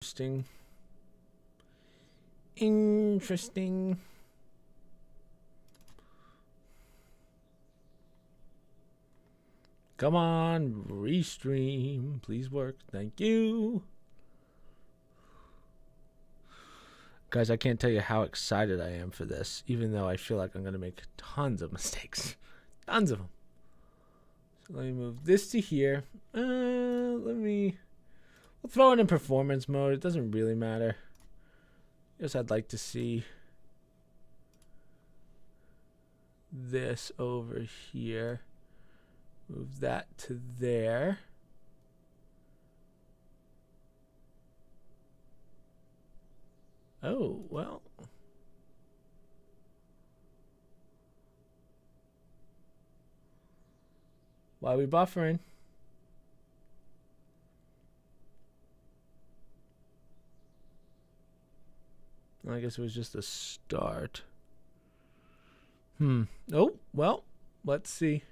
Interesting. Interesting. Come on, restream. Please work. Thank you. Guys, I can't tell you how excited I am for this, even though I feel like I'm going to make tons of mistakes. Tons of them. So let me move this to here. We'll throw it in performance mode. It doesn't really matter. Guess I'd like to see this over here. Move that to there. Oh, well. Why are we buffering? I guess it was just a start. Oh, well, let's see.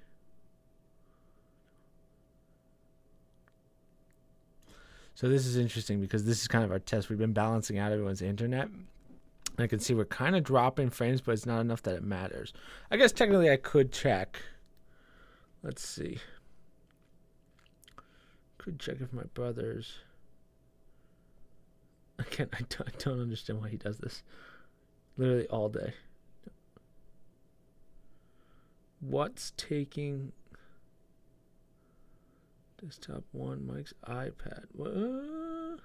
So this is interesting because this is kind of our test. We've been balancing out everyone's internet. I can see we're kind of dropping frames, but it's not enough that it matters. I guess technically I could check. Let's see. Could check if my brother's... I don't understand why he does this. Literally all day. What's taking... Desktop 1, Mike's iPad. What?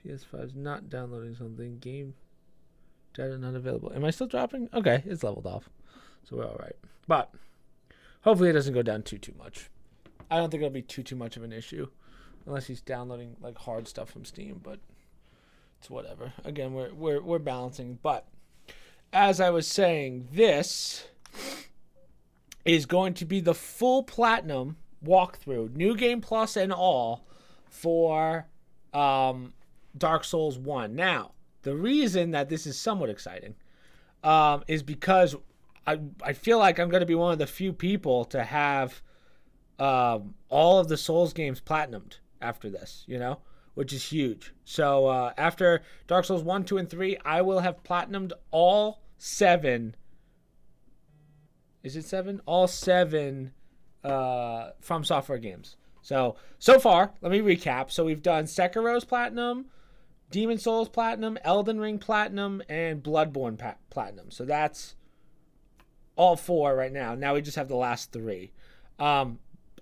PS5's not downloading something. Game data not available. Am I still dropping? Okay, it's leveled off. So we're all right. But hopefully it doesn't go down too much. I don't think it'll be too much of an issue. Unless he's downloading like hard stuff from Steam, but it's whatever. Again, we're balancing. But as I was saying, this is going to be the full platinum walkthrough, new game plus and all, for Dark Souls 1. Now, the reason that this is somewhat exciting is because I feel like I'm going to be one of the few people to have all of the Souls games platinumed after this, you know, which is huge. So after Dark Souls 1, 2, and 3, I will have platinumed all 7. Is it 7? All 7 From Software games. So far, let me recap. So we've done Sekiro's Platinum, Demon Souls Platinum, Elden Ring Platinum, and Bloodborne Platinum. So that's all 4 right now. Now we just have the last 3.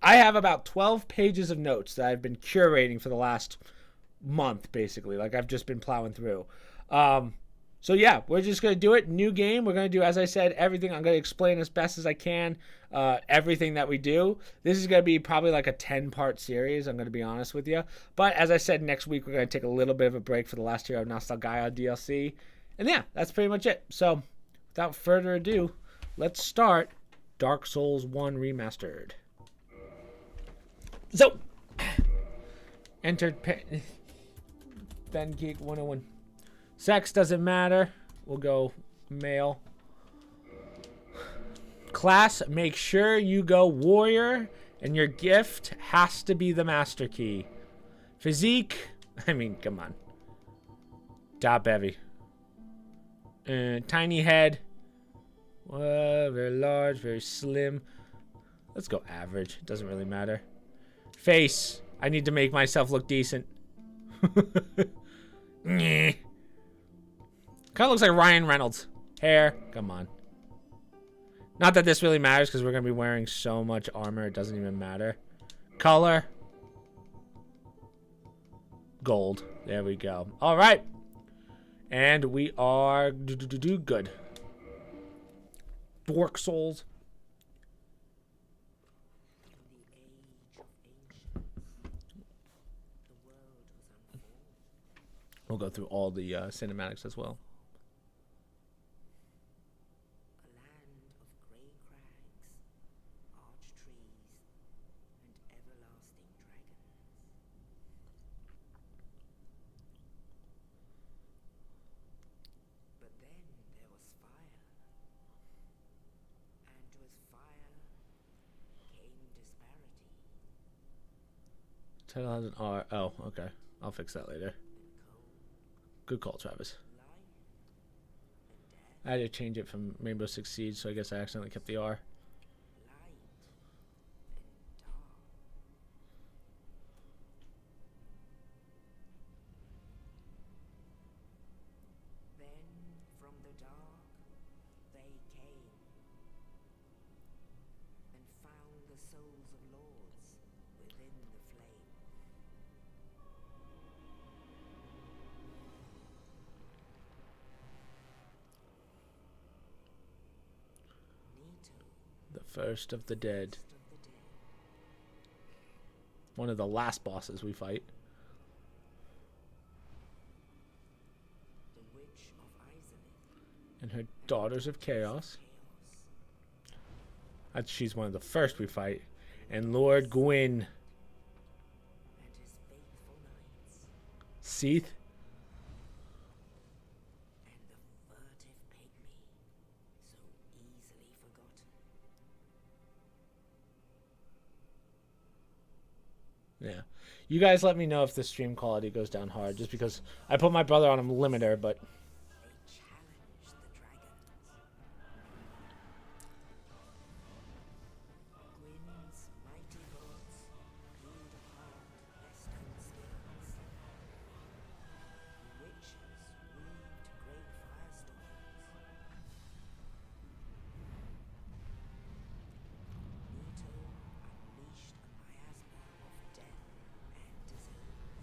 I have about 12 pages of notes that I've been curating for the last month, basically. Like, I've just been plowing through. So yeah, we're just going to do it. New game. We're going to do, as I said, everything. I'm going to explain as best as I can everything that we do. This is going to be probably like a 10-part series, I'm going to be honest with you. But as I said, next week we're going to take a little bit of a break for the last year of Nostalgia DLC. And yeah, that's pretty much it. So without further ado, let's start Dark Souls 1 Remastered. So, entered Ben Geek 101. Sex doesn't matter. We'll go male. Class, make sure you go warrior, and your gift has to be the master key. Physique, I mean, come on. Top heavy. Tiny head. Very large, very slim. Let's go average. Doesn't really matter. Face. I need to make myself look decent. Kind of looks like Ryan Reynolds. Hair. Come on. Not that this really matters because we're going to be wearing so much armor. It doesn't even matter. Color. Gold. There we go. All right. And we are good. Dark Souls. We'll go through all the cinematics as well. A land of grey crags, arch trees, and everlasting dragons. But then there was fire, and with fire came disparity. Title has an R. Oh, okay. I'll fix that later. Good call, Travis. I had to change it from Rainbow Six Siege, so I guess I accidentally kept the R. From the dark they came and found the souls of lords within the flame. Nito, The first of the dead. first of the dead, One of the last bosses we fight. the witch of Izalith, And her Daughters of Chaos. chaos, She's one of the first we fight. And Lord Gwyn. and his faithful knights, Seath. and the furtive pygmy, so easily forgotten. Yeah. You guys let me know if the stream quality goes down hard, just because I put my brother on a limiter, but They challenged the dragons. Gwyn's mighty gods pulled apart their stone skills. The witches weaved great firestorms. Nito unleashed a miasma of death and disease.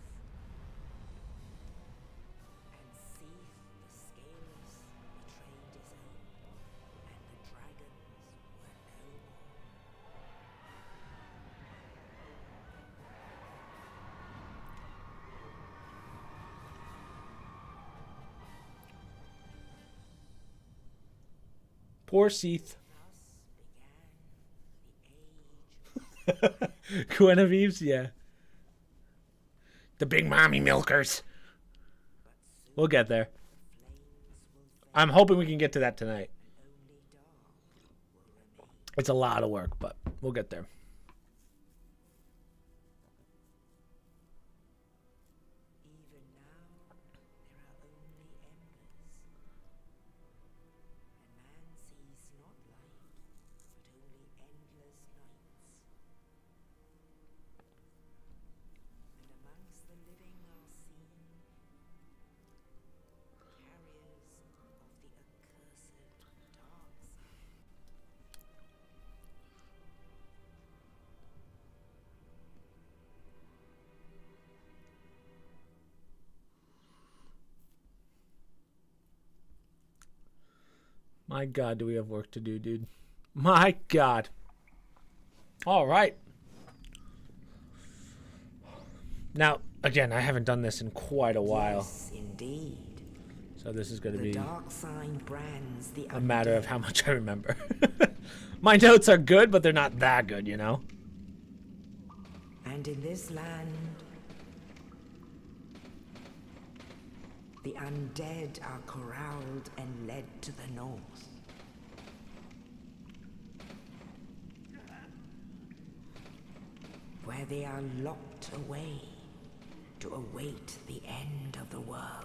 And Seath the Scaleless betrayed his own, and the dragons were no more. poor Seath. Thus began the age of Guinevere's, yeah. The big mommy milkers. but soon We'll get there. flames will fade I'm hoping we can get to that tonight. and only dark will remain. It's a lot of work, but we'll get there. Even now, there are only embers. And man sees not light, but only endless nights. And amongst the living are seen carriers of the accursed dark side. My God, do we have work to do, dude? My God. All right. Now, again, I haven't done this in quite a while, Yes, indeed. so this is going to The be dark side brands the a matter of how much I remember. My notes are good, but they're not that good, you know? And in this land, the undead are corralled and led to the north. Where they are locked away to await the end of the world.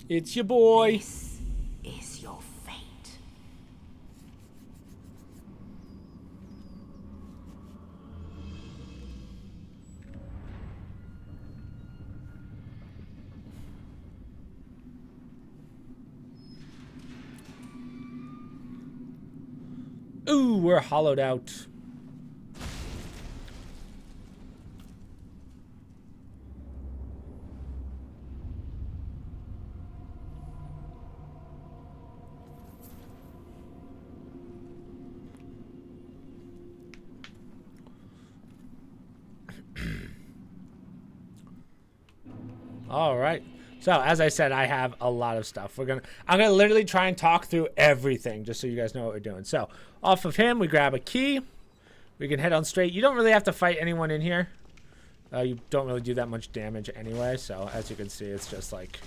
It's your boy. This is your fate. Ooh, we're hollowed out. All right. So, as I said, I have a lot of stuff. I'm gonna literally try and talk through everything just so you guys know what we're doing. So, off of him, we grab a key. We can head on straight. You don't really have to fight anyone in here. You don't really do that much damage anyway. So, as you can see, it's just like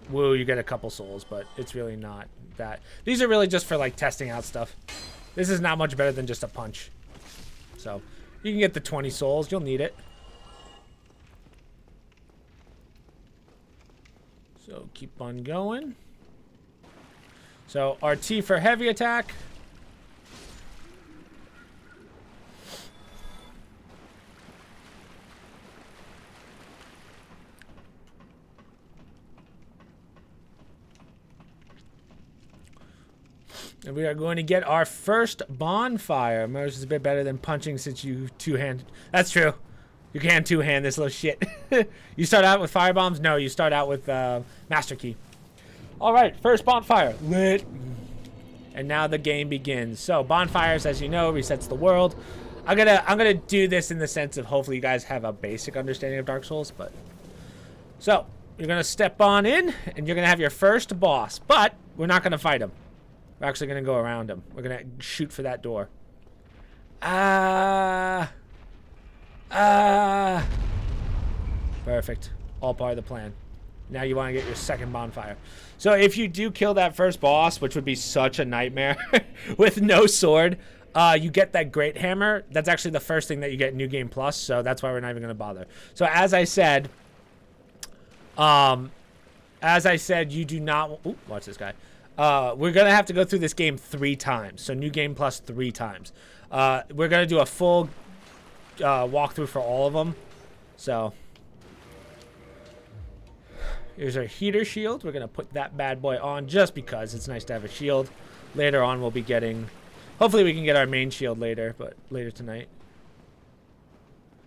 woo, you get a couple souls, but it's really not that. These are really just for like testing out stuff. This is not much better than just a punch. So you can get the 20 souls. You'll need it. So keep on going. So RT for heavy attack. And we are going to get our first bonfire. Murs is a bit better than punching since you two-hand. That's true. You can two-hand this little shit. You start out with fire bombs? No, you start out with Master Key. All right, first bonfire. Lit. And now the game begins. So bonfires, as you know, resets the world. I'm gonna do this in the sense of hopefully you guys have a basic understanding of Dark Souls. But so you're gonna step on in, and you're gonna have your first boss. But we're not gonna fight him. We're actually going to go around him. We're going to shoot for that door. Perfect. All part of the plan. Now you want to get your second bonfire. So if you do kill that first boss, which would be such a nightmare with no sword, you get that great hammer. That's actually the first thing that you get in New Game Plus, so that's why we're not even going to bother. So as I said, you do not... Ooh, watch this guy. We're going to have to go through this game 3 times. So New Game Plus 3 times. We're going to do a full walkthrough for all of them. So here's our heater shield. We're going to put that bad boy on just because it's nice to have a shield. Later on we'll be getting... Hopefully we can get our main shield later, but later tonight.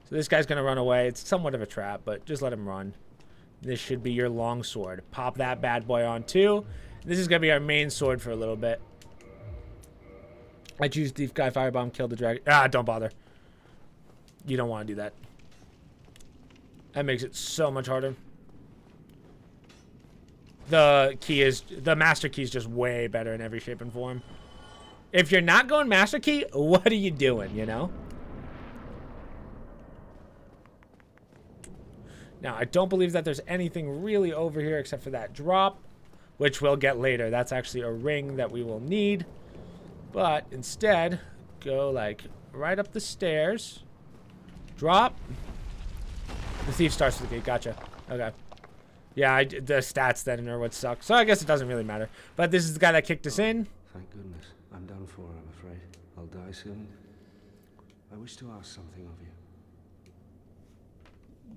So this guy's going to run away. It's somewhat of a trap, but just let him run. This should be your long sword. Pop that bad boy on too. This is going to be our main sword for a little bit. I choose Deep Sky Firebomb, kill the dragon. Don't bother. You don't want to do that. That makes it so much harder. The Master Key is just way better in every shape and form. If you're not going Master Key, what are you doing, you know? Now, I don't believe that there's anything really over here except for that drop, which we'll get later. That's actually a ring that we will need. But instead, go like right up the stairs. Drop. The thief starts with the gate. Gotcha. Okay. Yeah, the stats then are what suck. So I guess it doesn't really matter. But this is the guy that kicked us in. Thank goodness. I'm done for, I'm afraid. I'll die soon. I wish to ask something of you.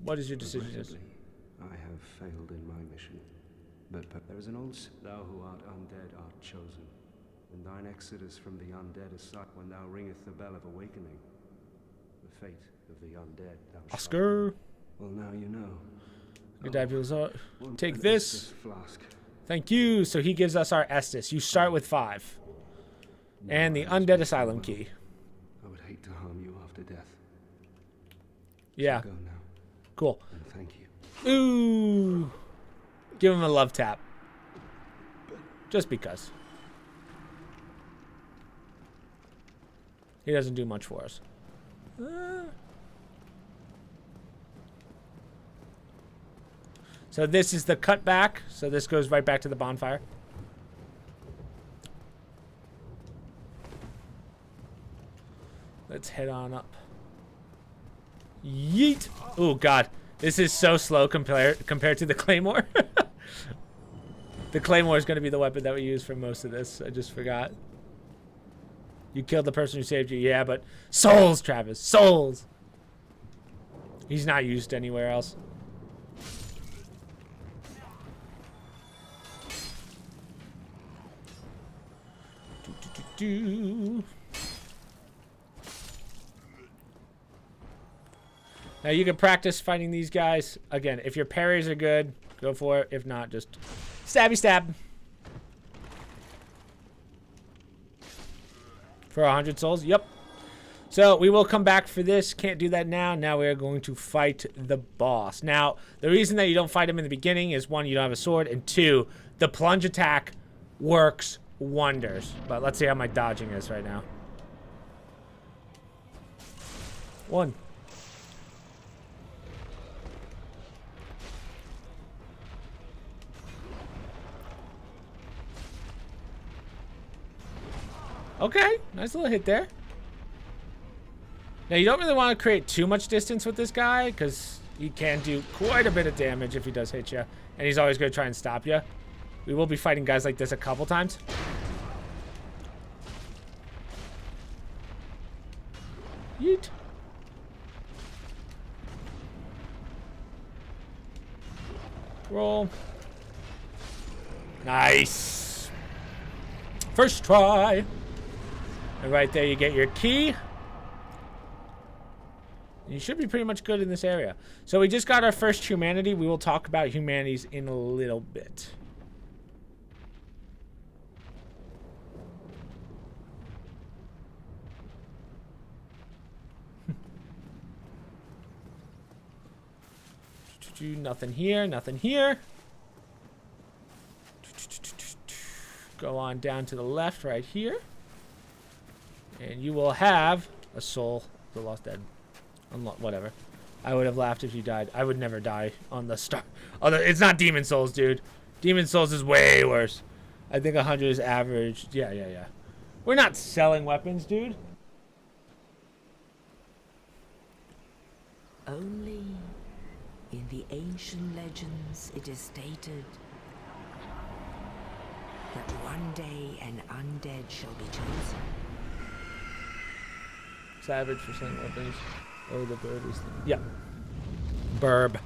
What is your decision? Regrettably, I have failed in my mission. But there is an old... Thou who art undead art chosen. And thine exodus from the undead is such when thou ringeth the bell of awakening. The fate of the undead thou Oscar. Well, now you know. Good day, people. Take this. Flask. Thank you. So he gives us our Estus. You start with 5. And the Undead Asylum key. I would hate to harm you after death. Yeah. So go now. Cool. And thank you. Ooh. Give him a love tap. Just because. He doesn't do much for us. So this is the cutback. So this goes right back to the bonfire. Let's head on up. Yeet. Oh, God. This is so slow compared to the Claymore. The Claymore is going to be the weapon that we use for most of this. I just forgot. You killed the person who saved you. Yeah, but souls, Travis. Souls. He's not used anywhere else. Now you can practice fighting these guys. Again, if your parries are good, go for it. If not, just stabby stab. For 100 souls? Yep. So we will come back for this. Can't do that now. Now we are going to fight the boss. Now, the reason that you don't fight him in the beginning is 1, you don't have a sword, and 2, the plunge attack works wonders. But let's see how my dodging is right now. 1. Okay, nice little hit there. Now, you don't really want to create too much distance with this guy, because he can do quite a bit of damage if he does hit you. And he's always going to try and stop you. We will be fighting guys like this a couple times. Yeet. Roll. Nice. First try. And right there you get your key. You should be pretty much good in this area. So we just got our first humanity. We will talk about humanities in a little bit. Nothing here, nothing here. Go on down to the left right here. And you will have a soul. The Lost Dead. Whatever. I would have laughed if you died. I would never die on the star. It's not Demon Souls, dude. Demon Souls is way worse. I think 100 is average. Yeah. We're not selling weapons, dude. Only in the ancient legends it is stated that one day an undead shall be chosen. Savage for selling weapons. Oh, the bird is... Yeah. Burb.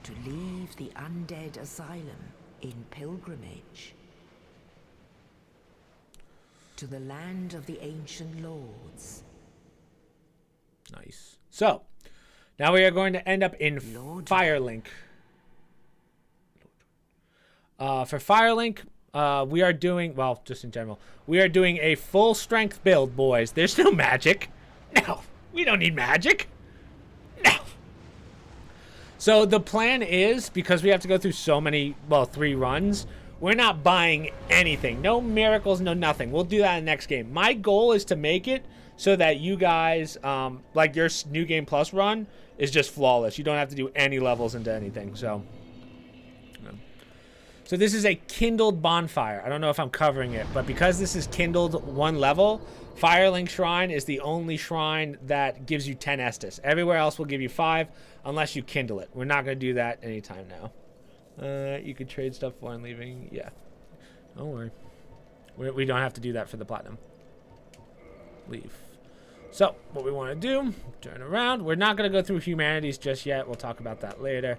To leave the undead asylum in pilgrimage to the land of the ancient lords. Nice. So, now we are going to end up in Firelink. For Firelink, we are doing... Well, just in general. We are doing a full strength build, boys. There's no magic. No. We don't need magic. No. So the plan is, because we have to go through so many, well, 3 runs, we're not buying anything. No miracles, no nothing. We'll do that in the next game. My goal is to make it so that you guys, like your New Game Plus run, is just flawless. You don't have to do any levels into anything. So this is a kindled bonfire. I don't know if I'm covering it, but because this is kindled 1 level, Firelink Shrine is the only shrine that gives you 10 Estus. Everywhere else will give you 5 unless you kindle it. We're not going to do that anytime now. You could trade stuff for and leaving. Yeah. Don't worry. We don't have to do that for the platinum. Leave. So, what we want to do, turn around. We're not going to go through humanities just yet. We'll talk about that later.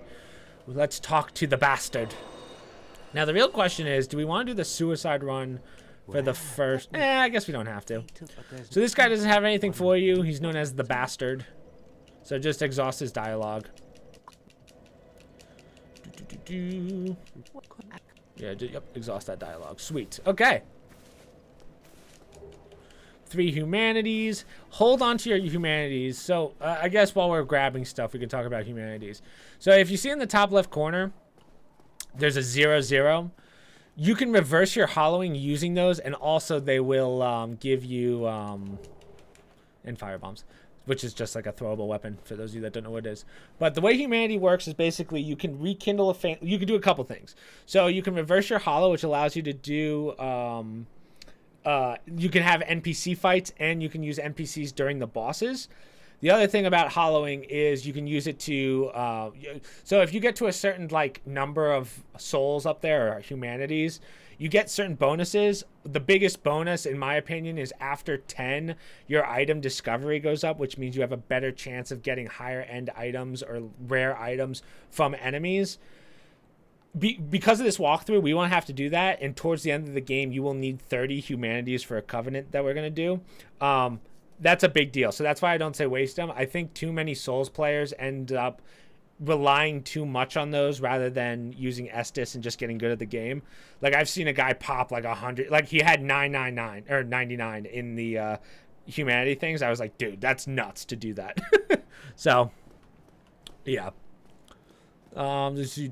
Let's talk to the bastard. Now, the real question is, do we want to do the suicide run for the first... I guess we don't have to. So this guy doesn't have anything for you. He's known as the bastard. So just exhaust his dialogue. Yeah, yep, exhaust that dialogue. Sweet. Okay. 3 humanities. Hold on to your humanities. So I guess while we're grabbing stuff, we can talk about humanities. So if you see in the top left corner, there's a 0, 0. You can reverse your hollowing using those, and also they will give you and firebombs, which is just like a throwable weapon for those of you that don't know what it is. But the way humanity works is basically you can rekindle a you can do a couple things. So you can reverse your hollow, which allows you to do you can have NPC fights, and you can use NPCs during the bosses. The other thing about hollowing is you can use it to, so if you get to a certain like number of souls up there, or humanities, you get certain bonuses. The biggest bonus, in my opinion, is after 10, your item discovery goes up, which means you have a better chance of getting higher end items or rare items from enemies. Because of this walkthrough, we won't have to do that, and towards the end of the game, you will need 30 humanities for a covenant that we're going to do. That's a big deal. So that's why I don't say waste them. I think too many Souls players end up relying too much on those rather than using Estus and just getting good at the game. Like I've seen a guy pop like 100, like he had 999 or 99 in the humanity things. I was like, dude, that's nuts to do that. So, yeah. Get straight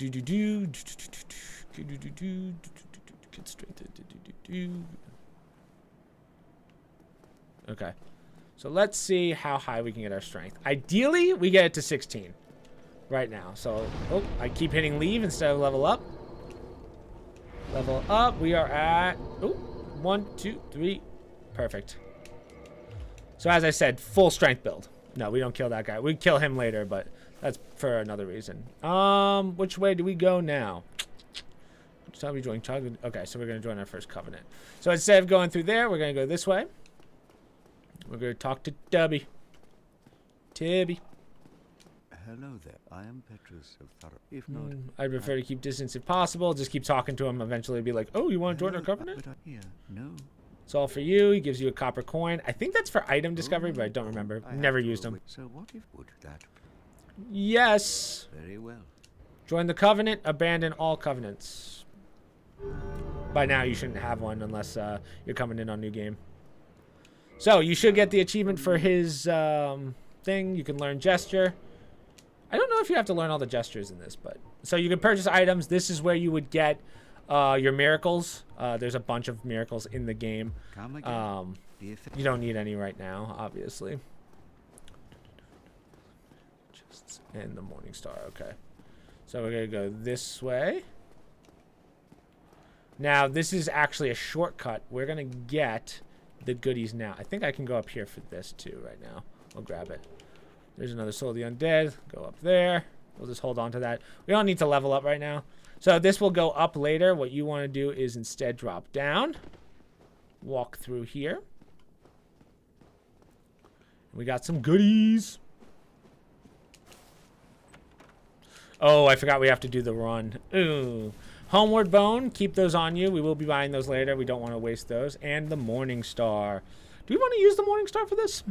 to okay. So let's see how high we can get our strength. Ideally, we get it to 16 right now. So, oh, I keep hitting leave instead of level up. Level up. We are at, oh, 1, 2, 3, Perfect. So as I said, full strength build. No, we don't kill that guy. We kill him later, but that's for another reason. Which way do we go now? Which time we join? Okay, so we're gonna join our first covenant. So instead of going through there, we're gonna go this way. We're gonna talk to Tubby. Tibby. Hello there. I am Petrus of Thorough. If not, I'd prefer to keep distance if possible. Just keep talking to him. Eventually be like, oh, you want to join our covenant? But here, no. It's all for you. He gives you a copper coin. I think that's for item discovery, but I don't remember. I have Never to used them. await- So what if would that? Yes. Very well. Join the covenant. Abandon all covenants. By now, you shouldn't have one unless you're coming in on new game. So you should get the achievement for his thing. You can learn gesture. I don't know if you have to learn all the gestures in this, but so you can purchase items. This is where you would get your miracles. There's a bunch of miracles in the game. Come again. You don't need any right now, obviously. And the Morning Star. Okay, so we're gonna go this way. Now this is actually a shortcut. We're gonna get the goodies now. I think I can go up here for this too right now. I'll grab it. There's another Soul of the Undead. Go up there. We'll just hold on to that. We don't need to level up right now. So this will go up later. What you want to do is instead drop down. Walk through here. We got some goodies. Oh, I forgot we have to do the run. Ooh. Homeward Bone. Keep those on you. We will be buying those later. We don't want to waste those. And the Morning Star. Do we want to use the Morning Star for this?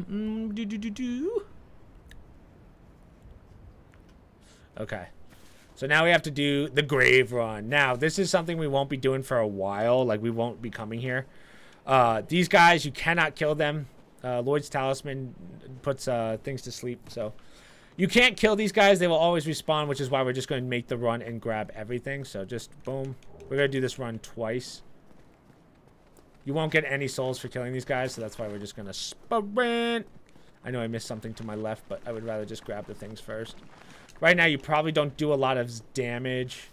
Okay. So now we have to do the Grave Run. Now, this is something we won't be doing for a while. Like, we won't be coming here. These guys, you cannot kill them. Lloyd's Talisman puts things to sleep. So, you can't kill these guys. They will always respawn, which is why we're just going to make the run and grab everything. So, just boom. We're going to do this run twice. You won't get any souls for killing these guys, so that's why we're just going to sprint. I know I missed something to my left, but I would rather just grab the things first. Right now, you probably don't do a lot of damage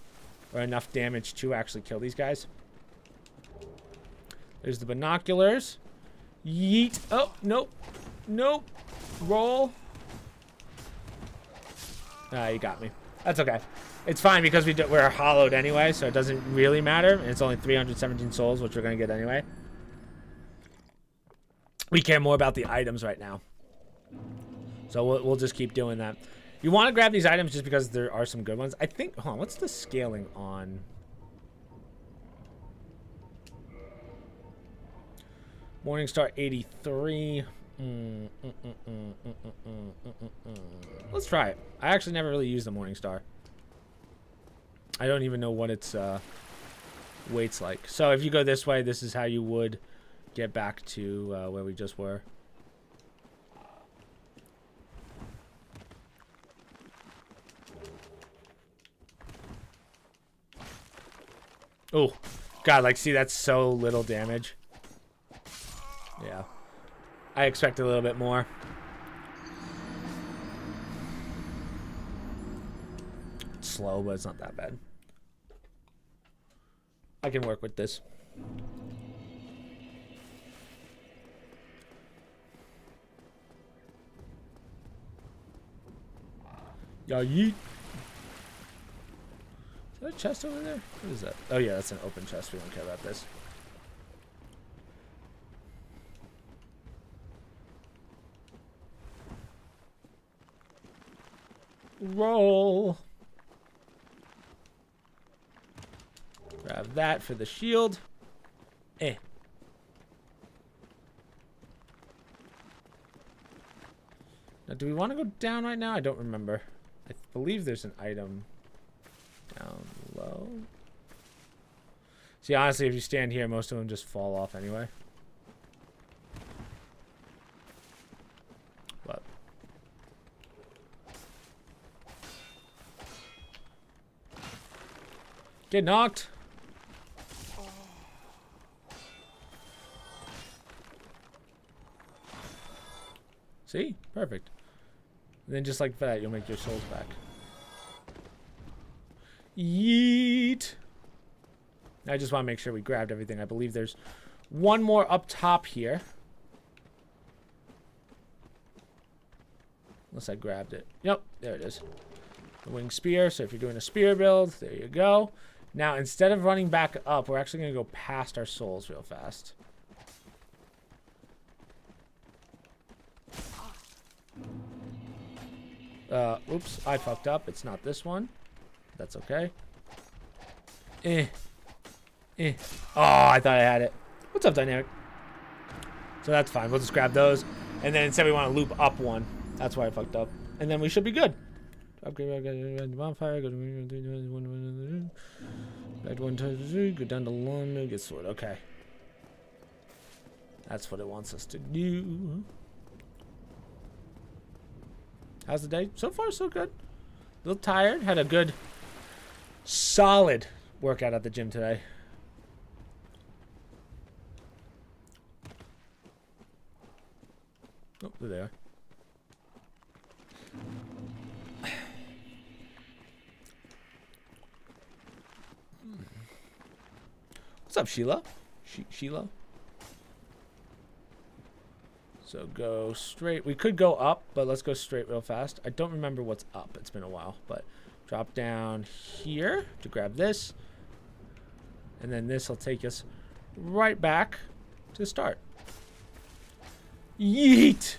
or enough damage to actually kill these guys. There's the binoculars. Yeet. Oh, nope. Nope. Roll. Ah, you got me. That's okay. It's fine because we're hollowed anyway, so it doesn't really matter. And it's only 317 souls, which we're going to get anyway. We care more about the items right now. So we'll just keep doing that. You want to grab these items just because there are some good ones. I think, hold on, what's the scaling on? Morningstar 83. Let's try it. I actually never really used the Morningstar. I don't even know what its weight's like. So if you go this way, this is how you would get back to where we just were. Oh, God, like, see, that's so little damage. Yeah. I expected a little bit more. It's slow, but it's not that bad. I can work with this. Yeah, yeet. Is that a chest over there? What is that? Oh, yeah, that's an open chest. We don't care about this. Roll. Grab that for the shield. Eh. Now, do we want to go down right now? I don't remember. I believe there's an item down low. See, honestly, if you stand here, most of them just fall off anyway. But get knocked. See? Perfect. And then just like that, you'll make your souls back. Yeet. I just want to make sure we grabbed everything. I believe there's one more up top here. Unless I grabbed it. Yep, there it is. The wing spear. So if you're doing a spear build, there you go. Now, instead of running back up, we're actually going to go past our souls real fast. Oops, I fucked up. It's not this one. That's okay. Oh, I thought I had it. What's up, Dynamic? So that's fine. We'll just grab those. And then instead we want to loop up one. That's why I fucked up. And then we should be good. Upgrade bonfire. Go to back 1, 2, 3. Go down to London. Get sword. Okay. That's what it wants us to do. How's the day? So far, so good. A little tired. Had a good, solid workout at the gym today. Oh, there they are. What's up, Sheila? Sheila? So go straight. We could go up, but let's go straight real fast. I don't remember what's up. It's been a while, but drop down here to grab this. And then this will take us right back to the start. Yeet!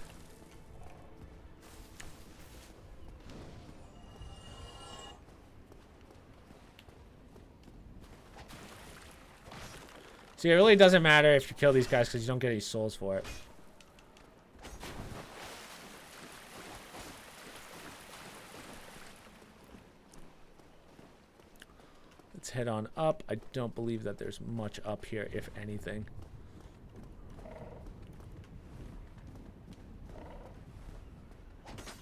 See, it really doesn't matter if you kill these guys because you don't get any souls for it. Let's head on up. I don't believe that there's much up here, if anything.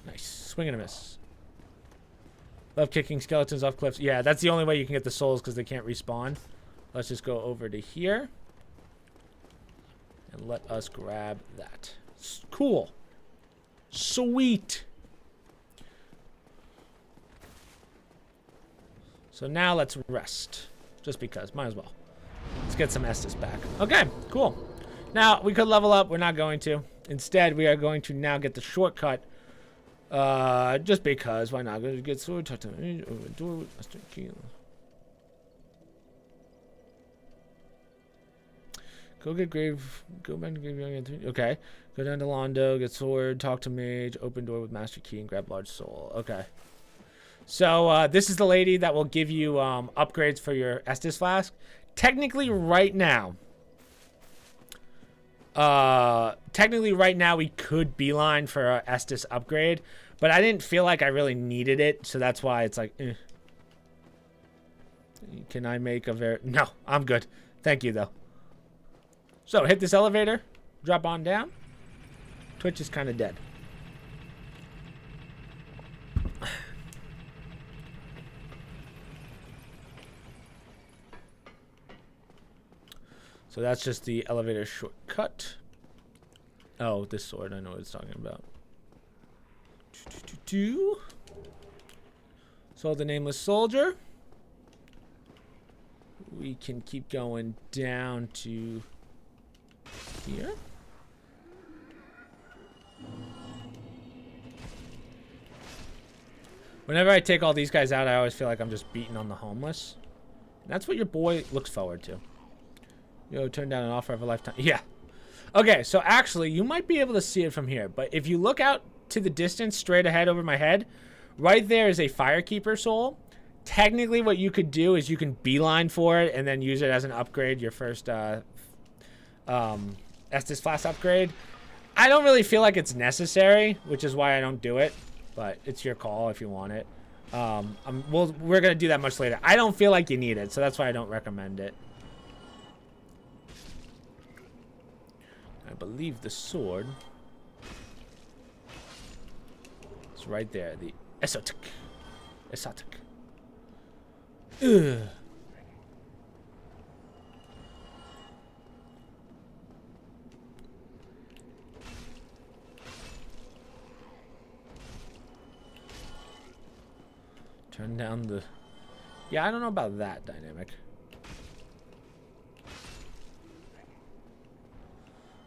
Nice. Swing and a miss. Love kicking skeletons off cliffs. Yeah, that's the only way you can get the souls because they can't respawn. Let's just go over to here. And let us grab that. Cool. Sweet. So now let's rest. Just because. Might as well. Let's get some Estus back. Okay, cool. Now, we could level up. We're not going to. Instead, we are going to now get the shortcut. Just because. Why not? Go to get sword. Talk to door with Master Key. Go get grave. Go back to graveyard. Okay. Go down to Londo. Get sword. Talk to mage. Open door with Master Key and grab large soul. Okay. So this is the lady that will give you upgrades for your Estus flask. Technically, right now. We could beeline for our Estus upgrade, but I didn't feel like I really needed it, so that's why it's like, eh. Can I make a very... No, I'm good. Thank you, though. So, hit this elevator. Drop on down. Twitch is kind of dead. So that's just the elevator shortcut. Oh, this sword. I know what it's talking about. So the nameless soldier. We can keep going down to here. Whenever I take all these guys out, I always feel like I'm just beating on the homeless. And that's what your boy looks forward to. Yo, turn down an offer of a lifetime. Yeah. Okay, so actually, you might be able to see it from here. But if you look out to the distance, straight ahead over my head, right there is a Firekeeper soul. Technically, what you could do is you can beeline for it and then use it as an upgrade, your first Estus Flask upgrade. I don't really feel like it's necessary, which is why I don't do it. But it's your call if you want it. We're going to do that much later. I don't feel like you need it, so that's why I don't recommend it. I believe the sword is right there. The Esotic. Ugh. Turn down the... Yeah, I don't know about that dynamic.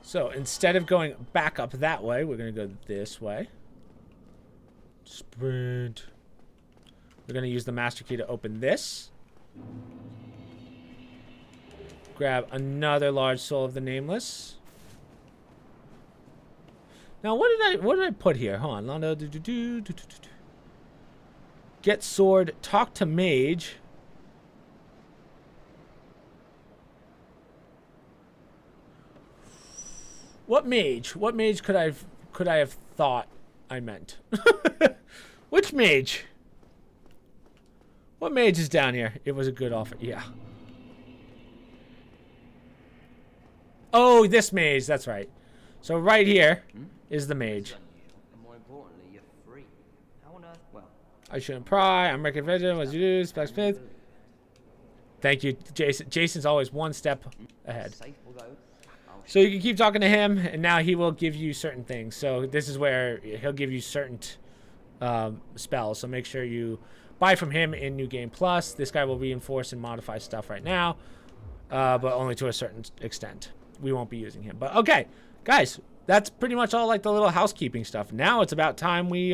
So instead of going back up that way, we're going to go this way. Sprint. We're going to use the master key to open this. Grab another large soul of the Nameless. Now, what did I put here? Hold on. Get sword. Talk to mage. What mage? What mage could I have thought I meant? Which mage? What mage is down here? It was a good offer. Yeah. Oh, this mage. That's right. So right here is the mage. And more importantly, you're free. How on earth? Well, I shouldn't pry. I'm Rick Vision. What's you do? Spec Smith. Thank you, Jason. Jason's always one step ahead. safe will go. So you can keep talking to him, and now he will give you certain things. So this is where he'll give you certain spells. So make sure you buy from him in New Game Plus. This guy will reinforce and modify stuff right now, but only to a certain extent. We won't be using him. But okay, guys, that's pretty much all like the little housekeeping stuff. Now it's about time we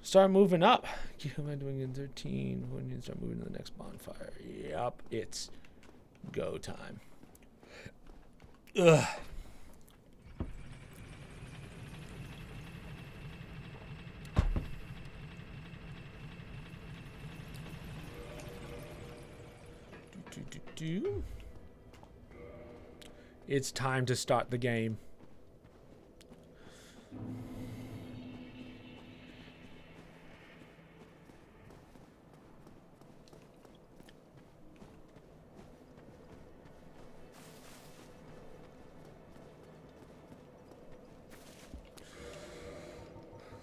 start moving up. What am I doing in 13? When you start moving to the next bonfire? Yep, it's go time. Ugh. It's time to start the game.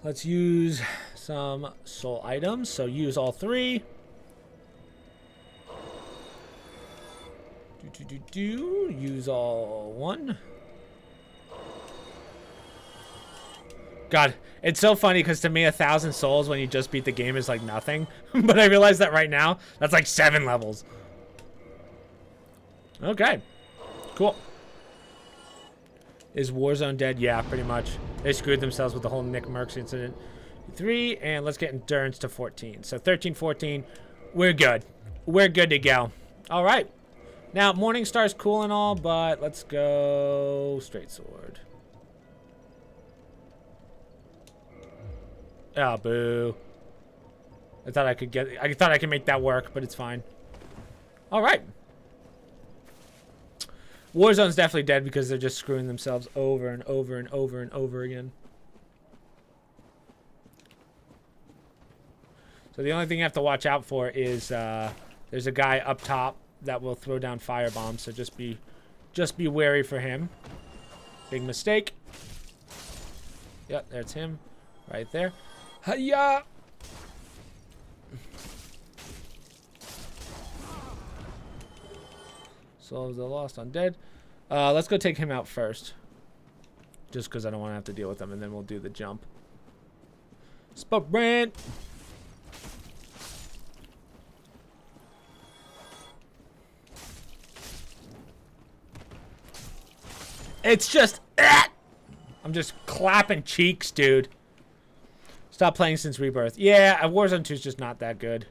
Let's use some soul items. So use all 3. Use all 1. God, it's so funny because to me 1,000 souls when you just beat the game is like nothing. But I realize that right now, that's like 7 levels. Okay, cool. Is Warzone dead? Yeah, pretty much. They screwed themselves with the whole Nick Merckx incident. 3, and let's get endurance to 14. So 13, 14, we're good. We're good to go. All right. Now, Morningstar's cool and all, but let's go straight sword. Oh, boo. I thought I could make that work, but it's fine. All right. Warzone's definitely dead because they're just screwing themselves over and over and over and over again. So the only thing you have to watch out for is there's a guy up top that will throw down fire bombs, so just be wary for him. Big mistake. Yep, there's him right there. Hiya! Soul of the Lost Undead. Let's go take him out first. Just because I don't want to have to deal with him, and then we'll do the jump. Sprint! It's just... I'm just clapping cheeks, dude. Stop playing since Rebirth. Yeah, Warzone 2 is just not that good.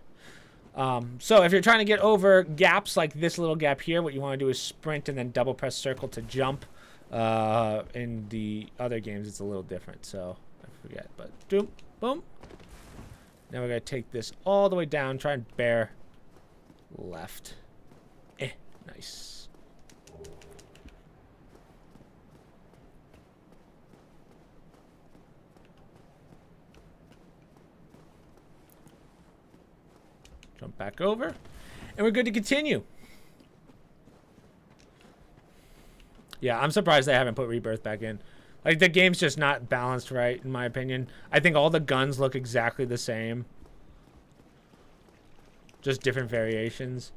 So if you're trying to get over gaps like this little gap here, what you want to do is sprint and then double press circle to jump. In the other games, it's a little different, so I forget. But boom, boom. Now we're going to take this all the way down, try and bear left. Nice. Jump back over, and we're good to continue. Yeah, I'm surprised they haven't put Rebirth back in. Like, the game's just not balanced right, in my opinion. I think all the guns look exactly the same. Just different variations.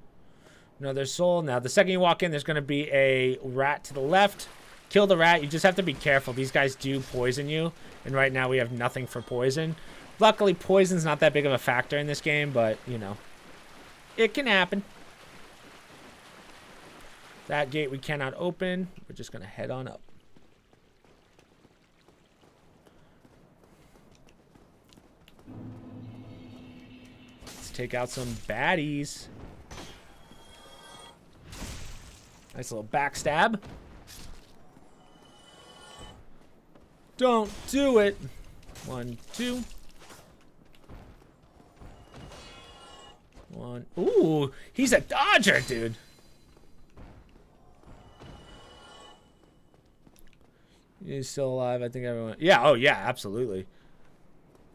Another soul. Now, the second you walk in, there's going to be a rat to the left. Kill the rat. You just have to be careful. These guys do poison you, and right now we have nothing for poison. Luckily, poison's not that big of a factor in this game, but, you know. It can happen. That gate we cannot open. We're just going to head on up. take out some baddies. Nice little backstab. Don't do it. 1, 2. 1. Ooh, he's a dodger, dude. He's still alive. I think everyone. Yeah. Oh, yeah. Absolutely.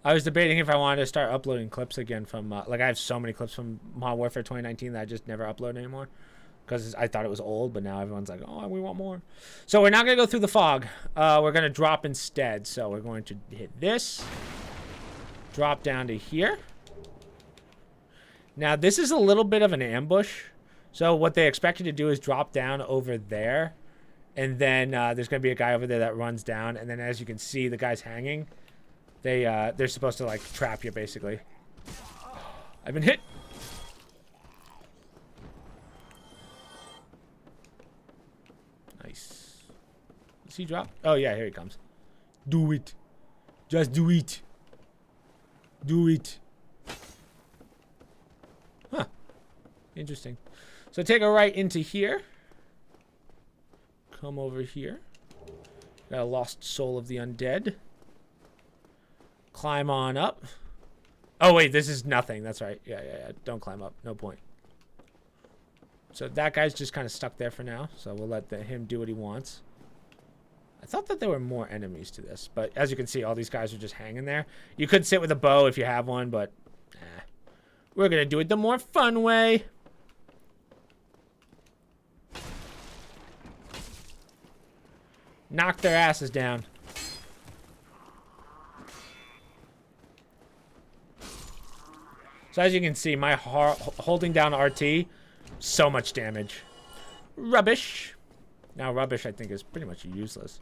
I was debating if I wanted to start uploading clips again from, like, I have so many clips from Modern Warfare 2019 that I just never upload anymore because I thought it was old, but now everyone's like, oh, we want more. So we're not going to go through the fog. We're going to drop instead. So we're going to hit this, drop down to here. Now, this is a little bit of an ambush. So what they expect you to do is drop down over there, and then there's going to be a guy over there that runs down, and then as you can see, the guy's hanging. They're supposed to, like, trap you, basically. I've been hit. Nice. Does he drop? Oh, yeah, here he comes. Do it. Just do it. Do it. Huh. Interesting. So take a right into here. Come over here. Got a lost soul of the undead. Climb on up. Oh, wait, this is nothing. That's right. Yeah. Don't climb up. No point. So that guy's just kind of stuck there for now. So we'll let him do what he wants. I thought that there were more enemies to this. But as you can see, all these guys are just hanging there. You could sit with a bow if you have one, but we're going to do it the more fun way. Knock their asses down. So as you can see, my holding down RT, so much damage. Rubbish. Now rubbish, I think, is pretty much useless.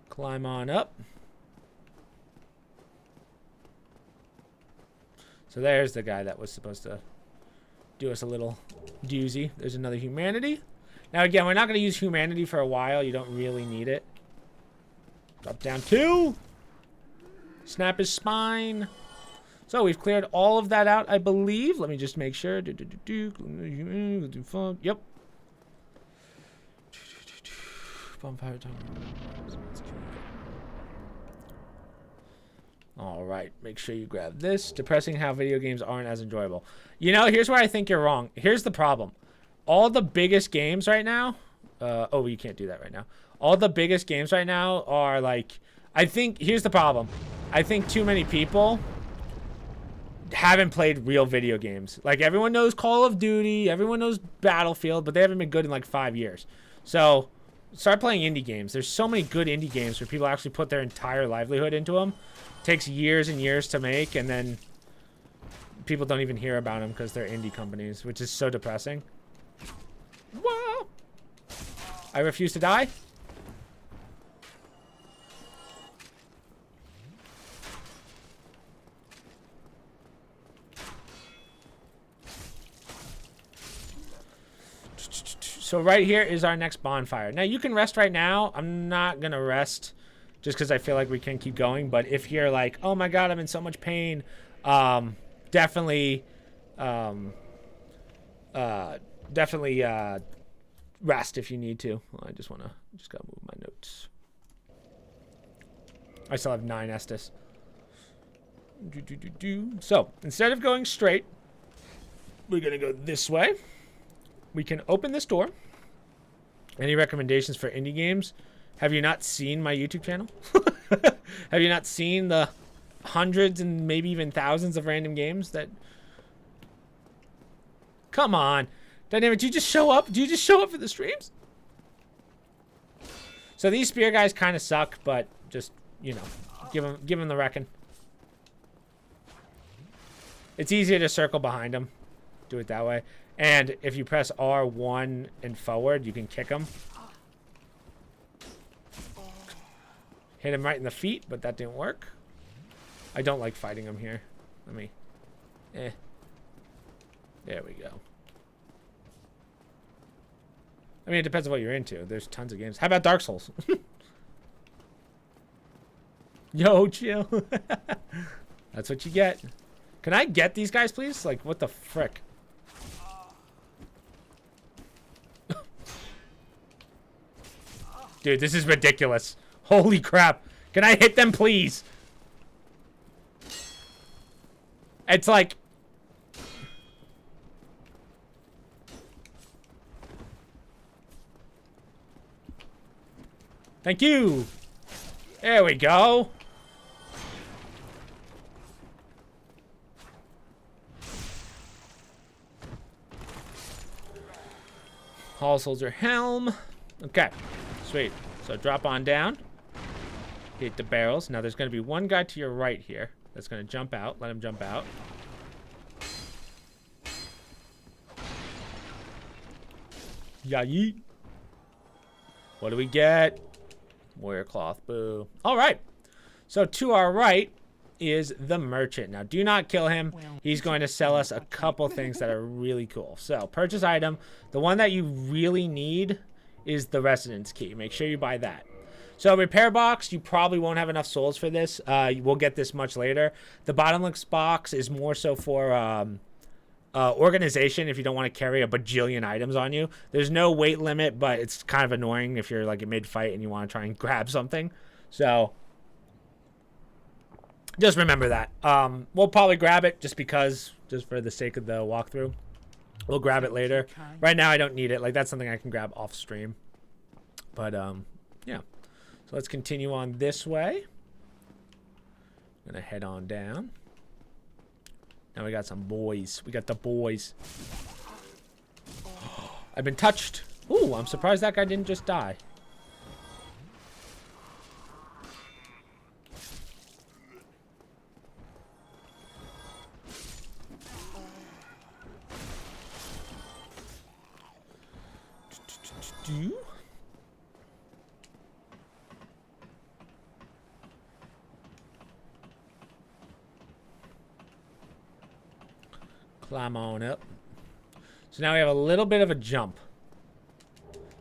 Climb on up. So there's the guy that was supposed to do us a little doozy. There's another humanity. Now again, we're not going to use humanity for a while. You don't really need it. Drop down 2. Snap his spine. So we've cleared all of that out, I believe. Let me just make sure. Yep. Bonfire time. All right. Make sure you grab this. Depressing how video games aren't as enjoyable. You know, here's where I think you're wrong. Here's the problem. All the biggest games right now. Oh, you can't do that right now. All the biggest games right now are like. I think here's the problem. I think too many people haven't played real video games. Like, everyone knows Call of Duty, everyone knows Battlefield, but they haven't been good in like 5 years. So start playing indie games. There's so many good indie games where people actually put their entire livelihood into them. Takes years and years to make, and then people don't even hear about them because they're indie companies, which is so depressing. Whoa! I refuse to die. So right here is our next bonfire. Now you can rest right now. I'm not gonna rest just because I feel like we can keep going. But if you're like, oh my god, I'm in so much pain, definitely rest if you need to. Well, I just gotta move my notes. I still have 9 Estus. So instead of going straight, we're gonna go this way. We can open this door. Any recommendations for indie games? Have you not seen my YouTube channel? Have you not seen the hundreds and maybe even thousands of random games that... Come on. Dynamic, do you just show up? Do you just show up for the streams? So these spear guys kind of suck, but just, you know, give them the reckon. It's easier to circle behind them. Do it that way. And if you press R1 and forward, you can kick him. Hit him right in the feet, but that didn't work. I don't like fighting him here. Let me... There we go. I mean, it depends on what you're into. There's tons of games. How about Dark Souls? Yo, chill. That's what you get. Can I get these guys, please? Like, what the frick? Dude, this is ridiculous. Holy crap. Can I hit them, please? It's like... Thank you. There we go. Hall soldier helm. Okay, sweet. So drop on down. Hit the barrels. Now there's going to be one guy to your right here that's going to jump out. Let him jump out. Yeah, yeet. What do we get? Warrior cloth. Boo. All right. So to our right is the merchant. Now do not kill him. He's going to sell us a couple things that are really cool. So purchase item. The one that you really need is the residence key. Make sure you buy that. So repair box, you probably won't have enough souls for this. We'll get this much later. The bottomless box is more so for organization if you don't want to carry a bajillion items on you. There's no weight limit, but it's kind of annoying if you're like in mid-fight and you want to try and grab something. So just remember that. We'll probably grab it just for the sake of the walkthrough. We'll grab it later. Right now I don't need it. Like that's something I can grab off stream. But yeah. So let's continue on this way. I'm gonna head on down. Now we got some boys. We got the boys. I've been touched. Ooh, I'm surprised that guy didn't just die. Climb on up. So now we have a little bit of a jump.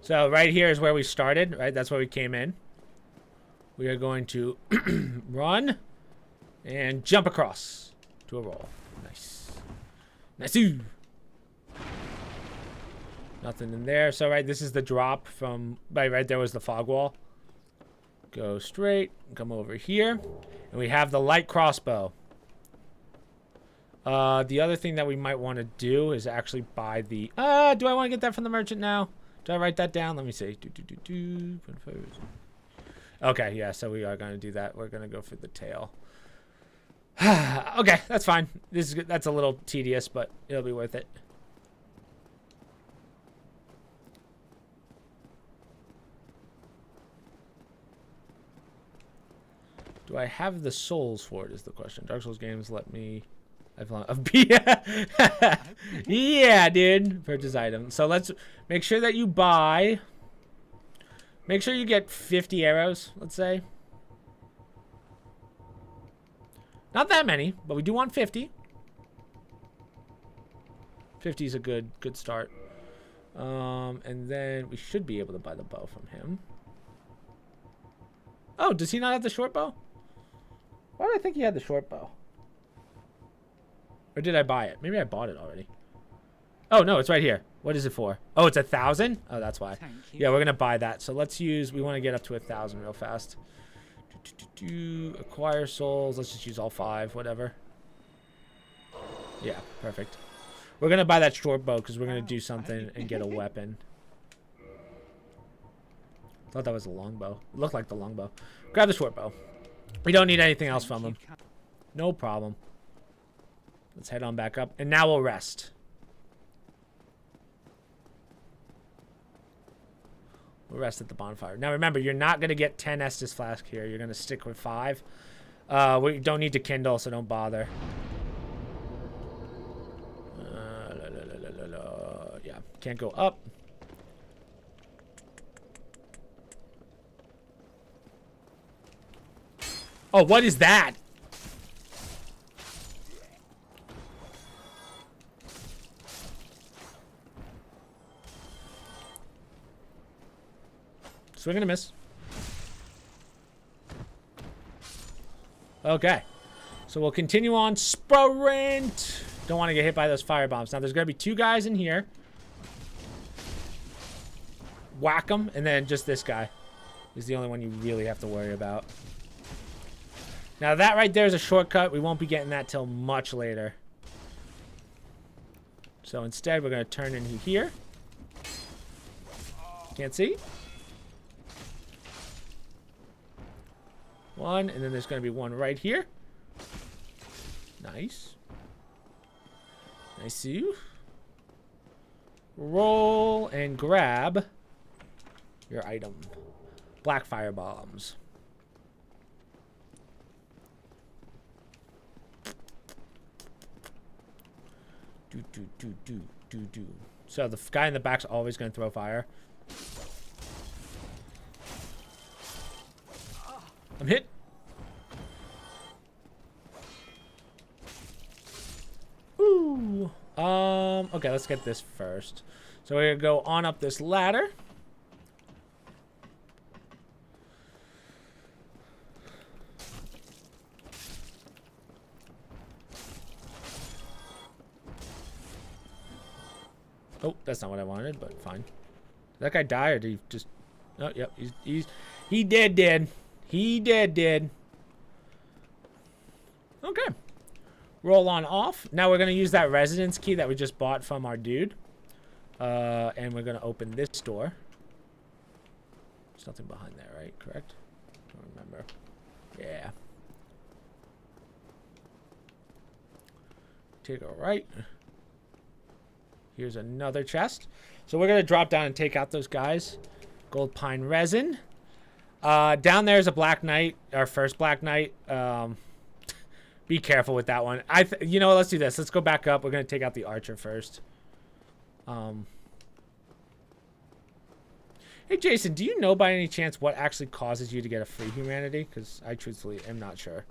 So right here is where we started, right? That's where we came in. We are going to run and jump across to a roll. Nice. Nice-oo. Nothing in there. So right, this is the drop from right there was the fog wall. Go straight, come over here, and we have the light crossbow. The other thing that we might want to do is actually buy the... do I want to get that from the merchant now? Do I write that down? Let me see. Okay, yeah, so we are going to do that. We're going to go for the tail. Okay, that's fine. This is good. That's a little tedious, but it'll be worth it. Do I have the souls for it is the question. Dark Souls games let me... Yeah, dude. Purchase item. So let's make sure that you buy. Make sure you get 50 arrows, let's say. Not that many, but we do want 50. 50 is a good start. And then we should be able to buy the bow from him. Oh, does he not have the short bow? Why do I think he had the short bow? Or did I buy it? Maybe I bought it already. Oh, no, it's right here. What is it for? Oh, it's 1,000? Oh, that's why. Yeah, we're going to buy that. So let's use... We want to get up to 1,000 real fast. Acquire souls. Let's just use all 5, whatever. Yeah, perfect. We're going to buy that short bow because we're going to do something and get a weapon. Thought that was a longbow. It looked like the longbow. Grab the short bow. We don't need anything else from him. No problem. Let's head on back up. And now we'll rest. We'll rest at the bonfire. Now remember, you're not going to get 10 Estus flask here. You're going to stick with 5. We don't need to kindle, so don't bother. Yeah, can't go up. Oh, what is that? Swing and a miss. Okay. So we'll continue on. Sprint! Don't want to get hit by those fire bombs. Now, there's going to be 2 guys in here. Whack them, and then just this guy is the only one you really have to worry about. Now, that right there is a shortcut. We won't be getting that till much later. So instead, we're going to turn in here. Can't see. 1, and then there's going to be 1 right here. Nice. Nice you. Roll and grab your item. Black fire bombs. Do. So the guy in the back's always going to throw fire. I'm hit. Ooh. Okay, let's get this first. So we're gonna go on up this ladder. Oh, that's not what I wanted, but fine. Did that guy die, or did he just... Oh, yep, he did. He did. Okay. Roll on off. Now we're going to use that residence key that we just bought from our dude. And we're going to open this door. There's nothing behind there, right? Correct? I don't remember. Yeah. Take a right. Here's another chest. So we're going to drop down and take out those guys. Gold pine resin. Down there's a Black Knight, our first Black Knight. Be careful with that one. You know what, let's do this. Let's go back up. We're going to take out the archer first. Hey, Jason, do you know by any chance what actually causes you to get a free humanity? Because I truthfully am not sure.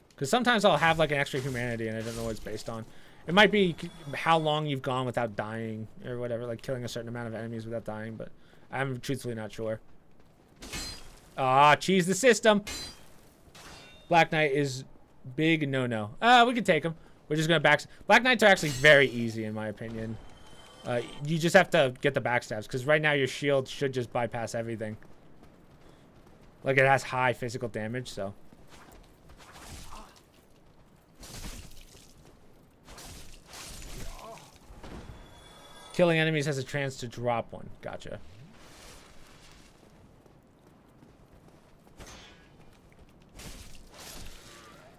Because sometimes I'll have like an extra humanity and I don't know what it's based on. It might be how long you've gone without dying or whatever, like killing a certain amount of enemies without dying, but I'm truthfully not sure. Ah, cheese the system. Black Knight is big no-no. We can take him. We're just going to back... Black Knights are actually very easy, in my opinion. You just have to get the backstabs, because right now your shield should just bypass everything. Like, it has high physical damage, so... Killing enemies has a chance to drop one. Gotcha.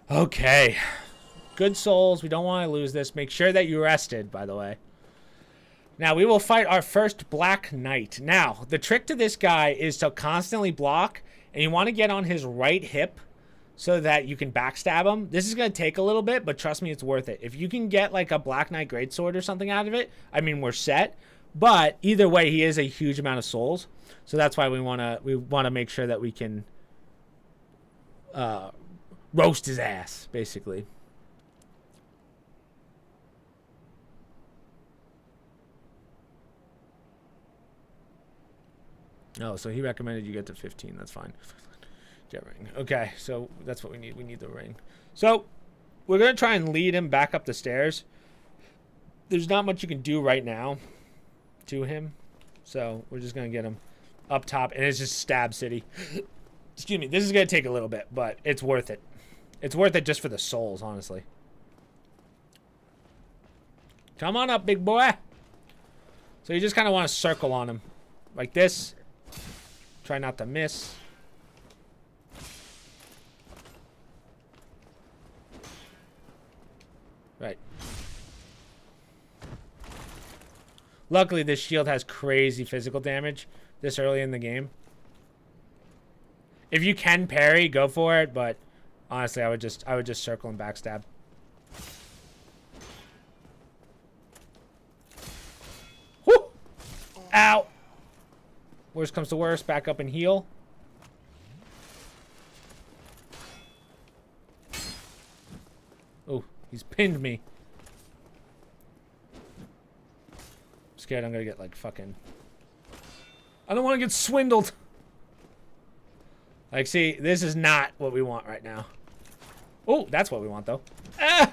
Okay. Good souls. We don't want to lose this. Make sure that you rested, by the way. Now, we will fight our first Black Knight. Now, the trick to this guy is to constantly block, and you want to get on his right hip so that you can backstab him. This is going to take a little bit, but trust me, it's worth it. If you can get like a Black Knight Greatsword or something out of it, I mean, we're set. But either way, he is a huge amount of souls. So that's why we want to make sure that we can roast his ass, basically. Oh, so he recommended you get to 15. That's fine. Get ring. Okay, so that's what we need. We need the ring. So we're going to try and lead him back up the stairs. There's not much you can do right now to him. So we're just going to get him up top. And it's just stab city. Excuse me. This is going to take a little bit, but it's worth it. It's worth it just for the souls, honestly. Come on up, big boy. So you just kind of want to circle on him. Like this. Try not to miss. Right. Luckily, this shield has crazy physical damage this early in the game. If you can parry, go for it, but honestly, I would just circle and backstab. Whoo! Ow! Worst comes to worst, back up and heal. Oh, he's pinned me. I'm scared I'm gonna get like fucking... I don't want to get swindled. Like, see, this is not what we want right now. Oh, that's what we want, though. Ah!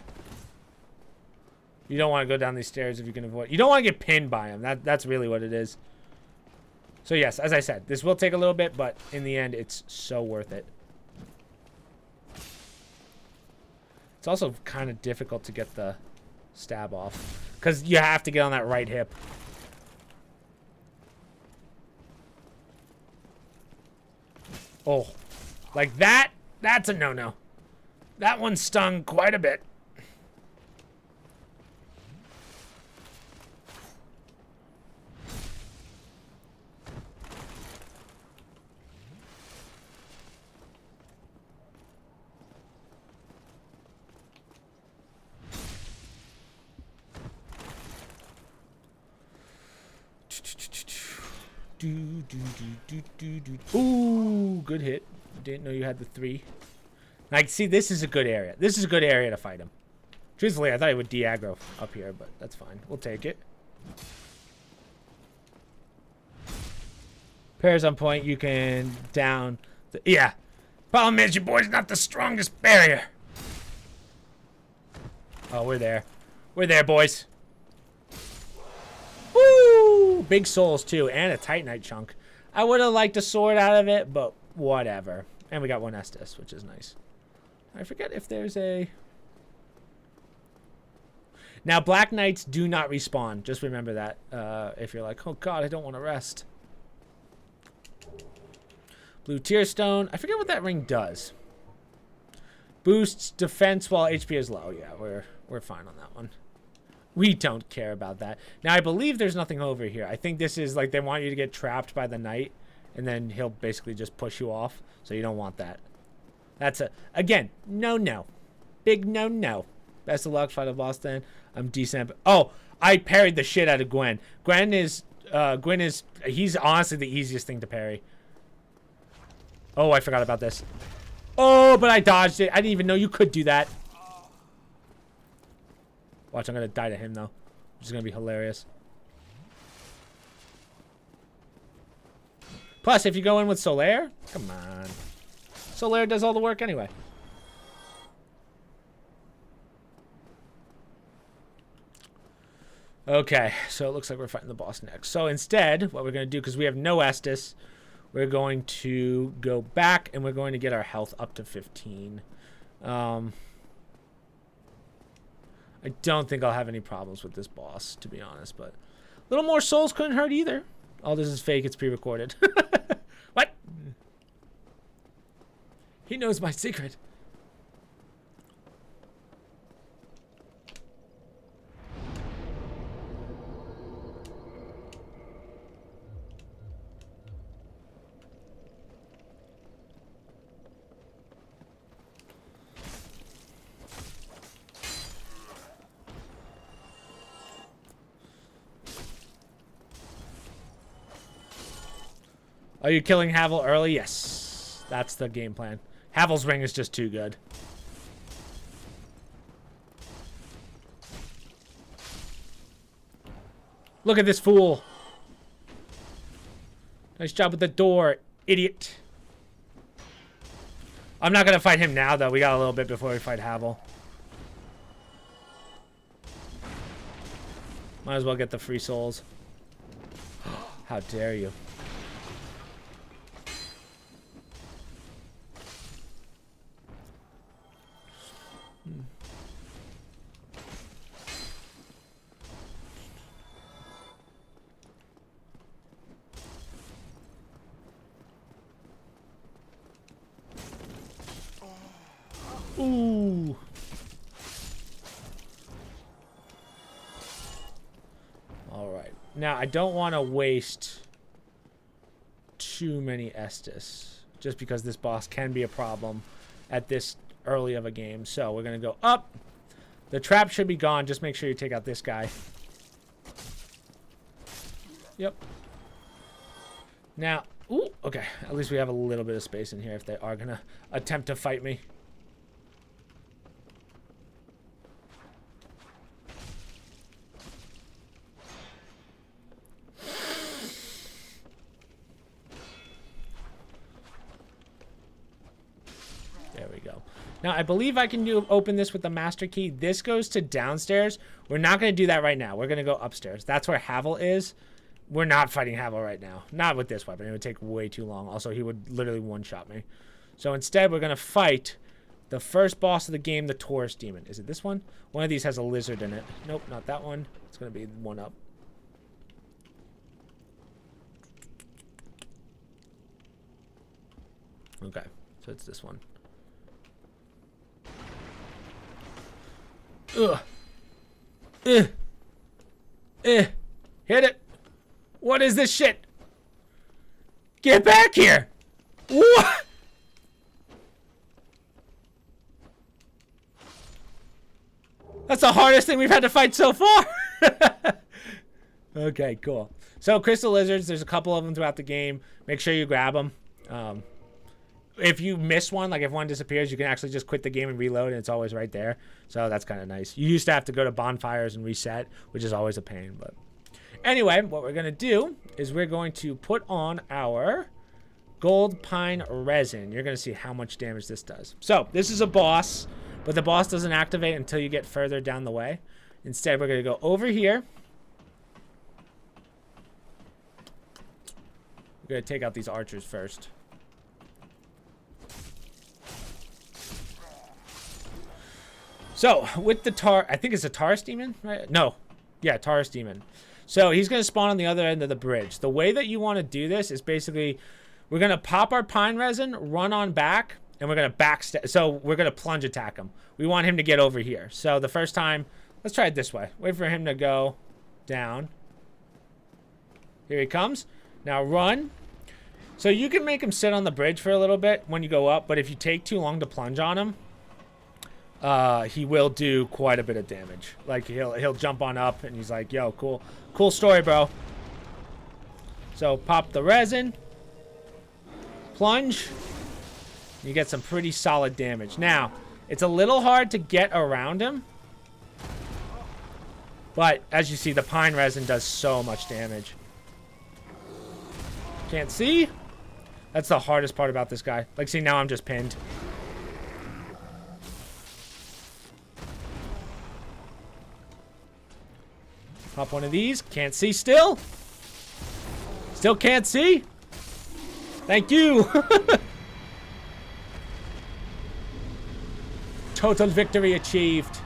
You don't want to go down these stairs if you can avoid. You don't want to get pinned by him. That's really what it is. So, yes, as I said, this will take a little bit, but in the end, it's so worth it. It's also kind of difficult to get the stab off because you have to get on that right hip. Oh, like that? That's a no-no. That one stung quite a bit. Ooh, good hit. Didn't know you had the 3. Like, see, this is a good area. This is a good area to fight him. Truthfully, I thought he would de-aggro up here, but that's fine. We'll take it. Parry's on point. You can down the... Yeah. Problem is, your boy's not the strongest barrier. Oh, we're there. We're there, boys. Woo! Big souls, too, and a Titanite chunk. I would have liked a sword out of it, but whatever. And we got 1 Estus, which is nice. I forget if there's a... Now, Black Knights do not respawn. Just remember that. If you're like, oh god, I don't want to rest. Blue Tear Stone. I forget what that ring does. Boosts defense while HP is low. Yeah, we're fine on that one. We don't care about that. Now, I believe there's nothing over here. I think this is like they want you to get trapped by the knight, and then he'll basically just push you off. So you don't want that. That's a, again, no. Big no. Best of luck, fight the boss then. I'm decent. Oh, I parried the shit out of Gwen. Gwen is, he's honestly the easiest thing to parry. Oh, I forgot about this. Oh, but I dodged it. I didn't even know you could do that. Watch, I'm going to die to him, though. Which is going to be hilarious. Plus, if you go in with Solaire, come on. Solaire does all the work anyway. Okay, so it looks like we're fighting the boss next. So instead, what we're going to do, because we have no Estus, we're going to go back and we're going to get our health up to 15. I don't think I'll have any problems with this boss, to be honest, but a little more souls couldn't hurt either. All this is fake, it's pre-recorded. What? He knows my secret. Are you killing Havel early? Yes. That's the game plan. Havel's ring is just too good. Look at this fool. Nice job with the door, idiot. I'm not going to fight him now, though. We got a little bit before we fight Havel. Might as well get the free souls. How dare you. Ooh. All right. Now, I don't want to waste too many Estus, just because this boss can be a problem at this early of a game. So we're going to go up. The trap should be gone. Just make sure you take out this guy. Yep. Now, ooh, okay. At least we have a little bit of space in here if they are going to attempt to fight me. Now, I believe I can open this with the master key. This goes to downstairs. We're not going to do that right now. We're going to go upstairs. That's where Havel is. We're not fighting Havel right now. Not with this weapon. It would take way too long. Also, he would literally one-shot me. So instead, we're going to fight the first boss of the game, the Taurus Demon. Is it this one? One of these has a lizard in it. Nope, not that one. It's going to be one up. Okay, so it's this one. Ugh. Hit it. What is this shit? Get back here. What? That's the hardest thing we've had to fight so far. Okay, cool. So crystal lizards, there's a couple of them throughout the game. Make sure you grab them. If you miss one, like if one disappears, you can actually just quit the game and reload, and it's always right there. So that's kind of nice. You used to have to go to bonfires and reset, which is always a pain. But anyway, what we're going to do is we're going to put on our gold pine resin. You're going to see how much damage this does. So this is a boss, but the boss doesn't activate until you get further down the way. Instead, we're going to go over here. We're going to take out these archers first. So, with the I think it's a Taurus Demon, right? No. Yeah, Taurus Demon. So, he's going to spawn on the other end of the bridge. The way that you want to do this is basically, we're going to pop our pine resin, run on back, and we're going to backstab. So, we're going to plunge attack him. We want him to get over here. So, the first time, let's try it this way. Wait for him to go down. Here he comes. Now, run. So, you can make him sit on the bridge for a little bit when you go up, but if you take too long to plunge on him, he will do quite a bit of damage. Like he'll jump on up and he's like, yo, cool story, bro. So pop the resin, plunge, you get some pretty solid damage. Now, it's a little hard to get around him, but as you see, the pine resin does so much damage. Can't see? That's the hardest part about this guy. Like, see, now I'm just pinned. Pop one of these. Can't see still. Still can't see. Thank you. Total victory achieved.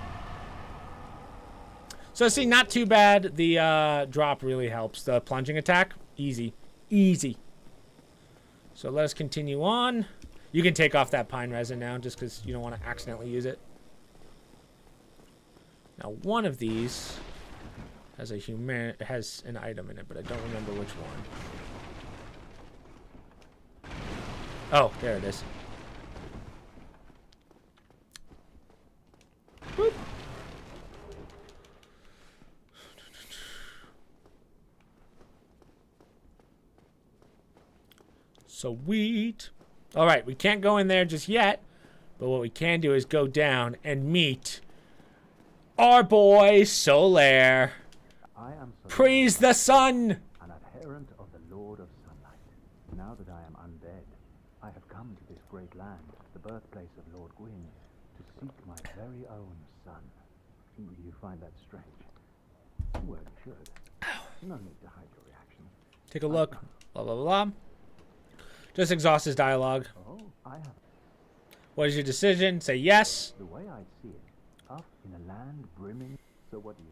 So see, not too bad. The drop really helps. The plunging attack, easy. Easy. So let us continue on. You can take off that pine resin now just because you don't want to accidentally use it. Now one of these has has an item in it, but I don't remember which one. Oh, there it is. Boop. Sweet. All right, we can't go in there just yet, but what we can do is go down and meet our boy Solaire. I am Solaire, Praise the sun! an adherent of the Lord of Sunlight. Now that I am undead, I have come to this great land, the birthplace of Lord Gwyn, to seek my very own son. You find that strange? Well, you should. No need to hide your reaction. Take a look. Blah, blah, blah. Just exhaust his dialogue. Oh, I have. What is your decision? Say yes. The way I see it, up in a land brimming. So what do you?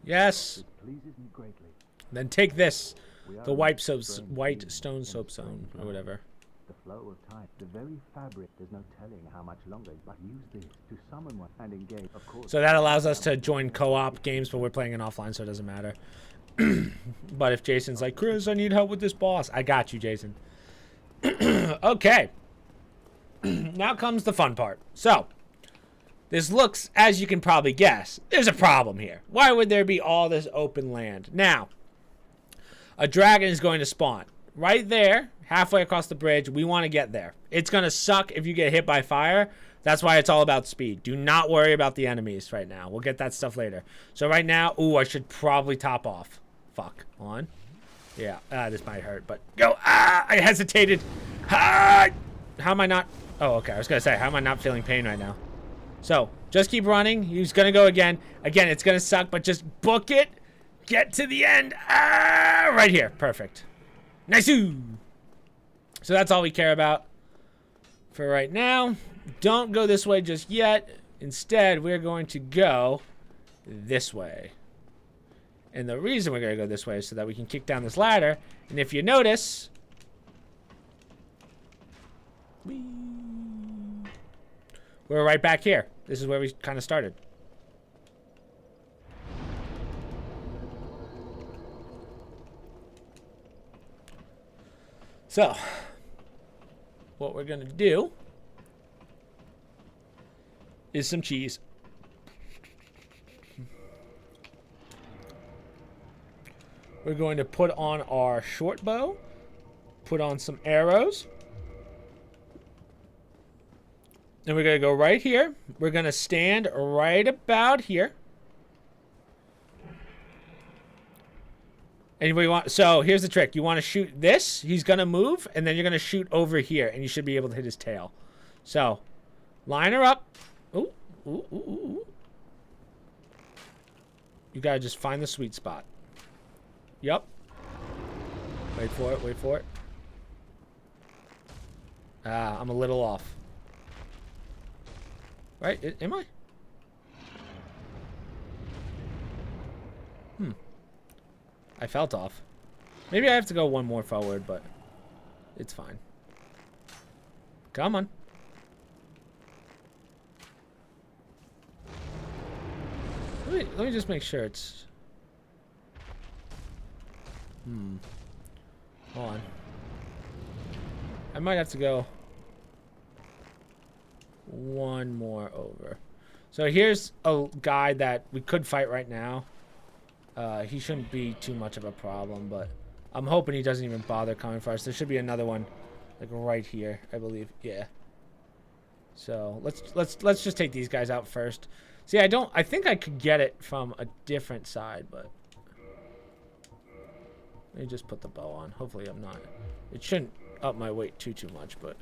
Yes. It pleases me greatly. Then take this. We are The in white, a soap, strange white season, stone in a soap strange zone, or land. whatever. The flow of time, the very fabric, there's no telling how much longer, but use this to summon one and engage, of course. So that allows us to join co-op games, but we're playing it offline, so it doesn't matter. But if Jason's like, Chris, I need help with this boss. I got you, Jason. Okay. Now comes the fun part. So, this looks, as you can probably guess, there's a problem here. Why would there be all this open land? Now, a dragon is going to spawn right there, halfway across the bridge. We want to get there. It's going to suck if you get hit by fire. That's why it's all about speed. Do not worry about the enemies right now. We'll get that stuff later. So right now, ooh, I should probably top off. Fuck. On. Yeah, this might hurt, but go. Ah, I hesitated. Ah, how am I not? Oh, okay. I was gonna say, how am I not feeling pain right now? So, just keep running. He's gonna go again. Again, it's gonna suck, but just book it. Get to the end. Ah, right here. Perfect. Nice-oo. So that's all we care about for right now. Don't go this way just yet. Instead, we're going to go this way. And the reason we're going to go this way is so that we can kick down this ladder. And if you notice... we're right back here. This is where we kind of started. So, what we're going to do is some cheese. We're going to put on our short bow, put on some arrows, and we're going to go right here. We're going to stand right about here. And we want, so here's the trick. You want to shoot this, he's going to move, and then you're going to shoot over here, and you should be able to hit his tail. So, line her up. Ooh, ooh, ooh, ooh. You got to just find the sweet spot. Yep. Wait for it, wait for it. Ah, I'm a little off. Right? Am I? I felt off. Maybe I have to go one more forward, but it's fine. Come on. Let me just make sure it's... Hold on. I might have to go one more over. So here's a guy that we could fight right now. He shouldn't be too much of a problem, but I'm hoping he doesn't even bother coming for us. There should be another one, like right here, I believe. Yeah. So let's just take these guys out first. See, I think I could get it from a different side, but let me just put the bow on. Hopefully I'm not. It shouldn't up my weight too much, but.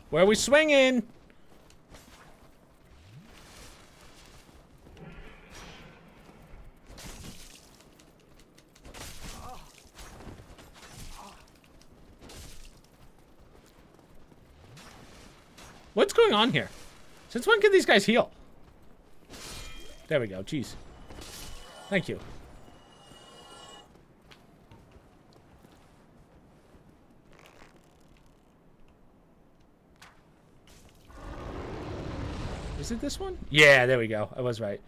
Where are we swinging? What's going on here? Since when can these guys heal? There we go. Jeez. Thank you. Is it this one? Yeah, there we go. I was right.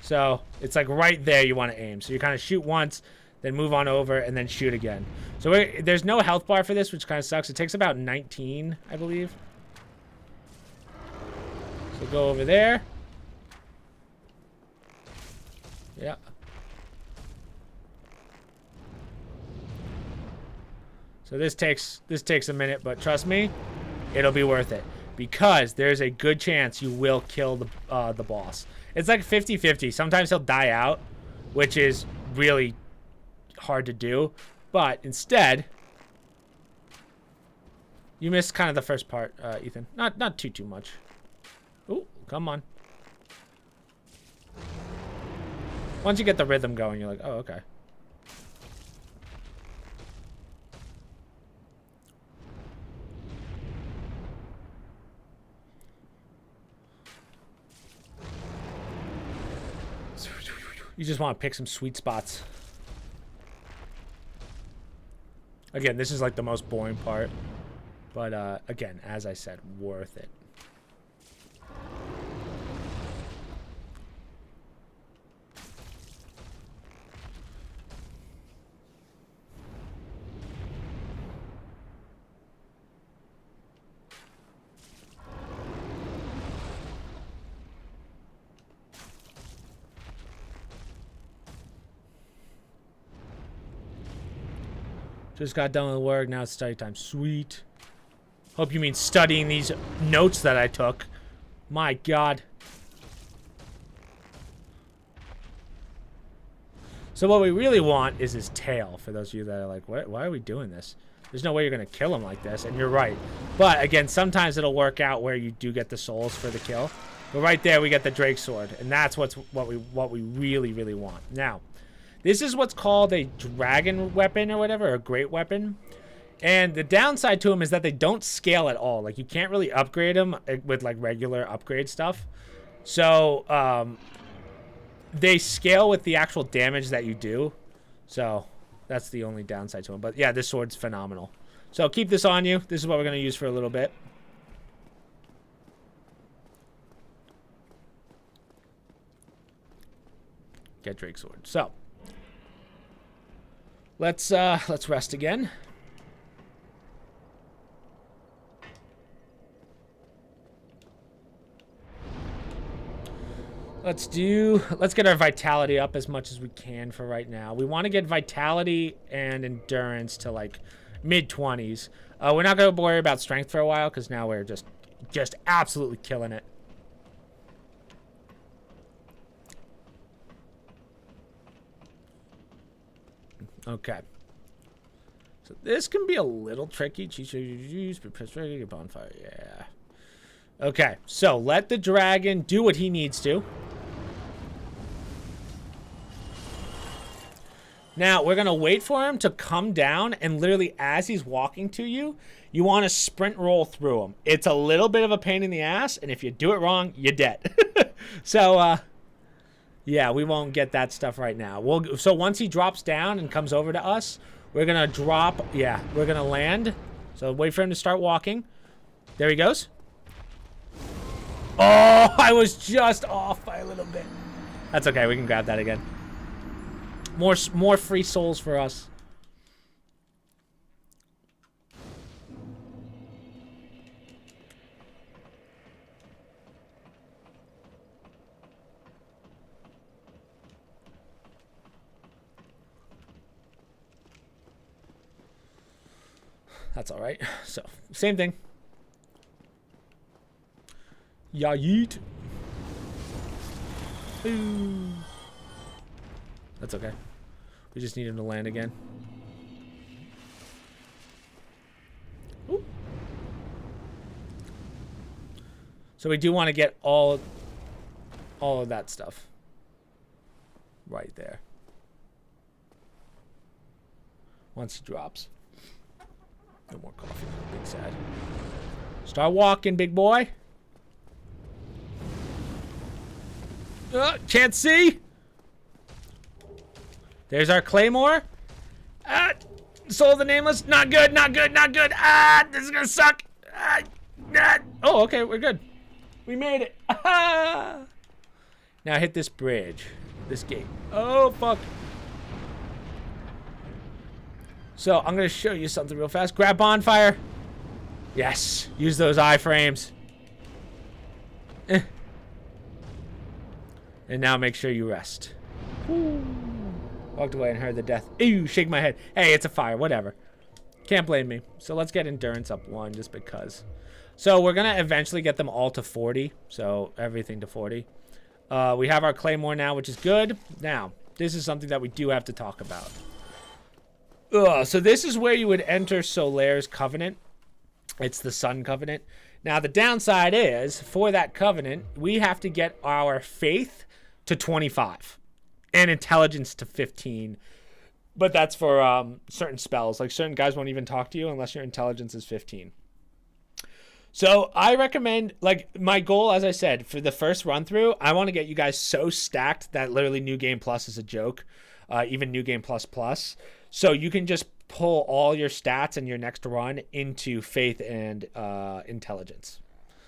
So, it's like right there you want to aim. So you kind of shoot once, then move on over, and then shoot again. So there's no health bar for this, which kind of sucks. It takes about 19, I believe. So go over there. Yeah. So this takes a minute, but trust me, it'll be worth it. Because there's a good chance you will kill the boss. It's like 50-50. Sometimes he'll die out, which is really hard to do. But instead, you missed kind of the first part, Ethan. Not too much. Ooh, come on. Once you get the rhythm going, you're like, oh, okay. You just want to pick some sweet spots. Again, this is like the most boring part. But again, as I said, worth it. Just got done with work, now it's study time. Sweet. Hope you mean studying these notes that I took. My God. So what we really want is his tail, for those of you that are like, why are we doing this? There's no way you're going to kill him like this, and you're right. But, again, sometimes it'll work out where you do get the souls for the kill. But right there, we get the Drake Sword, and that's what we really, really want. Now, this is what's called a dragon weapon or whatever, a great weapon. And the downside to them is that they don't scale at all. Like, you can't really upgrade them with, like, regular upgrade stuff. So, they scale with the actual damage that you do. So, that's the only downside to them. But, yeah, this sword's phenomenal. So, keep this on you. This is what we're going to use for a little bit. Get Drake Sword. So, let's rest again. Let's get our vitality up as much as we can for right now. We want to get vitality and endurance to like mid-20s. We're not going to worry about strength for a while because now we're just absolutely killing it. Okay. So this can be a little tricky. Bonfire, yeah. Okay, so let the dragon do what he needs to. Now, we're going to wait for him to come down, and literally as he's walking to you, you want to sprint roll through him. It's a little bit of a pain in the ass, and if you do it wrong, you're dead. So, yeah, we won't get that stuff right now. So once he drops down and comes over to us, we're going to drop, yeah, we're going to land. So wait for him to start walking. There he goes. Oh, I was just off by a little bit. That's okay, we can grab that again. More free souls for us. That's all right. So, same thing. Ya yeet. Ooh. That's okay. We just need him to land again. Ooh. So we do want to get all of that stuff right there. Once he drops. No more coffee. Big sad. Start walking, big boy. Can't see. There's our Claymore. Soul of the Nameless. Not good, not good, not good. This is gonna suck. Oh, okay, we're good. We made it. Now hit this bridge. This gate. Oh, fuck. So, I'm gonna show you something real fast. Grab bonfire. Yes. Use those iframes. And now make sure you rest. Ooh. Walked away and heard the death. Ew, shake my head. Hey, it's a fire, whatever. Can't blame me. So let's get endurance up 1 just because. So we're going to eventually get them all to 40. So everything to 40. We have our Claymore now, which is good. Now, this is something that we do have to talk about. So this is where you would enter Solaire's Covenant. It's the Sun Covenant. Now, the downside is, for that Covenant, we have to get our Faith to 25 and Intelligence to 15. But that's for certain spells. Like, certain guys won't even talk to you unless your Intelligence is 15. So I recommend, like, my goal, as I said, for the first run through, I want to get you guys so stacked that literally New Game Plus is a joke. Even New Game Plus Plus. So you can just pull all your stats in your next run into Faith and Intelligence.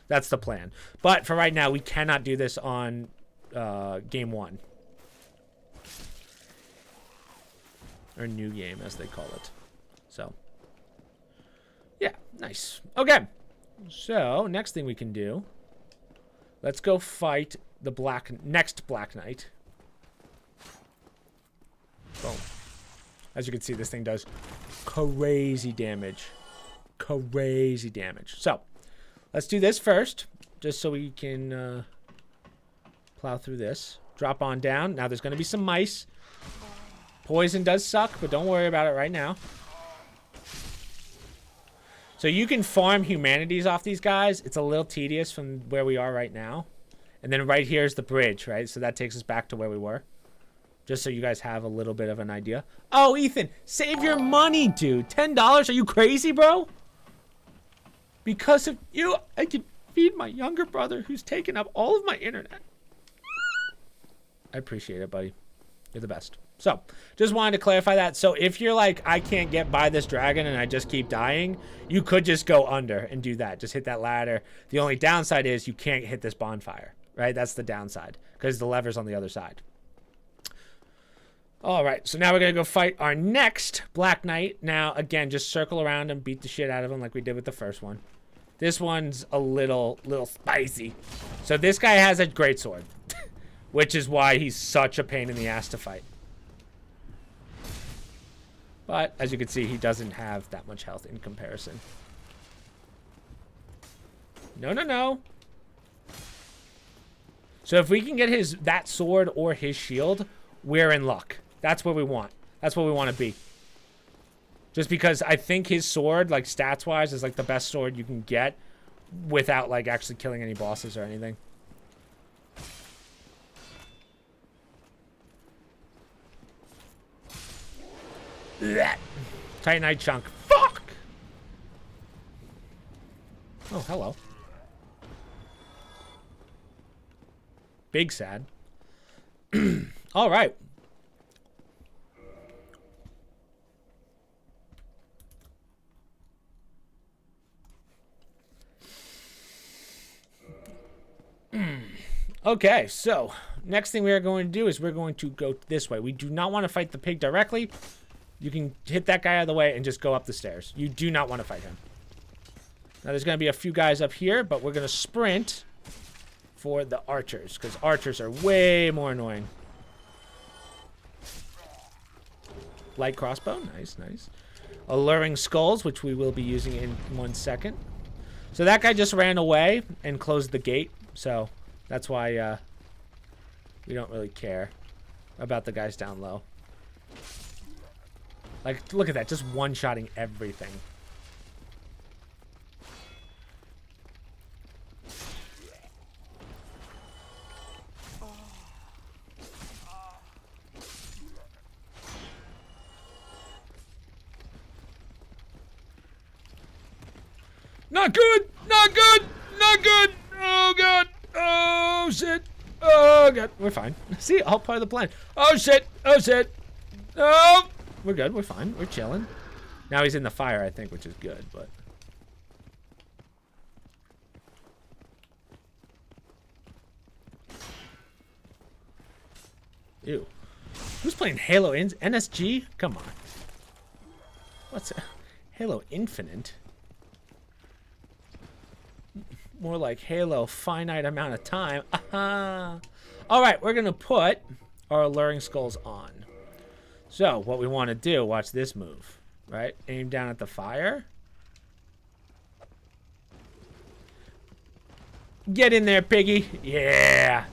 That's the plan. But for right now, we cannot do this on Game 1. Or New Game, as they call it. So, yeah, nice. Okay. So, next thing we can do, let's go fight the next Black Knight. Boom. As you can see, this thing does crazy damage. Crazy damage. So, let's do this first, just so we can plow through this. Drop on down. Now, there's going to be some mice. Poison does suck, but don't worry about it right now. So you can farm humanities off these guys. It's a little tedious from where we are right now. And then right here is the bridge, right? So that takes us back to where we were. Just so you guys have a little bit of an idea. Oh, Ethan, save your money, dude. $10? Are you crazy, bro? Because of you, I can feed my younger brother who's taken up all of my internet. I appreciate it, buddy. You're the best. So, just wanted to clarify that. So, if you're like, I can't get by this dragon and I just keep dying, you could just go under and do that. Just hit that ladder. The only downside is you can't hit this bonfire, right? That's the downside because the lever's on the other side. All right, so now we're going to go fight our next Black Knight. Now, again, just circle around and beat the shit out of him like we did with the first one. This one's a little spicy. So this guy has a greatsword, which is why he's such a pain in the ass to fight. But, as you can see, he doesn't have that much health in comparison. No, no, no. So if we can get that sword or his shield, we're in luck. That's what we want. That's what we want to be. Just because I think his sword, like stats-wise, is like the best sword you can get without like actually killing any bosses or anything. Titanite chunk. Fuck! Oh, hello. Big sad. All right. Okay, so next thing we are going to do is we're going to go this way. We do not want to fight the pig directly. You can hit that guy out of the way and just go up the stairs. You do not want to fight him. Now there's going to be a few guys up here, but we're going to sprint for the archers because archers are way more annoying. Light crossbow, nice, nice. Alluring skulls, which we will be using in 1 second. So that guy just ran away and closed the gate, so that's why we don't really care about the guys down low. Like, look at that, just one-shotting everything. Not good! Not good! Not good! Oh, God! Oh, shit! Oh, God. We're fine. See, all part of the plan. Oh, shit! Oh, shit! Oh! We're good. We're fine. We're chilling. Now he's in the fire, I think, which is good, but... Ew. Who's playing Halo NSG? Come on. What's... Halo Infinite? More like Halo finite amount of time. Aha! Alright, we're going to put our alluring skulls on. So, what we want to do, watch this move. Right? Aim down at the fire. Get in there, piggy. Yeah!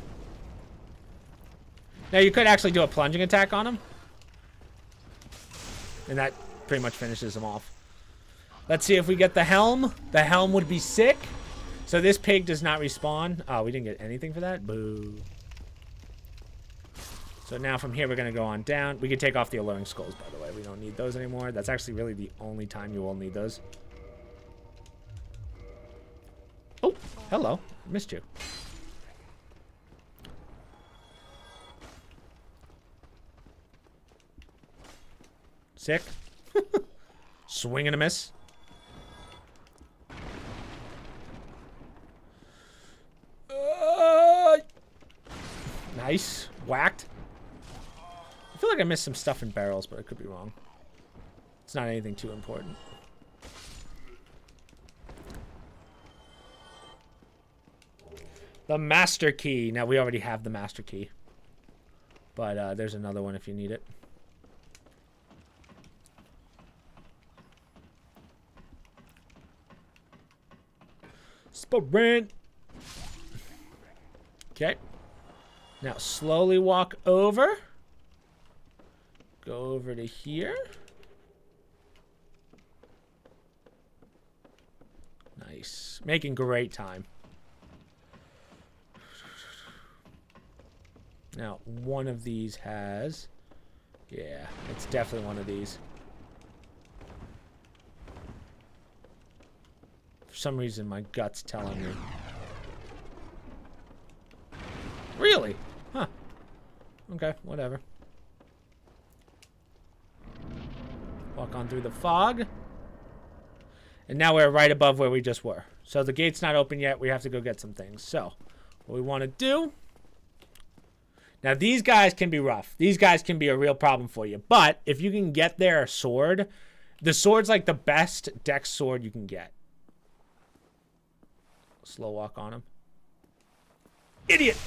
Now, you could actually do a plunging attack on him. And that pretty much finishes him off. Let's see if we get the helm. The helm would be sick. So this pig does not respawn. Oh, we didn't get anything for that? Boo. So now from here, we're going to go on down. We can take off the alluring skulls, by the way. We don't need those anymore. That's actually really the only time you will need those. Oh, hello. Missed you. Sick. Swing and a miss. Nice. Whacked. I feel like I missed some stuff in barrels, but I could be wrong. It's not anything too important. The master key. Now, we already have the master key. But there's another one if you need it. Sprint. Okay. Now, slowly walk over. Go over to here. Nice. Making great time. Now, one of these has... Yeah, it's definitely one of these. For some reason, my gut's telling me. Really? Huh. Okay, whatever. Walk on through the fog. And now we're right above where we just were. So the gate's not open yet. We have to go get some things. So, what we want to do... Now, these guys can be rough. These guys can be a real problem for you. But if you can get their sword, the sword's like the best dex sword you can get. Slow walk on him. Idiot!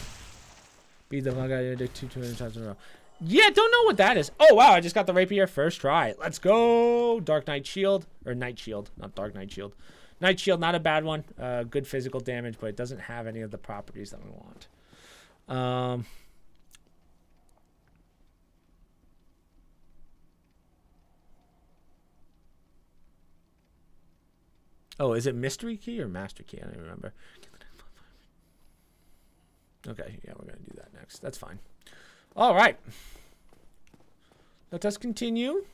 Beat the fuck out of you 200 times in a row. Yeah, don't know what that is. Oh, wow, I just got the rapier first try. Let's go! Dark Knight Shield. Or Night Shield, not Dark Knight Shield. Night Shield, not a bad one. Good physical damage, but it doesn't have any of the properties that we want. Oh, is it mystery key or master key? I don't even remember. Okay, yeah, we're going to do that next. That's fine. All right. Let us continue.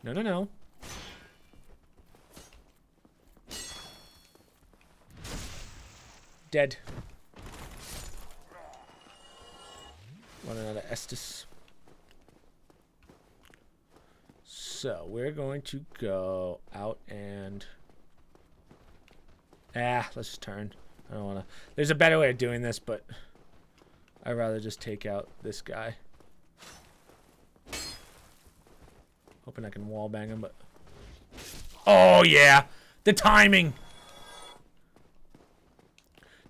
No, no, no. Dead. Running out of Estus. So we're going to go out and let's just turn. I don't want to. There's a better way of doing this, but I'd rather just take out this guy. Hoping I can wall bang him, but oh yeah, the timing.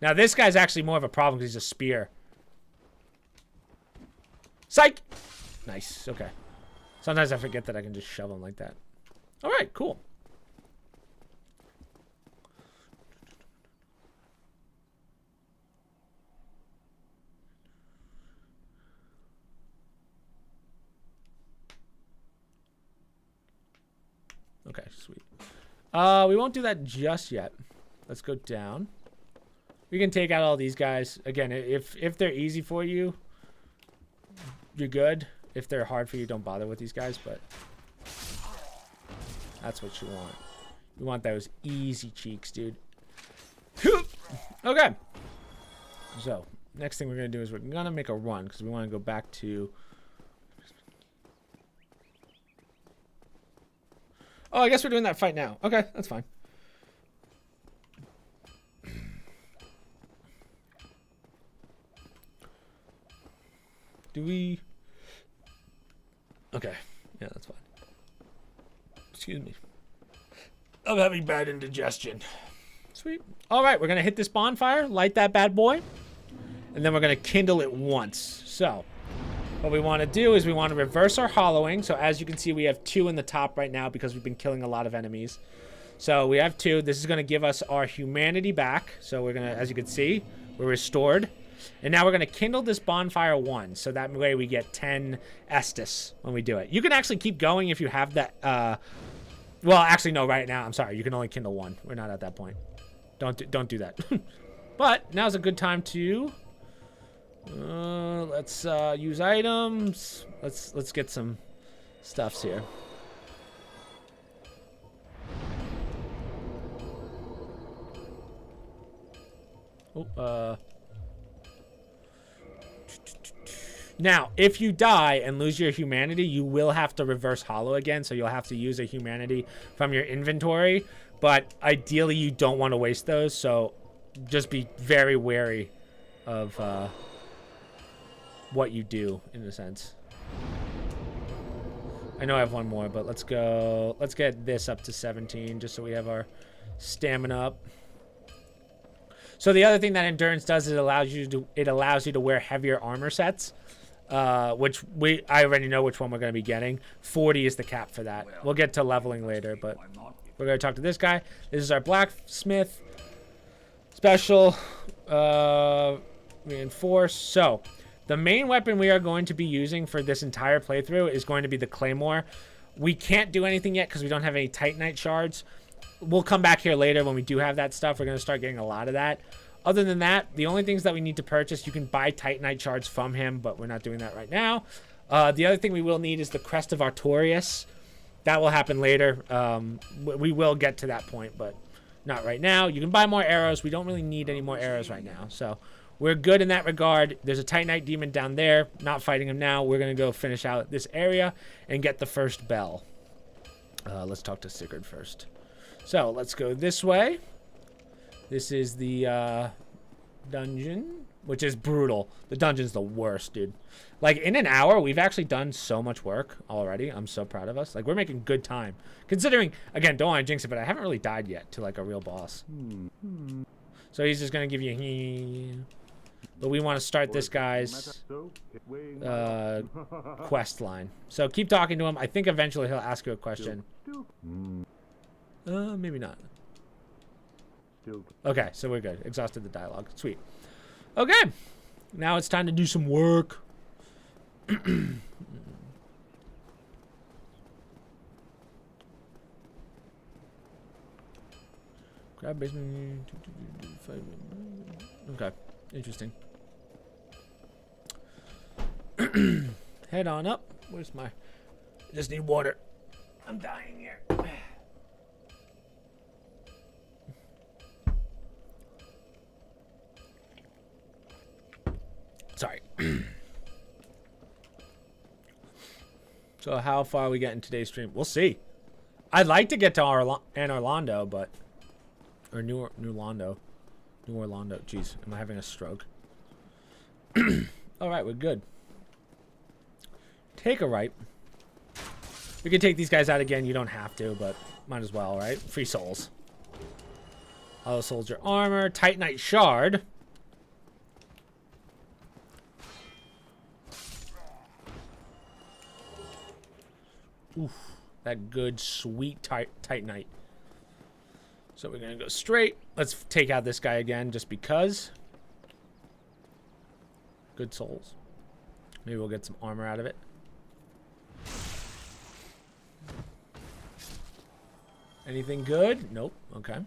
Now this guy's actually more of a problem because he's a spear. Psych. Nice. Okay. Sometimes I forget that I can just shove them like that. All right, cool. Okay, sweet. We won't do that just yet. Let's go down. We can take out all these guys. Again, if they're easy for you, you're good. If they're hard for you, don't bother with these guys, but that's what you want. You want those easy cheeks, dude. Okay. So, next thing we're going to do is we're going to make a run because we want to go back to... Oh, I guess we're doing that fight now. Okay, that's fine. Do we... Okay. Yeah, that's fine. Excuse me. I'm having bad indigestion. Sweet. All right, we're going to hit this bonfire, light that bad boy, and then we're going to kindle it once. So, what we want to do is we want to reverse our hollowing. So, as you can see, we have 2 in the top right now because we've been killing a lot of enemies. So, we have 2. This is going to give us our humanity back. So, we're going to, as you can see, we're restored. And now we're going to kindle this bonfire 1. So that way we get 10 Estus when we do it. You can actually keep going if you have that. Well, actually, no, right now. I'm sorry. You can only kindle 1. We're not at that point. Don't do that. But now's a good time to... let's use items. Let's get some stuffs here. Oh, Now, if you die and lose your humanity, you will have to reverse hollow again, so you'll have to use a humanity from your inventory. But ideally, you don't want to waste those, so just be very wary of what you do, in a sense. I know I have one more, but let's go. Let's get this up to 17, just so we have our stamina up. So the other thing that endurance does is it allows you to wear heavier armor sets. Which I already know which one we're going to be getting. 40 is the cap for that. We'll get to leveling later, but we're going to talk to this guy. This is our blacksmith. Special, reinforce. So, The main weapon we are going to be using for this entire playthrough is going to be the Claymore. We can't do anything yet because we don't have any Titanite shards. We'll come back here later when we do have that stuff. We're going to start getting a lot of that. Other than that, the only things that we need to purchase, you can buy Titanite shards from him, but we're not doing that right now. The other thing we will need is the Crest of Artorias. That will happen later. We will get to that point, but not right now. You can buy more arrows. We don't really need any more arrows right now, so we're good in that regard. There's a Titanite demon down there. Not fighting him now. We're going to go finish out this area and get the first bell. Let's talk to Sigurd first. So let's go this way. This is the dungeon, which is brutal. The dungeon's the worst, dude. Like, in an hour, we've actually done so much work already. I'm so proud of us. Like, we're making good time. Considering, again, don't want to jinx it, but I haven't really died yet to, like, a real boss. So he's just going to give you... But we want to start this guy's quest line. So keep talking to him. I think eventually he'll ask you a question. Maybe not. Okay, so we're good. Exhausted the dialogue. Sweet. Okay. Now it's time to do some work. Grab basement. Okay. Interesting. Head on up. Where's my... I just need water. I'm dying here. Sorry. So how far are we getting today's stream? We'll see. I'd like to get to Orlando, but... Or New Orlando. Jeez, am I having a stroke? Alright, we're good. Take a right. We can take these guys out again. You don't have to, but might as well, right? Free souls. Auto soldier armor. Titanite shard. Oof. That good, sweet Titanite. So we're going to go straight. Let's take out this guy again just because. Good souls. Maybe we'll get some armor out of it. Anything good? Nope. Okay.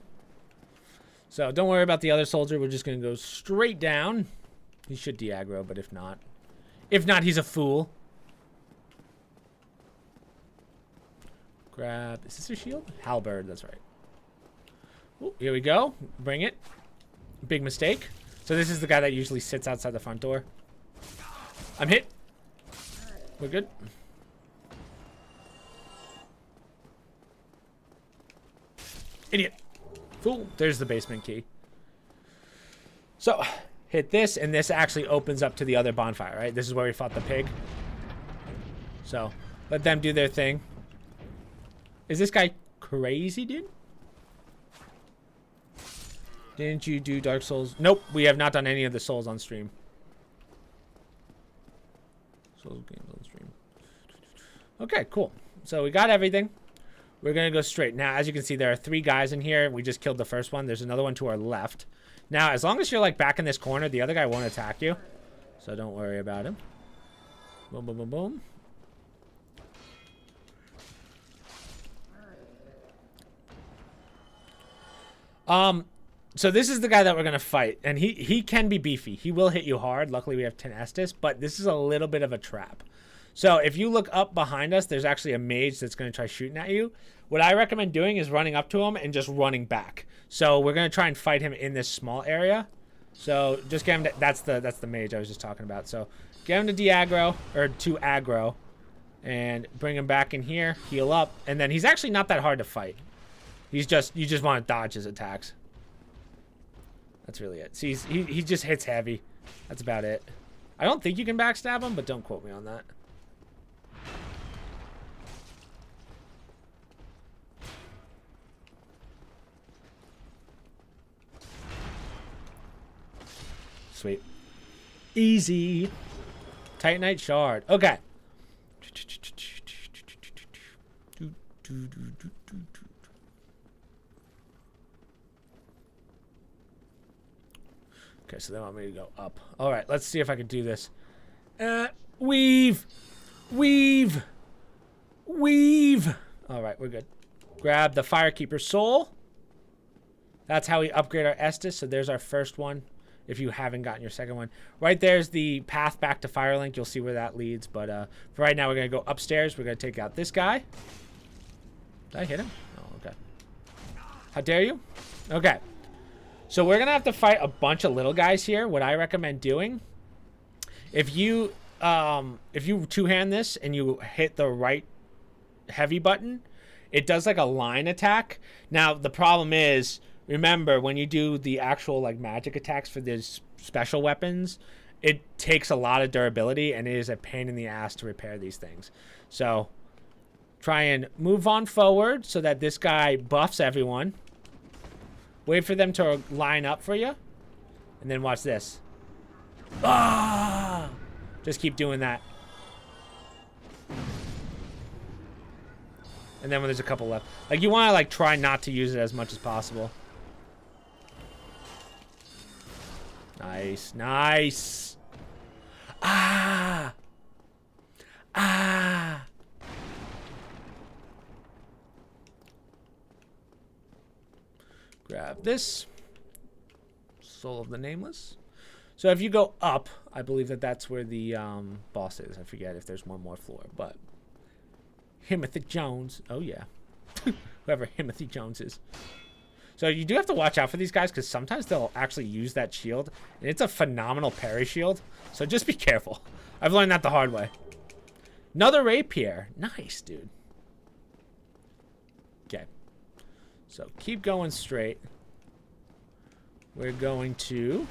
So don't worry about the other soldier. We're just going to go straight down. He should de-aggro, but if not, he's a fool. Grab. Is this a shield? Halberd. That's right. Ooh, here we go. Bring it. Big mistake. So this is the guy that usually sits outside the front door. I'm hit. We're good. Idiot. Fool. There's the basement key. So, hit this, and this actually opens up to the other bonfire, right? This is where we fought the pig. So, let them do their thing. Is this guy crazy, dude? Didn't you do Dark Souls? Nope, we have not done any of the Souls on stream. Souls games on stream. Okay, cool. So we got everything. We're going to go straight. Now, as you can see, there are 3 guys in here. We just killed the first one. There's another one to our left. Now, as long as you're, like, back in this corner, the other guy won't attack you. So don't worry about him. Boom, boom, boom, boom. So this is the guy that we're going to fight. And he can be beefy. He will hit you hard. Luckily, we have 10 Estus. But this is a little bit of a trap. So if you look up behind us, there's actually a mage that's going to try shooting at you. What I recommend doing is running up to him and just running back. So we're going to try and fight him in this small area. So just get him to, that's the mage I was just talking about. So get him to de-aggro, or to aggro. And bring him back in here, heal up. And then he's actually not that hard to fight. He's just, you just want to dodge his attacks. That's really it. See, he just hits heavy. That's about it. I don't think you can backstab him, but don't quote me on that. Sweet. Easy. Titanite shard. Okay. Okay, so they want me to go up. All right, let's see if I can do this. Weave. Weave. Weave. All right, we're good. Grab the Firekeeper Soul. That's how we upgrade our Estus. So there's our first one. If you haven't gotten your second one. Right there's the path back to Firelink. You'll see where that leads. But for right now, we're going to go upstairs. We're going to take out this guy. Did I hit him? Oh, okay. How dare you? Okay. So we're going to have to fight a bunch of little guys here. What I recommend doing, if you two-hand this and you hit the right heavy button, it does like a line attack. Now, the problem is, remember, when you do the actual like magic attacks for these special weapons, it takes a lot of durability and it is a pain in the ass to repair these things. So try and move on forward so that this guy buffs everyone. Wait for them to line up for you. And then watch this. Ah! Just keep doing that. And then when there's a couple left. Like, you want to, like, try not to use it as much as possible. Nice. Nice. Ah! Ah! Grab this. Soul of the Nameless. So if you go up, I believe that that's where the boss is. I forget if there's one more floor, but Timothy Jones. Oh yeah. Whoever Timothy Jones is. So you do have to watch out for these guys because sometimes they'll actually use that shield. And it's a phenomenal parry shield. So just be careful. I've learned that the hard way. Another rapier. Nice, dude. Okay. So keep going straight. We're going to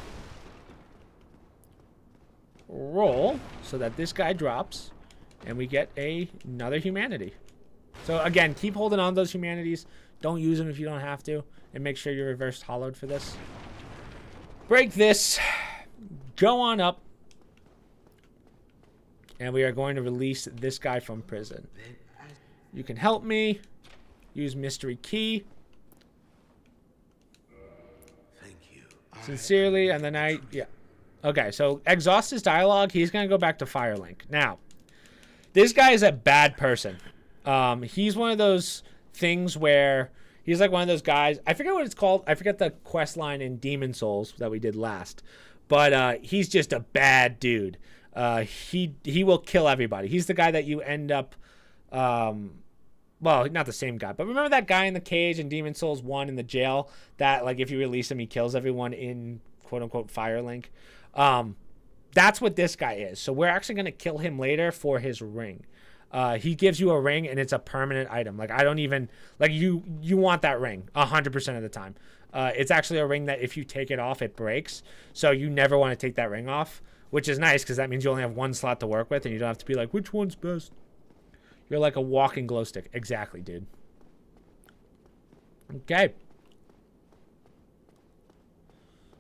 roll so that this guy drops and we get another humanity. So again, keep holding on to those humanities. Don't use them if you don't have to. And make sure you're reversed hollowed for this. Break this. Go on up. And we are going to release this guy from prison. You can help me. Use mystery key. Thank you. Sincerely, and then yeah. Okay, so exhaust his dialogue. He's going to go back to Firelink. Now, this guy is a bad person. He's one of those things where he's like one of those guys. I forget what it's called. I forget the quest line in Demon Souls that we did last. But he's just a bad dude. He will kill everybody. He's the guy that you end up... well, not the same guy. But remember that guy in the cage in Demon Souls 1 in the jail? That, like, if you release him, he kills everyone in, quote-unquote, Firelink. That's what this guy is. So we're actually going to kill him later for his ring. He gives you a ring, and it's a permanent item. Like, I don't even... Like, you want that ring 100% of the time. It's actually a ring that if you take it off, it breaks. So you never want to take that ring off, which is nice because that means you only have one slot to work with, and you don't have to be like, which one's best? You're like a walking glow stick. Exactly, dude. Okay.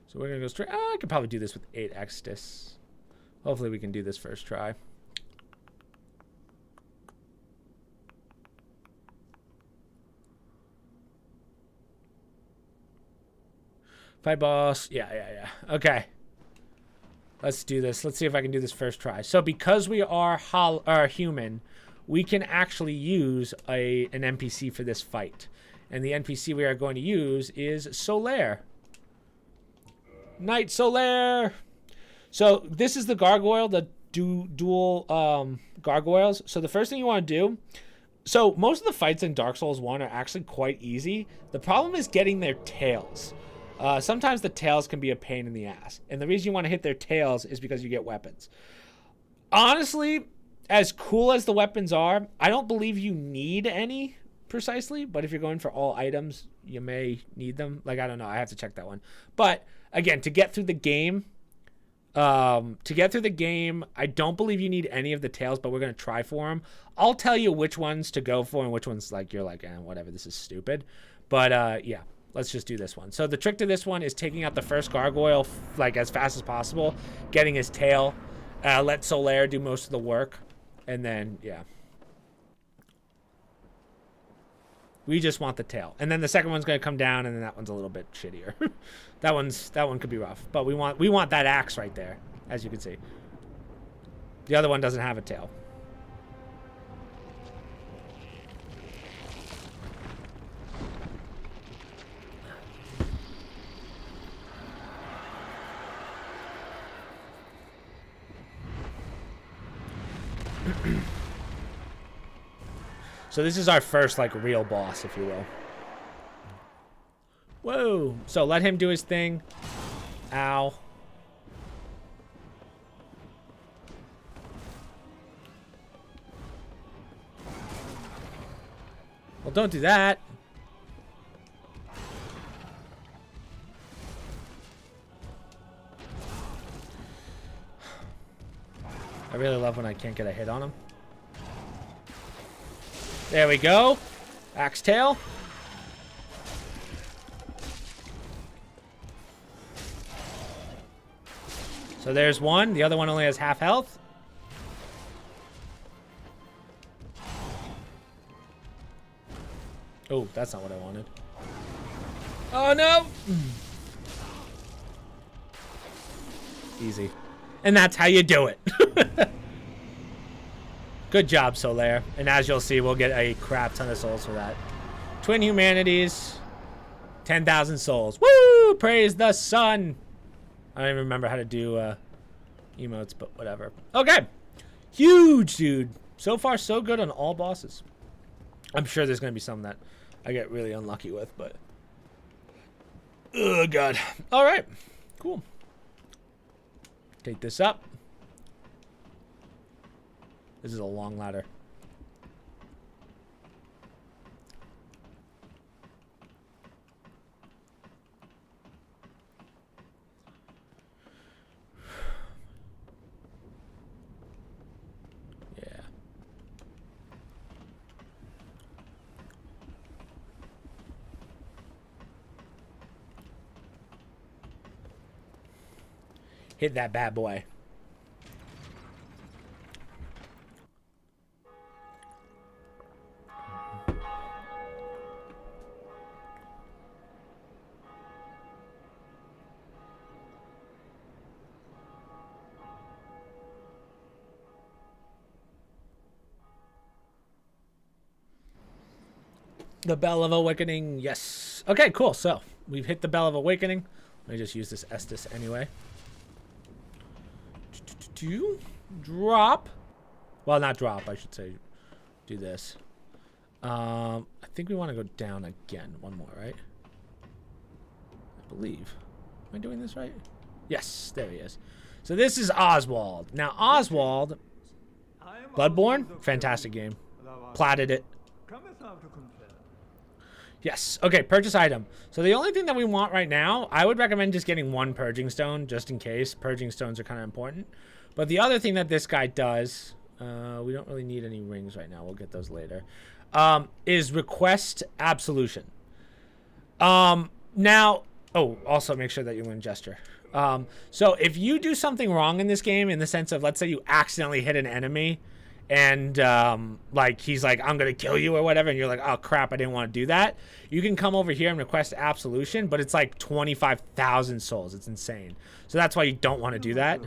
So we're going to go straight. I could probably do this with 8 Extus. Hopefully we can do this first try. Fight boss. Yeah. Okay. Let's do this. Let's see if I can do this first try. So because we are human, we can actually use an NPC for this fight. And the NPC we are going to use is Solaire. Knight Solaire. So this is the gargoyle, the dual gargoyles. So the first thing you want to do... So most of the fights in Dark Souls 1 are actually quite easy. The problem is getting their tails. Sometimes the tails can be a pain in the ass. And the reason you want to hit their tails is because you get weapons. Honestly, as cool as the weapons are, I don't believe you need any precisely. But if you're going for all items, you may need them. Like, I don't know. I have to check that one. But again, to get through the game, I don't believe you need any of the tails, but we're going to try for them. I'll tell you which ones to go for and which ones like you're like, whatever, this is stupid. But yeah. Let's just do this one. So the trick to this one is taking out the first gargoyle like as fast as possible, getting his tail, let Solaire do most of the work, and then yeah. We just want the tail, and then the second one's gonna come down, and then that one's a little bit shittier. that one could be rough, but we want that axe right there, as you can see. The other one doesn't have a tail. So this is our first, like, real boss, if you will. Whoa. So let him do his thing. Ow. Well, don't do that. I really love when I can't get a hit on him. There we go. Axe tail. So there's one. The other one only has half health. Oh, that's not what I wanted. Oh, no. Easy. And that's how you do it. Good job, Solaire. And as you'll see, we'll get a crap ton of souls for that. Twin Humanities. 10,000 souls. Woo! Praise the sun. I don't even remember how to do emotes, but whatever. Okay. Huge, dude. So far, so good on all bosses. I'm sure there's going to be some that I get really unlucky with, but... Oh, God. All right. Cool. Take this up. This is a long ladder. Yeah. Hit that bad boy. The Bell of Awakening, yes. Okay, cool. So we've hit the Bell of Awakening. Let me just use this Estus anyway. Drop. Well, not drop, I should say. Do this. I think we want to go down again. One more, right? I believe. Am I doing this right? Yes, there he is. So this is Oswald. Now, Oswald, Bloodborne, fantastic game. Platted it. Yes. Okay, purchase item. So the only thing that we want right now, I would recommend just getting one purging stone, just in case. Purging stones are kind of important. But the other thing that this guy does, we don't really need any rings right now. We'll get those later. Is request absolution. Now, oh, also make sure that you win gesture. So if you do something wrong in this game, in the sense of, let's say you accidentally hit an enemy, and like he's like, I'm gonna kill you or whatever, and you're like, oh crap, I didn't want to do that, you can come over here and request absolution, but it's like 25,000 souls. It's insane. So that's why you don't want to do that.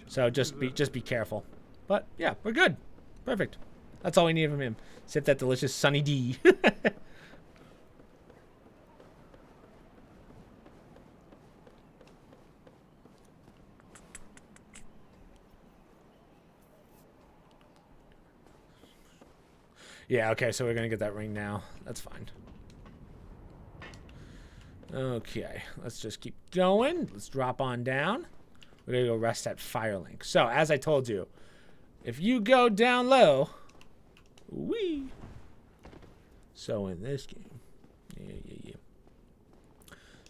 So just be careful. But yeah, we're good. Perfect. That's all we need from him. Sip that delicious Sunny D. Yeah, okay, so we're gonna get that ring now. That's fine. Okay, let's just keep going. Let's drop on down. We're gonna go rest at Firelink. So, as I told you, if you go down low, wee. So in this game, yeah.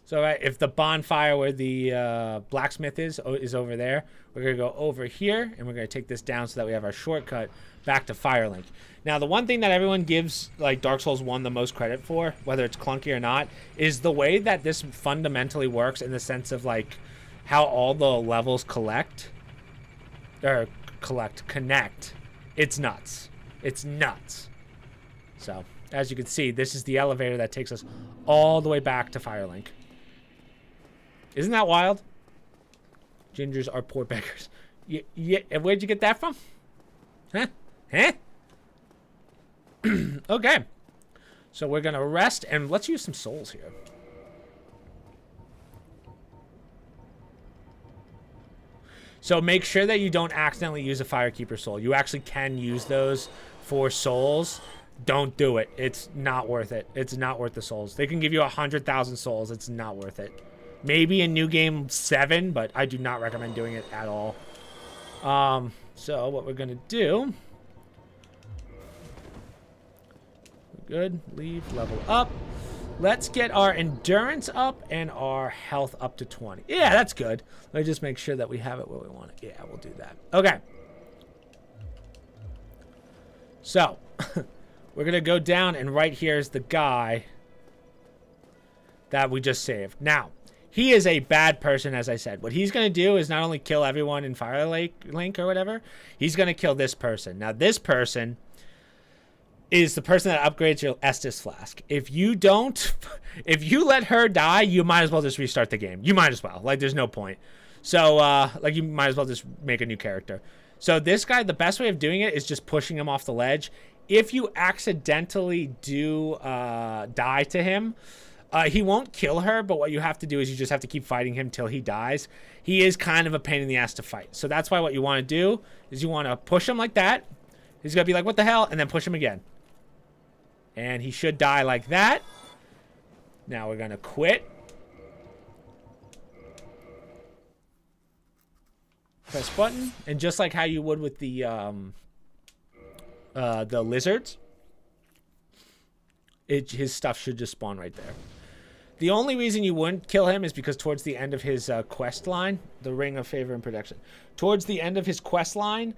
So if the bonfire where the blacksmith is over there, we're gonna go over here and we're gonna take this down so that we have our shortcut back to Firelink. Now, the one thing that everyone gives like Dark Souls 1 the most credit for, whether it's clunky or not, is the way that this fundamentally works in the sense of like how all the levels connect. It's nuts. It's nuts. So, as you can see, this is the elevator that takes us all the way back to Firelink. Isn't that wild? Gingers are poor beggars. Where'd you get that from? Huh? Huh? Okay. So we're going to rest, and let's use some souls here. So make sure that you don't accidentally use a Firekeeper soul. You actually can use those for souls. Don't do it. It's not worth it. It's not worth the souls. They can give you 100,000 souls. It's not worth it. Maybe in New Game 7, but I do not recommend doing it at all. So what we're going to do... Good. Leave. Level up. Let's get our endurance up and our health up to 20. Yeah, that's good. Let me just make sure that we have it where we want it. Yeah, we'll do that. Okay. So, we're going to go down, and right here is the guy that we just saved. Now, he is a bad person, as I said. What he's going to do is not only kill everyone in Fire Link or whatever, he's going to kill this person. Now, this person is the person that upgrades your Estus flask. If you don't, if you let her die, you might as well just restart the game. You might as well. Like, there's no point. So, like, you might as well just make a new character. So this guy, the best way of doing it is just pushing him off the ledge. If you accidentally do die to him, he won't kill her, but what you have to do is you just have to keep fighting him till he dies. He is kind of a pain in the ass to fight. So that's why what you want to do is you want to push him like that. He's going to be like, what the hell? And then push him again. And he should die like that. Now we're going to quit. Press button. And just like how you would with the lizards, his stuff should just spawn right there. The only reason you wouldn't kill him is because towards the end of his quest line, the Ring of Favor and Protection, towards the end of his quest line,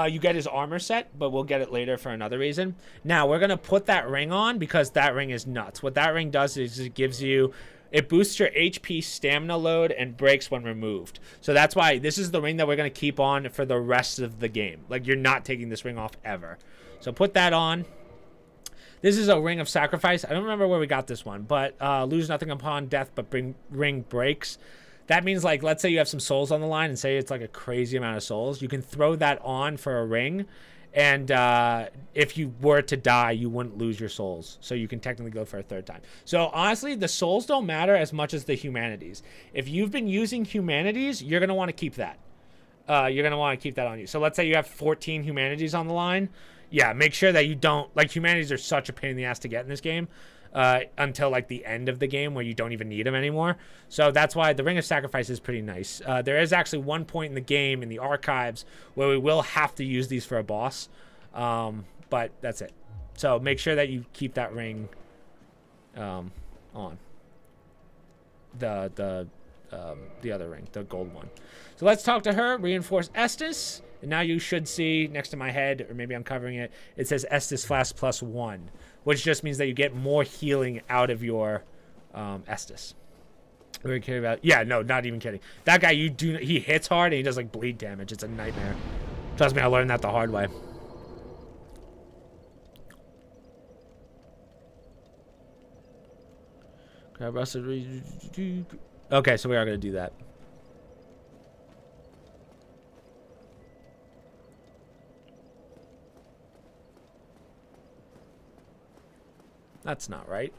you get his armor set, but we'll get it later for another reason. Now, we're going to put that ring on because that ring is nuts. What that ring does is it gives you... It boosts your HP, stamina load, and breaks when removed. So that's why this is the ring that we're going to keep on for the rest of the game. Like, you're not taking this ring off ever. So put that on. This is a Ring of Sacrifice. I don't remember where we got this one, but lose nothing upon death, but ring breaks. That means, like, let's say you have some souls on the line and say it's like a crazy amount of souls. You can throw that on for a ring, and if you were to die, you wouldn't lose your souls. So you can technically go for a third time. So honestly, the souls don't matter as much as the humanities. If you've been using humanities, you're going to want to keep that. You're going to want to keep that on you. So let's say you have 14 humanities on the line. Yeah, make sure that you don't... Like, humanities are such a pain in the ass to get in this game until, like, the end of the game where you don't even need them anymore. So that's why the Ring of Sacrifice is pretty nice. There is actually one point in the game, in the archives, where we will have to use these for a boss. But that's it. So make sure that you keep that ring on. The other ring, the gold one. So let's talk to her. Reinforce Estus. And now you should see next to my head, or maybe I'm covering it, it says Estus Flask +1, which just means that you get more healing out of your Estus. Very kidding about? Yeah, no, not even kidding. That guy, he hits hard and he does like bleed damage. It's a nightmare. Trust me, I learned that the hard way. Grab rusted. Okay, so we are going to do that. That's not right.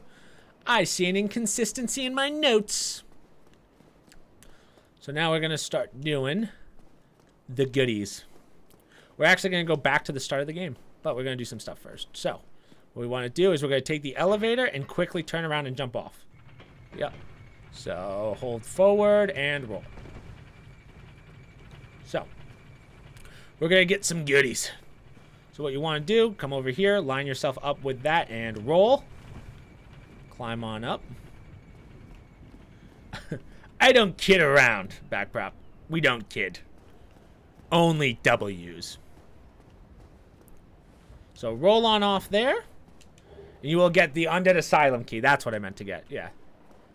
I see an inconsistency in my notes. So now we're going to start doing the goodies. We're actually going to go back to the start of the game, but we're going to do some stuff first. So what we want to do is we're going to take the elevator and quickly turn around and jump off. Yep. So hold forward and roll. So we're going to get some goodies. So what you want to do, come over here, line yourself up with that and roll. Climb on up. I don't kid around, back prop. We don't kid. Only W's. So roll on off there. And you will get the Undead Asylum key. That's what I meant to get, yeah.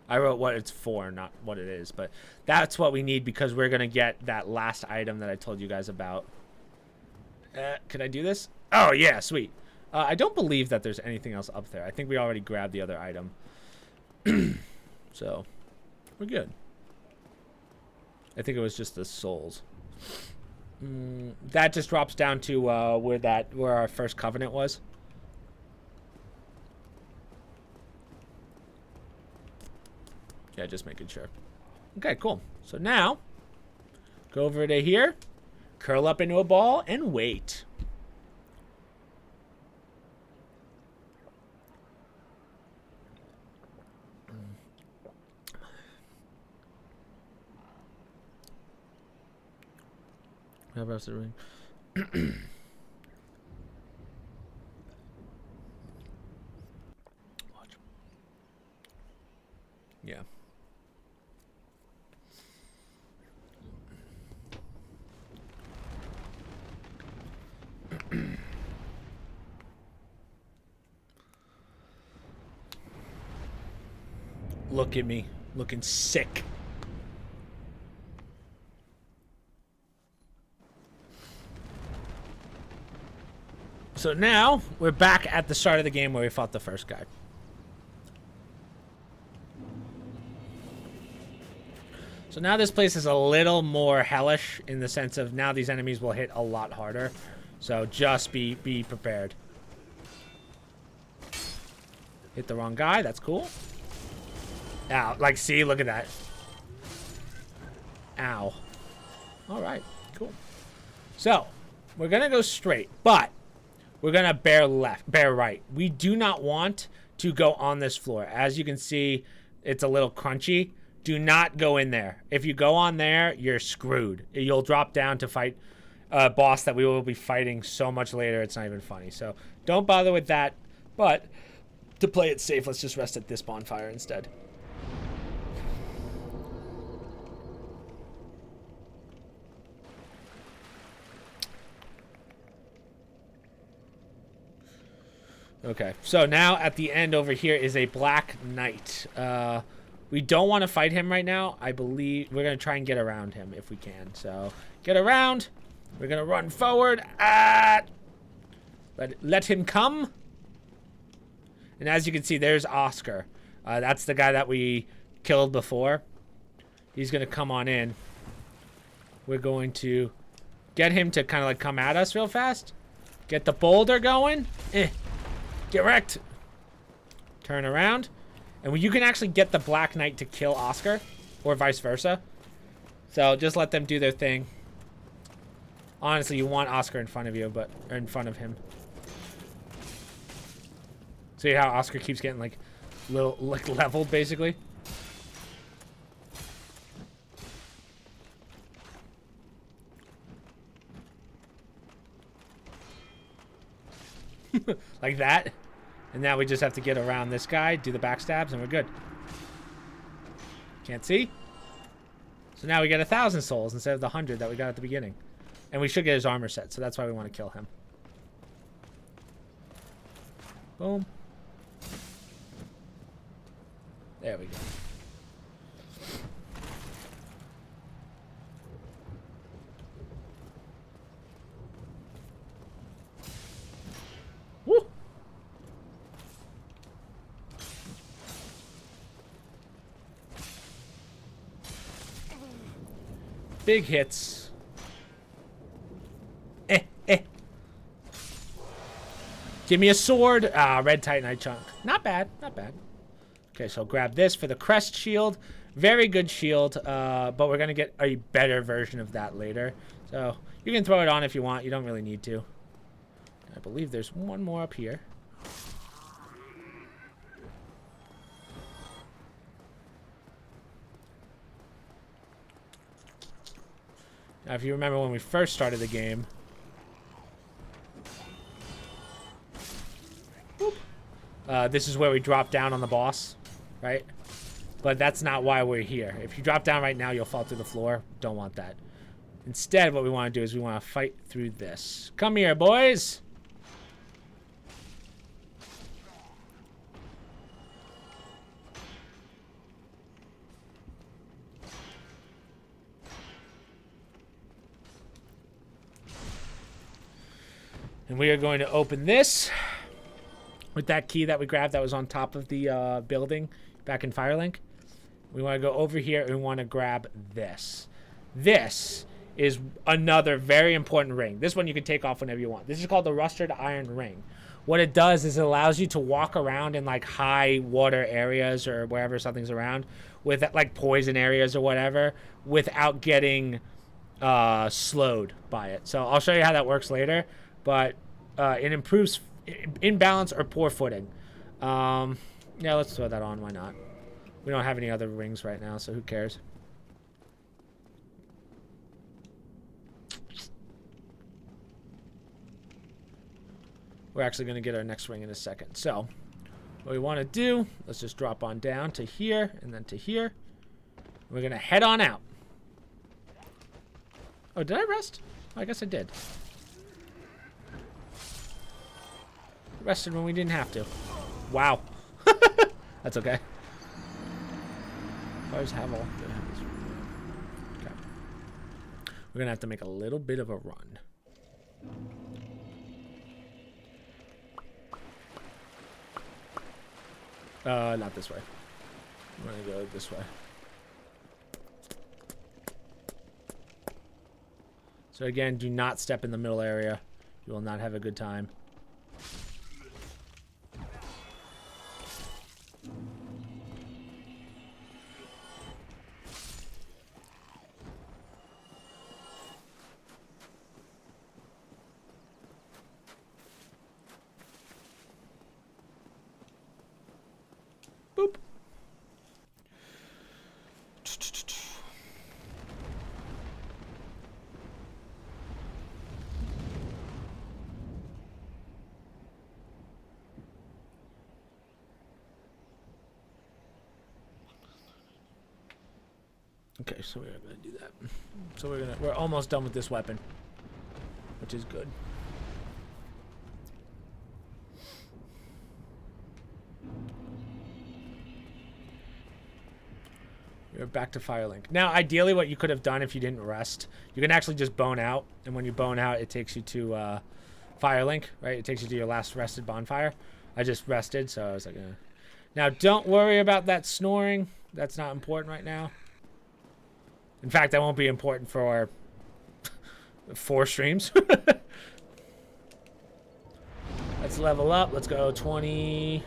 I wrote what it's for, not what it is. But that's what we need because we're going to get that last item that I told you guys about. Can I do this? Oh, yeah, sweet. I don't believe that there's anything else up there. I think we already grabbed the other item. So, we're good. I think it was just the souls. That just drops down to where our first covenant was. Yeah, just making sure. Okay, cool. So now, go over to here, curl up into a ball, and wait. Whatever else they're doing. Watch. Yeah. Look at me, looking sick. So now, we're back at the start of the game where we fought the first guy. So now this place is a little more hellish in the sense of now these enemies will hit a lot harder. So just be prepared. Hit the wrong guy, that's cool. Ow, like, see, look at that. Ow. All right, cool. So, we're gonna go straight, but we're gonna bear right. We do not want to go on this floor. As you can see, it's a little crunchy. Do not go in there. If you go on there, you're screwed. You'll drop down to fight a boss that we will be fighting so much later, it's not even funny. So, don't bother with that, but to play it safe, let's just rest at this bonfire instead. Okay, so now at the end over here is a Black Knight. We don't want to fight him right now. I believe we're going to try and get around him if we can. So, get around. We're going to run forward. Let him come. And as you can see, there's Oscar. That's the guy that we killed before. He's going to come on in. We're going to get him to kind of like come at us real fast. Get the boulder going. Get wrecked. Turn around. And you can actually get the Black Knight to kill Oscar. Or vice versa. So just let them do their thing. Honestly, you want Oscar in front of you, but or in front of him. See how Oscar keeps getting like leveled basically? Like that. And now we just have to get around this guy, do the backstabs, and we're good. Can't see? So now we get 1,000 souls instead of the 100 that we got at the beginning. And we should get his armor set, so that's why we want to kill him. Boom. There we go. Woo! Big hits. Give me a sword. Red Titanite chunk. Not bad, not bad. Okay, so grab this for the crest shield. Very good shield, but we're going to get a better version of that later. So you can throw it on if you want. You don't really need to. I believe there's one more up here. Now, if you remember when we first started the game, this is where we drop down on the boss, right? But that's not why we're here. If you drop down right now, you'll fall through the floor. Don't want that. Instead, what we want to do is we want to fight through this. Come here, boys. And we are going to open this with that key that we grabbed that was on top of the building back in Firelink. We want to go over here and we want to grab this. This is another very important ring. This one you can take off whenever you want. This is called the Rusted Iron Ring. What it does is it allows you to walk around in like high water areas or wherever something's around with like poison areas or whatever without getting slowed by it. So I'll show you how that works later, but it improves imbalance or poor footing. Yeah, let's throw that on. Why not? We don't have any other rings right now, so who cares? We're actually going to get our next ring in a second. So what we want to do, let's just drop on down to here and then to here. We're going to head on out. Oh, did I rest? I guess I did. Rested when we didn't have to. Wow. That's okay. Fires have all. Okay. We're going to have to make a little bit of a run. Not this way. I'm gonna go this way. So again, do not step in the middle area. You will not have a good time. Boop. Okay, so we're gonna do that. So we're almost done with this weapon, which is good. You're back to Firelink. Now, ideally, what you could have done if you didn't rest, you can actually just bone out, and when you bone out, it takes you to Firelink, right? It takes you to your last rested bonfire. I just rested, so I was like, Now, don't worry about that snoring. That's not important right now. In fact, that won't be important for 4 streams. Let's level up. Let's go 20.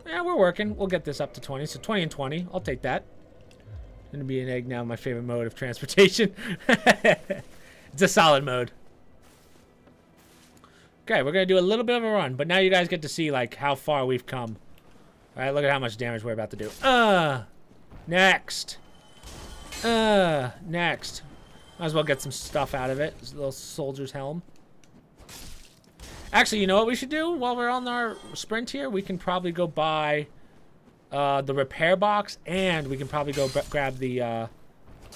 Yeah, we're working. We'll get this up to 20. So 20 and 20. I'll take that. Gonna be an egg now, my favorite mode of transportation. It's a solid mode. Okay, we're gonna do a little bit of a run, but now you guys get to see like how far we've come. All right, look at how much damage we're about to do. Next. Next. Might as well get some stuff out of it. This little soldier's helm. Actually, you know what we should do while we're on our sprint here? We can probably go buy the repair box, and we can probably go grab the... Yeah,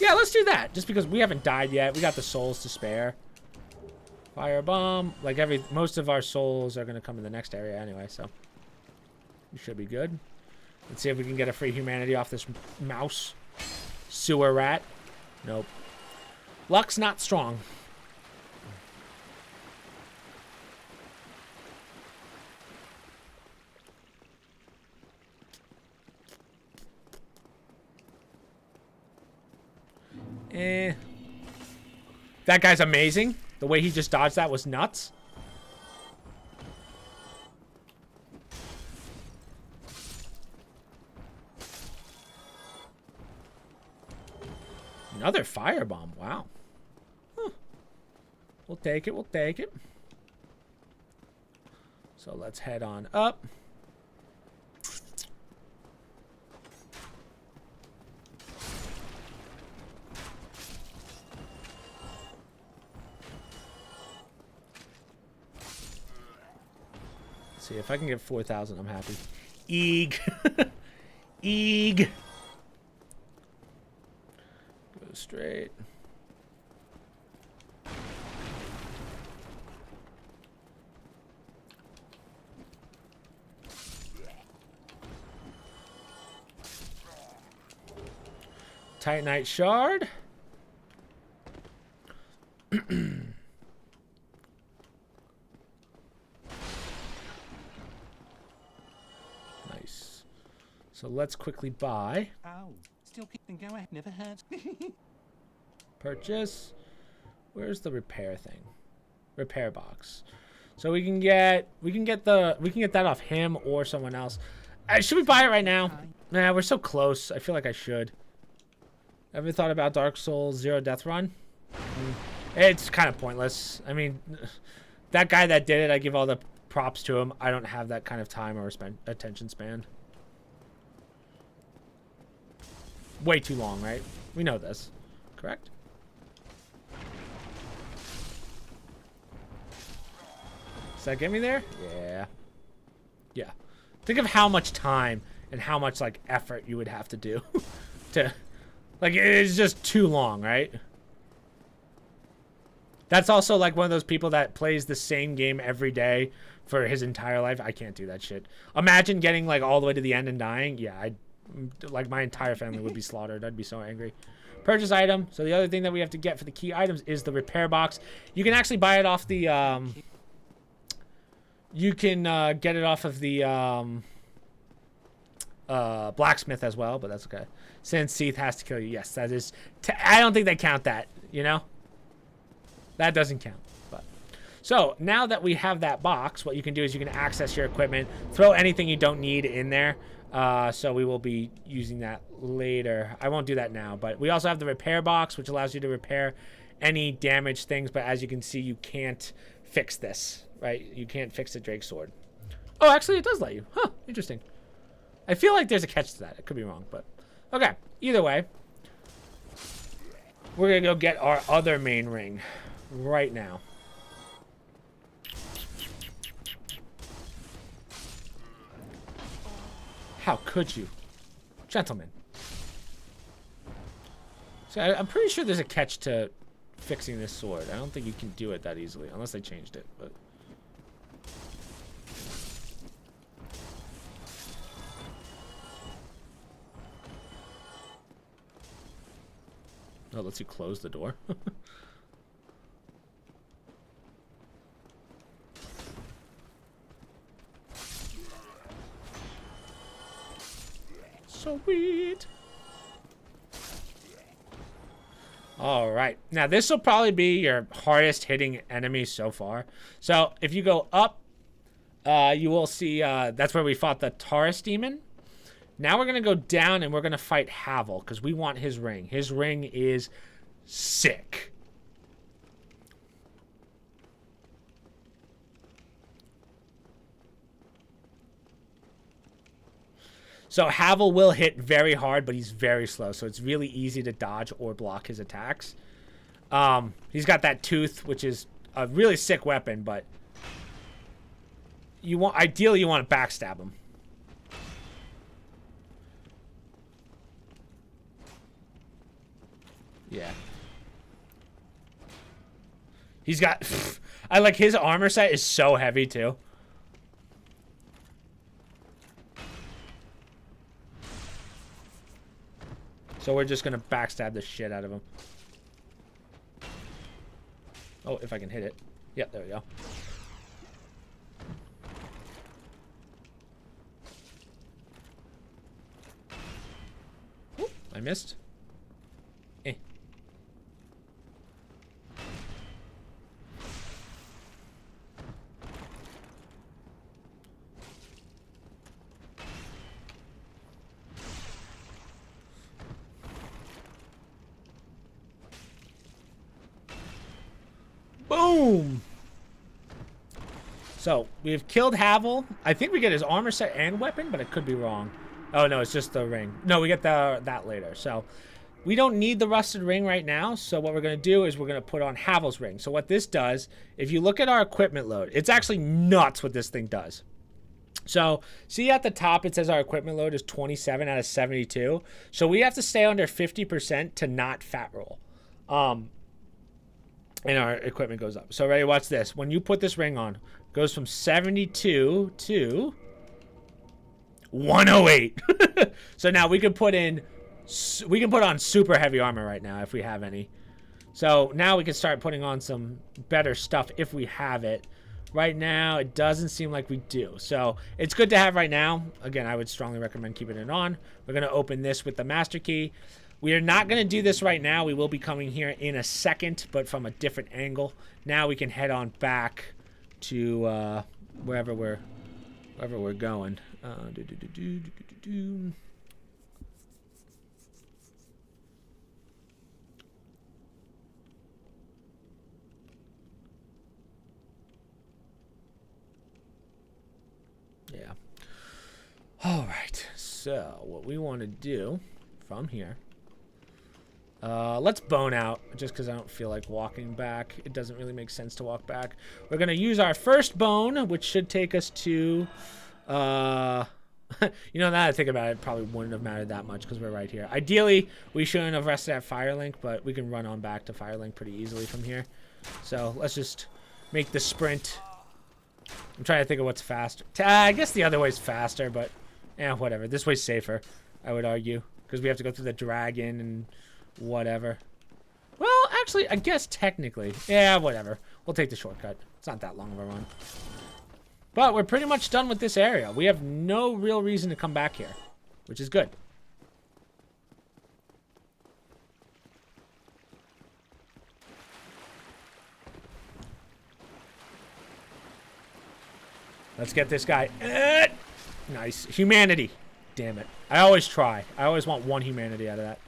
let's do that. Just because we haven't died yet. We got the souls to spare. Firebomb. Like, most of our souls are going to come in the next area anyway, so... We should be good. Let's see if we can get a free humanity off this mouse. Sewer rat. Nope. Luck's not strong. That guy's amazing. The way he just dodged that was nuts. Another firebomb. Wow. Huh. We'll take it. We'll take it. So let's head on up. See if I can get 4,000. I'm happy. Eeg. Eeg. Go straight. Titanite shard. So let's quickly buy. Oh, still keeping going. Never hurts. Purchase. Where's the repair thing? Repair box. So we can get that off him or someone else. Should we buy it right now? Nah, we're so close. I feel like I should. Ever thought about Dark Souls Zero Death Run? It's kind of pointless. I mean, that guy that did it, I give all the props to him. I don't have that kind of time or attention span. Way too long, right? We know this, correct? Does that get me there? Yeah. Yeah. Think of how much time and how much, like, effort you would have to do to... Like, it's just too long, right? That's also, like, one of those people that plays the same game every day for his entire life. I can't do that shit. Imagine getting, like, all the way to the end and dying. Yeah, like, my entire family would be slaughtered. I'd be so angry. Purchase item. So the other thing that we have to get for the key items is the repair box. You can actually buy it off the, You can get it off of the blacksmith as well, but that's okay. Since Seath has to kill you, yes, that is. I don't think they count that. You know, that doesn't count. But so now that we have that box, what you can do is you can access your equipment, throw anything you don't need in there. So we will be using that later. I won't do that now, but we also have the repair box, which allows you to repair any damaged things. But as you can see, you can't fix this. Right? You can't fix the Drake sword. Oh, actually, it does let you. Huh, interesting. I feel like there's a catch to that. I could be wrong, but... Okay, either way. We're going to go get our other main ring right now. How could you? Gentlemen. So I'm pretty sure there's a catch to fixing this sword. I don't think you can do it that easily, unless they changed it, but... Oh, it lets you close the door. Sweet. All right. Now, this will probably be your hardest hitting enemy so far. So, if you go up, you will see that's where we fought the Taurus demon. Now we're going to go down and we're going to fight Havel because we want his ring. His ring is sick. So Havel will hit very hard, but he's very slow. So it's really easy to dodge or block his attacks. He's got that tooth, which is a really sick weapon, but ideally you want to backstab him. Yeah. He's got... I like his armor set is so heavy, too. So we're just going to backstab the shit out of him. Oh, if I can hit it. Yep, there we go. Ooh, I missed. Eh. Boom! So, we've killed Havel. I think we get his armor set and weapon, but I could be wrong. Oh, no, it's just the ring. No, we get that later. So, we don't need the rusted ring right now. So, what we're going to do is we're going to put on Havel's ring. So, what this does, if you look at our equipment load, it's actually nuts what this thing does. So, see at the top, it says our equipment load is 27 out of 72. So, we have to stay under 50% to not fat roll. And our equipment goes up. So, ready? Watch this. When you put this ring on, it goes from 72 to 108. So now we can put on super heavy armor right now if we have any. So now we can start putting on some better stuff if we have it. Right now, it doesn't seem like we do. So it's good to have right now. Again, I would strongly recommend keeping it on. We're going to open this with the master key. We are not going to do this right now. We will be coming here in a second, but from a different angle. Now we can head on back to wherever we're going. Yeah. All right. So what we want to do from here. Let's bone out just because I don't feel like walking back. It doesn't really make sense to walk back. We're going to use our first bone, which should take us to, you know, now that I think about it, it probably wouldn't have mattered that much because we're right here. Ideally, we shouldn't have rested at Firelink, but we can run on back to Firelink pretty easily from here. So let's just make the sprint. I'm trying to think of what's faster. I guess the other way's faster, but whatever. This way's safer, I would argue, because we have to go through the dragon and whatever. Well, actually, I guess technically. Yeah, whatever. We'll take the shortcut. It's not that long of a run. But we're pretty much done with this area. We have no real reason to come back here, which is good. Let's get this guy. Nice. Humanity. Damn it. I always try. I always want one humanity out of that.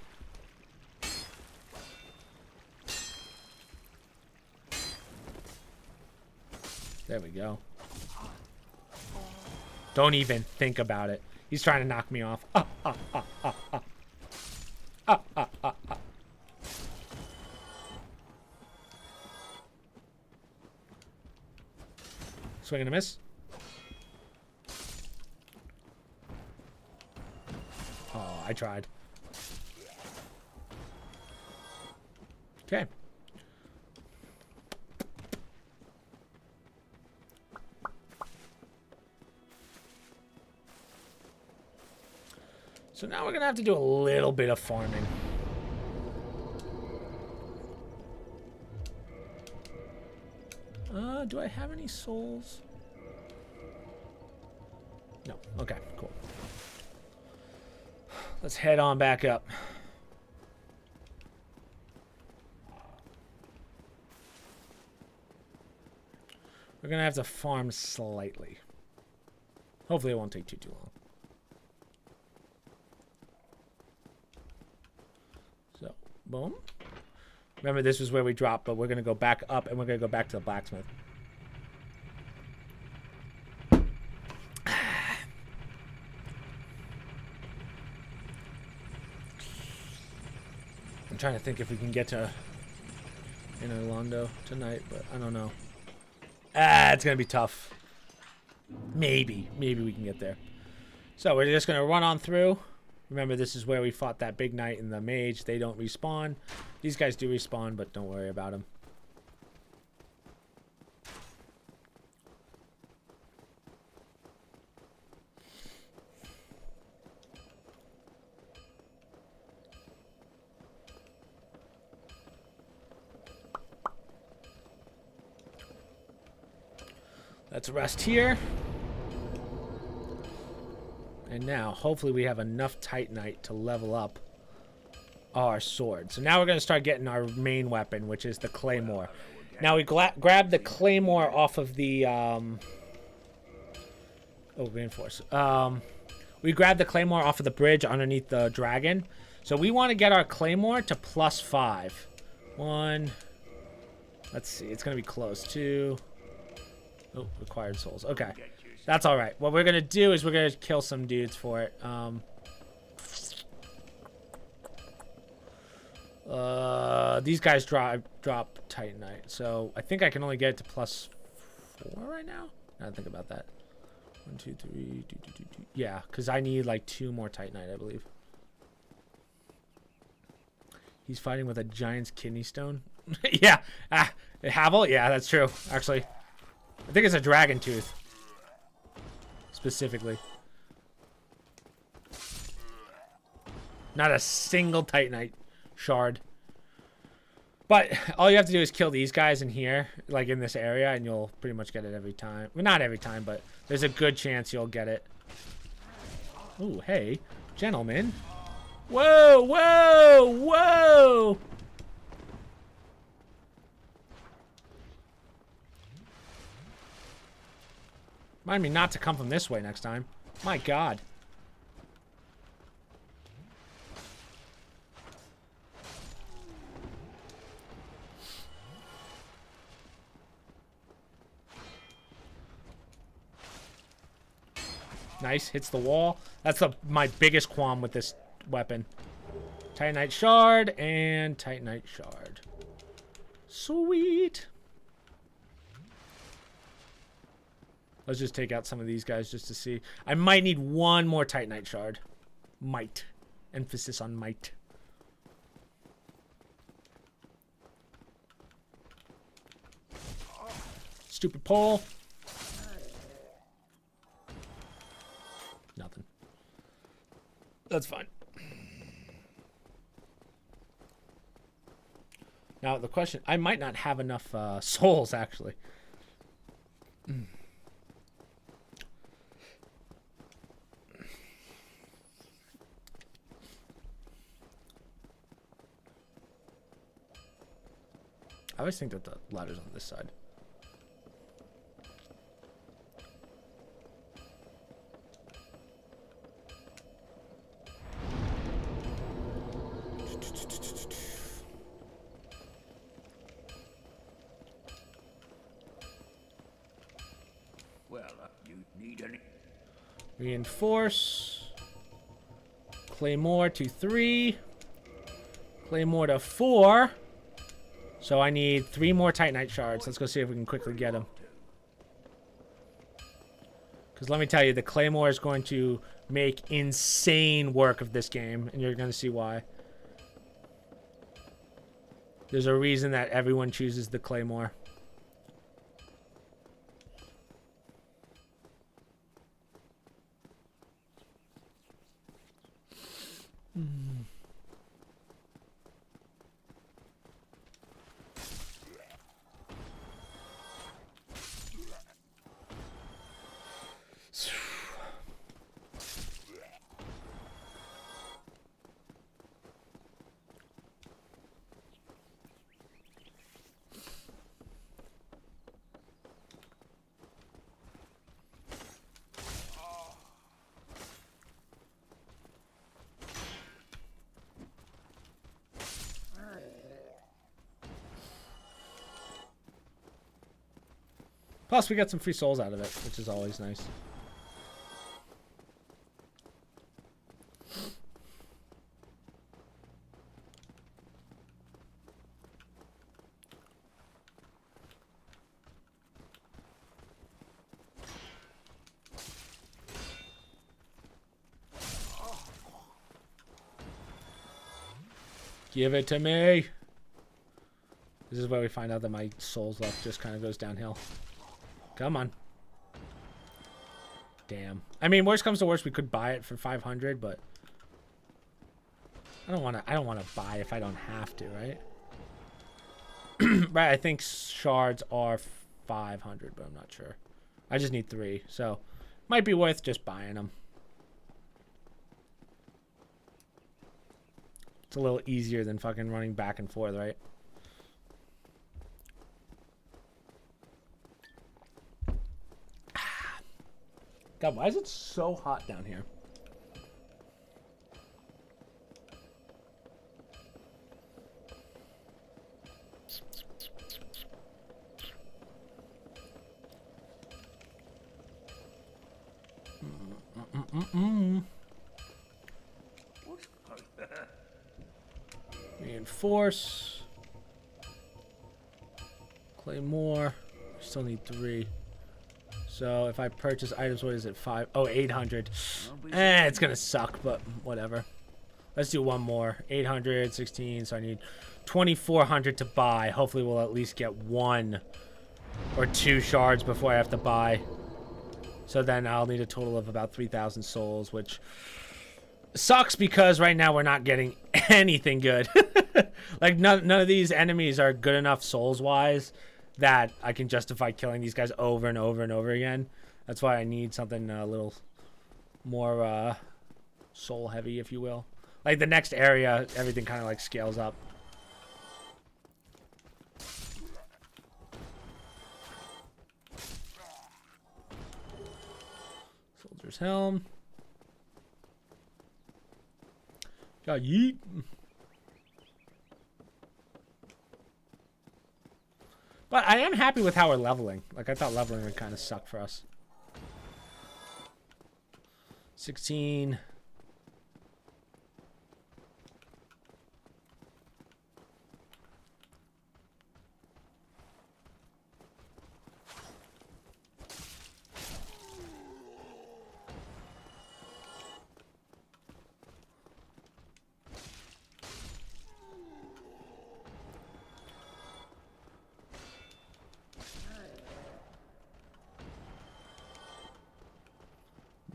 There we go. Don't even think about it. He's trying to knock me off. Swing and a miss. Oh, I tried. Okay. So now we're going to have to do a little bit of farming. Do I have any souls? No. Okay, cool. Let's head on back up. We're going to have to farm slightly. Hopefully it won't take too long. So, boom. Remember, this is where we dropped, but we're going to go back up, and we're going to go back to the blacksmith. I'm trying to think if we can get to Inner Londo tonight, but I don't know. It's going to be tough. Maybe we can get there. So we're just going to run on through. Remember, this is where we fought that big knight and the mage. They don't respawn. These guys do respawn, but don't worry about them. Let's rest here. And now, hopefully we have enough Titanite to level up our sword. So now we're going to start getting our main weapon, which is the Claymore. Now we grab the Claymore off of the... reinforce. We grab the Claymore off of the bridge underneath the dragon. So we want to get our Claymore to +5. 1. Let's see. It's going to be close. 2. Oh, required souls. Okay. That's all right. What we're going to do is we're going to kill some dudes for it. These guys drop Titanite. So I think I can only get it to +4 right now. Now think about that. 1, 2, 3. Yeah, because I need like 2 more Titanite, I believe. He's fighting with a giant's kidney stone. Yeah. Havel? Yeah, that's true. Actually, I think it's a dragon tooth. Specifically. Not a single Titanite shard. But all you have to do is kill these guys in here, like in this area, and you'll pretty much get it every time. Well, not every time, but there's a good chance you'll get it. Ooh, hey, gentlemen. Whoa, whoa, whoa! Remind me not to come from this way next time. My God. Nice, hits the wall. That's my biggest qualm with this weapon. Titanite Shard and Titanite Shard. Sweet. Let's just take out some of these guys just to see. I might need one more Titanite Shard. Might. Emphasis on might. Stupid pole. Nothing. That's fine. Now the question, I might not have enough souls actually. I always think that the ladder's on this side. Well, you need any... Reinforce. Claymore to 3. Claymore to 4. So I need 3 more Titanite shards. Let's go see if we can quickly get them. Because let me tell you, the Claymore is going to make insane work of this game. And you're going to see why. There's a reason that everyone chooses the Claymore. Plus, we got some free souls out of it, which is always nice. Give it to me. This is where we find out that my souls left just kind of goes downhill. Come on. Damn. I mean, worst comes to worst, we could buy it for 500, but I don't want to buy if I don't have to, right? Right, I think shards are 500, but I'm not sure. I just need 3, so might be worth just buying them. It's a little easier than fucking running back and forth, right? God, why is it so hot down here? Reinforce. Claymore. Still need 3. So if I purchase items, what is it? 5? Oh, 800. It's gonna suck, but whatever. Let's do one more. 816. So I need 2,400 to buy. Hopefully, we'll at least get 1 or 2 shards before I have to buy. So then I'll need a total of about 3,000 souls, which sucks because right now we're not getting anything good. Like none of these enemies are good enough souls wise that I can justify killing these guys over and over and over again. That's why I need something a little more soul heavy, if you will. Like the next area, everything kind of like scales up. Soldier's helm. Got yeet. But I am happy with how we're leveling. Like I thought leveling would kind of suck for us. 16.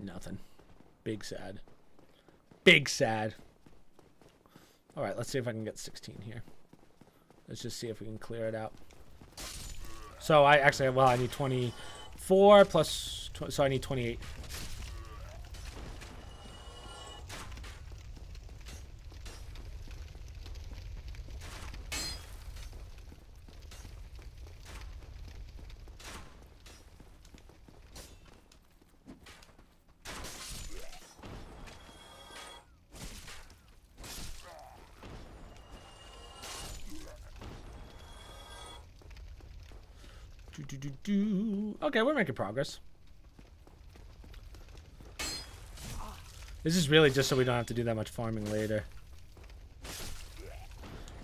Nothing. Big sad. Big sad. All right, let's see if I can get 16 here. Let's just see if we can clear it out. So I actually, well, I need 24 plus, so I need 28. Okay, we're making progress. This is really just so we don't have to do that much farming later.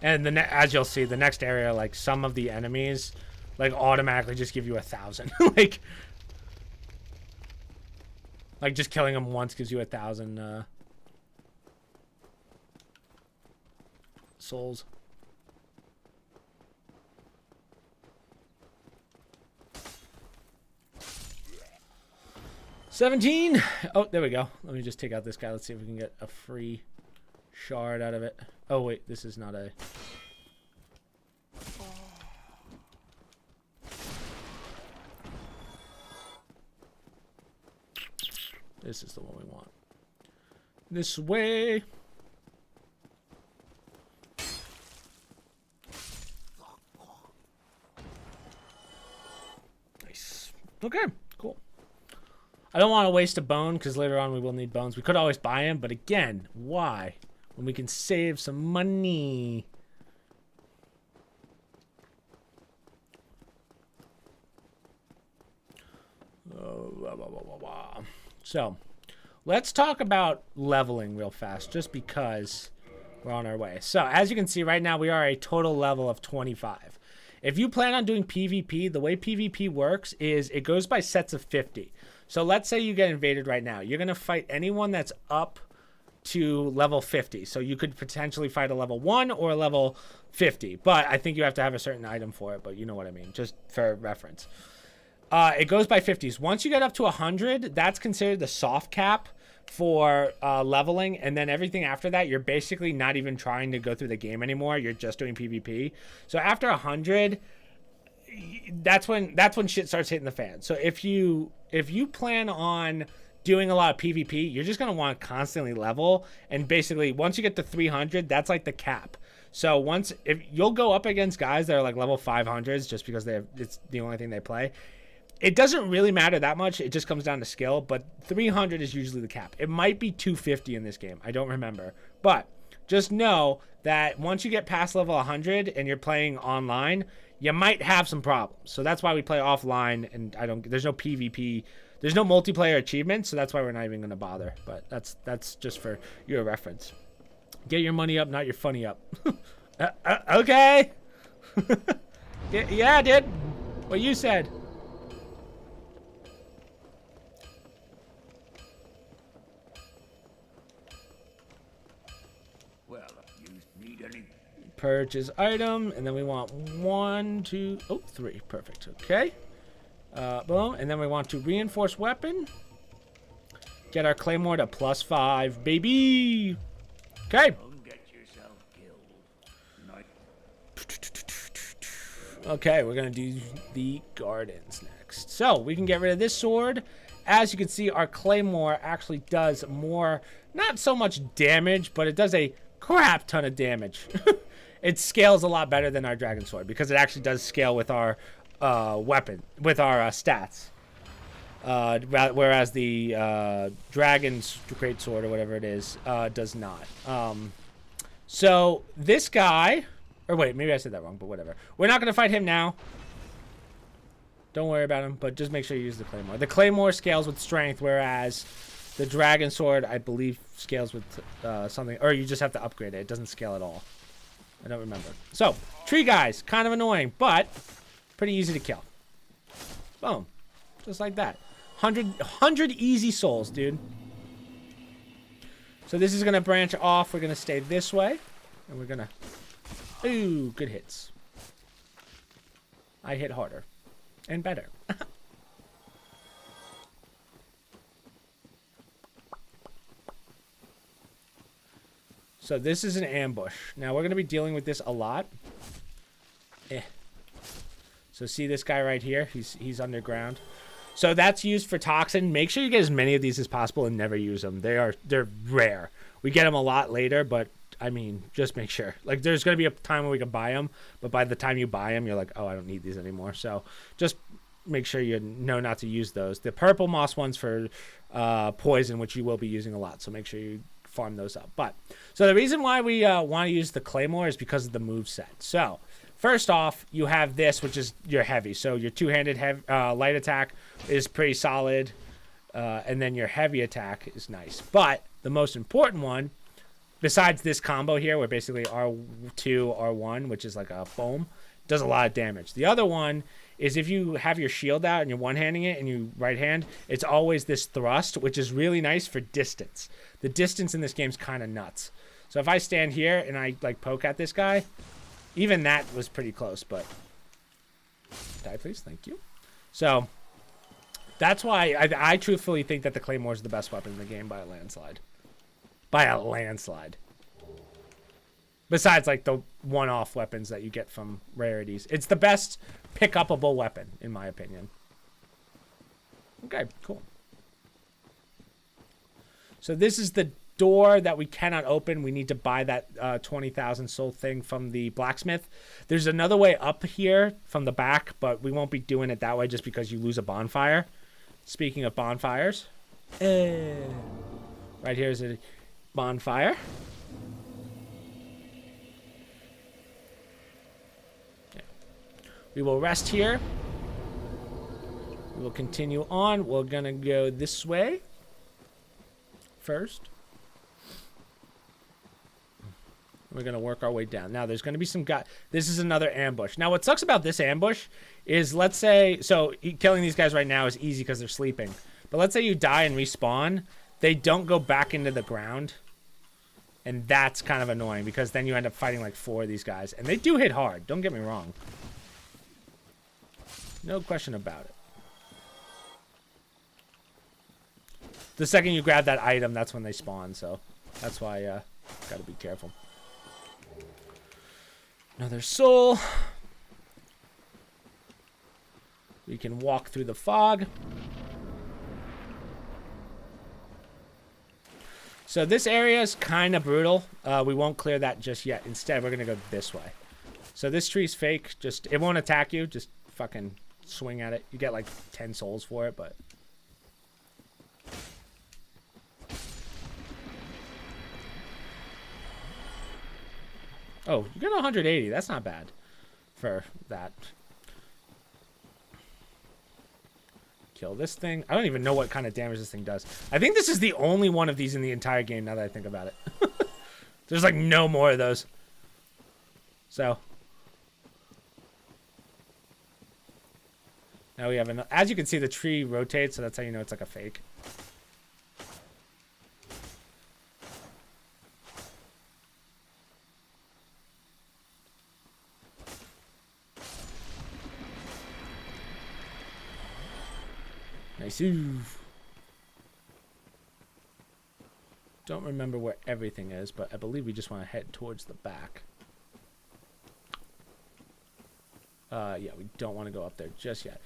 And as you'll see, the next area, like some of the enemies, like automatically just give you 1,000. like just killing them once gives you 1,000 souls. 17. Oh, there we go. Let me just take out this guy. Let's see if we can get a free shard out of it. Oh, wait. This is not a... This is the one we want. This way. Nice. Okay, cool. I don't want to waste a bone because later on we will need bones. We could always buy them, but again, why? When we can save some money. So, let's talk about leveling real fast, just because we're on our way. So, as you can see right now, we are a total level of 25. If you plan on doing PvP, the way PvP works is it goes by sets of 50. So let's say you get invaded right now. You're going to fight anyone that's up to level 50. So you could potentially fight a level 1 or a level 50. But I think you have to have a certain item for it. But you know what I mean, just for reference. It goes by 50s. Once you get up to 100, that's considered the soft cap for leveling. And then everything after that, you're basically not even trying to go through the game anymore. You're just doing PvP. So after 100... that's when shit starts hitting the fan. So if you plan on doing a lot of PvP, you're just going to want to constantly level, and basically once you get to 300, that's like the cap. So if you'll go up against guys that are like level 500s just because it's the only thing they play. It doesn't really matter that much. It just comes down to skill, but 300 is usually the cap. It might be 250 in this game. I don't remember. But just know that once you get past level 100 and you're playing online, you might have some problems. So that's why we play offline, and there's no PvP, there's no multiplayer achievements, so that's why we're not even going to bother. But that's just for your reference. Get your money up, not your funny up. Okay. Yeah, I did what you said. Well, you need any... Purchase item, and then we want 1, 2, 3. Perfect. Okay. Boom. And then we want to reinforce weapon. Get our claymore to +5, baby. Okay. Don't get yourself killed. Night. Okay, we're gonna do the gardens next. So we can get rid of this sword. As you can see, our claymore actually does more, not so much damage, but it does a crap ton of damage. It scales a lot better than our dragon sword because it actually does scale with our weapon, with our stats. Whereas the dragon's great sword or whatever it is does not. So this guy, or wait, maybe I said that wrong, but whatever. We're not gonna fight him now. Don't worry about him, but just make sure you use the claymore. The claymore scales with strength, whereas the dragon sword, I believe, scales with something, or you just have to upgrade it. It doesn't scale at all. I don't remember. So, tree guys, kind of annoying, but pretty easy to kill. Boom. Just like that. 100 easy souls, dude. So this is going to branch off. We're going to stay this way, and we're going to... Ooh, good hits. I hit harder. And better. So this is an ambush. Now we're going to be dealing with this a lot. So see this guy right here? He's underground. So that's used for toxin. Make sure you get as many of these as possible and never use them. They're rare. We get them a lot later, but I mean, just make sure. Like, there's going to be a time when we can buy them, but by the time you buy them, you're like, oh, I don't need these anymore. So just make sure you know not to use those. The purple moss ones for poison, which you will be using a lot. So make sure you farm those up. But so the reason why we want to use the claymore is because of the move set. So first off, you have this, which is your heavy. So your two-handed light attack is pretty solid, and then your heavy attack is nice. But the most important one, besides this combo here, where basically R2, R1, which is like a foam, does a lot of damage. The other one is if you have your shield out and you're one-handing it and you right hand, it's always this thrust, which is really nice for distance. The distance in this game is kind of nuts. So if I stand here and I like poke at this guy, even that was pretty close, but... Die, please. Thank you. So that's why I truthfully think that the claymore is the best weapon in the game by a landslide. By a landslide. Besides, like, the one-off weapons that you get from rarities. It's the best pick-upable weapon, in my opinion. Okay, cool. So this is the door that we cannot open. We need to buy that 20,000 soul thing from the blacksmith. There's another way up here from the back, but we won't be doing it that way just because you lose a bonfire. Speaking of bonfires. Right here is a bonfire. We will rest here. We will continue on. We're going to go this way first. We're going to work our way down. Now, there's going to be some guy. This is another ambush. Now, what sucks about this ambush is, let's say, so killing these guys right now is easy because they're sleeping. But let's say you die and respawn. They don't go back into the ground. And that's kind of annoying because then you end up fighting like 4 of these guys. And they do hit hard. Don't get me wrong. No question about it. The second you grab that item, that's when they spawn. So that's why got to be careful. Another soul. We can walk through the fog. So this area is kind of brutal. We won't clear that just yet. Instead, we're going to go this way. So this tree's fake. Just, it won't attack you. Just fucking swing at it. You get like 10 souls for it, but... Oh, you get 180. That's not bad for that. Kill this thing. I don't even know what kind of damage this thing does. I think this is the only one of these in the entire game now that I think about it. There's like no more of those. So. Now we have an... As you can see, the tree rotates, so that's how you know it's like a fake. Nice. don't remember where everything is, but I believe we just want to head towards the back. Yeah, we don't want to go up there just yet.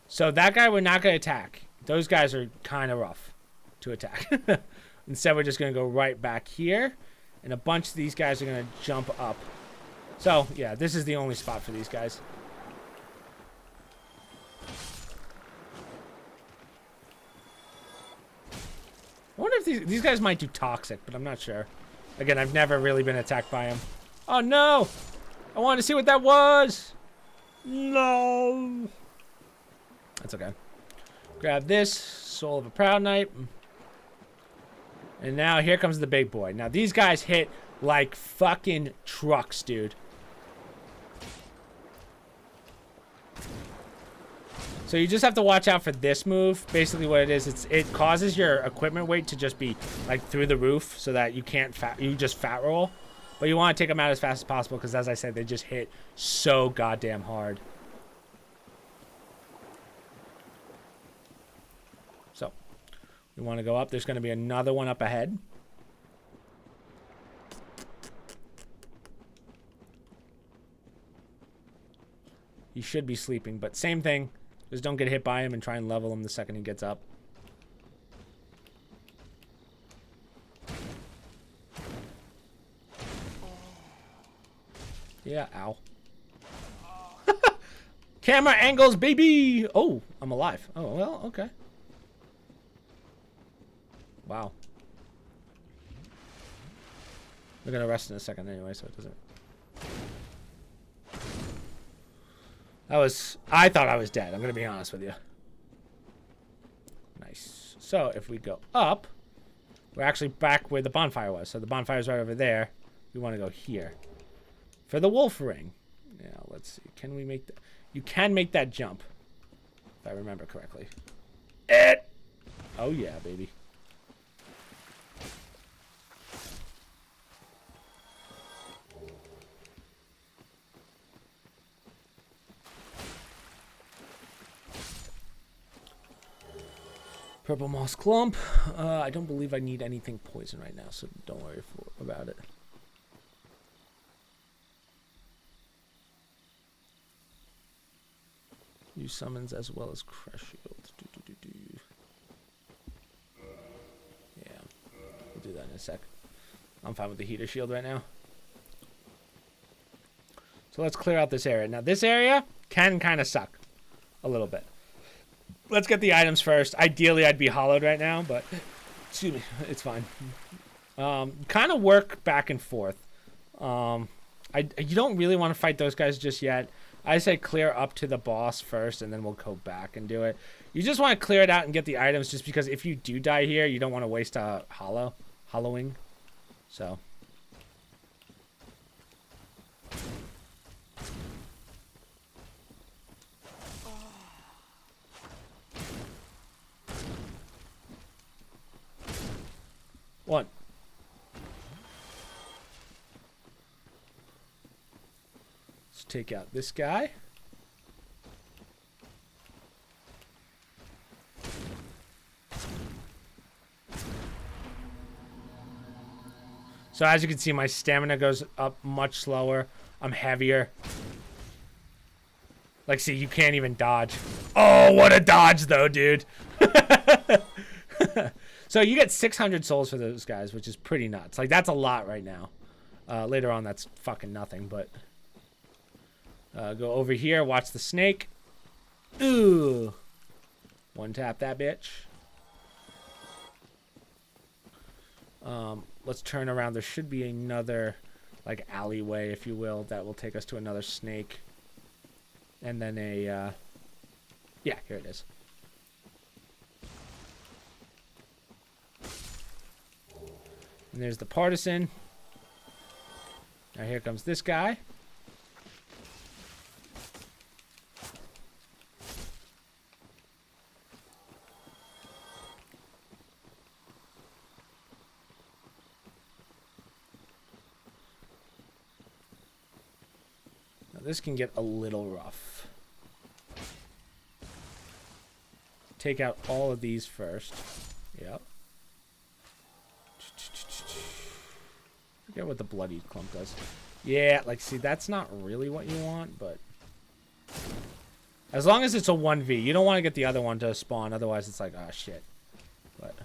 So that guy we're not going to attack. Those guys are kind of rough to attack. Instead, we're just going to go right back here. And a bunch of these guys are going to jump up. So, yeah, this is the only spot for these guys. I wonder if these guys might do toxic, but I'm not sure. Again, I've never really been attacked by them. Oh, no! I wanted to see what that was! No! That's okay. Grab this. Soul of a Proud Knight. And now here comes the big boy. Now these guys hit like fucking trucks, dude. So you just have to watch out for this move. Basically what it is, it causes your equipment weight to just be like through the roof so that you can't you just fat roll. But you want to take them out as fast as possible because, as I said, they just hit so goddamn hard. So, we want to go up. There's going to be another one up ahead. He should be sleeping, but same thing. Just don't get hit by him and try and level him the second he gets up. Yeah, ow. Camera angles, baby! Oh, I'm alive. Oh, well, okay. Wow. We're gonna rest in a second anyway, so it doesn't... I thought I was dead, I'm gonna be honest with you. Nice. So, if we go up, we're actually back where the bonfire was. So the bonfire's right over there. We want to go here. For the wolf ring. Yeah, let's see. Can we make that? You can make that jump. If I remember correctly. Oh yeah, baby. Purple moss clump. I don't believe I need anything poison right now, so don't worry about it. Use summons as well as crush shield. Yeah, we'll do that in a sec. I'm fine with the heater shield right now. So let's clear out this area. Now this area can kind of suck a little bit. Let's get the items first. Ideally, I'd be hollowed right now, but excuse me, it's fine. Kind of work back and forth. You don't really want to fight those guys just yet. I say clear up to the boss first, and then we'll go back and do it. You just want to clear it out and get the items, just because if you do die here, you don't want to waste a hollowing. So. One. Let's take out this guy. So as you can see, my stamina goes up much slower. I'm heavier. Like, see, you can't even dodge. Oh, what a dodge, though, dude. So you get 600 souls for those guys, which is pretty nuts. Like, that's a lot right now. Later on, that's fucking nothing, but... go over here, watch the snake. Ooh. One tap that bitch. Let's turn around. There should be another, like, alleyway, if you will, that will take us to another snake. And then a, yeah, here it is. And there's the partisan. Now here comes this guy. Now this can get a little rough. Take out all of these first. Yep. forget what the bloody clump does. Yeah, like, see, that's not really what you want, but... As long as it's a 1v. You don't want to get the other one to spawn, otherwise it's like, oh, shit. But...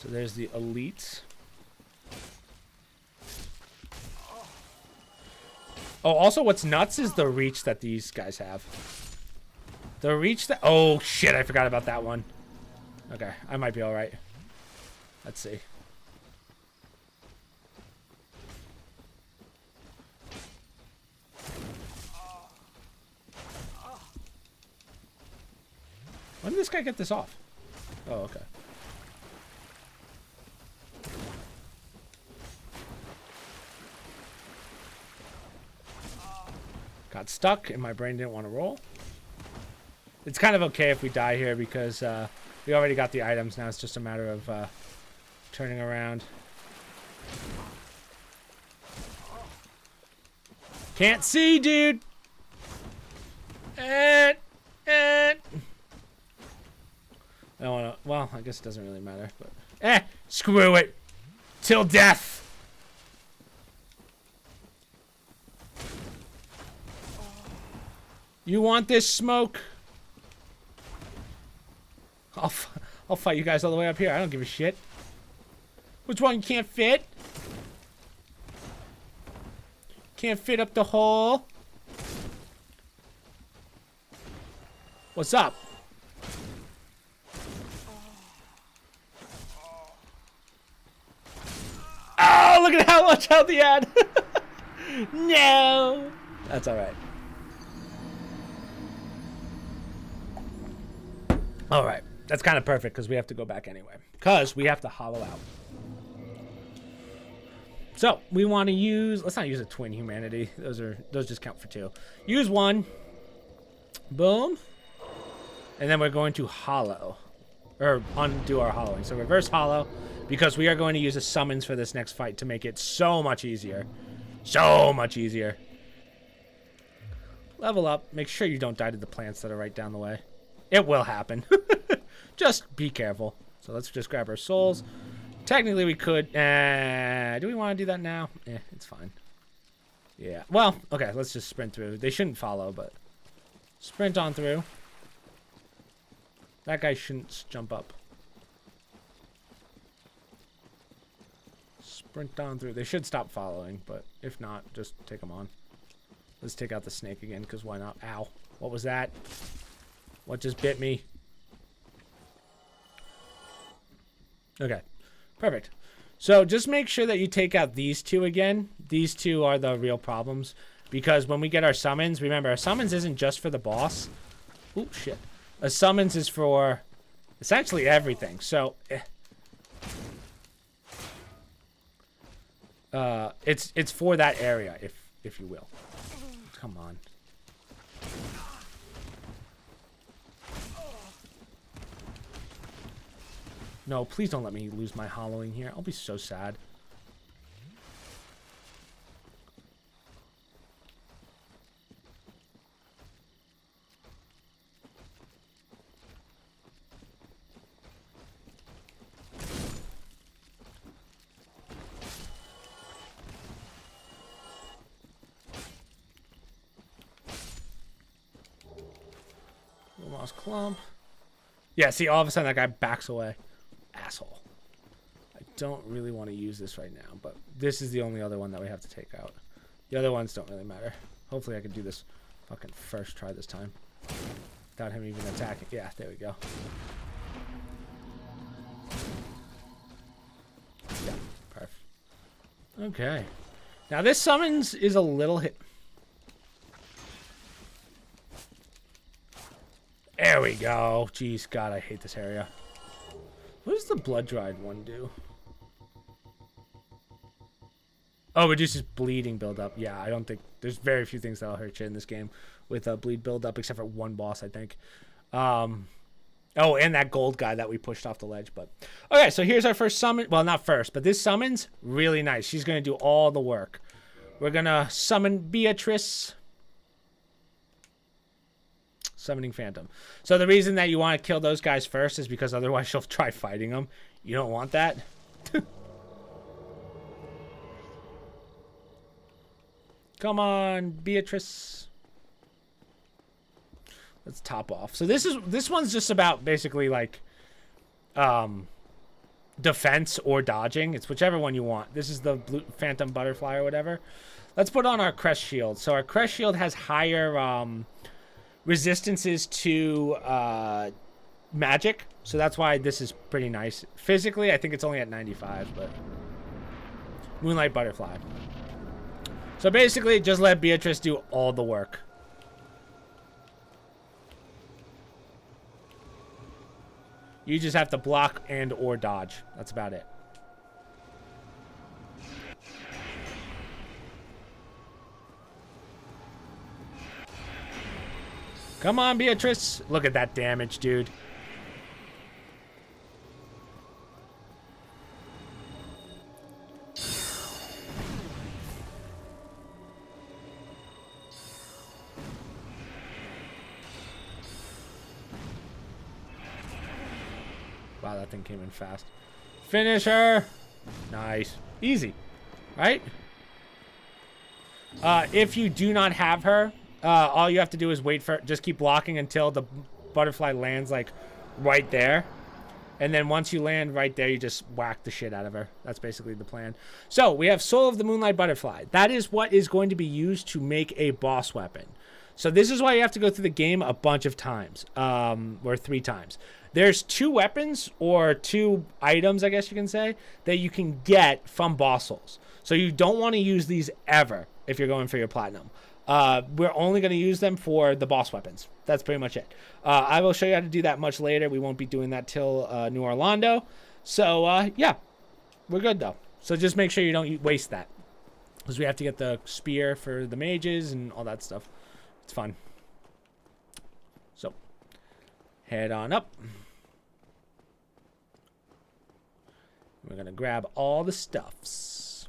So there's the elites. Oh, also what's nuts is the reach that these guys have. The reach that... Oh, shit, I forgot about that one. Okay, I might be alright. Let's see. When did this guy get this off? Oh, okay. Got stuck and my brain didn't want to roll. It's kind of okay if we die here because we already got the items. Now it's just a matter of turning around. Can't see, dude. I don't wanna, well, I guess it doesn't really matter, but screw it. Till death. You want this smoke? I'll fight you guys all the way up here. I don't give a shit. Which one can't fit? Can't fit up the hole. What's up? Oh, look at how much health he had. No. That's all right. All right, that's kind of perfect because we have to go back anyway. Because we have to hollow out. So we want to use. Let's not use a twin humanity. Those just count for 2. Use 1. Boom. And then we're going to hollow, or undo our hollowing. So reverse hollow, because we are going to use a summons for this next fight to make it so much easier. So much easier. Level up. Make sure you don't die to the plants that are right down the way. It will happen. Just be careful. So let's just grab our souls. Technically, we could... do we want to do that now? It's fine. Yeah. Well, okay, let's just sprint through. They shouldn't follow, but... Sprint on through. That guy shouldn't jump up. Sprint on through. They should stop following, but if not, just take them on. Let's take out the snake again, because why not? Ow. What was that? What just bit me? Okay. Perfect. So just make sure that you take out these 2 again. These 2 are the real problems. Because when we get our summons, remember, a summons isn't just for the boss. Ooh, shit. A summons is for essentially everything. So, it's for that area, if you will. Come on. No, please don't let me lose my hollowing here. I'll be so sad. Lost clump. Yeah, see, all of a sudden that guy backs away. Asshole. I don't really want to use this right now, but this is the only other one that we have to take out. The other ones don't really matter. Hopefully I can do this fucking first try this time. Without him even attacking. Yeah, there we go. Yeah, perfect. Okay. Now this summons is a little hit. There we go. Jeez, God, I hate this area. What does the blood dried one do? Oh, reduces bleeding buildup. Yeah, I don't think... There's very few things that'll hurt you in this game with bleed buildup, except for one boss, I think. Oh, and that gold guy that we pushed off the ledge. But okay, so here's our first summon. Well, not first, but this summon's really nice. She's going to do all the work. We're going to summon Beatrice. Summoning Phantom. So the reason that you want to kill those guys first is because otherwise she'll try fighting them. You don't want that. Come on, Beatrice. Let's top off. So this one's just about basically like defense or dodging. It's whichever one you want. This is the blue Phantom Butterfly or whatever. Let's put on our Crest Shield. So our Crest Shield has higher resistances to magic. So that's why this is pretty nice. Physically, I think it's only at 95, but Moonlight Butterfly. So basically, just let Beatrice do all the work. You just have to block and or dodge. That's about it. Come on, Beatrice. Look at that damage, dude. Wow, that thing came in fast. Finish her. Nice. Easy. Right? If you do not have her, all you have to do is wait for... Just keep blocking until the butterfly lands, like, right there. And then once you land right there, you just whack the shit out of her. That's basically the plan. So, we have Soul of the Moonlight Butterfly. That is what is going to be used to make a boss weapon. So, this is why you have to go through the game a bunch of times. Or 3 times. There's 2 weapons, or 2 items, I guess you can say, that you can get from boss souls. So you don't want to use these ever if you're going for your platinum. We're only going to use them for the boss weapons. That's pretty much it. I will show you how to do that much later. We won't be doing that till New Orlando. So, yeah, we're good, though. So just make sure you don't waste that. Because we have to get the spear for the mages and all that stuff. It's fun. So, head on up. We're going to grab all the stuffs.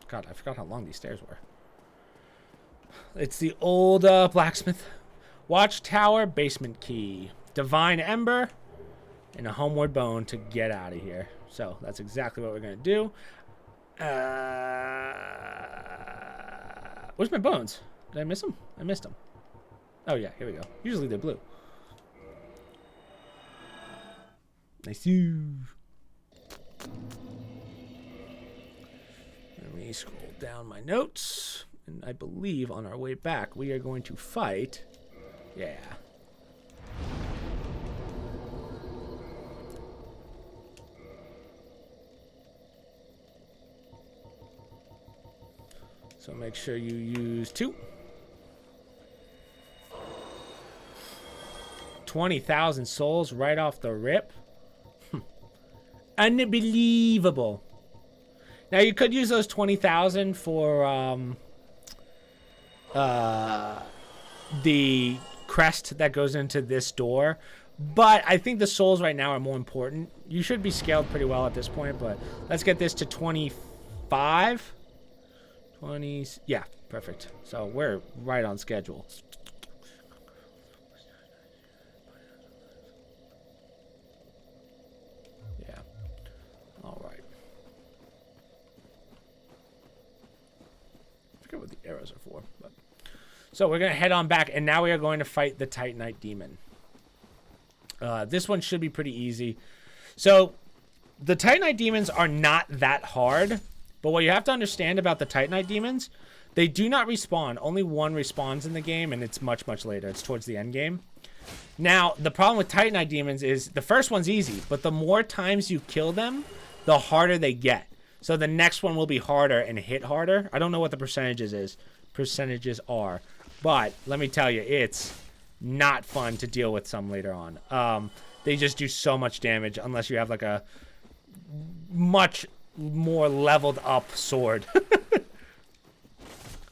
God, I forgot how long these stairs were. It's the old blacksmith. Watchtower, basement key, divine ember, and a homeward bone to get out of here. So that's exactly what we're going to do. Where's my bones? Did I miss them? I missed them. Oh, yeah, here we go. Usually they're blue. Nice. Let me scroll down my notes. And I believe on our way back, we are going to fight. Yeah. So make sure you use 2. 20,000 souls right off the rip. Unbelievable. Now you could use those 20,000 for the crest that goes into this door, but I think the souls right now are more important. You should be scaled pretty well at this point, but let's get this to 25. 20. Yeah, perfect. So we're right on schedule. What the arrows are for, but so we're gonna head on back, and now we are going to fight the Titanite demon. This one should be pretty easy. So the Titanite demons are not that hard, but what you have to understand about the Titanite demons, they do not respawn. Only one respawns in the game, and it's much later. It's towards the end game. Now the problem with Titanite demons is the first one's easy, but the more times you kill them, the harder they get. So the next one will be harder and hit harder. I don't know what the percentages are, but let me tell you, it's not fun to deal with some later on. They just do so much damage unless you have like a much more leveled up sword.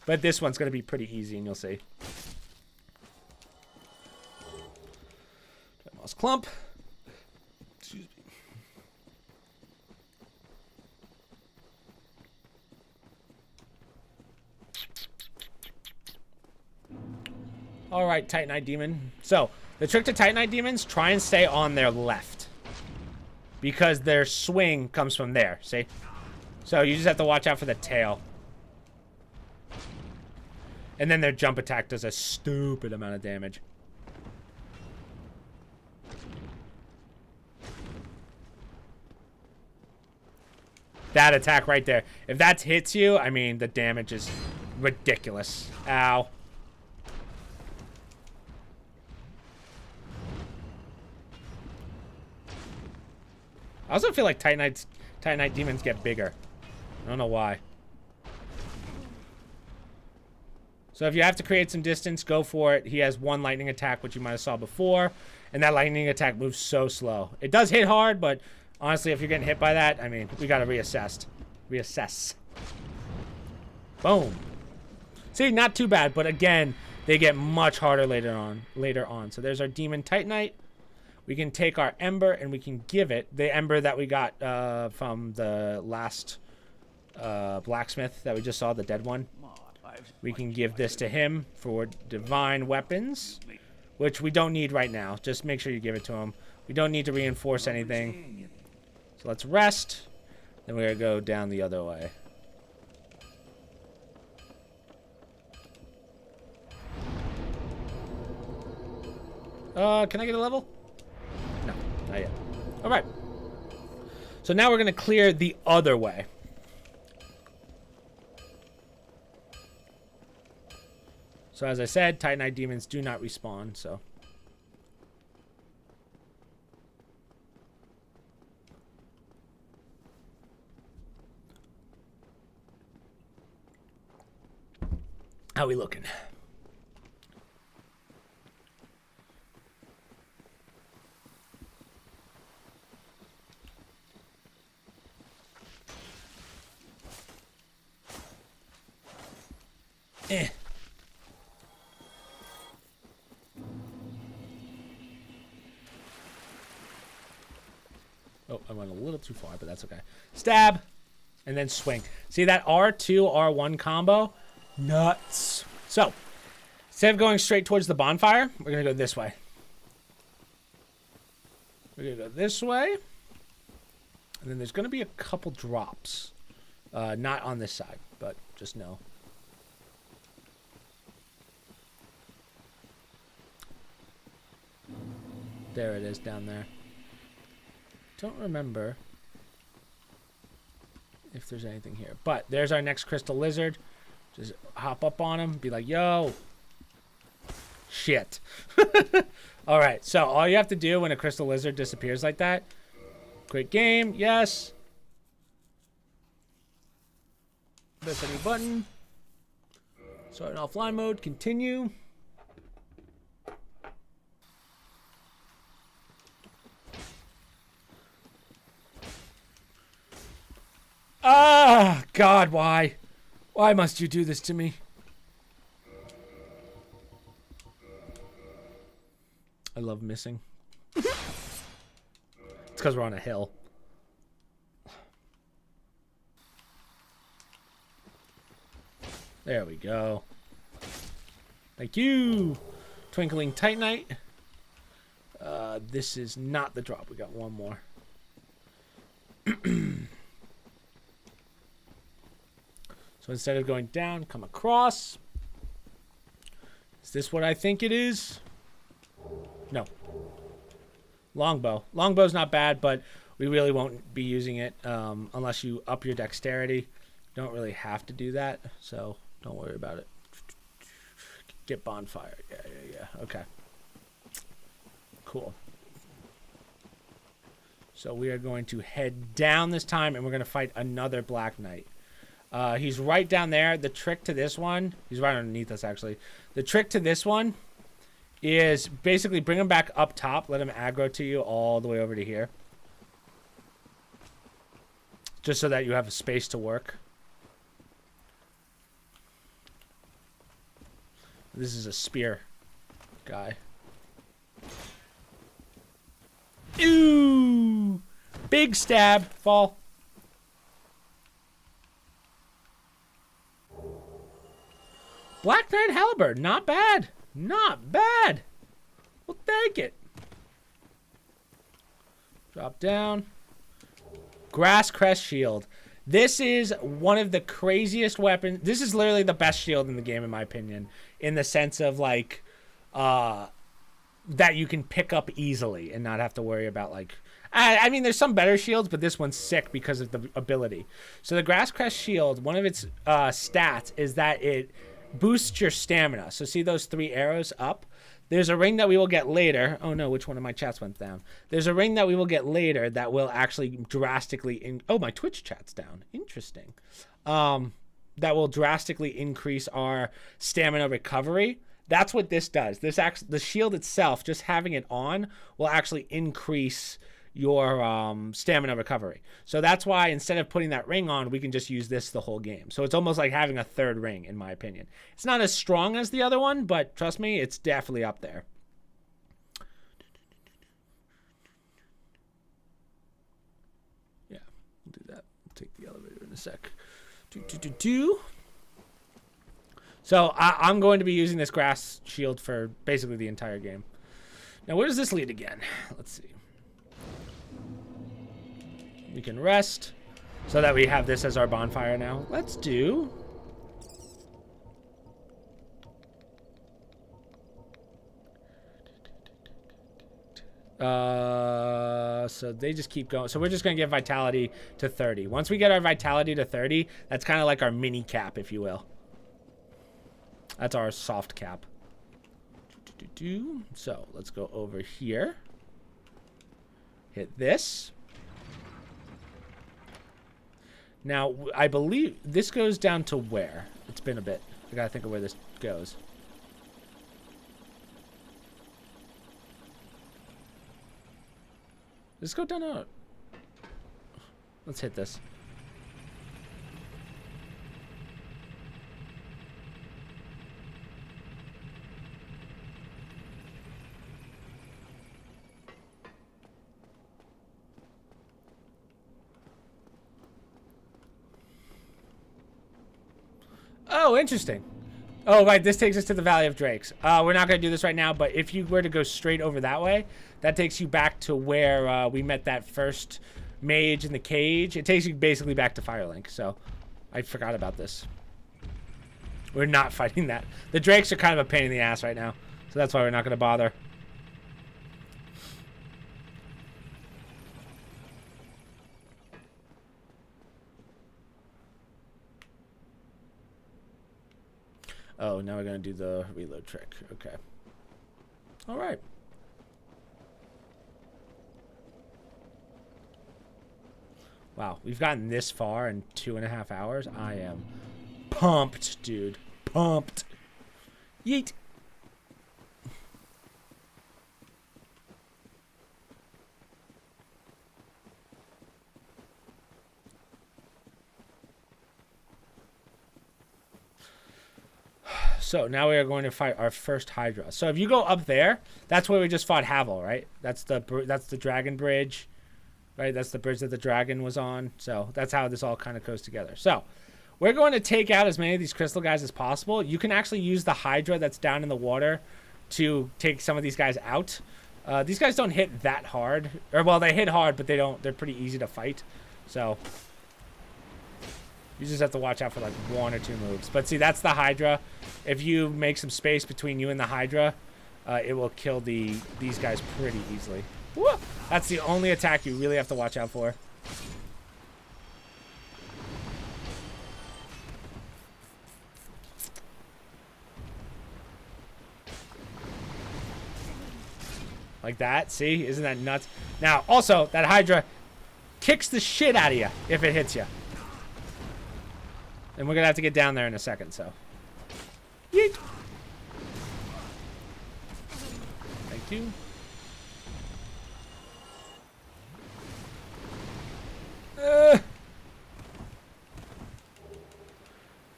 But this one's going to be pretty easy, and you'll see. Mouse clump. Excuse me. All right, Titanite Demon. So, the trick to Titanite Demons, try and stay on their left. Because their swing comes from there, see? So, you just have to watch out for the tail. And then their jump attack does a stupid amount of damage. That attack right there. If that hits you, I mean, the damage is ridiculous. Ow. I also feel like Titanite demons get bigger. I don't know why. So if you have to create some distance, go for it. He has one lightning attack, which you might have saw before. And that lightning attack moves so slow. It does hit hard, but honestly, if you're getting hit by that, I mean, we got to reassess. Reassess. Boom. See, not too bad, but again, they get much harder later on. So there's our Demon Titanite. We can take our Ember and we can give it the Ember that we got from the last blacksmith that we just saw, the dead one. We can give this to him for divine weapons, which we don't need right now. Just make sure you give it to him. We don't need to reinforce anything. So let's rest. Then we're going to go down the other way. Can I get a level? No, not yet. All right. So now we're going to clear the other way. So as I said, Titanite demons do not respawn, so. How we looking? Eh. Oh, I went a little too far, but that's okay. Stab, and then swing. See that R2, R1 combo? Nuts. So, instead of going straight towards the bonfire, we're going to go this way. We're going to go this way. And then there's going to be a couple drops. Not on this side, but just know. There it is down there. Don't remember if there's anything here. But there's our next crystal lizard. Just hop up on him. Be like, yo. Shit. Alright, so all you have to do when a crystal lizard disappears like that. Great game. Yes. Press any button. Start in offline mode. Continue. Ah, God, why? Why must you do this to me? I love missing. It's because we're on a hill. There we go. Thank you, Twinkling Titanite. This is not the drop. We got one more. So instead of going down, come across. Is this what I think it is? No. Longbow. Longbow's not bad, but we really won't be using it unless you up your dexterity. Don't really have to do that, so don't worry about it. Get bonfire. Yeah. Okay. Cool. So we are going to head down this time, and we're going to fight another Black Knight. He's right down there. The trick to this one, he's right underneath us, actually. The trick to this one is basically bring him back up top. Let him aggro to you all the way over to here. Just so that you have a space to work. This is a spear guy. Ooh! Big stab. Fall. Black Knight Halberd. Not bad. Not bad. We'll take it. Drop down. Grass Crest Shield. This is one of the craziest weapons. This is literally the best shield in the game, in my opinion. In the sense of, like, that you can pick up easily and not have to worry about, like... I mean, there's some better shields, but this one's sick because of the ability. So the Grass Crest Shield, one of its stats is that it boosts your stamina. So see those 3 arrows up? There's a ring that we will get later. Oh no, which one of my chats went down? There's a ring that we will get later that will actually drastically... Oh, my Twitch chat's down. Interesting. That will drastically increase our stamina recovery. That's what this does. The shield itself, just having it on, will actually increase your stamina recovery. So that's why instead of putting that ring on, we can just use this the whole game. So it's almost like having a 3rd ring, in my opinion. It's not as strong as the other one, but trust me, it's definitely up there. Yeah, we'll do that. We'll take the elevator in a sec. So I'm going to be using this grass shield for basically the entire game. Now, where does this lead again? Let's see. We can rest so that we have this as our bonfire now. Let's do... So they just keep going. So we're just going to get vitality to 30. Once we get our vitality to 30, that's kind of like our mini cap, if you will. That's our soft cap. So let's go over here. Hit this. Now, I believe this goes down to where? It's been a bit. I gotta think of where this goes. Let's go down to... Let's hit this. Oh, interesting. Oh, right. This takes us to the Valley of Drakes. We're not going to do this right now, but if you were to go straight over that way, that takes you back to where we met that first mage in the cage. It takes you basically back to Firelink, so I forgot about this. We're not fighting that. The Drakes are kind of a pain in the ass right now, so that's why we're not going to bother. Oh, now we're going to do the reload trick. Okay. All right. Wow, we've gotten this far in 2.5 hours. I am pumped, dude. Pumped. Yeet. So now we are going to fight our first Hydra. So if you go up there, that's where we just fought Havel, right? That's the dragon bridge, right? That's the bridge that the dragon was on. So that's how this all kind of goes together. So we're going to take out as many of these crystal guys as possible. You can actually use the Hydra that's down in the water to take some of these guys out. These guys don't hit that hard. Or, well, they hit hard, but they're pretty easy to fight. So you just have to watch out for like 1 or 2 moves. But see, that's the Hydra. If you make some space between you and the Hydra, it will kill these guys pretty easily. Woo! That's the only attack you really have to watch out for. Like that. See? Isn't that nuts? Now, also, that Hydra kicks the shit out of you if it hits you. And we're going to have to get down there in a second, so. Yeet. Thank you.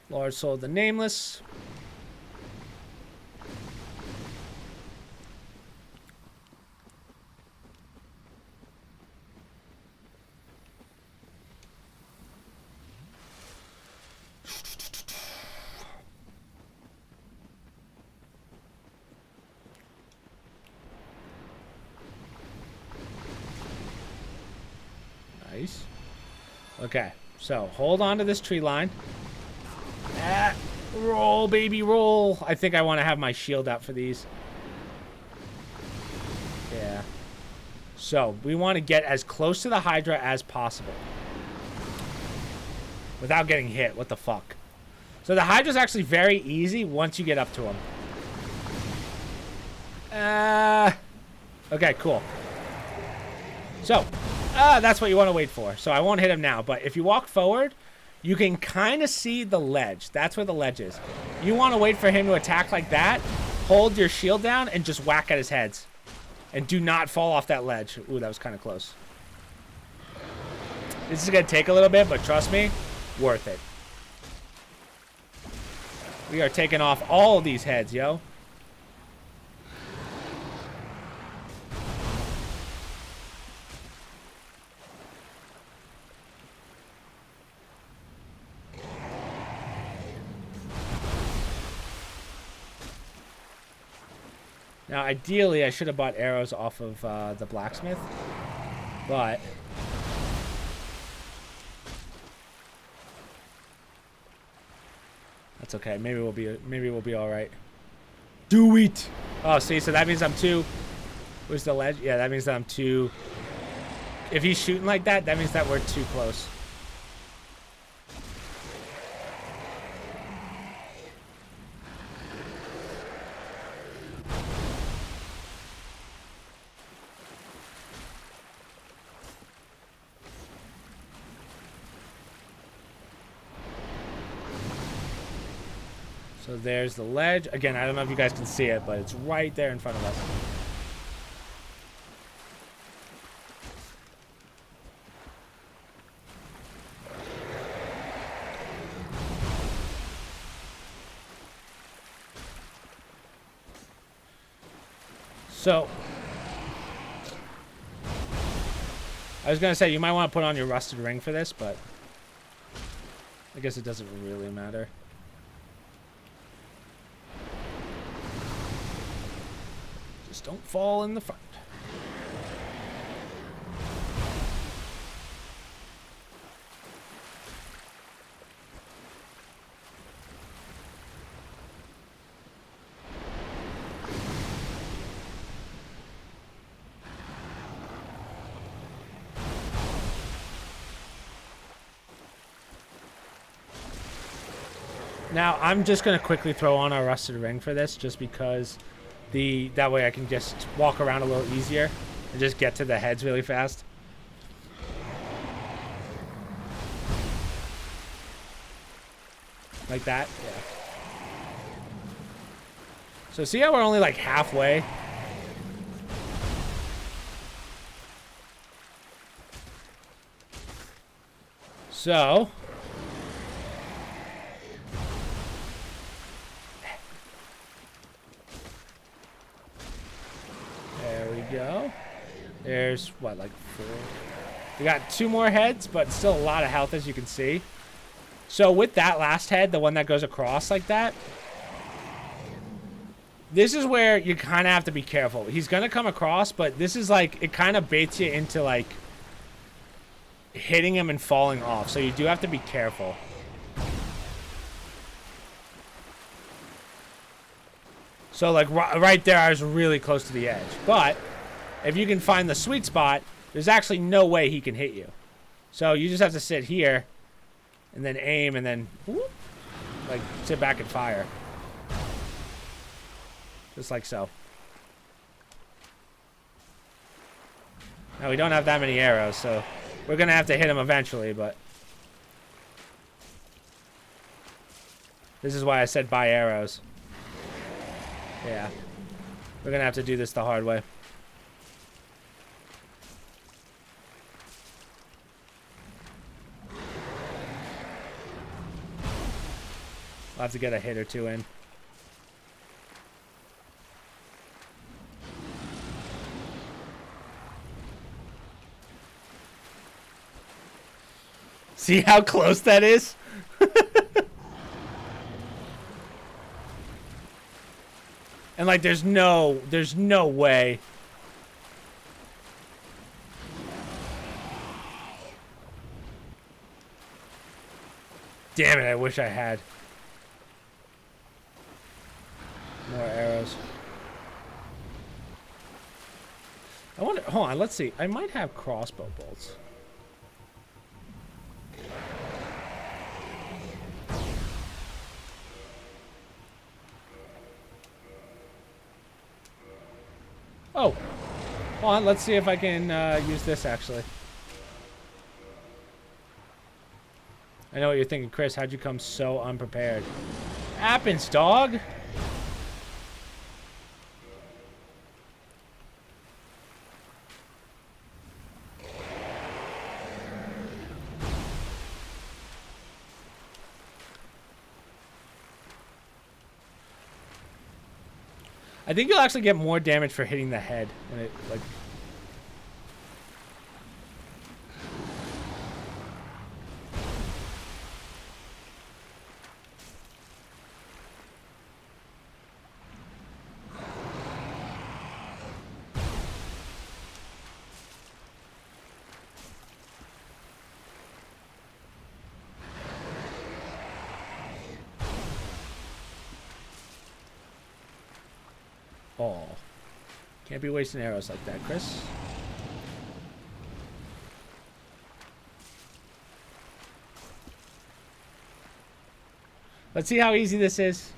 Large Soul of the Nameless. Nice. Okay, so hold on to this tree line. Roll, baby, roll. I think I want to have my shield out for these. Yeah. So, we want to get as close to the Hydra as possible. Without getting hit. What the fuck? So, the Hydra's actually very easy once you get up to him. Okay, cool. So, that's what you want to wait for. So, I won't hit him now. But if you walk forward, you can kind of see the ledge. That's where the ledge is. You want to wait for him to attack like that. Hold your shield down and just whack at his heads. And do not fall off that ledge. Ooh, that was kind of close. This is going to take a little bit, but trust me, worth it. We are taking off all of these heads, yo. Now, ideally, I should have bought arrows off of the blacksmith, but that's okay. Maybe we'll be all right. Do it. Oh, see, so that means I'm too. Where's the ledge? Yeah, that means that I'm too. If he's shooting like that, that means that we're too close. So there's the ledge. Again, I don't know if you guys can see it, but it's right there in front of us. So, I was going to say, you might want to put on your rusted ring for this, but I guess it doesn't really matter. Just don't fall in the front. Now, I'm just going to quickly throw on our rusted ring for this, just because that way I can just walk around a little easier and just get to the heads really fast. Like that? Yeah. So see how we're only like halfway? So go. There's what, like 4? We got 2 more heads, but still a lot of health, as you can see. So with that last head, the one that goes across like that, this is where you kind of have to be careful. He's gonna come across, but this is like, it kind of baits you into like hitting him and falling off, so you do have to be careful. So like right there, I was really close to the edge, but if you can find the sweet spot, there's actually no way he can hit you. So you just have to sit here and then aim and then whoop, like sit back and fire. Just like so. Now we don't have that many arrows, so we're gonna have to hit him eventually, but this is why I said buy arrows. Yeah. We're gonna have to do this the hard way. I'll have to get a hit or 2 in. See how close that is? And like there's no way. Damn it, I wish I had more arrows. I wonder, hold on, let's see. I might have crossbow bolts. Oh, hold on, let's see if I can use this actually. I know what you're thinking, Chris. How'd you come so unprepared? Happens, dog. I think you'll actually get more damage for hitting the head when it, like... Oh. Can't be wasting arrows like that, Chris. Let's see how easy this is.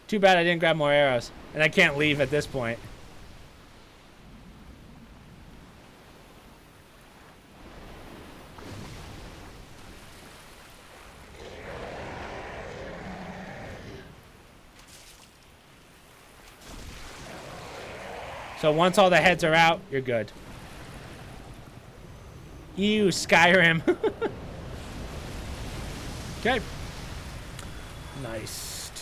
Too bad I didn't grab more arrows. And I can't leave at this point. So once all the heads are out, you're good. Ew, Skyrim. Okay. Nice.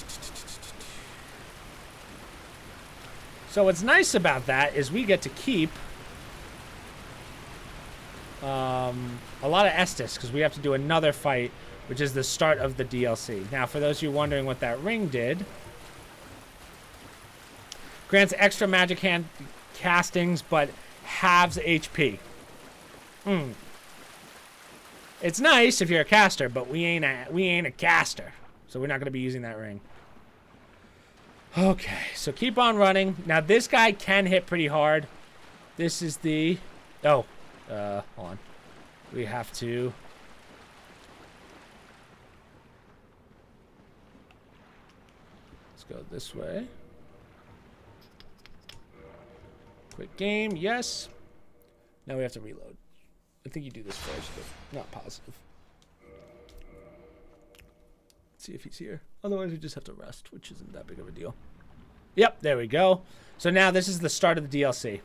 So what's nice about that is we get to keep a lot of Estus because we have to do another fight, which is the start of the DLC. Now, for those of you wondering what that ring did, grants extra magic hand castings, but halves HP. It's nice if you're a caster, but we ain't a caster, so we're not going to be using that ring. Okay, so keep on running. Now this guy can hit pretty hard. This is the hold on. We have to. Let's go this way. Quick game, yes. Now we have to reload. I think you do this first, but not positive. Let's see if he's here. Otherwise, we just have to rest, which isn't that big of a deal. Yep, there we go. So now this is the start of the DLC.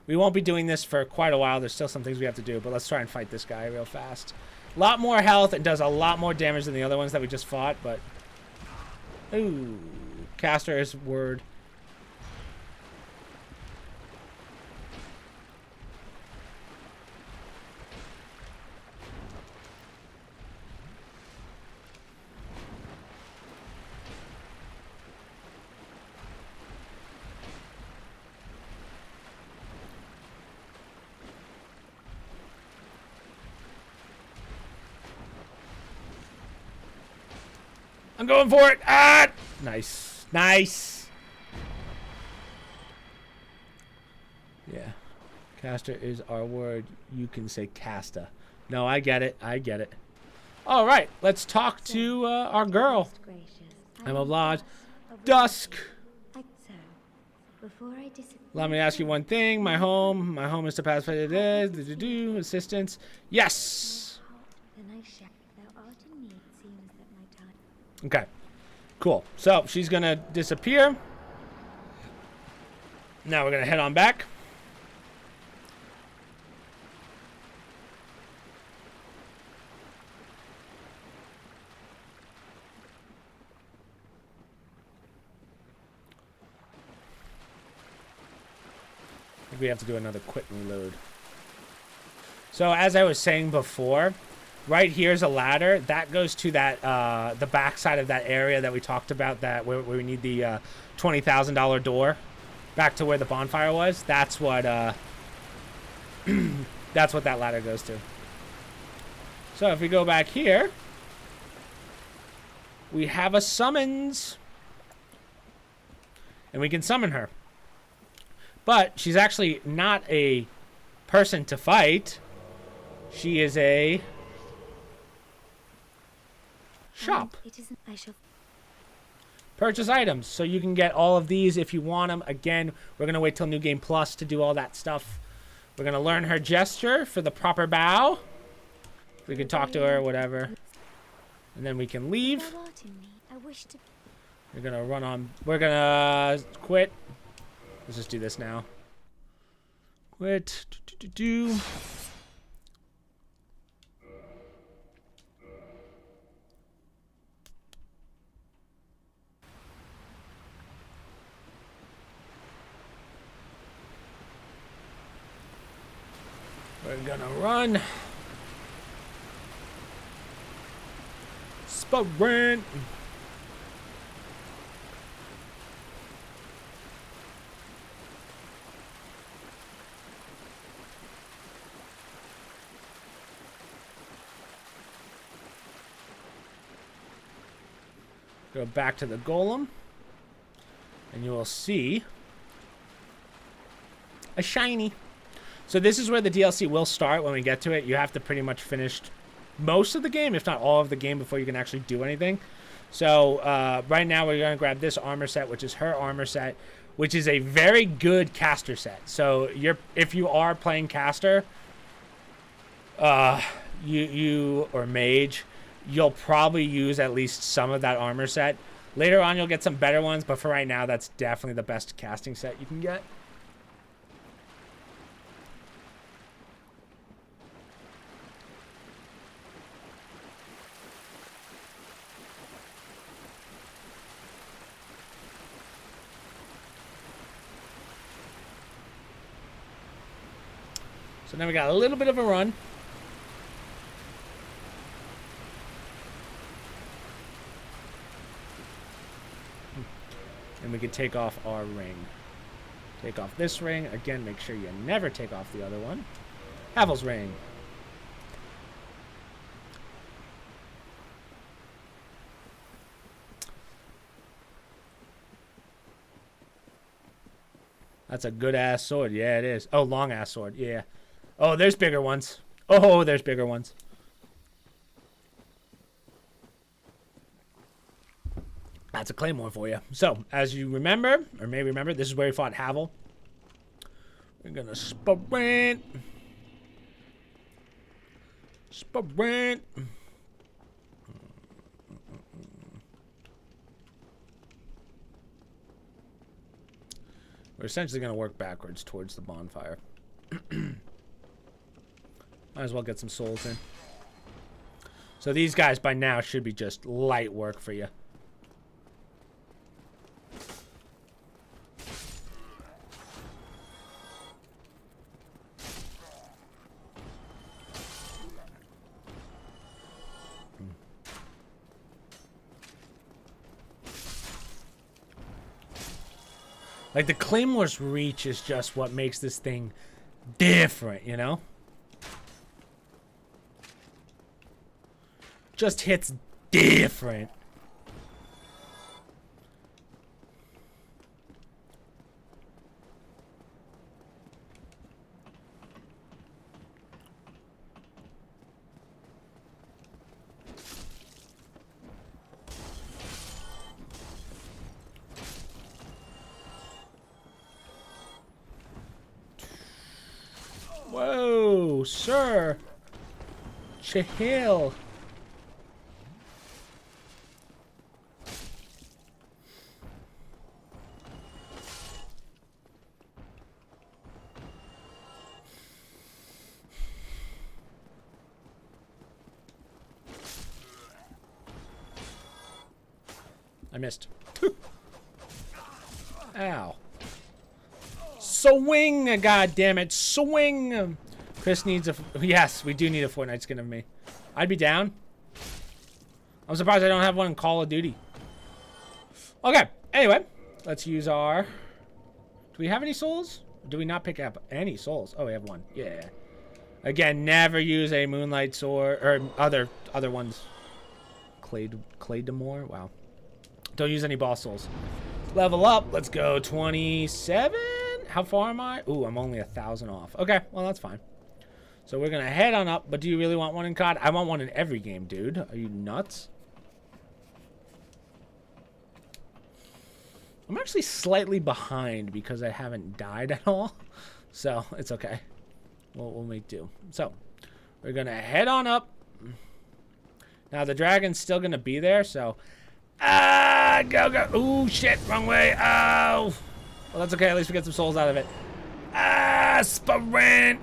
We won't be doing this for quite a while. There's still some things we have to do, but let's try and fight this guy real fast. A lot more health and does a lot more damage than the other ones that we just fought, but... Ooh. Caster is word. I'm going for it. Ah! Nice. Nice. Yeah. Caster is our word. You can say casta. No, I get it. I get it. All right. Let's talk to our girl. I'm obliged. Dusk. Allow me to ask you one thing. My home is to pass by the assistance. Yes. Okay, cool. So she's gonna disappear. Now we're gonna head on back. I think we have to do another quick reload. So as I was saying before, right here's a ladder that goes to that the back side of that area that we talked about, that where we need the $20,000 door back to where the bonfire was. That's what that's what that ladder goes to. So if we go back here, we have a summons. And we can summon her. But she's actually not a person to fight. She is a shop. It isn't. I shall. Purchase items. So you can get all of these if you want them. Again, we're going to wait till New Game Plus to do all that stuff. We're going to learn her gesture for the proper bow. We can talk to her, whatever. And then we can leave. Thou art in me. I wish to. We're going to run on. We're going to quit. Let's just do this now. Quit. We're gonna run. Sprint. Go back to the golem, and you will see a shiny. So this is where the DLC will start when we get to it. You have to pretty much finish most of the game, if not all of the game, before you can actually do anything. So right now we're going to grab this armor set, which is her armor set, which is a very good caster set. So if you are playing caster, you or mage, you'll probably use at least some of that armor set. Later on, you'll get some better ones, but for right now, that's definitely the best casting set you can get. So now we got a little bit of a run. And we can take off our ring. Take off this ring. Again, make sure you never take off the other one. Havel's ring. That's a good-ass sword. Yeah, it is. Oh, long-ass sword. Yeah. Oh, there's bigger ones. Oh, there's bigger ones. That's a claymore for you. So, as you remember, or may remember, this is where we fought Havel. We're going to sprint. Sprint. We're essentially going to work backwards towards the bonfire. Might as well get some souls in. So these guys by now should be just light work for you. Like, the Claymore's reach is just what makes this thing different, you know? Just hits different. Whoa, sir. Chill. I missed. Ow. Swing, god damn it, swing. Chris needs a, yes, we do need a Fortnite skin of me. I'd be down. I'm surprised I don't have one in Call of Duty. Okay, anyway, let's use our, do we have any souls? Do we not pick up any souls? Oh, we have one, yeah. Again, never use a moonlight sword or other ones. Claydemore. Wow. Don't use any boss souls. Level up. Let's go. 27. How far am I? Ooh, I'm only 1,000 off. Okay, well that's fine. So we're gonna head on up. But do you really want one in COD? I want one in every game, dude. Are you nuts? I'm actually slightly behind because I haven't died at all. So it's okay. We'll make do. So we're going to head on up. Now the dragon's still going to be there. So, go. Ooh, shit. Wrong way. Oh. Well, that's okay. At least we get some souls out of it. Sprint.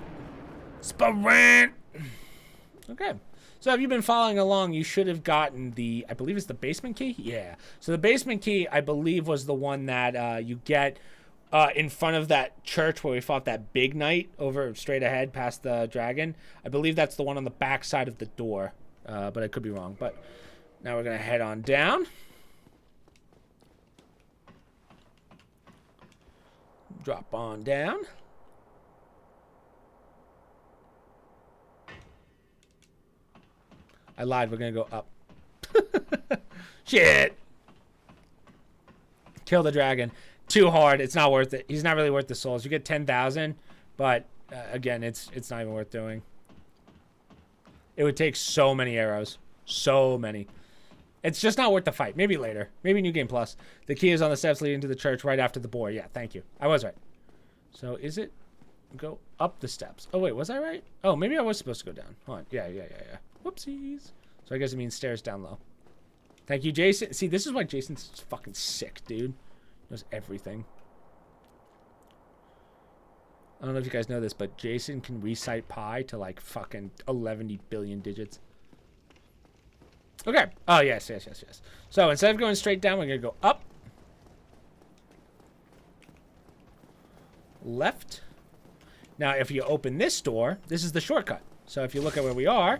Okay. So if you've been following along, you should have gotten the, I believe it's the basement key? Yeah. So the basement key, I believe, was the one that you get in front of that church where we fought that big knight over straight ahead past the dragon. I believe that's the one on the back side of the door, but I could be wrong. But now we're going to head on down. Drop on down. I lied. We're going to go up. Shit. Kill the dragon. Too hard. It's not worth it. He's not really worth the souls. You get 10,000, but again, it's not even worth doing. It would take so many arrows. So many. It's just not worth the fight. Maybe later. Maybe New Game Plus. The key is on the steps leading to the church right after the boar. Yeah, thank you. I was right. So is it go up the steps? Oh, wait. Was I right? Oh, maybe I was supposed to go down. Hold on. Yeah. Whoopsies. So I guess it means stairs down low. Thank you, Jason. See, this is why Jason's fucking sick, dude. Knows everything. I don't know if you guys know this, but Jason can recite pi to like fucking 11 billion digits. Okay. Oh, yes. So instead of going straight down, we're going to go up. Left. Now, if you open this door, this is the shortcut. So if you look at where we are,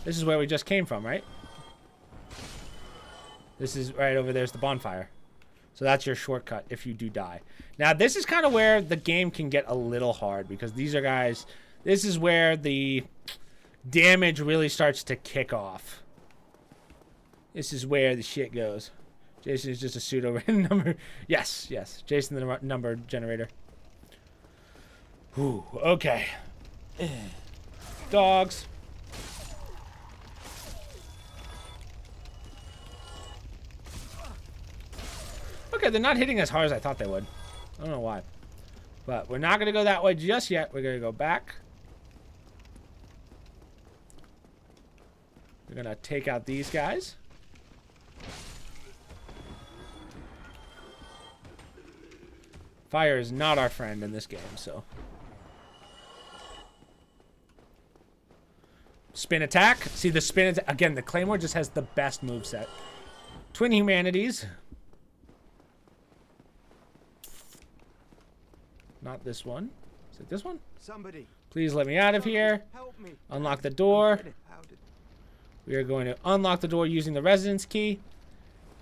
this is where we just came from, right? This is right over there's the bonfire. So that's your shortcut if you do die. Now, this is kind of where the game can get a little hard because these are guys... This is where the damage really starts to kick off. This is where the shit goes. Jason is just a pseudo number... Yes. Jason the number generator. Whew, okay. Dogs. Okay, they're not hitting as hard as I thought they would. I don't know why. But we're not going to go that way just yet. We're going to go back. We're going to take out these guys. Fire is not our friend in this game, so. Spin attack. See, the spin attack. Again, the Claymore just has the best moveset. Twin Humanities. Not this one. Is it this one? Somebody. Please let me out of here. Help me. Unlock the door. We are going to unlock the door using the residence key.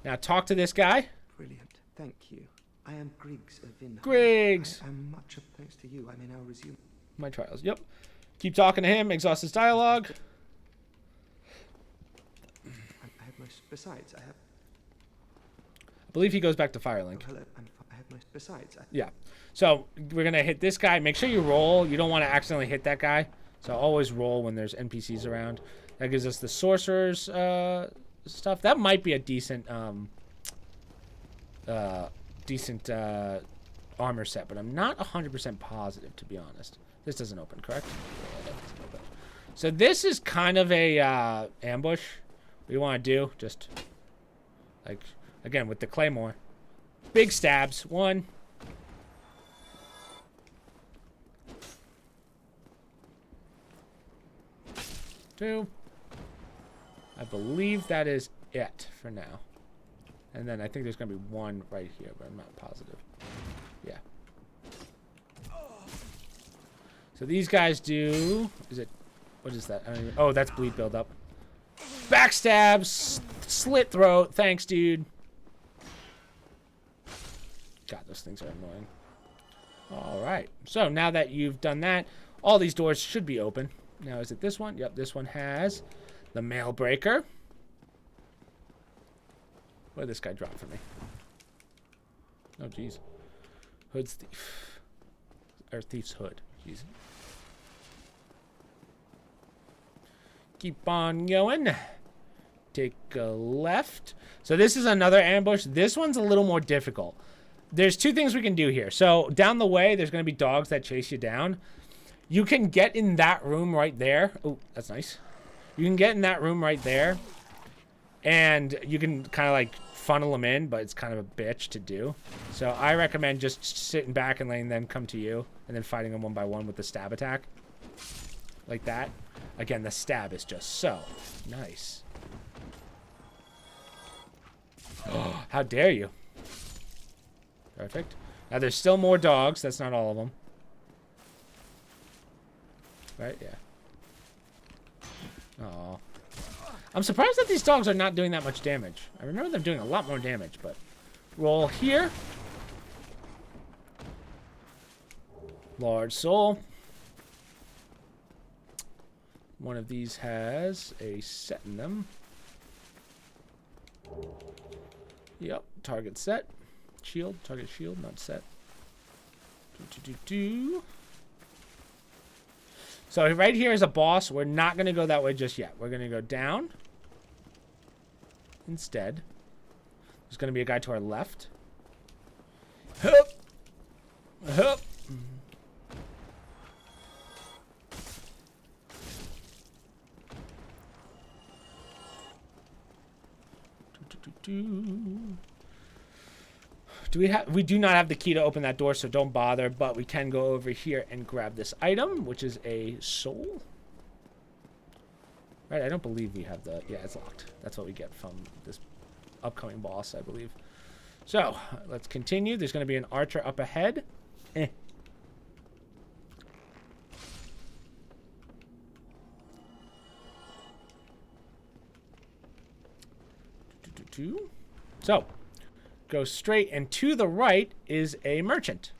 Now talk to this guy. Brilliant. Thank you. I am Griggs of Vinheim. Griggs. I am much of thanks to you. I may now resume my trials. Yep. Keep talking to him. Exhaust his dialogue. I have most. Besides, I have. I believe he goes back to Firelink. Oh, hello. I have most. Besides, yeah. So we're gonna hit this guy. Make sure you roll. You don't want to accidentally hit that guy. So always roll when there's NPCs around. That gives us the sorcerer's stuff. That might be a decent armor set, but I'm not 100% positive, to be honest. This doesn't open, correct? Yeah, that doesn't open. So this is kind of a ambush. What you want to do, just like again with the Claymore, big stabs. 1. 2. I believe that is it for now. And then I think there's going to be 1 right here, but I'm not positive. Yeah. So these guys do... Is it... What is that? I don't even, oh, that's bleed buildup. Backstabs! Slit throat! Thanks, dude. God, those things are annoying. Alright. So now that you've done that, all these doors should be open. Now, is it this one? Yep, this one has the mail breaker. What did this guy drop for me? Oh, jeez. Hood's thief. Or thief's hood. Jeez. Keep on going. Take a left. So this is another ambush. This one's a little more difficult. There's two things we can do here. So down the way, there's going to be dogs that chase you down. You can get in that room right there. Oh, that's nice. You can get in that room right there. And you can kind of like funnel them in, but it's kind of a bitch to do. So I recommend just sitting back and letting them come to you. And then fighting them one by one with the stab attack. Like that. Again, the stab is just so nice. Oh, how dare you. Perfect. Now there's still more dogs. That's not all of them. Right? Yeah. Aw. I'm surprised that these dogs are not doing that much damage. I remember them doing a lot more damage, but... Roll here. Large soul. One of these has a set in them. Yep, target set. Shield, target shield, not set. So right here is a boss. We're not going to go that way just yet. We're going to go down. Instead. There's going to be a guy to our left. Hup. Hup. We do not have the key to open that door, so don't bother, but we can go over here and grab this item, which is a soul. Right, I don't believe we have the... Yeah, it's locked. That's what we get from this upcoming boss, I believe. So, let's continue. There's going to be an archer up ahead. So, go straight, and to the right is a merchant.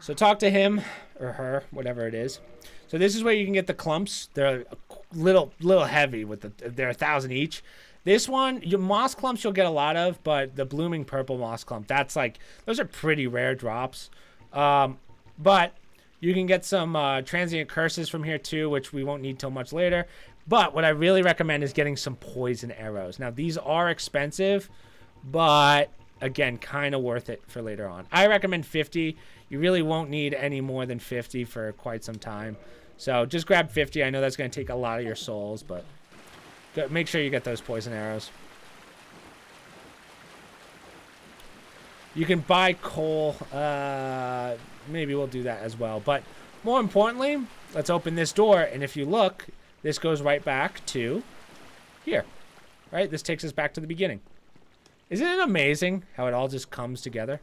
So talk to him, or her, whatever it is. So this is where you can get the clumps. They're a little heavy, with they're 1,000 each. This one, your moss clumps you'll get a lot of, but the blooming purple moss clump, that's like, those are pretty rare drops. But you can get some transient curses from here too, which we won't need till much later. But what I really recommend is getting some poison arrows. Now, these are expensive, but again, kind of worth it for later on. I recommend 50. You really won't need any more than 50 for quite some time. So just grab 50. I know that's going to take a lot of your souls, but make sure you get those poison arrows. You can buy coal. Maybe we'll do that as well. But more importantly, let's open this door. And if you look, this goes right back to here. Right? This takes us back to the beginning. Isn't it amazing how it all just comes together?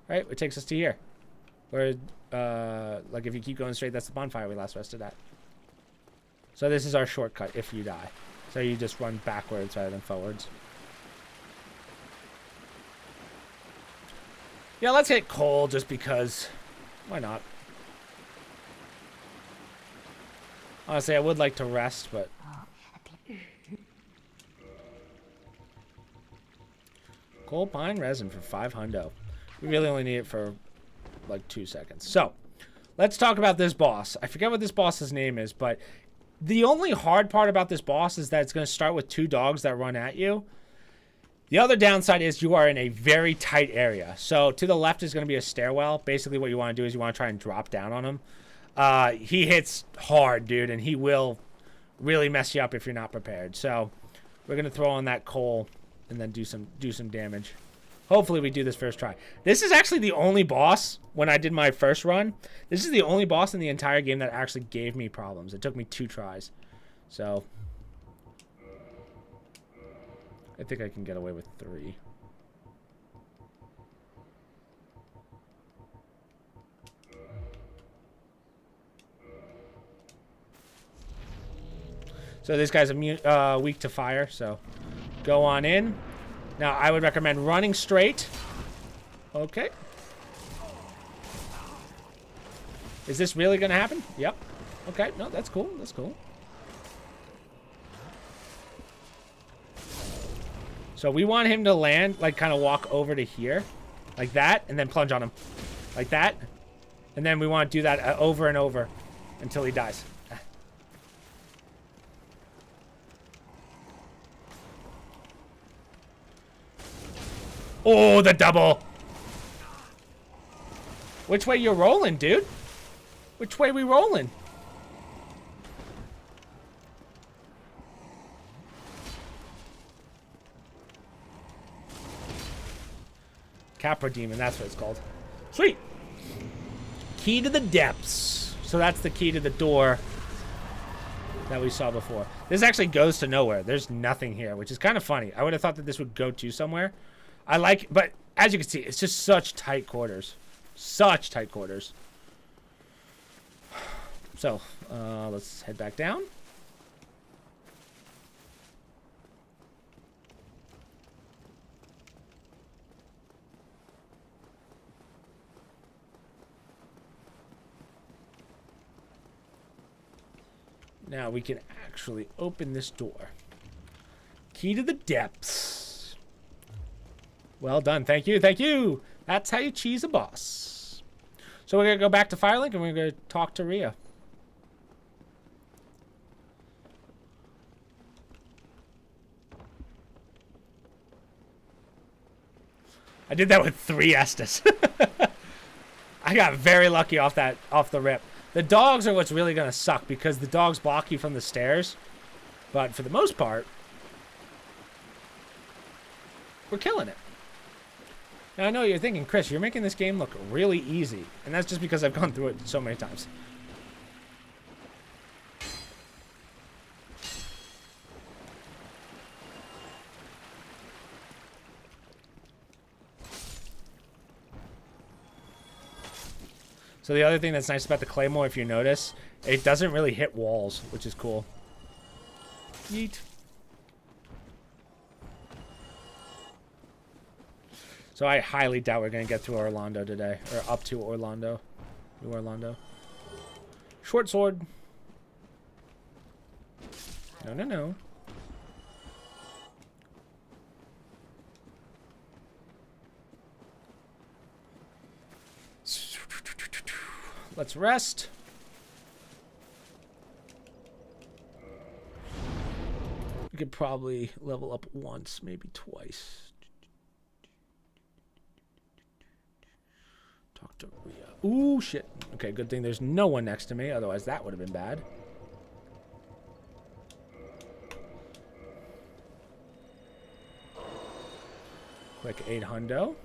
Right? It takes us to here. Where, like if you keep going straight, that's the bonfire we last rested at. So this is our shortcut if you die. So you just run backwards rather than forwards. Yeah, let's hit coal just because. Why not? Honestly, I would like to rest, but... Coal pine resin for 500. We really only need it for like 2 seconds. So, let's talk about this boss. I forget what this boss's name is, but the only hard part about this boss is that it's going to start with 2 dogs that run at you. The other downside is you are in a very tight area. So, to the left is going to be a stairwell. Basically, what you want to do is you want to try and drop down on him. He hits hard, dude, and he will really mess you up if you're not prepared. So, we're going to throw on that coal and then do some damage. Hopefully we do this first try. This is actually the only boss, when I did my first run, this is the only boss in the entire game that actually gave me problems. It took me 2 tries. So, I think I can get away with 3. So this guy's weak to fire, so go on in. Now, I would recommend running straight. Okay. Is this really going to happen? Yep. Okay, no, that's cool. That's cool. So we want him to land, like, kind of walk over to here. Like that, and then plunge on him. Like that. And then we want to do that over and over until he dies. Oh, the double. Which way you rolling, dude? Which way we rolling? Capra Demon, that's what it's called. Sweet. Key to the depths. So that's the key to the door that we saw before. This actually goes to nowhere. There's nothing here, which is kind of funny. I would have thought that this would go to somewhere. I like, but as you can see, it's just such tight quarters. Such tight quarters. So, let's head back down. Now we can actually open this door. Key to the depths. Well done. Thank you. Thank you. That's how you cheese a boss. So we're going to go back to Firelink and we're going to talk to Rhea. I did that with 3 Estes. I got very lucky off the rip. The dogs are what's really going to suck because the dogs block you from the stairs. But for the most part, we're killing it. Now, I know you're thinking, Chris, you're making this game look really easy. And that's just because I've gone through it so many times. So the other thing that's nice about the Claymore, if you notice, it doesn't really hit walls, which is cool. Yeet. So I highly doubt we're going to get through Orlando today. Or up to Orlando. New Orlando. Short sword. No, no, no. Let's rest. We could probably level up once, maybe twice. Talk to Rhea. Ooh, shit. Okay, good thing there's no one next to me. Otherwise, that would have been bad. Quick 8 hundo.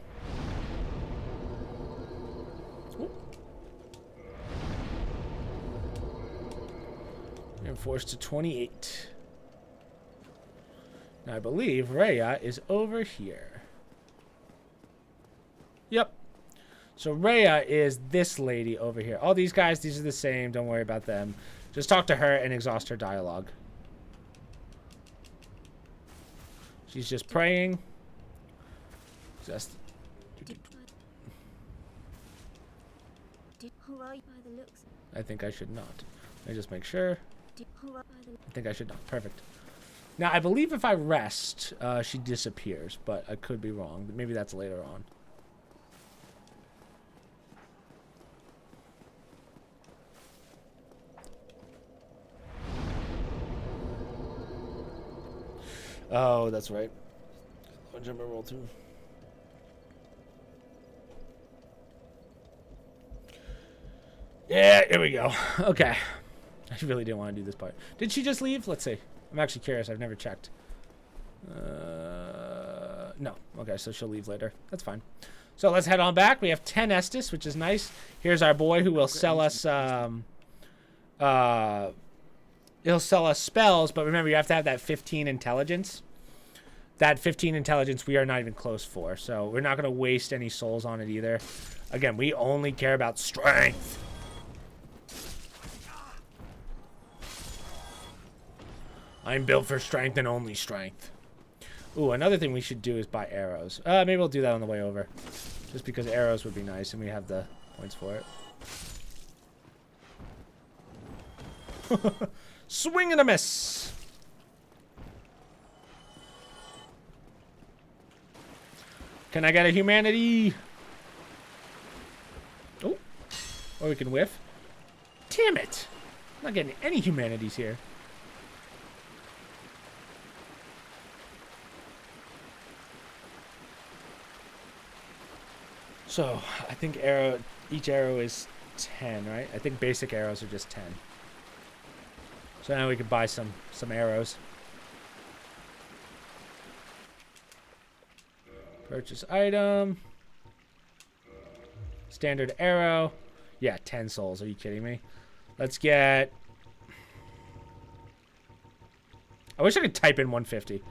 Reinforced to 28. Now I believe Rhea is over here. Yep. So Rhea is this lady over here. All these guys, these are the same. Don't worry about them. Just talk to her and exhaust her dialogue. She's just praying. Just. I think I should not. Let me just make sure. I think I should not. Perfect. Now, I believe if I rest, she disappears, but I could be wrong. Maybe that's later on. Oh, that's right. I'll jump and roll too. Yeah, here we go. Okay. I really didn't want to do this part. Did she just leave? Let's see. I'm actually curious. I've never checked. No. Okay, so she'll leave later. That's fine. So let's head on back. We have 10 Estes, which is nice. Here's our boy who will sell us he'll sell us spells, but remember you have to have that 15 intelligence. That 15 intelligence we are not even close for, so we're not going to waste any souls on it either. Again, we only care about strength. I'm built for strength and only strength. Ooh, another thing we should do is buy arrows. Maybe we'll do that on the way over. Just because arrows would be nice and we have the points for it. Swing and a miss. Can I get a humanity? Oh. Or we can whiff. Damn it. I'm not getting any humanities here. So, I think each arrow is 10, right? I think basic arrows are just 10. So now we can buy some arrows. Purchase item. Standard arrow. Yeah, 10 souls. Are you kidding me? Let's get... I wish I could type in 150.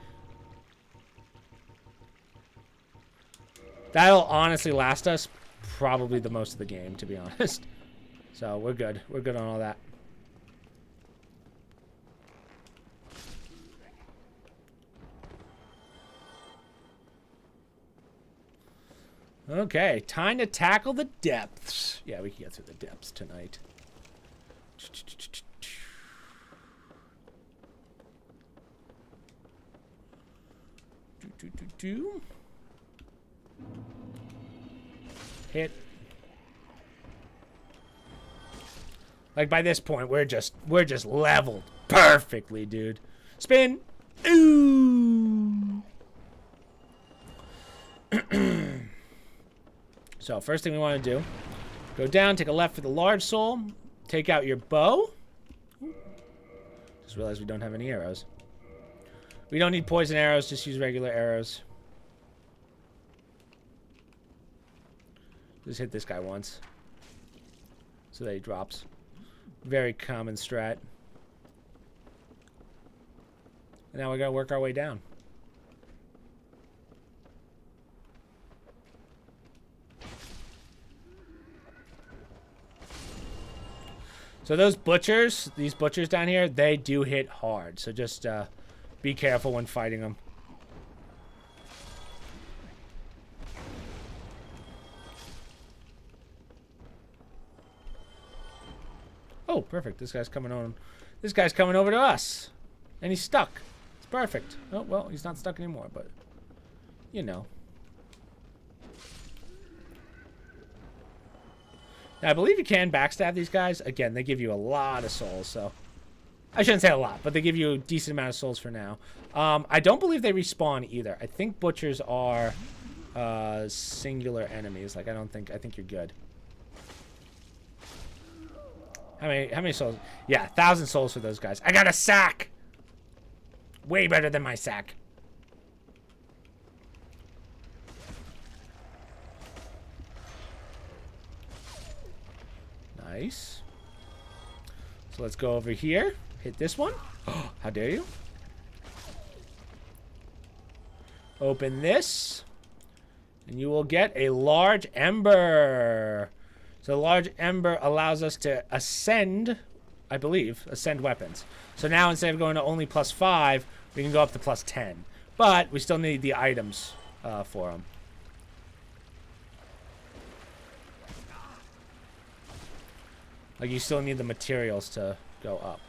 That'll honestly last us probably the most of the game, to be honest. So we're good. We're good on all that. Okay, time to tackle the depths. Yeah, we can get through the depths tonight. Hit. Like by this point, we're just leveled perfectly, dude. Spin. Ooh. So first thing we want to do, go down, take a left for the large soul, take out your bow. Just realized we don't have any arrows. We don't need poison arrows, just use regular arrows. Just hit this guy once, so that he drops. Very common strat. And now we gotta work our way down. So those butchers, these butchers down here, they do hit hard. So just be careful when fighting them. Oh, perfect. This guy's coming on. This guy's coming over to us. And he's stuck. It's perfect. Oh, well, he's not stuck anymore, but you know. Now, I believe you can backstab these guys. Again, they give you a lot of souls, so... I shouldn't say a lot, but they give you a decent amount of souls for now. I don't believe they respawn either. I think butchers are singular enemies. Like, I think you're good. How many souls? Yeah, 1,000 souls for those guys. I got a sack! Way better than my sack. Nice. So let's go over here. Hit this one. Oh, how dare you? Open this. And you will get a large ember. So the large ember allows us to ascend, I believe, ascend weapons. So now instead of going to only +5, we can go up to +10. But we still need the items for them. Like, you still need the materials to go up.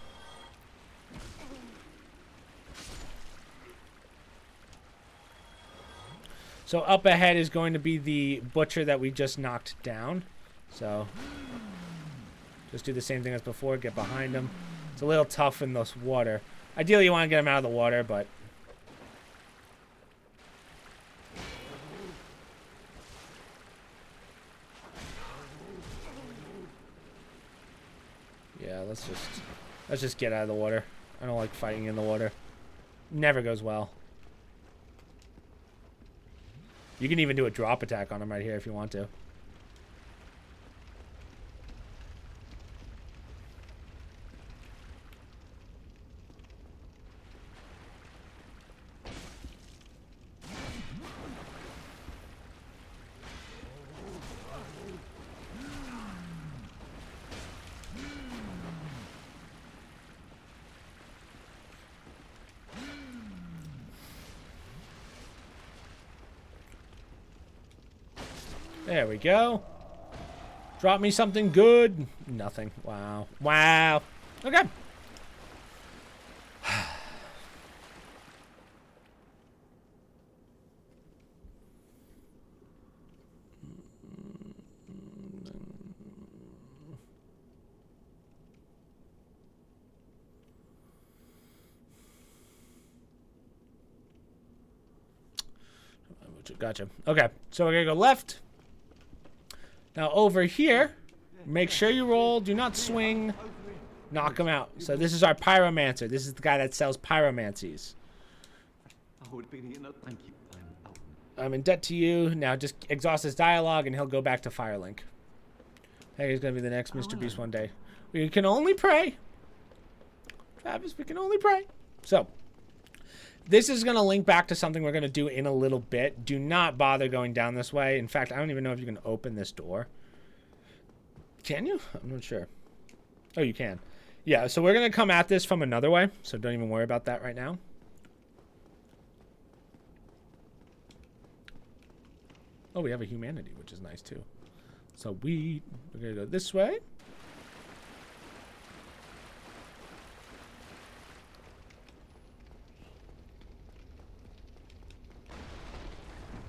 So up ahead is going to be the butcher that we just knocked down. So just do the same thing as before. Get behind him. It's a little tough in this water. Ideally, you want to get him out of the water, but... yeah, let's just get out of the water. I don't like fighting in the water. Never goes well. You can even do a drop attack on him right here if you want to. There we go. Drop me something good. Nothing. Wow. Wow. Okay. Gotcha. Okay, so we're gonna go left. Now over here, make sure you roll. Do not swing. Knock him out. So this is our pyromancer. This is the guy that sells pyromancies. Thank you. I'm in debt to you. Now just exhaust his dialogue and he'll go back to Firelink. Hey, he's gonna be the next Mr. Beast one day. We can only pray. Travis, we can only pray. So, this is gonna link back to something we're gonna do in a little bit. Do not bother going down this way. In fact, I don't even know if you can open this door. Can you? I'm not sure. Oh, you can. Yeah, so we're gonna come at this from another way, so don't even worry about that right now. Oh, we have a humanity, which is nice too. So we're gonna go this way.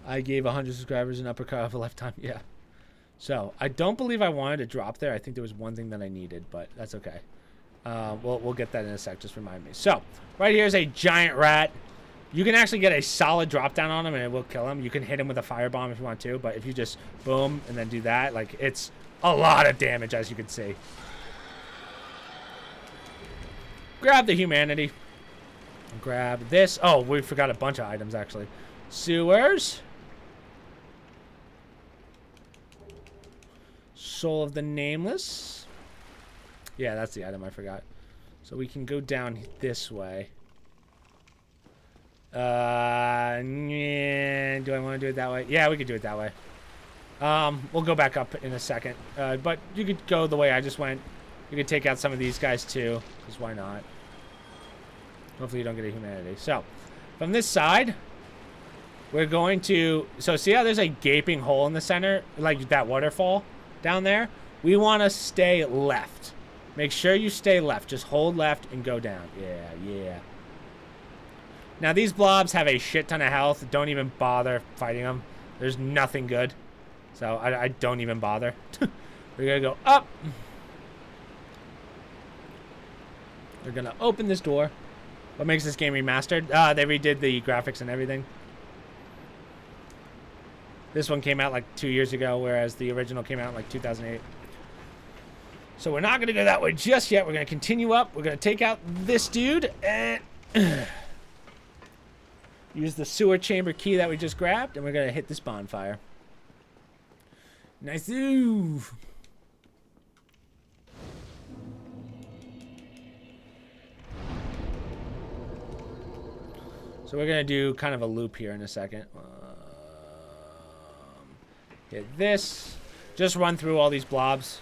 I gave 100 subscribers an uppercut of a lifetime. Yeah. So I don't believe I wanted to drop there. I think there was one thing that I needed, but that's okay. We'll get that in a sec. Just remind me. So right here is a giant rat. You can actually get a solid drop down on him and it will kill him. You can hit him with a firebomb if you want to, but if you just boom and then do that, like it's a lot of damage, as you can see. Grab the humanity. Grab this. Oh, we forgot a bunch of items actually. Sewers. Soul of the Nameless. Yeah, that's the item I forgot. So we can go down this way. Yeah, do I want to do it that way? Yeah, we could do it that way. We'll go back up in a second. But you could go the way I just went. You could take out some of these guys too, because why not? Hopefully you don't get a humanity. So, from this side, we're going to... So, see how there's a gaping hole in the center? Like that waterfall down there? We want to stay left. Make sure you stay left. Just hold left and go down. Yeah, yeah. Now, these blobs have a shit ton of health. Don't even bother fighting them. There's nothing good. So, I don't even bother. We're going to go up. We're going to open this door. What makes this game remastered? They redid the graphics and everything. This one came out like 2 years ago, whereas the original came out in like 2008. So we're not going to go that way just yet. We're going to continue up. We're going to take out this dude and use the sewer chamber key that we just grabbed, and we're going to hit this bonfire. Nice move. So we're going to do kind of a loop here in a second. Hit this. Just run through all these blobs.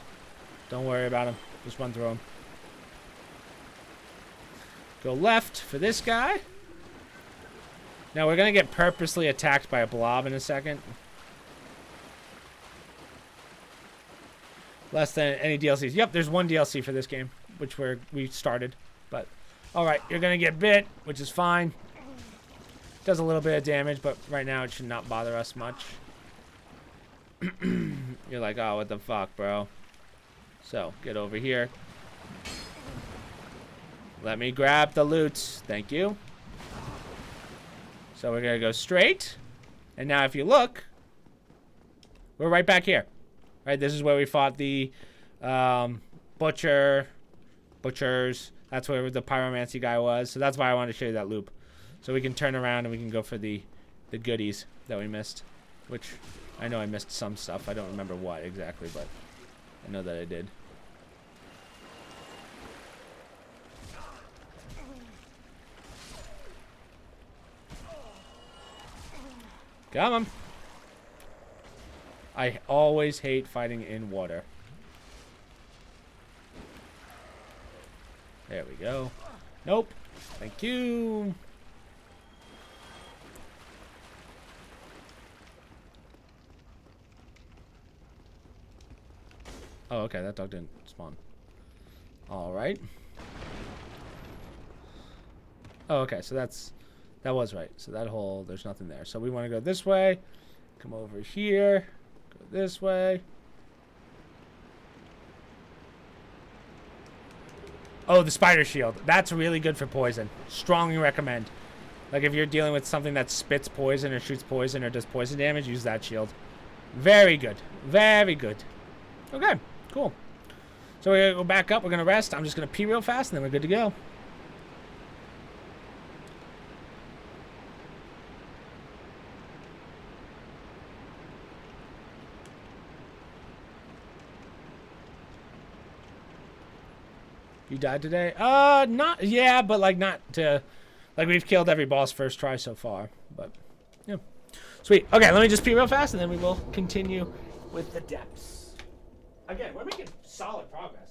Don't worry about them. Just run through them. Go left for this guy. Now we're going to get purposely attacked by a blob in a second. Less than any DLCs. Yep, there's one DLC for this game, which we started. But, alright, you're going to get bit, which is fine. Does a little bit of damage, but right now it should not bother us much. You're like, oh, what the fuck, bro? So, get over here. Let me grab the loot. Thank you. So we're going to go straight. And now if you look, we're right back here. Right, this is where we fought the butchers. That's where the pyromancy guy was. So that's why I wanted to show you that loop. So we can turn around and we can go for the goodies that we missed. Which, I know I missed some stuff. I don't remember what exactly, but I know that I did. Come on. I always hate fighting in water. There we go. Nope. Thank you. Oh, okay. That dog didn't spawn. All right. Oh, okay. So that was right. So that hole, there's nothing there. So we want to go this way. Come over here. Go this way. Oh, the spider shield. That's really good for poison. Strongly recommend. Like if you're dealing with something that spits poison or shoots poison or does poison damage, use that shield. Very good. Very good. Okay, cool. So we're going to go back up. We're going to rest. I'm just going to pee real fast, and then we're good to go. You died today? Not... Yeah, but, like, not to... Like, we've killed every boss first try so far. But, yeah. Sweet. Okay, let me just pee real fast, and then we will continue with the depths. Again, we're making solid progress.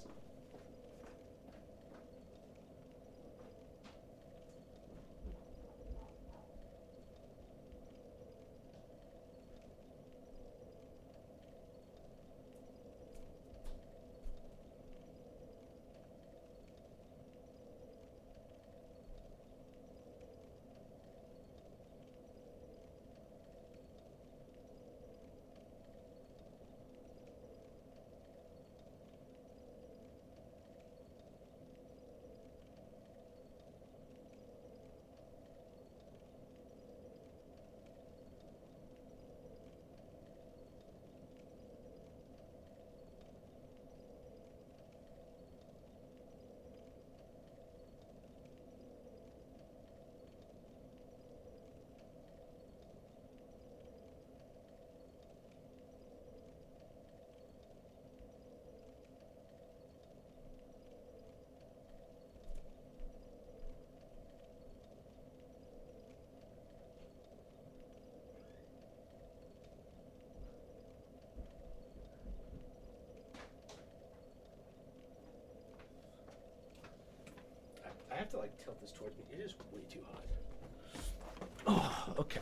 I have to like tilt this towards me. It is way too hot. Oh, okay.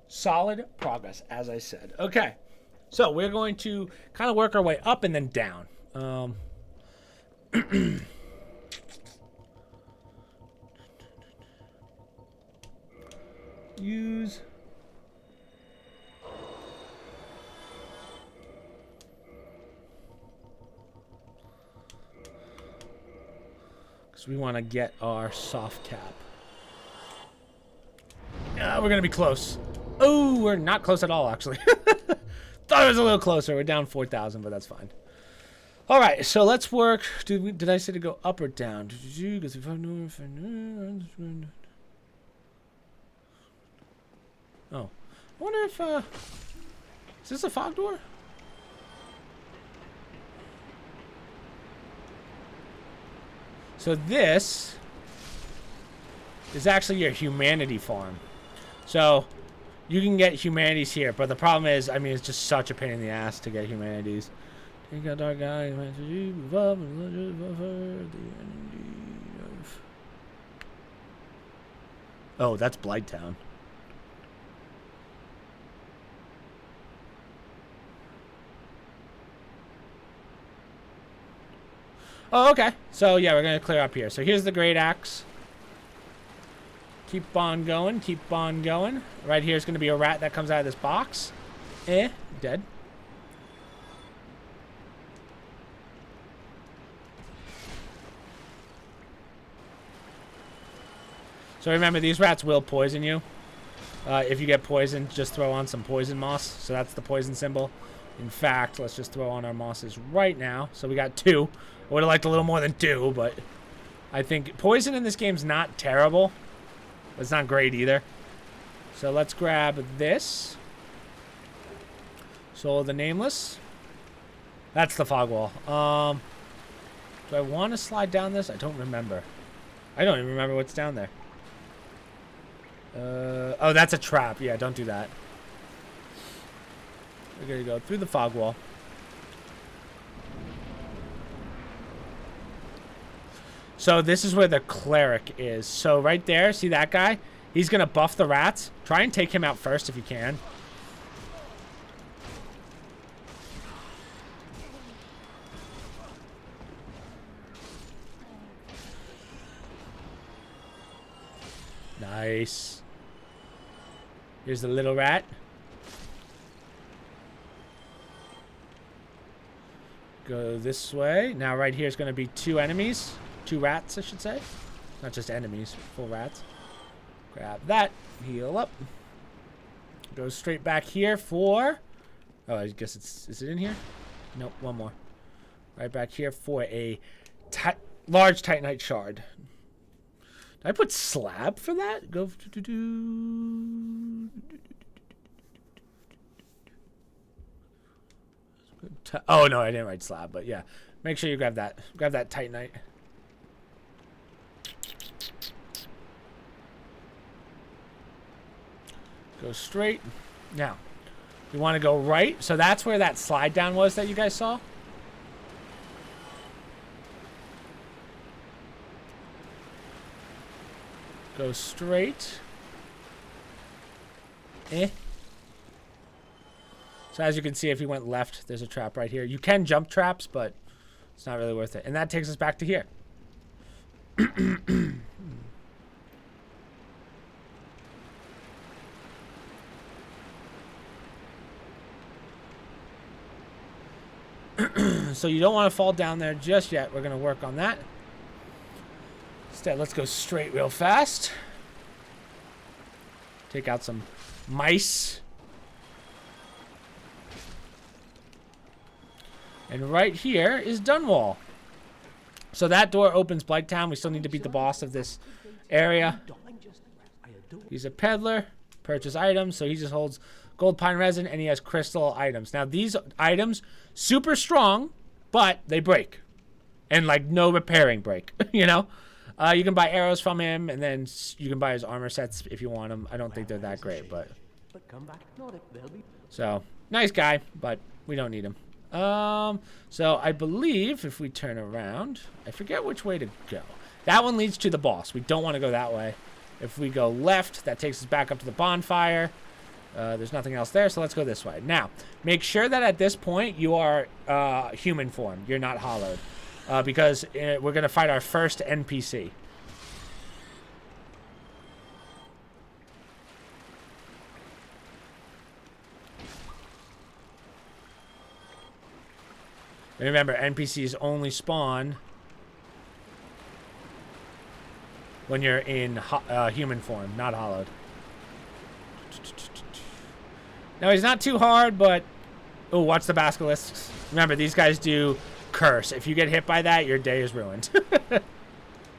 Solid progress, as I said. Okay. So we're going to kind of work our way up and then down. Use. Because we want to get our soft cap. We're going to be close. Oh, we're not close at all, actually. Thought it was a little closer. We're down 4,000, but that's fine. All right, so let's work. Did I say to go up or down? Because if I know if I know. Oh, I wonder if is this a fog door? So this is actually your humanity farm. So you can get humanities here, but the problem is, I mean, it's just such a pain in the ass to get humanities. Take out our guy, move up and buffer the energy of. Oh, that's Blighttown. Oh, okay. So yeah, we're gonna clear up here. So here's the great axe. Keep on going. Keep on going. Right here is gonna be a rat that comes out of this box. Dead. So remember, these rats will poison you. If you get poisoned, just throw on some poison moss. So that's the poison symbol. In fact, let's just throw on our mosses right now. So we got 2. I would have liked a little more than 2, but I think poison in this game's not terrible. But it's not great either. So let's grab this. Soul of the Nameless. That's the fog wall. Do I want to slide down this? I don't remember. I don't even remember what's down there. Oh, that's a trap. Yeah, don't do that. We're going to go through the fog wall. So this is where the cleric is. So right there, see that guy? He's going to buff the rats. Try and take him out first if you can. Nice. Here's the little rat. Go this way. Now right here is going to be 2 enemies. 2 rats, I should say. Not just enemies, full rats. Grab that. Heal up. Go straight back here for... Oh, I guess it's... Is it in here? Nope, one more. Right back here for a large Titanite shard. Did I put slab for that? Go... Oh, no, I didn't write slab, but yeah. Make sure you grab that. Grab that Titanite. Go straight. Now, you want to go right. So that's where that slide down was that you guys saw. Go straight. So as you can see, if you went left, there's a trap right here. You can jump traps, but it's not really worth it. And that takes us back to here. So you don't want to fall down there just yet. We're going to work on that. Instead, let's go straight real fast. Take out some mice. And right here is Dunwall. So that door opens Blighttown. We still need to beat the boss of this area. He's a peddler. Purchase items. So he just holds gold pine resin and he has crystal items. Now these items, super strong, but they break. And like no repairing break, you know? You can buy arrows from him and then you can buy his armor sets if you want them. I don't think they're that great, but... So, nice guy, but we don't need him. So I believe if we turn around, I forget which way to go. That one leads to the boss. We don't want to go that way. If we go left, that takes us back up to the bonfire. There's nothing else there, so let's go this way. Now, make sure that at this point you are human form. You're not hollowed. Because we're going to fight our first NPC. And remember, NPCs only spawn when you're in human form, not hollowed. Now, he's not too hard, but... Oh, watch the basilisks. Remember, these guys do curse. If you get hit by that, your day is ruined.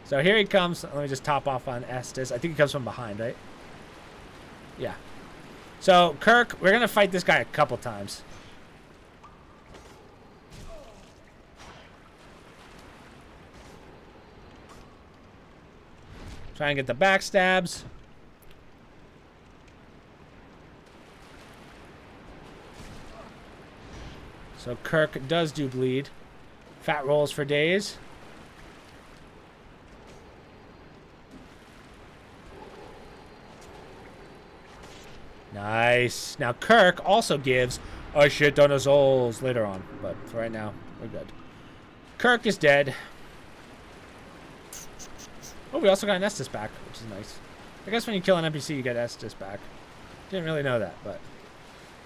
So here he comes. Let me just top off on Estes. I think he comes from behind, right? Yeah. So, Kirk, we're going to fight this guy a couple times. Try and get the backstabs. So Kirk does do bleed. Fat rolls for days. Nice. Now Kirk also gives a shit ton of souls later on. But for right now, we're good. Kirk is dead. Oh, we also got an Estes back, which is nice. I guess when you kill an NPC, you get Estes back. Didn't really know that, but...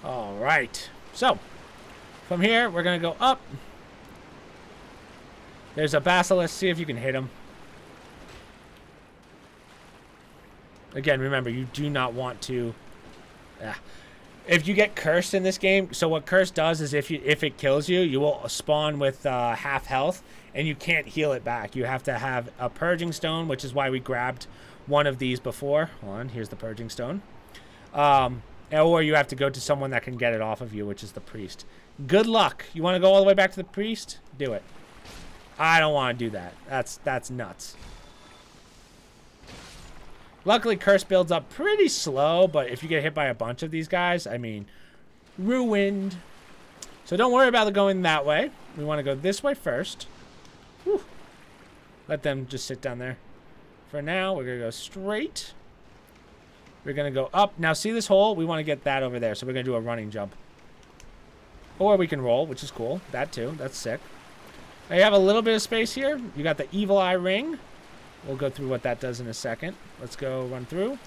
Alright. So, from here, we're going to go up. There's a basilisk. See if you can hit him. Again, remember, you do not want to... If you get cursed in this game, so what curse does is if it kills you, you will spawn with half health, and you can't heal it back. You have to have a purging stone, which is why we grabbed one of these before. Hold on, here's the purging stone. Or you have to go to someone that can get it off of you, which is the priest. Good luck. You want to go all the way back to the priest? Do it. I don't want to do that. That's nuts. Luckily, curse builds up pretty slow, but if you get hit by a bunch of these guys, I mean, ruined. So don't worry about going that way. We want to go this way first. Whew. Let them just sit down there. For now, we're going to go straight. We're going to go up. Now, see this hole? We want to get that over there, so we're going to do a running jump. Or we can roll, which is cool. That too. That's sick. Now, you have a little bit of space here. You got the evil eye ring. We'll go through what that does in a second. Let's go run through.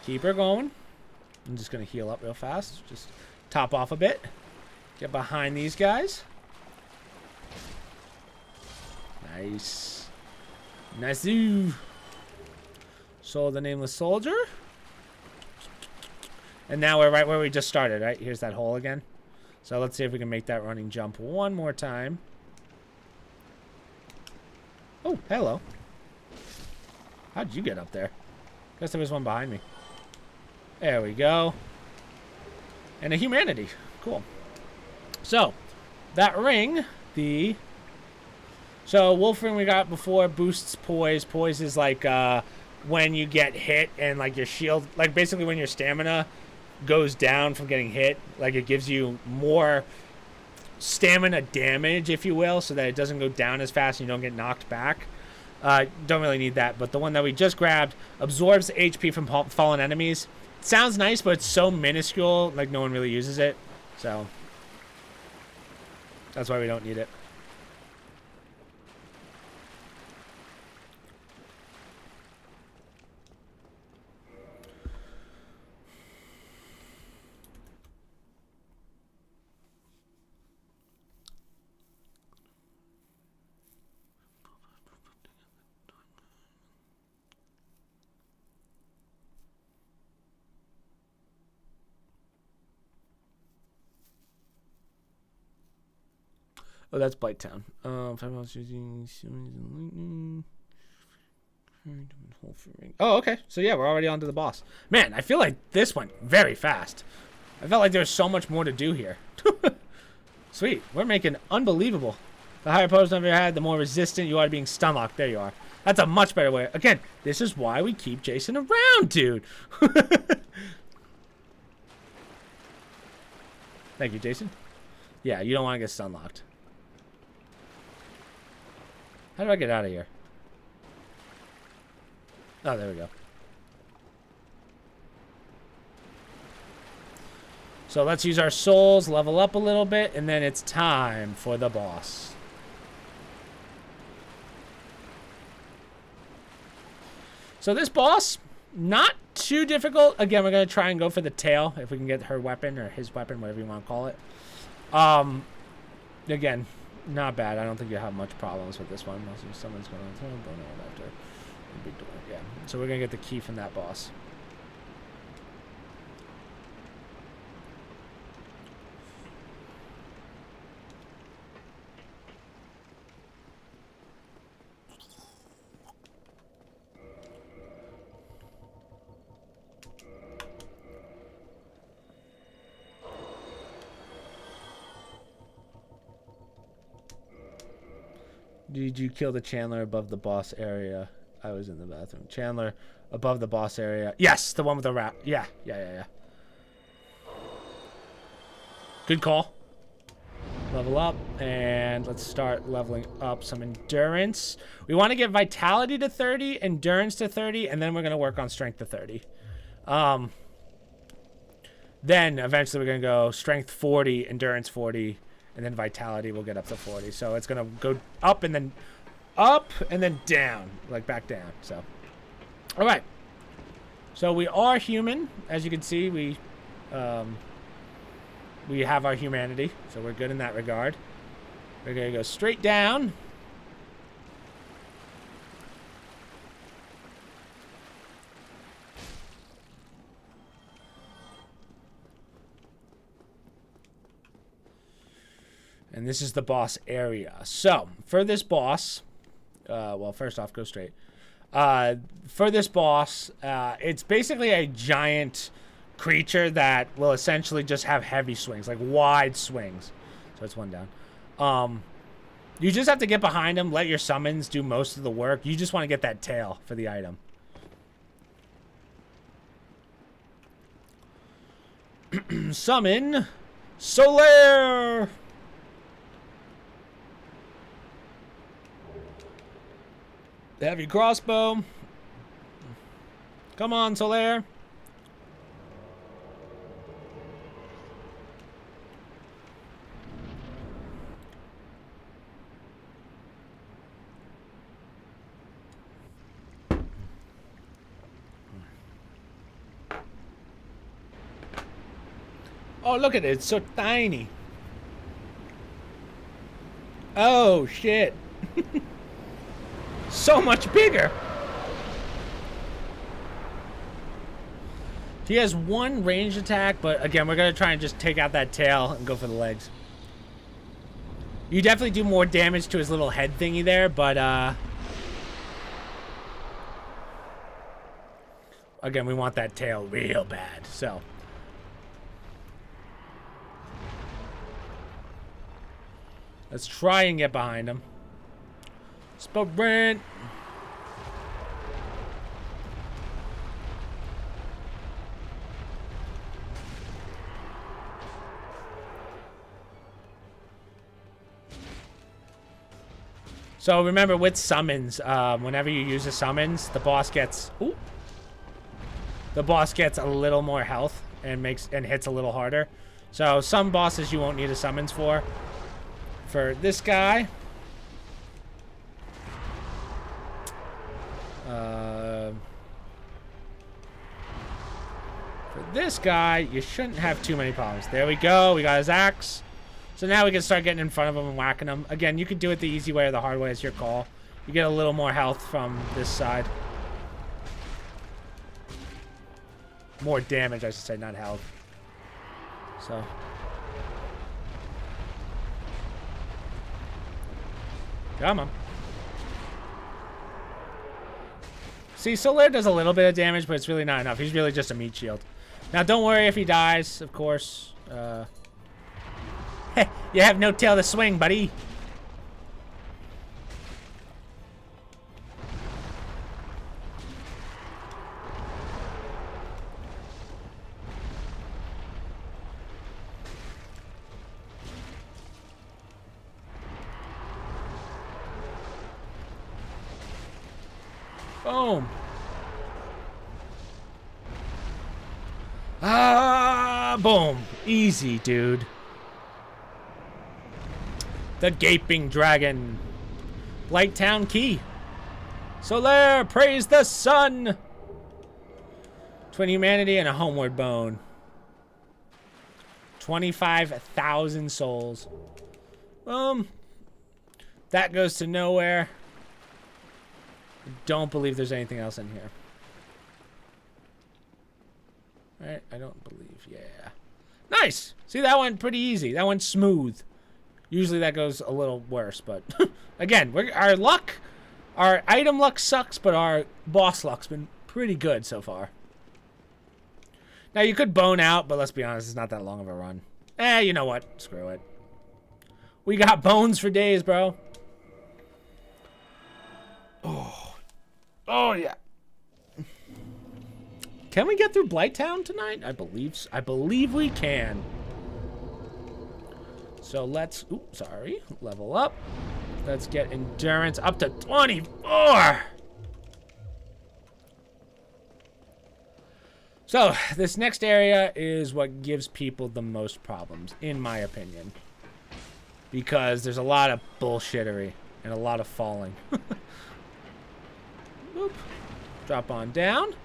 Keep her going. I'm just going to heal up real fast. Just top off a bit. Get behind these guys. Nice. Nice. Soul the Nameless Soldier. And now we're right where we just started, right? Here's that hole again. So let's see if we can make that running jump one more time. Oh, hello. How did you get up there? Guess there was one behind me. There we go. And a humanity. Cool. So, that ring, So, wolf ring we got before boosts poise. Poise is like when you get hit and like your shield, like basically when your stamina goes down from getting hit, like it gives you more stamina damage, if you will, so that it doesn't go down as fast and you don't get knocked back. Don't really need that, but the one that we just grabbed absorbs HP from fallen enemies. It sounds nice, but it's so minuscule, like no one really uses it, so that's why we don't need it. Oh, that's Blight Town. Oh, okay. So yeah, we're already on to the boss. Man, I feel like this went very fast. I felt like there was so much more to do here. Sweet. We're making unbelievable. The higher post number you had, the more resistant you are to being stun locked. There you are. That's a much better way. Again, this is why we keep Jason around, dude. Thank you, Jason. Yeah, you don't want to get stun locked. How do I get out of here? Oh, there we go. So let's use our souls, level up a little bit, and then it's time for the boss. So this boss, not too difficult. Again, we're going to try and go for the tail, if we can get her weapon, or his weapon, whatever you want to call it. Again, not bad. I don't think you have much problems with this one. Someone's going to go after the big door. Yeah. So we're going to get the key from that boss. Did you kill the Chandler above the boss area? I was in the bathroom. Chandler above the boss area. Yes, the one with the rat. Yeah. Good call. Level up, and let's start leveling up some endurance. We want to get vitality to 30, endurance to 30, and then we're going to work on strength to 30. Then eventually we're going to go strength 40, endurance 40, and then vitality will get up to 40. So it's going to go up and then down, like back down. So, all right. So we are human. As you can see, we have our humanity. So we're good in that regard. We're going to go straight down. And this is the boss area. So, for this boss, well, first off, go straight. For this boss, it's basically a giant creature that will essentially just have heavy swings, like wide swings. So it's one down. You just have to get behind him, let your summons do most of the work. You just want to get that tail for the item. Summon Solaire! Heavy crossbow. Come on, Solaire. Oh, look at it. It's so tiny. Oh, shit. So much bigger. He has one ranged attack, but again, we're going to try and just take out that tail and go for the legs. You definitely do more damage to his little head thingy there, but again, we want that tail real bad, so. Let's try and get behind him. Sprint. So remember with summons, whenever you use a summons, the boss gets a little more health and hits a little harder. So some bosses you won't need a summons for. For this guy, you shouldn't have too many problems. There we go. We got his axe. So now we can start getting in front of him and whacking him. Again, you can do it the easy way or the hard way. It's your call. You get a little more health from this side. More damage, I should say, not health. So. Come on. See, Solar does a little bit of damage, but it's really not enough. He's really just a meat shield. Now, don't worry if he dies, of course. You have no tail to swing, buddy. Boom. Boom. Easy, dude. The Gaping Dragon. Blighttown Key. Solar, praise the sun. Twin humanity and a homeward bone. 25,000 souls. That goes to nowhere. I don't believe there's anything else in here. Right? I don't believe. Yeah. Nice. See, that went pretty easy. That went smooth. Usually that goes a little worse, but again, our item luck sucks, but our boss luck's been pretty good so far. Now you could bone out, but let's be honest, it's not that long of a run. You know what? Screw it. We got bones for days, bro. Oh yeah. Can we get through Blighttown tonight? I believe we can. So let's, level up. Let's get endurance up to 24. So this next area is what gives people the most problems, in my opinion. Because there's a lot of bullshittery and a lot of falling. Boop. Drop on down.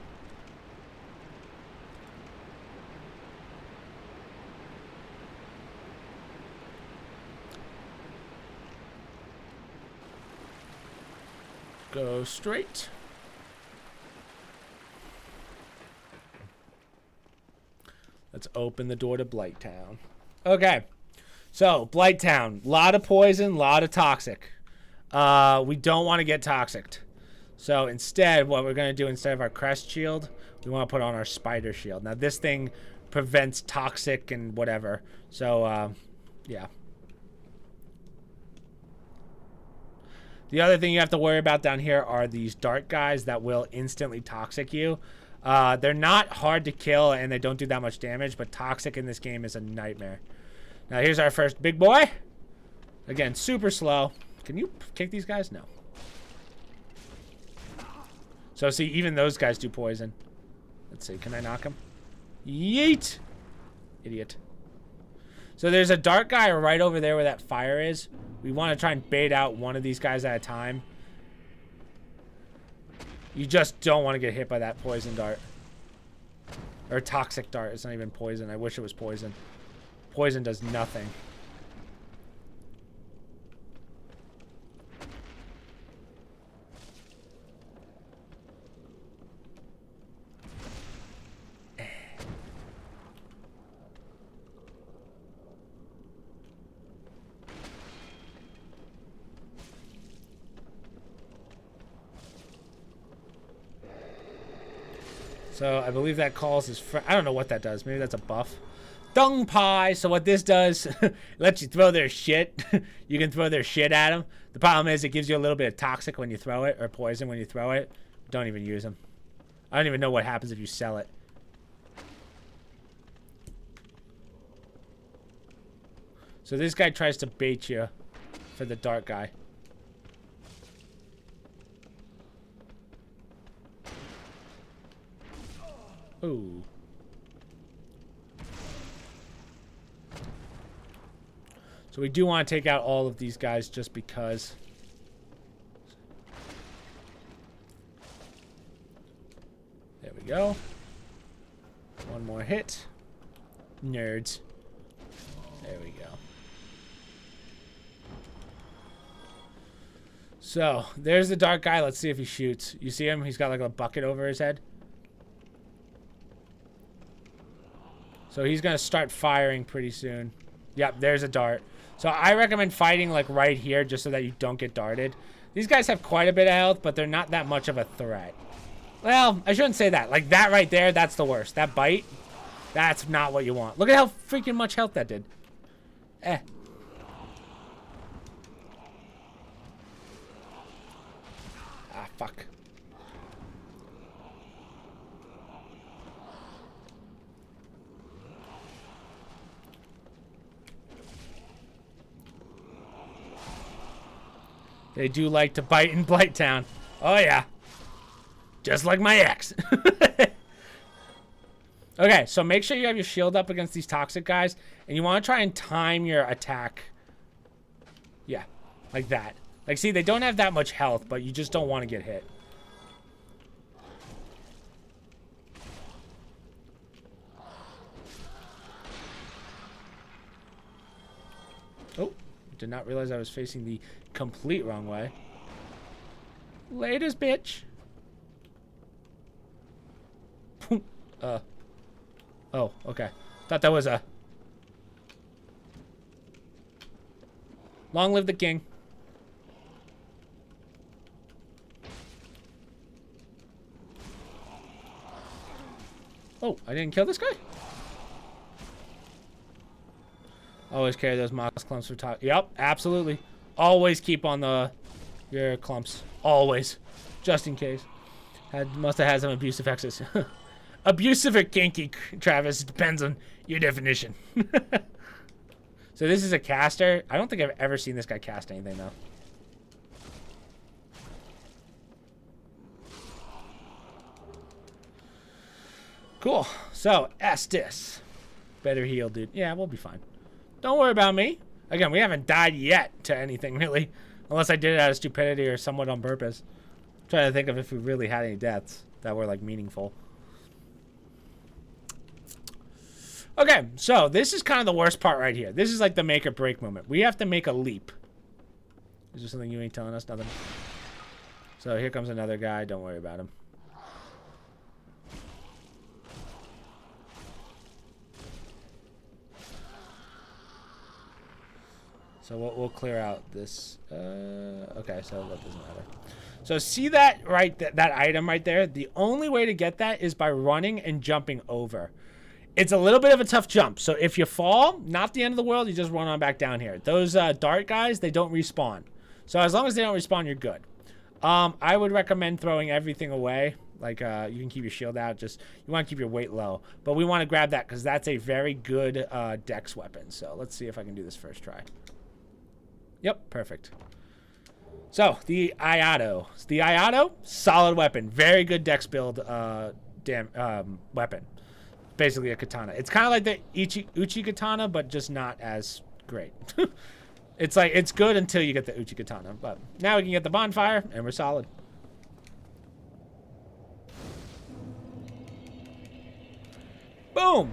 Go straight. Let's open the door to Blighttown. Okay. So, Blighttown. Lot of poison, lot of toxic. We don't want to get toxic. So, instead, what we're going to do instead of our crest shield, we want to put on our spider shield. Now, this thing prevents toxic and whatever. So, yeah. The other thing you have to worry about down here are these dart guys that will instantly toxic you. They're not hard to kill and they don't do that much damage, but toxic in this game is a nightmare. Now here's our first big boy. Again, super slow. Can you kick these guys? No. So see, even those guys do poison. Let's see, can I knock him? Yeet! Idiot. So there's a dart guy right over there where that fire is. We want to try and bait out one of these guys at a time. You just don't want to get hit by that poison dart. Or toxic dart. It's not even poison. I wish it was poison. poison does nothing. So I believe that calls his friend. I don't know what that does. Maybe that's a buff. Dung pie. So what this does, lets you throw their shit. You can throw their shit at them. The problem is it gives you a little bit of toxic when you throw it, or poison when you throw it. Don't even use them. I don't even know what happens if you sell it. So this guy tries to bait you for the dark guy. Ooh. So we do want to take out all of these guys just because. There we go. One more hit. Nerds. There we go. So, there's the dark guy. Let's see if he shoots. You see him? He's got like a bucket over his head. So he's going to start firing pretty soon. Yep, there's a dart. So I recommend fighting like right here just so that you don't get darted. These guys have quite a bit of health, but they're not that much of a threat. Well, I shouldn't say that. Like that right there, that's the worst. That bite, that's not what you want. Look at how freaking much health that did. Eh. Ah, fuck. They do like to bite in Blighttown. Oh, yeah. Just like my ex. Okay, so make sure you have your shield up against these toxic guys. And you want to try and time your attack. Yeah, like that. Like, see, they don't have that much health, but you just don't want to get hit. Oh, did not realize I was facing the complete wrong way. Laters, bitch. Oh, okay. Thought that was a... Long live the king. Oh, I didn't kill this guy? Always carry those moss clumps for top. Yep, absolutely. Always keep on your clumps. Always. Just in case. Must have had some abusive exes. Abusive or kinky, Travis. It depends on your definition. So this is a caster. I don't think I've ever seen this guy cast anything, though. Cool. So, Estes. Better heal, dude. Yeah, we'll be fine. Don't worry about me. Again, we haven't died yet to anything, really. Unless I did it out of stupidity or somewhat on purpose. I'm trying to think of if we really had any deaths that were, like, meaningful. Okay, so this is kind of the worst part right here. This is like the make or break moment. We have to make a leap. Is there something you ain't telling us? Nothing. So here comes another guy. Don't worry about him. So we'll clear out this. Okay, so that doesn't matter. So see that that item right there? The only way to get that is by running and jumping over. It's a little bit of a tough jump. So if you fall, not the end of the world. You just run on back down here. Those dart guys, they don't respawn. So as long as they don't respawn, you're good. I would recommend throwing everything away. Like, you can keep your shield out. Just, you want to keep your weight low. But we want to grab that because that's a very good dex weapon. So let's see if I can do this first try. Yep, perfect. So, the Iato. The Iato, solid weapon. Very good dex build weapon. Basically a katana. It's kind of like the Uchi katana, but just not as great. It's like, it's good until you get the Uchi katana. But now we can get the bonfire, and we're solid. Boom!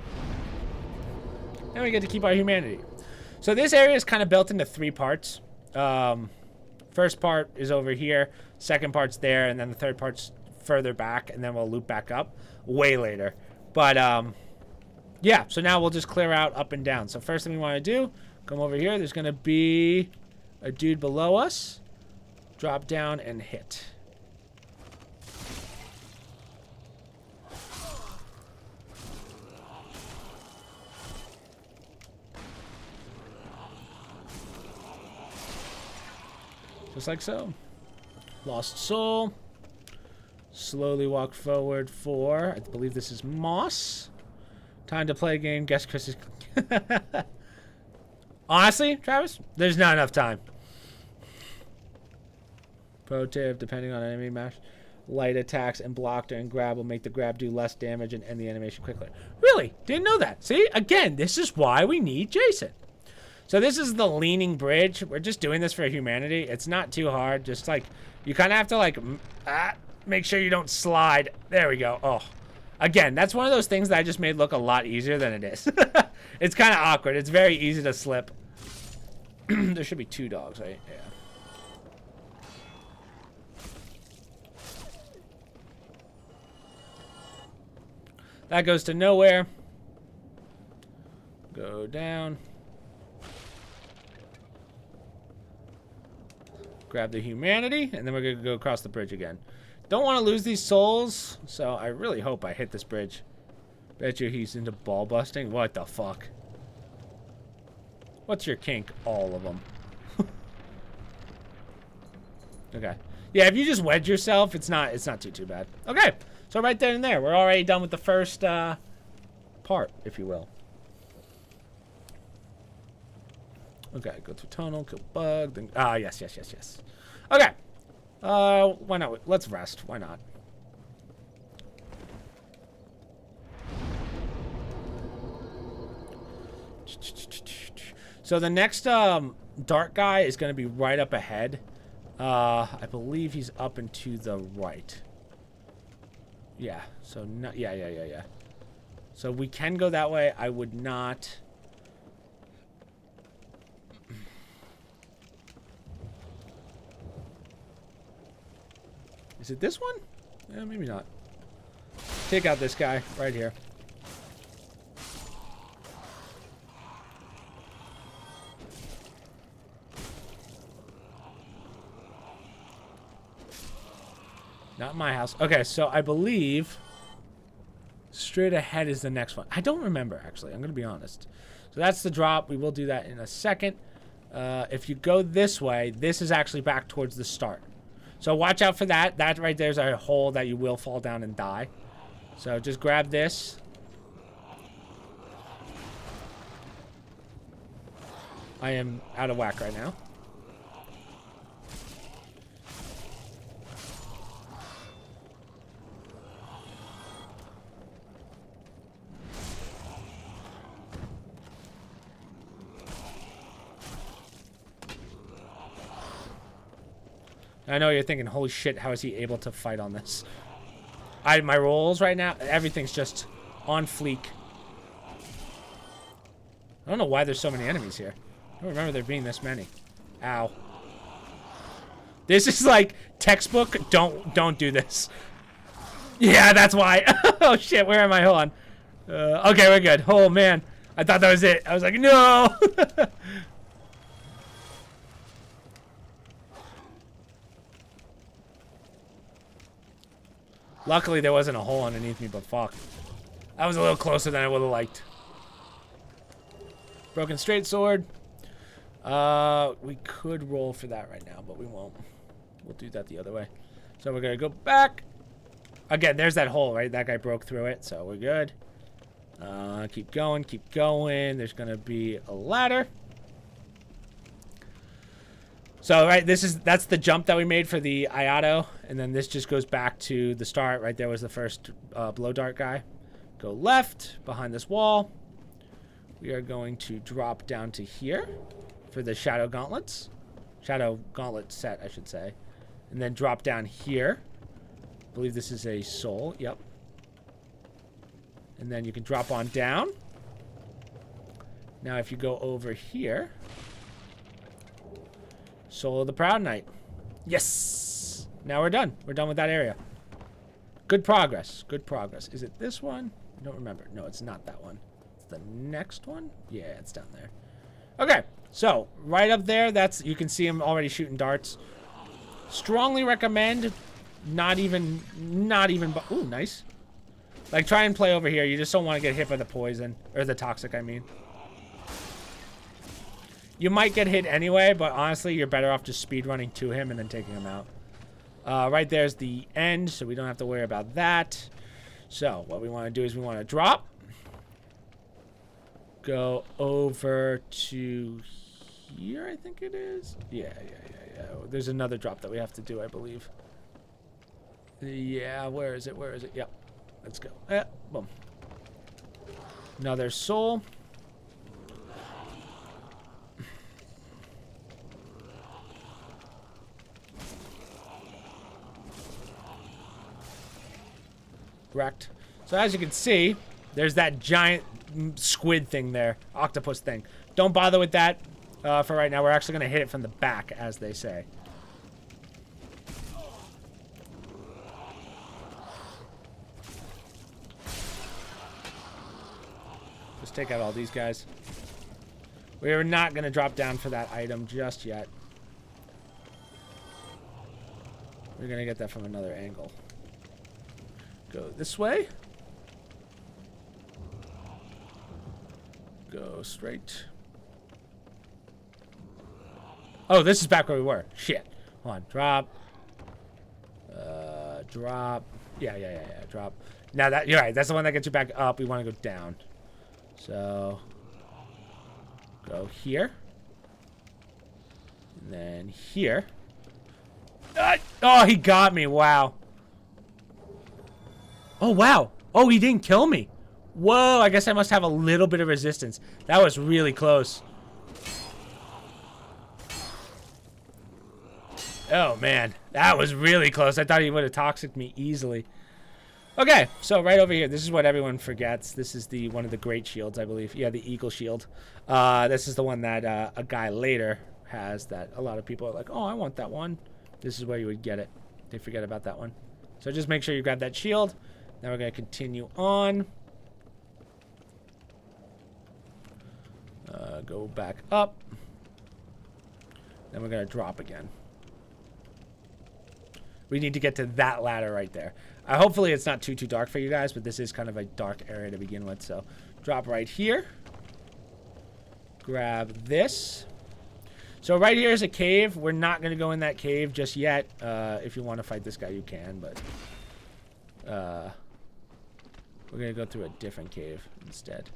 and we get to keep our humanity. So this area is kind of built into 3 parts. First part is over here, second part's there, and then the third part's further back, and then we'll loop back up way later. But yeah, so now we'll just clear out up and down. So first thing we want to do, come over here. There's going to be a dude below us. Drop down and hit. Just like so. Lost soul. Slowly walk forward for, I believe this is Moss. Time to play a game. Guess Chris is... Honestly, Travis, there's not enough time. Pro tip, depending on enemy match, light attacks and block during grab will make the grab do less damage and end the animation quickly. Really? Didn't know that. See? Again, this is why we need Jason. So this is the leaning bridge. We're just doing this for humanity. It's not too hard. Just like, you kind of have to like, make sure you don't slide. There we go. Oh. Again, that's one of those things that I just made look a lot easier than it is. It's kind of awkward. It's very easy to slip. There should be 2 dogs, right? Yeah. That goes to nowhere. Go down. Grab the humanity, and then we're going to go across the bridge again. Don't want to lose these souls, so I really hope I hit this bridge. Bet you he's into ball busting. What the fuck? What's your kink? All of them. Okay. Yeah, if you just wedge yourself, it's not too bad. Okay. So right there and there, we're already done with the first part, if you will. Okay, go through tunnel, kill bug, then yes. Okay. Why not? Let's rest. Why not? So the next dark guy is going to be right up ahead. I believe he's up and to the right. Yeah. So yeah. So we can go that way. I would not. Is it this one? Yeah, maybe not. Take out this guy right here. Not my house. Okay, so I believe straight ahead is the next one. I don't remember, actually. I'm going to be honest. So that's the drop. We will do that in a second. If you go this way, this is actually back towards the start. So watch out for that. That right there's a hole that you will fall down and die. So just grab this. I am out of whack right now. I know you're thinking, holy shit, how is he able to fight on this? My rolls right now, everything's just on fleek. I don't know why there's so many enemies here. I don't remember there being this many. Ow. This is like textbook, don't do this. Yeah, that's why. Oh shit, where am I? Hold on. Okay, we're good. Oh man, I thought that was it. I was like, no. Luckily, there wasn't a hole underneath me, but fuck. I was a little closer than I would have liked. Broken straight sword. We could roll for that right now, but we won't. We'll do that the other way. So we're going to go back. Again, there's that hole, right? That guy broke through it, so we're good. Keep going, keep going. There's going to be a ladder. So, right, that's the jump that we made for the Iato, and then this just goes back to the start. Right there was the first blow dart guy. Go left, behind this wall. We are going to drop down to here for the Shadow Gauntlets. Shadow Gauntlet set, I should say. And then drop down here. I believe this is a soul, yep. And then you can drop on down. Now, if you go over here, Soul of the Proud Knight. Yes! Now we're done. We're done with that area. Good progress. Good progress. Is it this one? I don't remember. No, it's not that one. It's the next one? Yeah, it's down there. Okay, so right up there, that's, you can see him already shooting darts. Strongly recommend not even, ooh, nice. Like, try and play over here. You just don't want to get hit by the poison, or the toxic, I mean. You might get hit anyway, but honestly, you're better off just speed running to him and then taking him out. Right there's the end, so we don't have to worry about that. So, what we want to do is we want to drop. Go over to here, I think it is. Yeah. There's another drop that we have to do, I believe. Yeah, where is it? Yep. Let's go. Boom. Another soul. Wrecked. So as you can see, there's that giant squid thing there, octopus thing. Don't bother with that for right now. We're actually going to hit it from the back, as they say. Just take out all these guys. We are not going to drop down for that item just yet. We're going to get that from another angle. Go this way. Go straight. Oh, this is back where we were. Shit. Hold on. Drop. Drop. Yeah. Drop. Now that, you're right. That's the one that gets you back up. We want to go down. So, go here. And then here. Oh, he got me. Wow. Oh, wow. Oh, he didn't kill me. Whoa, I guess I must have a little bit of resistance. That was really close. Oh, man. That was really close. I thought he would have toxicked me easily. Okay, so right over here. This is what everyone forgets. This is the one of the great shields, I believe. Yeah, the eagle shield. This is the one that a guy later has that a lot of people are like, oh, I want that one. This is where you would get it. They forget about that one. So just make sure you grab that shield. Now we're going to continue on. Go back up. Then we're going to drop again. We need to get to that ladder right there. Hopefully it's not too dark for you guys, but this is kind of a dark area to begin with. So drop right here. Grab this. So right here is a cave. We're not going to go in that cave just yet. If you want to fight this guy, you can, but we're going to go through a different cave instead.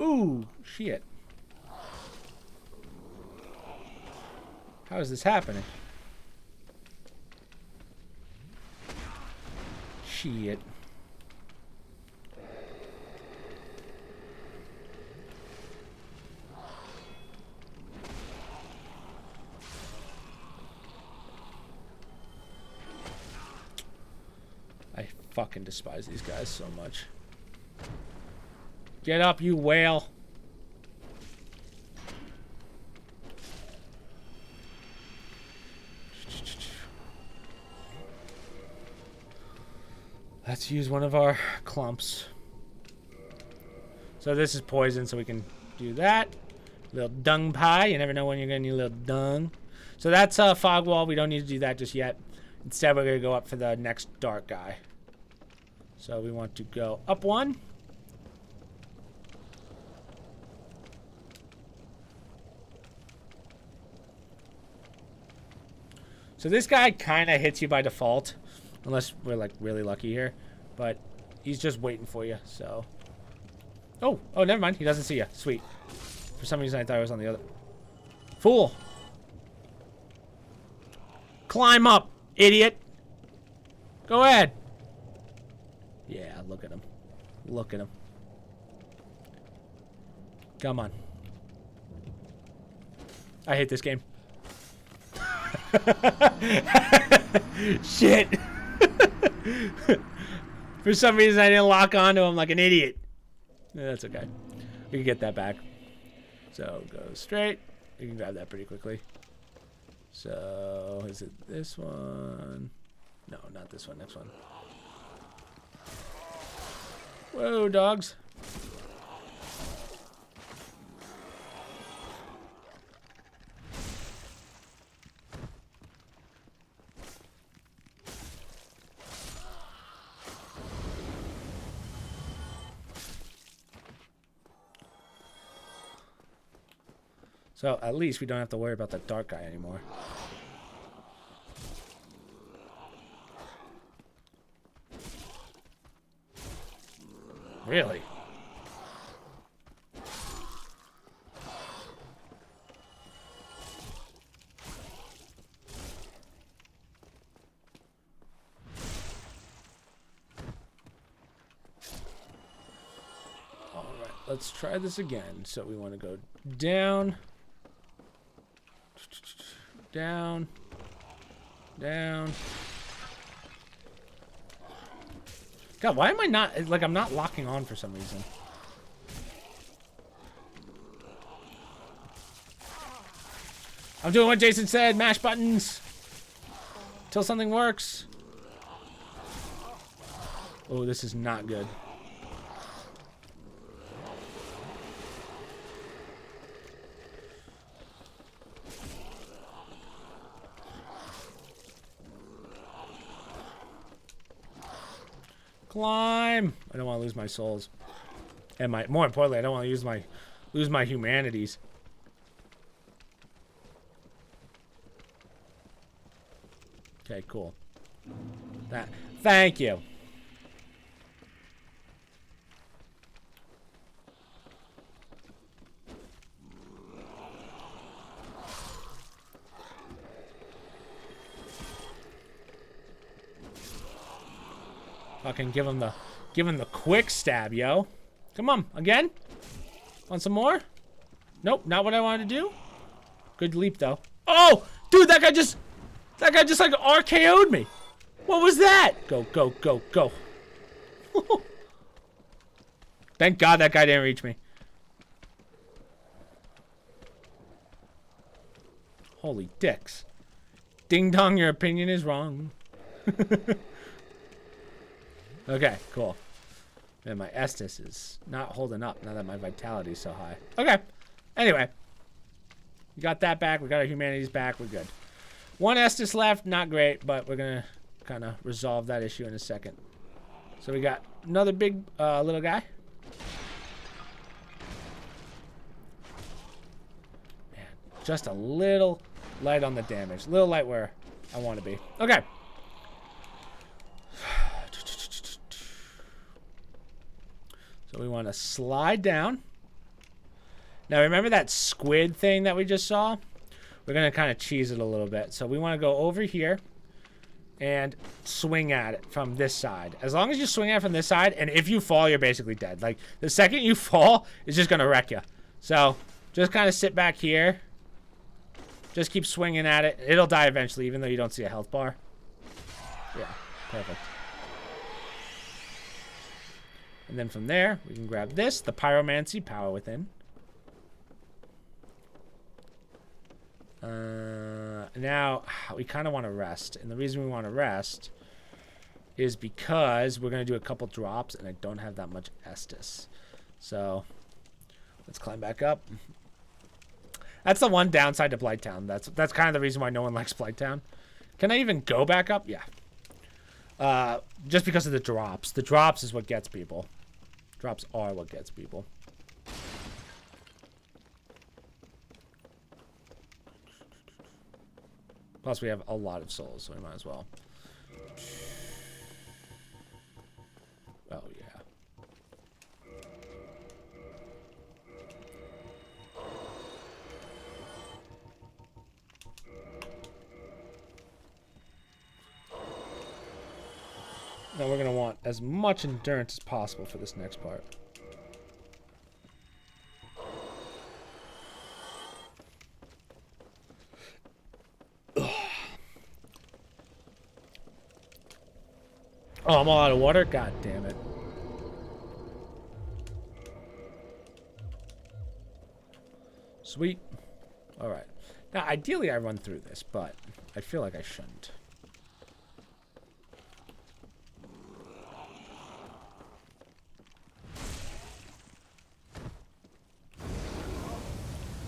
Ooh, shit. How is this happening? Shit. I fucking despise these guys so much. Get up, you whale. Let's use one of our clumps. So this is poison, so we can do that. Little dung pie. You never know when you're going to need a little dung. So that's a fog wall. We don't need to do that just yet. Instead, we're going to go up for the next dark guy. So we want to go up one. So this guy kind of hits you by default, unless we're like really lucky here, but he's just waiting for you. So, oh, never mind. He doesn't see you. Sweet. For some reason, I thought I was on the other. Fool. Climb up, idiot. Go ahead. Yeah, look at him. Look at him. Come on. I hate this game. Shit. For some reason, I didn't lock onto him like an idiot. That's okay. We can get that back. So go straight. You can grab that pretty quickly. So is it this one? No, not this one. Next one. Whoa, dogs. So at least we don't have to worry about that dark guy anymore. Really? All right, let's try this again. So we want to go down. Down. Down. God, why am I not... Like, I'm not locking on for some reason. I'm doing what Jason said. Mash buttons. Till something works. Oh, this is not good. Climb! I don't want to lose my souls. And more importantly, I don't want to lose my humanities. Okay, cool. Thank you. Fucking give him the quick stab, yo. Come on, again? Want some more? Nope, not what I wanted to do. Good leap though. Oh, dude, that guy just like RKO'd me. What was that? Go, go, go, go. Thank God that guy didn't reach me. Holy dicks. Ding dong, your opinion is wrong. Okay, cool. And my Estus is not holding up now that my vitality is so high. Okay. Anyway. We got that back. We got our humanities back. We're good. One Estus left. Not great, but we're going to kind of resolve that issue in a second. So we got another big little guy. Man, just a little light on the damage. A little light where I want to be. Okay. So we want to slide down. Now remember that squid thing that we just saw? We're going to kind of cheese it a little bit. So we want to go over here and swing at it from this side. As long as you swing at it from this side, and if you fall, you're basically dead. Like, the second you fall, it's just going to wreck you. So just kind of sit back here. Just keep swinging at it. It'll die eventually, even though you don't see a health bar. Yeah, perfect. And then from there, we can grab this, the Pyromancy, Power Within. Now, we kind of want to rest. And the reason we want to rest is because we're going to do a couple drops, and I don't have that much Estus. So, let's climb back up. That's the one downside to Blighttown. That's kind of the reason why no one likes Blighttown. Can I even go back up? Yeah. Just because of the drops. The drops is what gets people. Drops are what gets people. Plus, we have a lot of souls, so we might as well. Oh, yeah. Now we're going to want as much endurance as possible for this next part. Oh, I'm all out of water? God damn it. Sweet. Alright. Now, ideally I run through this, but I feel like I shouldn't.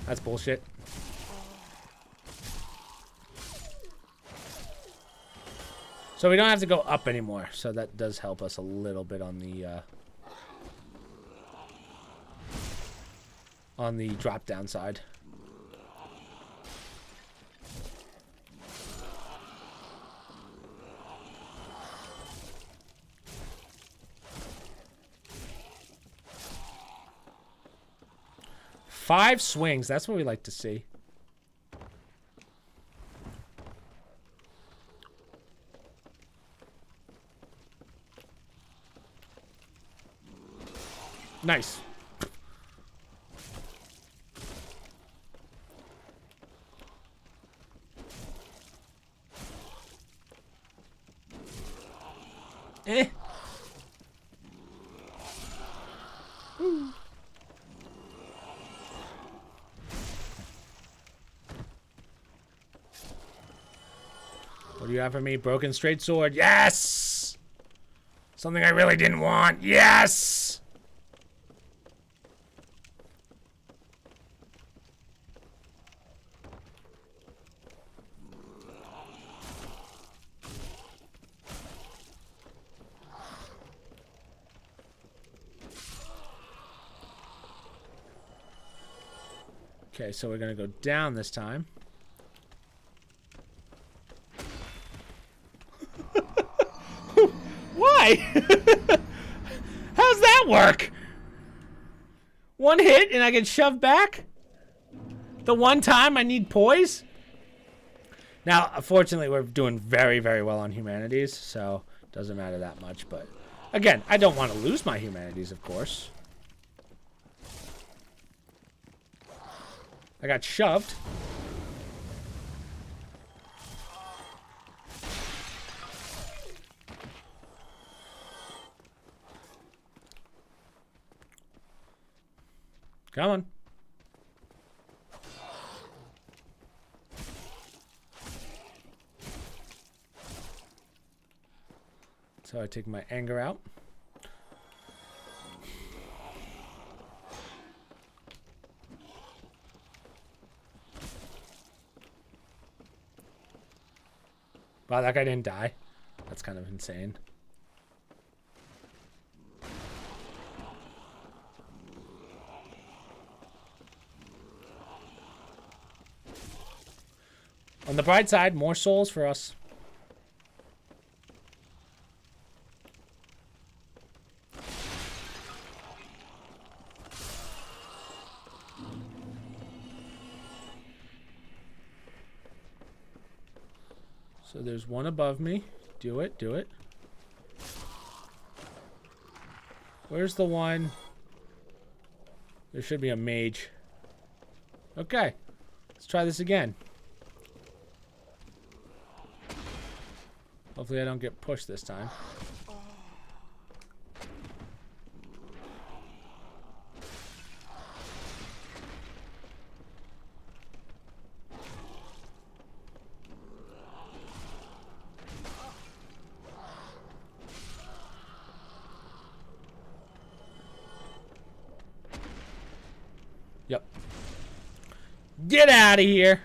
That's bullshit. So we don't have to go up anymore, so that does help us a little bit on the drop down side. Five swings, that's what we like to see. Nice. Eh. Ooh. What do you have for me? Broken straight sword. Yes! Something I really didn't want. Yes! Okay, so we're gonna go down this time. Why? How's that work? One hit and I get shoved back? The one time I need poise? Now, unfortunately, we're doing very, very well on humanities, so it doesn't matter that much. But, again, I don't want to lose my humanities, of course. I got shoved. Come on. So I take my anger out. Wow, that guy didn't die. That's kind of insane. On the bright side, more souls for us. So there's one above me. Do it, do it. Where's the one? There should be a mage. Okay. Let's try this again. Hopefully I don't get pushed this time. Yep. Get out of here.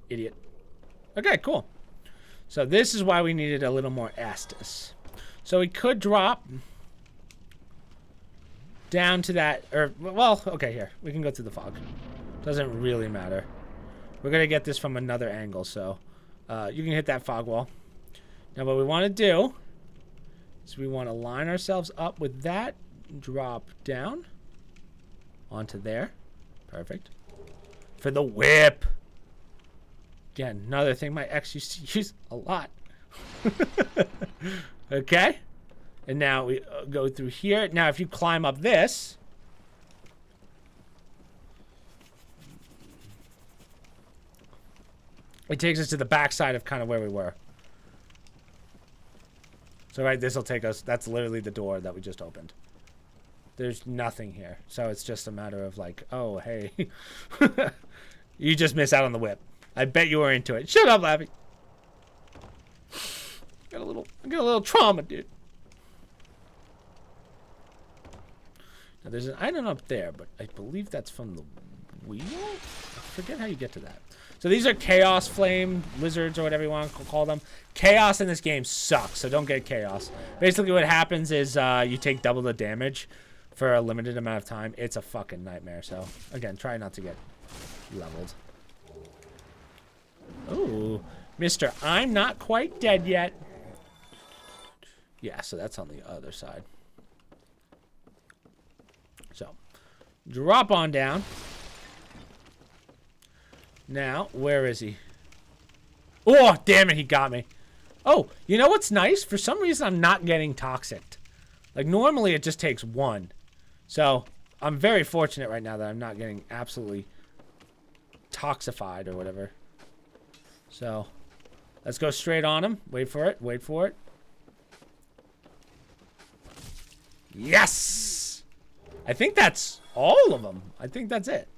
Idiot. Okay, cool. So this is why we needed a little more Estus. So we could drop down to that, or, well, okay, here. We can go through the fog. Doesn't really matter. We're going to get this from another angle, so you can hit that fog wall. Now what we want to do is we want to line ourselves up with that, drop down onto there. Perfect. For the whip. Again, another thing my ex used to use a lot. Okay. And now we go through here. Now, if you climb up this, it takes us to the back side of kind of where we were. So, right, this will take us... That's literally the door that we just opened. There's nothing here. So it's just a matter of like, oh, hey. You just miss out on the whip. I bet you were into it. Shut up, Laffy. I got a little trauma, dude. Now, there's an item up there, but I believe that's from the wheel? I forget how you get to that. So these are Chaos Flame Lizards or whatever you want to call them. Chaos in this game sucks, so don't get Chaos. Basically what happens is you take double the damage for a limited amount of time. It's a fucking nightmare, so again, try not to get leveled. Ooh, Mr. I'm not quite dead yet. Yeah, so that's on the other side. So, drop on down. Now, where is he? Oh, damn it, he got me. Oh, you know what's nice? For some reason, I'm not getting toxic. Like, normally it just takes one. So, I'm very fortunate right now that I'm not getting absolutely toxified or whatever. So, let's go straight on him. Wait for it. Wait for it. Yes! I think that's all of them. I think that's it.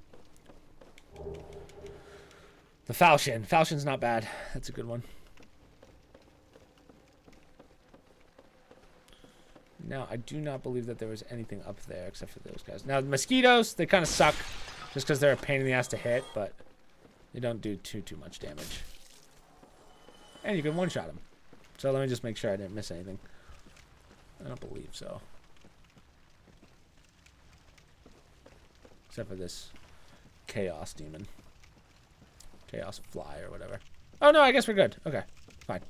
The Falchion. Falchion's not bad. That's a good one. Now, I do not believe that there was anything up there except for those guys. Now, the mosquitoes, they kind of suck just because they're a pain in the ass to hit, but they don't do too much damage. And you can one-shot them. So let me just make sure I didn't miss anything. I don't believe so. Except for this Chaos Demon. Chaos Fly or whatever. Oh, no, I guess we're good. Okay, fine.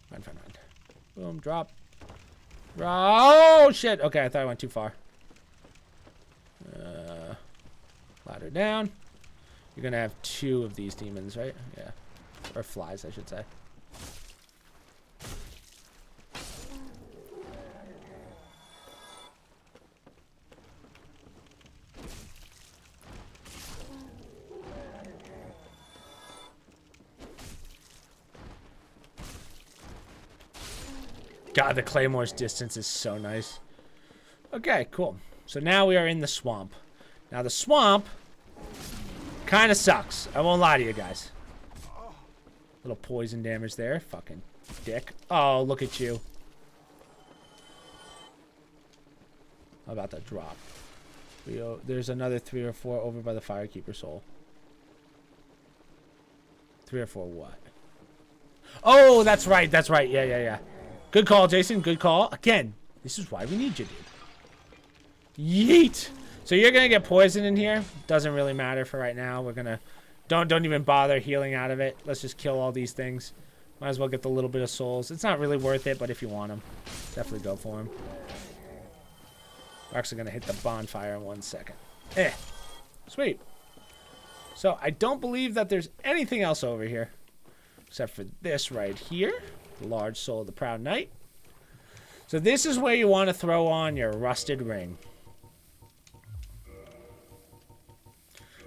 Fine. Boom, drop. Oh, shit. Okay, I thought I went too far. Ladder down. You're going to have 2 of these demons, right? Yeah. Or flies, I should say. God, the Claymore's distance is so nice. Okay, cool. So now we are in the swamp. Now the swamp kind of sucks. I won't lie to you guys. Little poison damage there. Fucking dick. Oh, look at you. How about that drop? There's another 3 or 4 over by the Firekeeper Soul. 3 or 4 what? Oh, that's right. That's right. Yeah. Good call, Jason. Good call. Again, this is why we need you, dude. Yeet. So you're going to get poison in here. Doesn't really matter for right now. We're going to... Don't even bother healing out of it. Let's just kill all these things. Might as well get the little bit of souls. It's not really worth it, but if you want them, definitely go for them. We're actually going to hit the bonfire in 1 second. Sweet. So I don't believe that there's anything else over here. Except for this right here. The large soul of the Proud Knight. So this is where you want to throw on your rusted ring.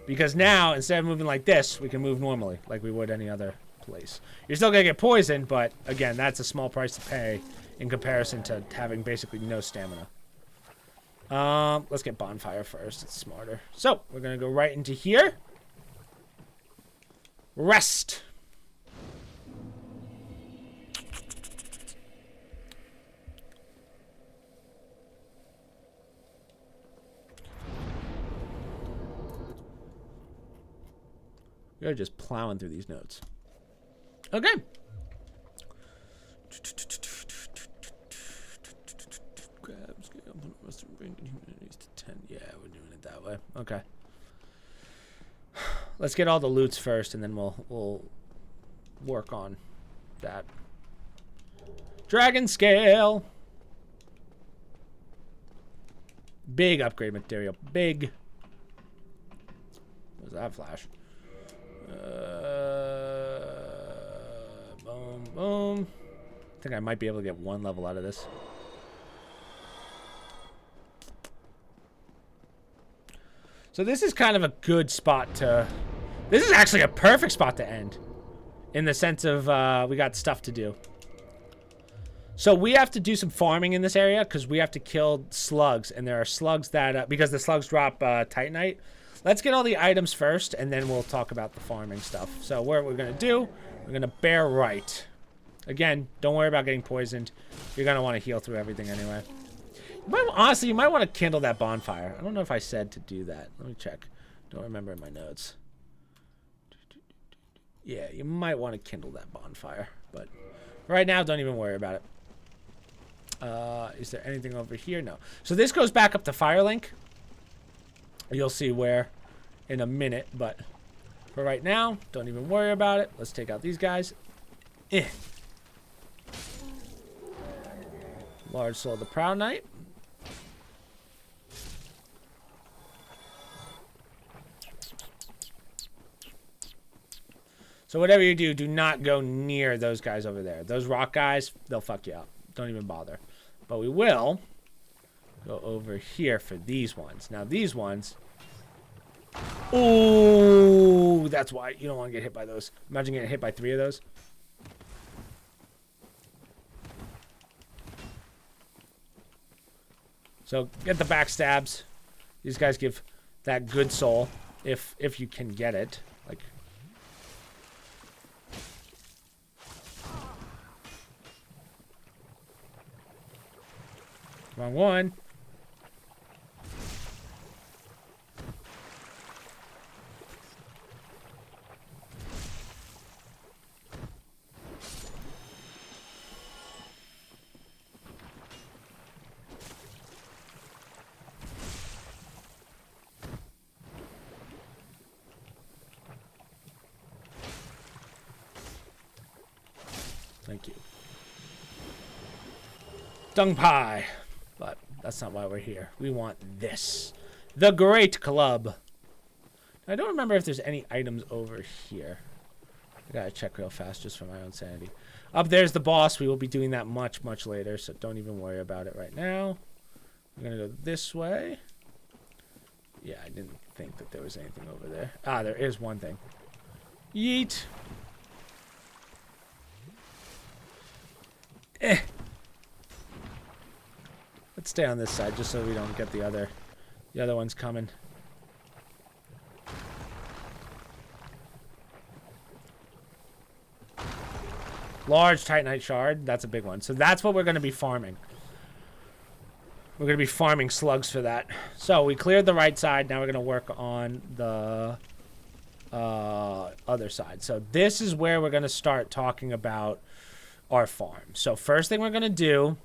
Because now, instead of moving like this, we can move normally, like we would any other place. You're still going to get poisoned, but again, that's a small price to pay in comparison to having basically no stamina. Let's get bonfire first. It's smarter. So, we're going to go right into here. Rest. We're just plowing through these notes. Okay. Grab scale, bring humanities to 10. Yeah, we're doing it that way. Okay. Let's get all the loots first, and then we'll work on that. Dragon scale. Big upgrade material. Big. What's that flash? Boom. I think I might be able to get 1 level out of this. So this is kind of a good spot to... This is actually a perfect spot to end. In the sense of we got stuff to do. So we have to do some farming in this area because we have to kill slugs. And there are slugs that, because the slugs drop Titanite. Let's get all the items first, and then we'll talk about the farming stuff. So what we're going to do, we're going to bear right. Again, don't worry about getting poisoned. You're going to want to heal through everything anyway. Honestly, you might want to kindle that bonfire. I don't know if I said to do that. Let me check. Don't remember in my notes. Yeah, you might want to kindle that bonfire. But right now, don't even worry about it. Is there anything over here? No. So this goes back up to Firelink. You'll see where in a minute. But for right now, don't even worry about it. Let's take out these guys. Large Soul of the Proud Knight. So whatever you do, do not go near those guys over there. Those rock guys, they'll fuck you up. Don't even bother. But we will go over here for these ones. Now these ones... Ooh, that's why you don't want to get hit by those. Imagine getting hit by 3 of those. So get the backstabs. These guys give that good soul if you can get it. Like... Wrong one. Thank you. Dung pie. But that's not why we're here. We want this. The Great Club. I don't remember if there's any items over here. I gotta check real fast just for my own sanity. Up there's the boss. We will be doing that much, much later, so don't even worry about it right now. We're gonna go this way. Yeah, I didn't think that there was anything over there. Ah, there is one thing. Yeet. Let's stay on this side just so we don't get the other ones coming. Large Titanite shard. That's a big one. So that's what we're going to be farming. We're going to be farming slugs for that. So we cleared the right side. Now we're going to work on the other side. So this is where we're going to start talking about our farm. So first thing we're going to do...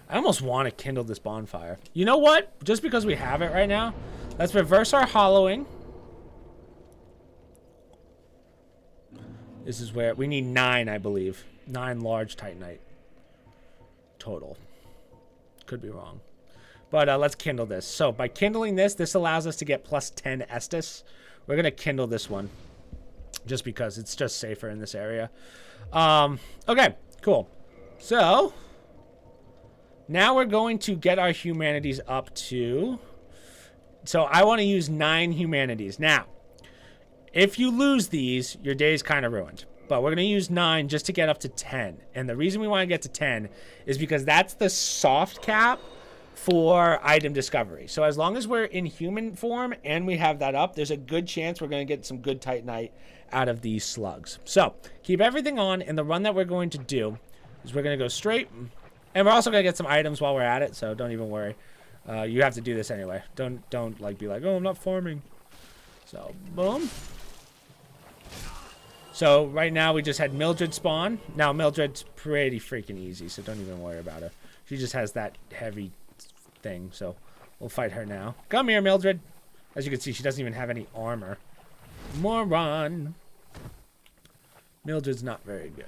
I almost want to kindle this bonfire. You know what? Just because we have it right now, let's reverse our hollowing. This is where we need 9, I believe. 9 large Titanite total. Could be wrong. But let's kindle this. So by kindling this, this allows us to get plus 10 Estus. We're going to kindle this one. Just because it's just safer in this area. Okay, cool. So... now we're going to get our humanities up to... so I want to use 9 humanities. Now, if you lose these, your day's kind of ruined. But we're going to use 9 just to get up to 10. And the reason we want to get to 10 is because that's the soft cap for item discovery. So as long as we're in human form and we have that up, there's a good chance we're going to get some good Titanite out of these slugs. So keep everything on, and the run that we're going to do is we're going to go straight... and we're also going to get some items while we're at it, so don't even worry. You have to do this anyway. Don't like be like, oh, I'm not farming. So, boom. So, right now we just had Mildred spawn. Now, Mildred's pretty freaking easy, so don't even worry about her. She just has that heavy thing, so we'll fight her now. Come here, Mildred. As you can see, she doesn't even have any armor. Moron. Mildred's not very good.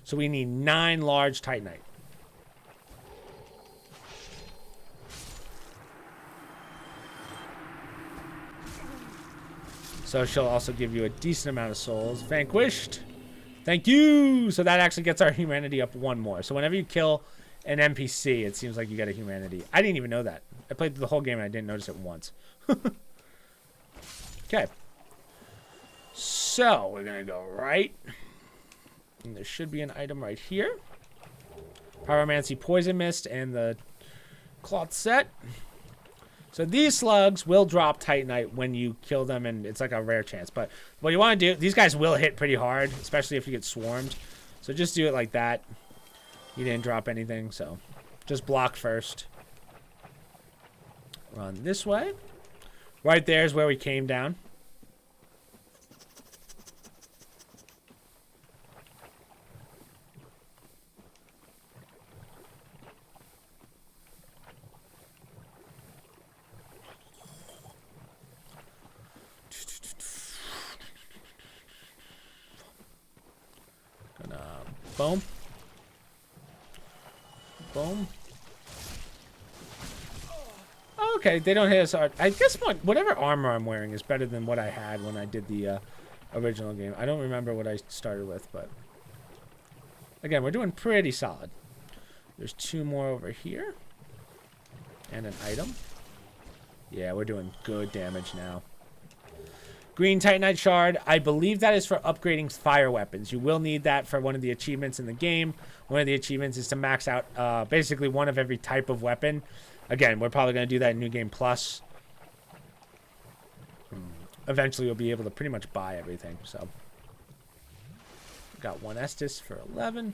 So we need 9 large Titanite. So she'll also give you a decent amount of souls. Vanquished. Thank you. So that actually gets our humanity up 1 more. So whenever you kill an NPC, it seems like you get a humanity. I didn't even know that. I played the whole game and I didn't notice it once. Okay. So we're gonna go right. And there should be an item right here. Pyromancy Poison Mist and the cloth set. So these slugs will drop Titanite when you kill them, and it's like a rare chance. But what you want to do, these guys will hit pretty hard, especially if you get swarmed. So just do it like that. You didn't drop anything, so just block first. Run this way. Right there is where we came down. Gonna boom. Boom. Okay, they don't hit us hard. I guess whatever armor I'm wearing is better than what I had when I did the original game. I don't remember what I started with, but again, we're doing pretty solid. There's 2 more over here. And an item. Yeah, we're doing good damage now. Green Titanite Shard. I believe that is for upgrading fire weapons. You will need that for one of the achievements in the game. One of the achievements is to max out basically one of every type of weapon. Again, we're probably going to do that in New Game Plus. Eventually, you'll be able to pretty much buy everything. So, got 1 Estus for 11.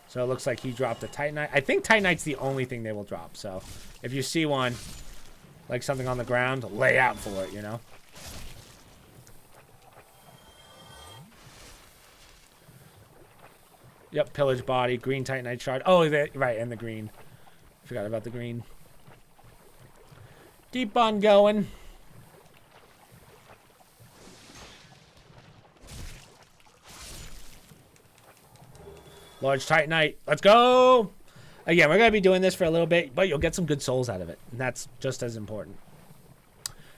So it looks like he dropped a Titanite. I think Titanite's the only thing they will drop. So if you see one, like something on the ground, lay out for it, you know? Yep, pillage body, green Titanite shard. Oh, right, and the green. Forgot about the green. Keep on going. Large Titanite. Let's go! Again, we're going to be doing this for a little bit, but you'll get some good souls out of it. And that's just as important.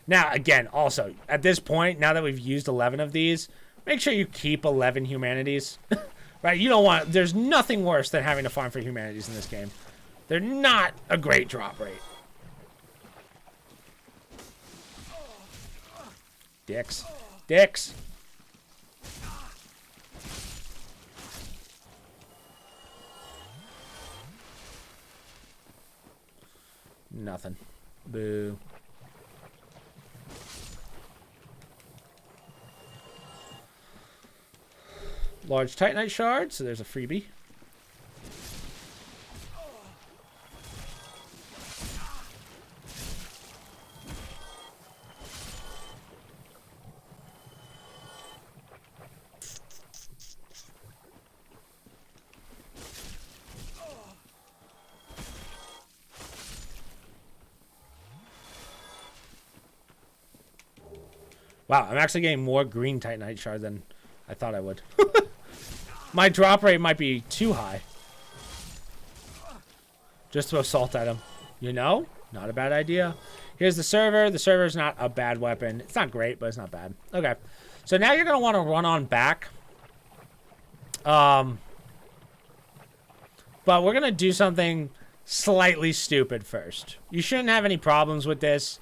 Now, again, also, at this point, now that we've used 11 of these, make sure you keep 11 humanities. Right? You don't want... There's nothing worse than having to farm for humanities in this game. They're not a great drop rate. Dicks. Dicks! Nothing. Boo. Large Titanite shard, so there's a freebie. Wow, I'm actually getting more green Titanite shard than I thought I would. My drop rate might be too high. Just to assault at him. You know? Not a bad idea. Here's the server. The server is not a bad weapon. It's not great, but it's not bad. Okay. So now you're going to want to run on back. But we're going to do something slightly stupid first. You shouldn't have any problems with this.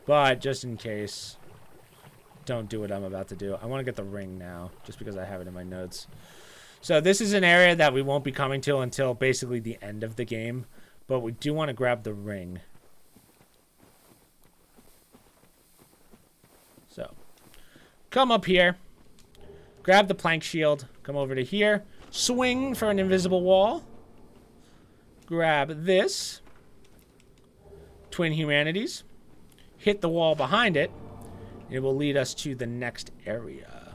But just in case... Don't do what I'm about to do. I want to get the ring now, just because I have it in my notes. So this is an area that we won't be coming to until basically the end of the game, but we do want to grab the ring. So, come up here, grab the plank shield, come over to here, swing for an invisible wall, grab this, twin humanities, hit the wall behind it. It will lead us to the next area.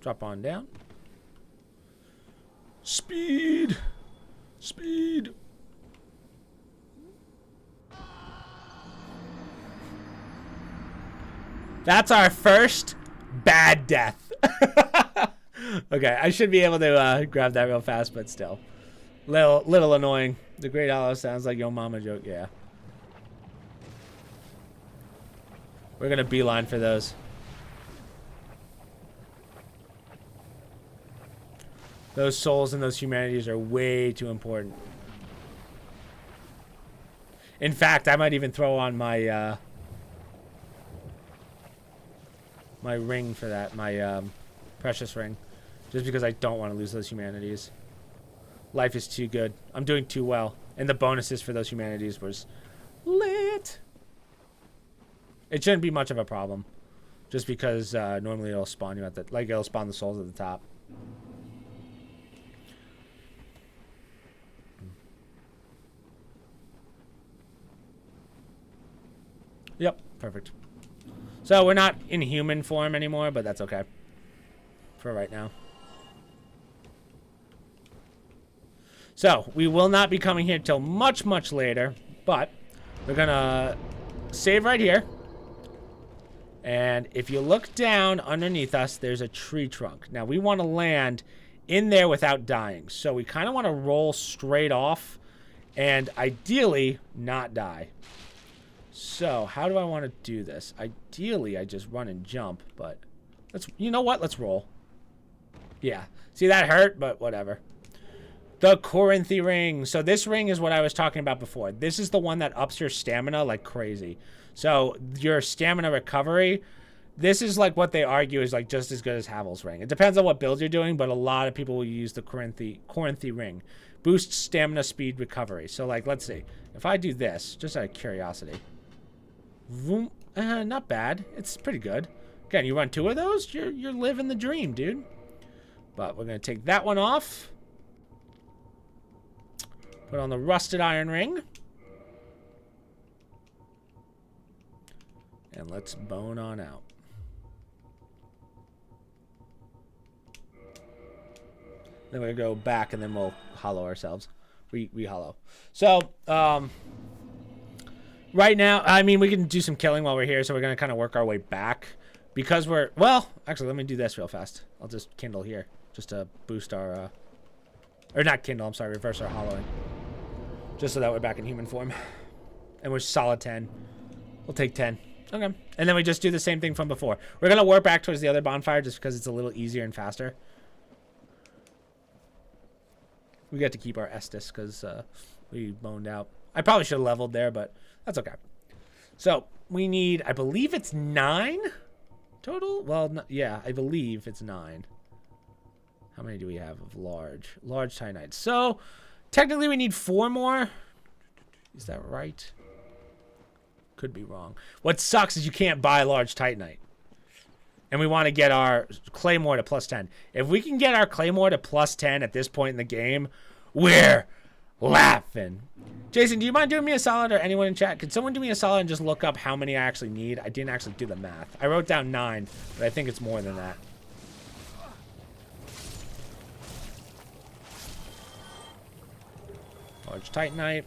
Drop on down. Speed! Speed! That's our first bad death. Okay, I should be able to grab that real fast, but still. Little annoying. The Great Hollow sounds like your mama joke, yeah. We're gonna beeline for those. Those souls and those humanities are way too important. In fact, I might even throw on my my ring for that, my precious ring, just because I don't want to lose those humanities. Life is too good. I'm doing too well, and the bonuses for those humanities was lit. It shouldn't be much of a problem, just because normally it'll spawn you at the it'll spawn the souls at the top. Yep, perfect. So we're not in human form anymore, but that's okay for right now. So we will not be coming here till much, much later, but we're gonna save right here. And if you look down underneath us, there's a tree trunk. Now we want to land in there without dying. So we kind of want to roll straight off and ideally not die. So how do I want to do this? Ideally, I just run and jump, but you know what? Let's roll. Yeah. See, that hurt, but whatever. The Corinthy ring. So this ring is what I was talking about before. This is the one that ups your stamina like crazy. So your stamina recovery, this is like what they argue is like just as good as Havel's ring. It depends on what build you're doing, but a lot of people will use the Corinthy ring. Boosts stamina speed recovery. So like, let's see. If I do this, just out of curiosity. Vroom, not bad. It's pretty good. Again, you run 2 of those, you're living the dream, dude. But we're gonna take that one off. Put on the rusted iron ring. And let's bone on out. Then we're gonna go back and then we'll hollow ourselves. Re-hollow. So, right now, I mean, we can do some killing while we're here, so we're gonna kind of work our way back. Because we're, well, actually, let me do this real fast. I'll just kindle here, just to boost our, or not kindle, I'm sorry, reverse our hollowing. Just so that we're back in human form. And we're solid 10. We'll take 10. Okay. And then we just do the same thing from before. We're going to warp back towards the other bonfire just because it's a little easier and faster. We get to keep our Estus because we boned out. I probably should have leveled there, but that's okay. So we need, I believe it's 9 total? Well, no, yeah, I believe it's 9. How many do we have of large? Large Titanite. So technically we need 4 more. Is that right? Could be wrong. What sucks is you can't buy large Titanite. And we want to get our Claymore to +10. If we can get our Claymore to +10 at this point in the game, we're laughing. Jason, do you mind doing me a solid, or anyone in chat? Could someone do me a solid and just look up how many I actually need? I didn't actually do the math. I wrote down 9, but I think it's more than that. Large Titanite.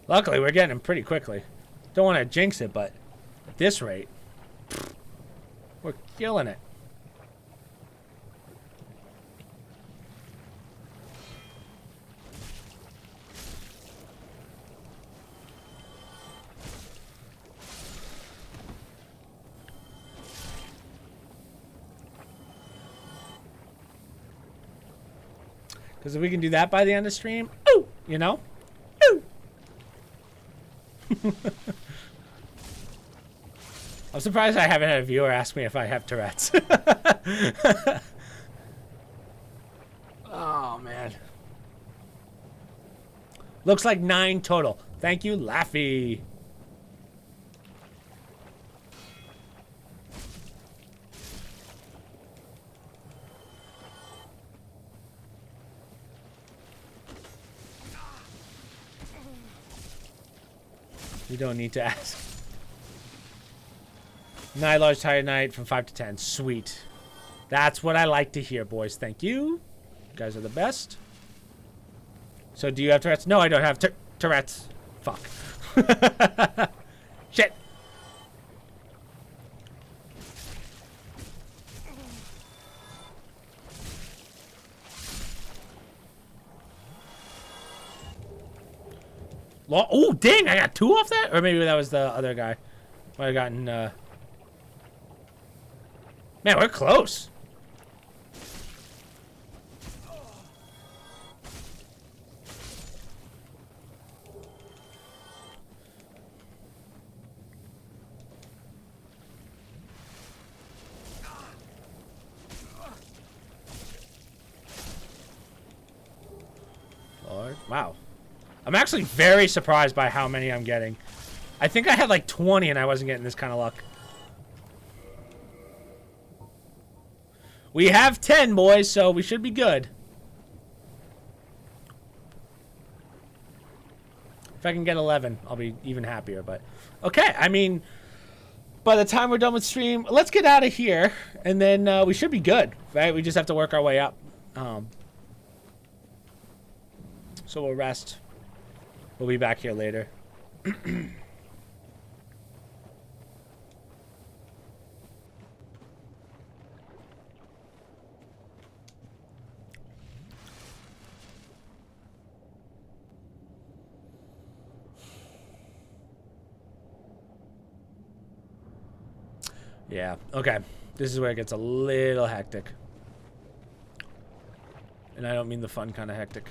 Luckily, we're getting them pretty quickly. Don't want to jinx it, but at this rate, we're killing it. Because if we can do that by the end of stream, ooh, you know? Ooh. I'm surprised I haven't had a viewer ask me if I have Tourette's. Oh, man. Looks like 9 total. Thank you, Laffy. You don't need to ask. 9 large Titanite from 5 to 10. Sweet. That's what I like to hear, boys. Thank you. You guys are the best. So do you have Tourette's? No, I don't have Tourette's. Fuck. Shit. Oh, dang, I got 2 off that? Or maybe that was the other guy. Might have gotten, Man, we're close. Lord, wow. I'm actually very surprised by how many I'm getting. I think I had like 20 and I wasn't getting this kind of luck. We have 10, boys, so we should be good. If I can get 11, I'll be even happier, but... Okay, I mean, by the time we're done with stream, let's get out of here, and then we should be good, right? We just have to work our way up. So we'll rest. We'll be back here later. Yeah, okay. This is where it gets a little hectic. And I don't mean the fun kind of hectic.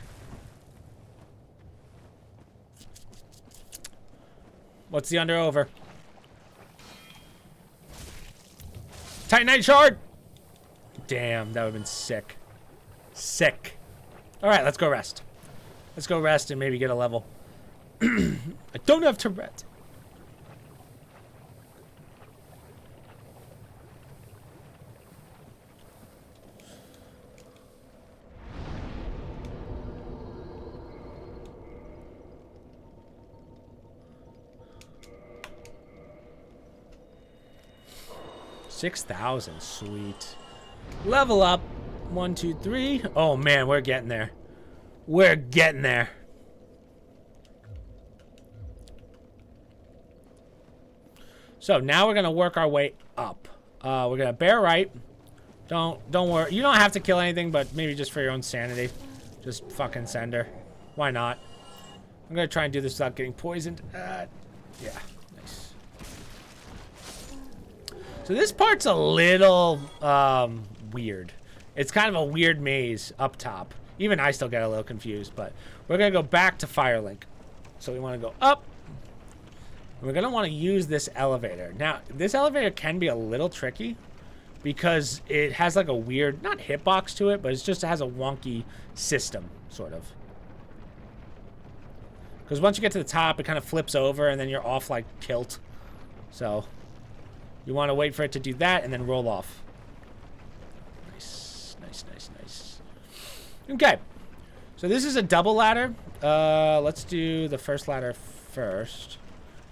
What's the under over? Titanite shard! Damn, that would have been sick. Sick. Alright, let's go rest. Let's go rest and maybe get a level. I don't have Tourette. $6,000, sweet. Level up. 1, 2, 3. Oh man, we're getting there. We're getting there. So now we're gonna work our way up. We're gonna bear right. Don't worry. You don't have to kill anything, but maybe just for your own sanity, just fucking send her. Why not? I'm gonna try and do this without getting poisoned. Yeah. Nice. So this part's a little weird. It's kind of a weird maze up top. Even I still get a little confused, but we're gonna go back to Firelink. So we want to go up. And we're gonna want to use this elevator. Now, this elevator can be a little tricky because it has like a weird, not hitbox to it, but it just has a wonky system, sort of. Because once you get to the top, it kind of flips over and then you're off like kilt. So you want to wait for it to do that and then roll off. Nice, nice, nice, nice. Okay, so this is a double ladder. Let's do the first ladder first.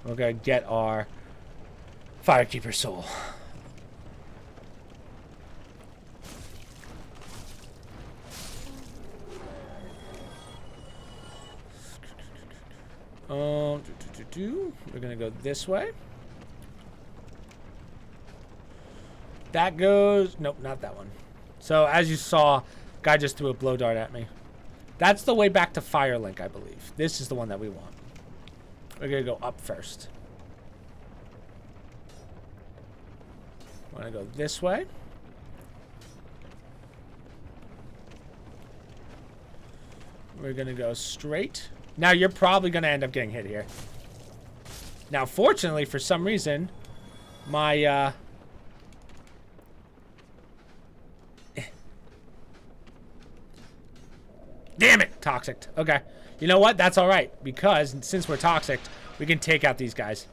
We're gonna get our Firekeeper soul. We're gonna go this way. That goes, nope, not that one. So as you saw, guy just threw a blow dart at me. That's the way back to Firelink, I believe. This is the one that we want. We're gonna go up first. Wanna go this way. We're gonna go straight. Now you're probably gonna end up getting hit here. Now fortunately, for some reason, my damn it! Toxic. Okay. You know what? That's alright. Because since we're toxic, we can take out these guys.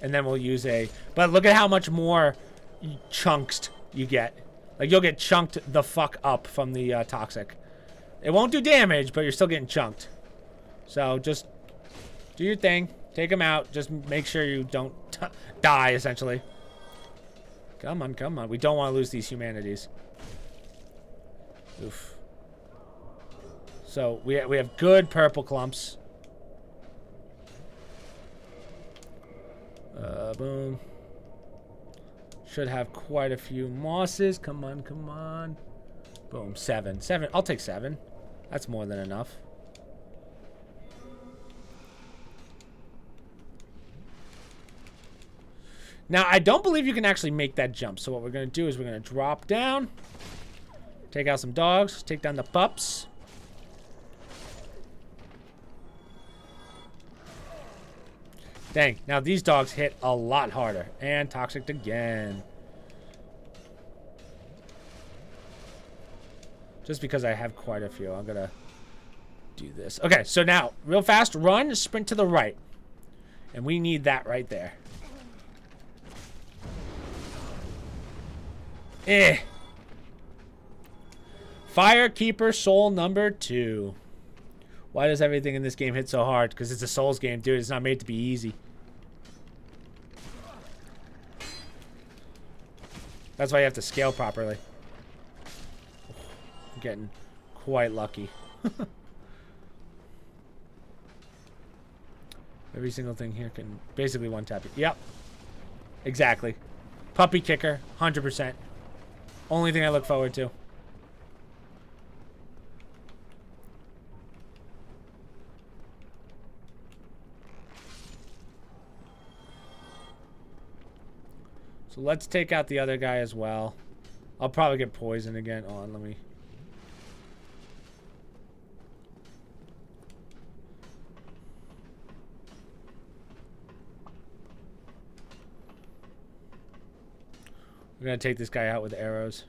And then we'll use a... But look at how much more chunks you get. Like, you'll get chunked the fuck up from the toxic. It won't do damage, but you're still getting chunked. So, just do your thing. Take them out. Just make sure you don't die, essentially. Come on, come on. We don't want to lose these humanities. Oof. So we have good purple clumps. Boom. Should have quite a few mosses. Come on, come on. Boom, 7. 7. I'll take 7. That's more than enough. Now, I don't believe you can actually make that jump. So what we're going to do is we're going to drop down. Take out some dogs. Take down the pups. Dang. Now, these dogs hit a lot harder. And toxic again. Just because I have quite a few, I'm going to do this. Okay, so now, real fast, run, sprint to the right. And we need that right there. Firekeeper Soul number 2. Why does everything in this game hit so hard? Because it's a Souls game, dude. It's not made to be easy. That's why you have to scale properly. I'm getting quite lucky. Every single thing here can basically one-tap you. Yep. Exactly. Puppy kicker, 100%. Only thing I look forward to. So let's take out the other guy as well. I'll probably get poisoned again. Hold on, let me... We're going to take this guy out with arrows.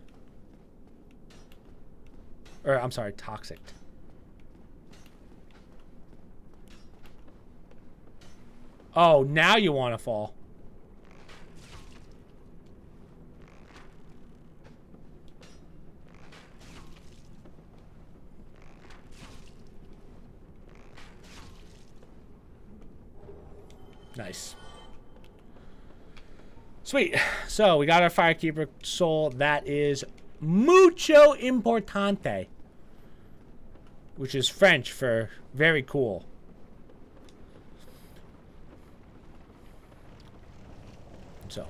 Or, I'm sorry, toxic. Oh, now you want to fall. Nice. Sweet. So, we got our Firekeeper Soul. That is mucho importante. Which is French for very cool. So.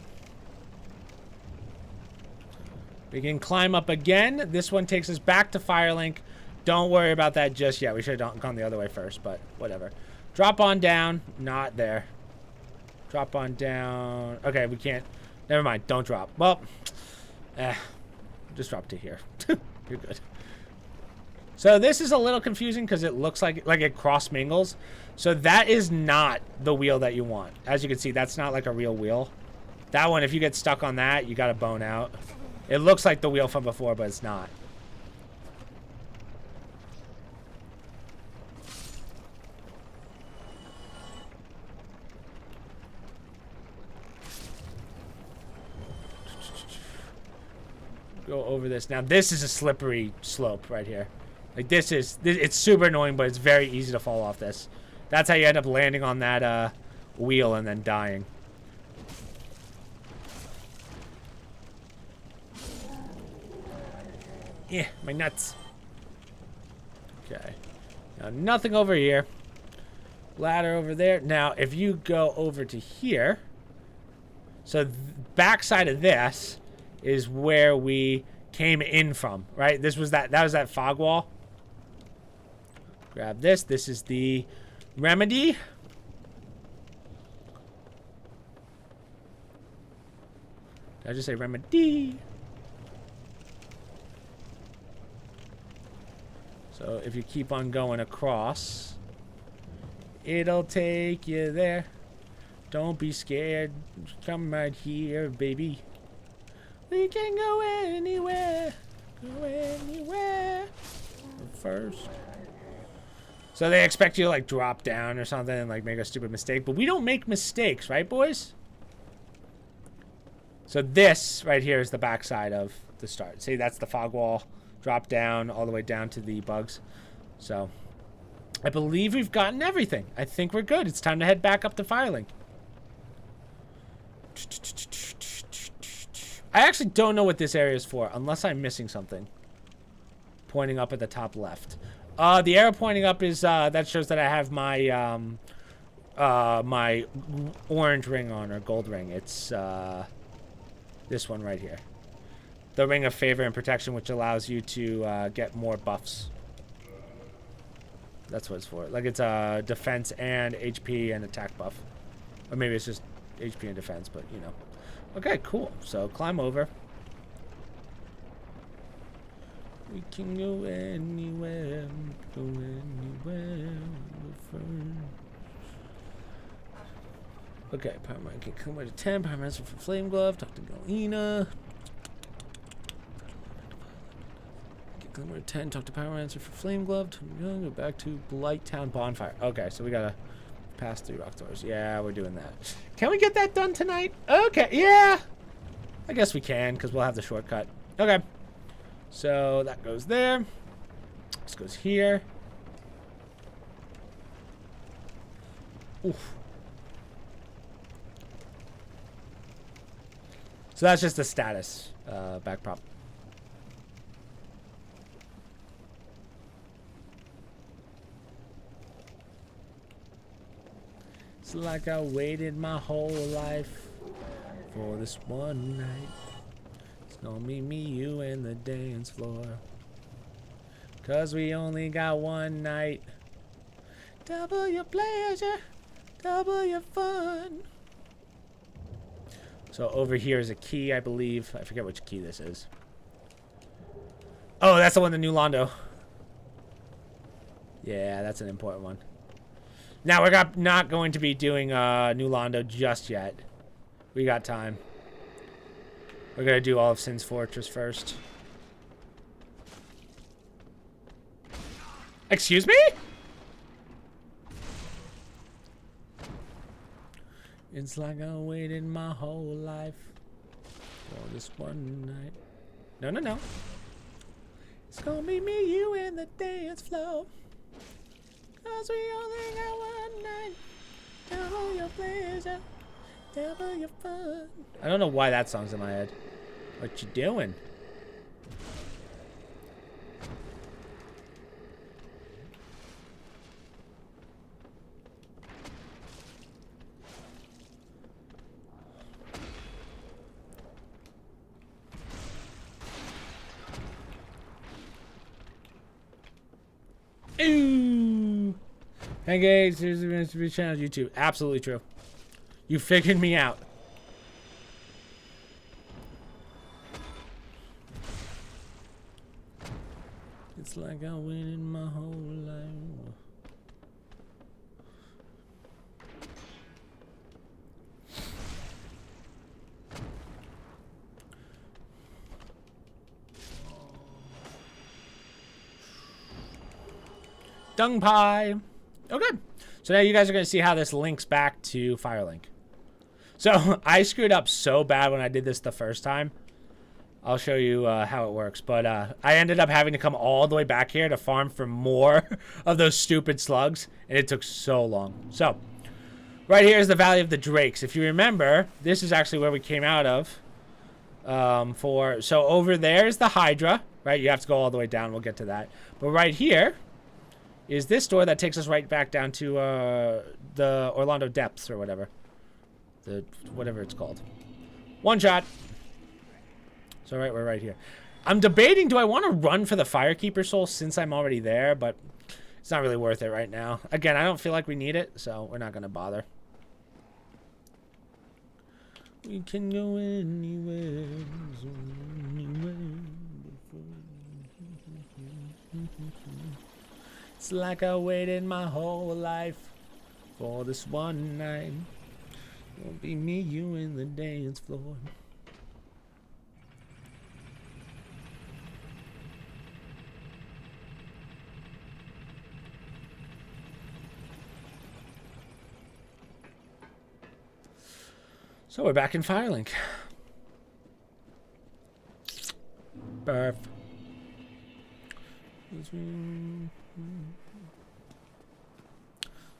We can climb up again. This one takes us back to Firelink. Don't worry about that just yet. We should have gone the other way first, but whatever. Drop on down. Not there. Drop on down. Okay, we can't. Never mind. Don't drop. Well, just drop to here. You're good. So this is a little confusing because it looks like it cross mingles. So that is not the wheel that you want. As you can see, that's not like a real wheel. That one, if you get stuck on that, you got to bone out. It looks like the wheel from before, but it's not. Go over this. Now this is a slippery slope right here. Like it's super annoying, but it's very easy to fall off this. That's how you end up landing on that wheel and then dying. Yeah, my nuts. Okay. Now nothing over here. Ladder over there. Now if you go over to here, so the backside of this is where we came in from, right? This was that was that fog wall. Grab this. This is the remedy. Did I just say remedy? So if you keep on going across, it'll take you there. Don't be scared. Come right here, baby. We can go anywhere. Go anywhere. First. So they expect you to like drop down or something and like make a stupid mistake. But we don't make mistakes, right, boys? So this right here is the backside of the start. See, that's the fog wall. Drop down all the way down to the bugs. So I believe we've gotten everything. I think we're good. It's time to head back up to Firelink. I actually don't know what this area is for, unless I'm missing something. Pointing up at the top left. The arrow pointing up is, that shows that I have my, my orange ring on, or gold ring. It's, this one right here. The Ring of Favor and Protection, which allows you to, get more buffs. That's what it's for. Like, it's, defense and HP and attack buff. Or maybe it's just HP and defense, but you know. Okay, cool. So climb over. We can go anywhere, go anywhere. Okay, Power Man can come to 10. Power Master for Flame Glove. Talk to Galena. Get Glimmer to 10. Talk to Power Master for Flame Glove. Go back to Blight Town Bonfire. Okay, so we gotta pass through Rock Doors. Yeah, we're doing that. Can we get that done tonight? Okay, yeah. I guess we can, because we'll have the shortcut. Okay. So that goes there. This goes here. Oof. So that's just the status back prop. It's like I waited my whole life for this one night. It's gonna be me, you, and the dance floor. 'Cause we only got one night. Double your pleasure, double your fun. So over here is a key, I believe. I forget which key this is. Oh, that's the one, the new Londo. Yeah, that's an important one. Now, we're not going to be doing new Londo just yet. We got time. We're going to do all of Sin's Fortress first. Excuse me? It's like I waited my whole life for this one night. No, no, no. It's gonna be me, you, and the dance floor. 'Cause we only got one night. Double your pleasure, double your fun. I don't know why that song's in my head. What you doing? Ooh. Hey guys, here's the channel on YouTube. Absolutely true. You figured me out. It's like I waited my whole life. Dung pie. Okay. So now you guys are going to see how this links back to Firelink. So I screwed up so bad when I did this the first time. I'll show you how it works. But I ended up having to come all the way back here to farm for more of those stupid slugs. And it took so long. So right here is the Valley of the Drakes. If you remember, this is actually where we came out of. So over there is the Hydra. Right? You have to go all the way down. We'll get to that. But right here is this door that takes us right back down to the Orlando Depths or whatever. Whatever it's called. One shot. So we're right here. I'm debating, do I want to run for the Firekeeper Soul since I'm already there, but it's not really worth it right now. Again, I don't feel like we need it, so we're not going to bother. We can go anywhere. It's like I waited my whole life for this one night. It'll be me, you, and the dance floor. So we're back in Firelink. Burp.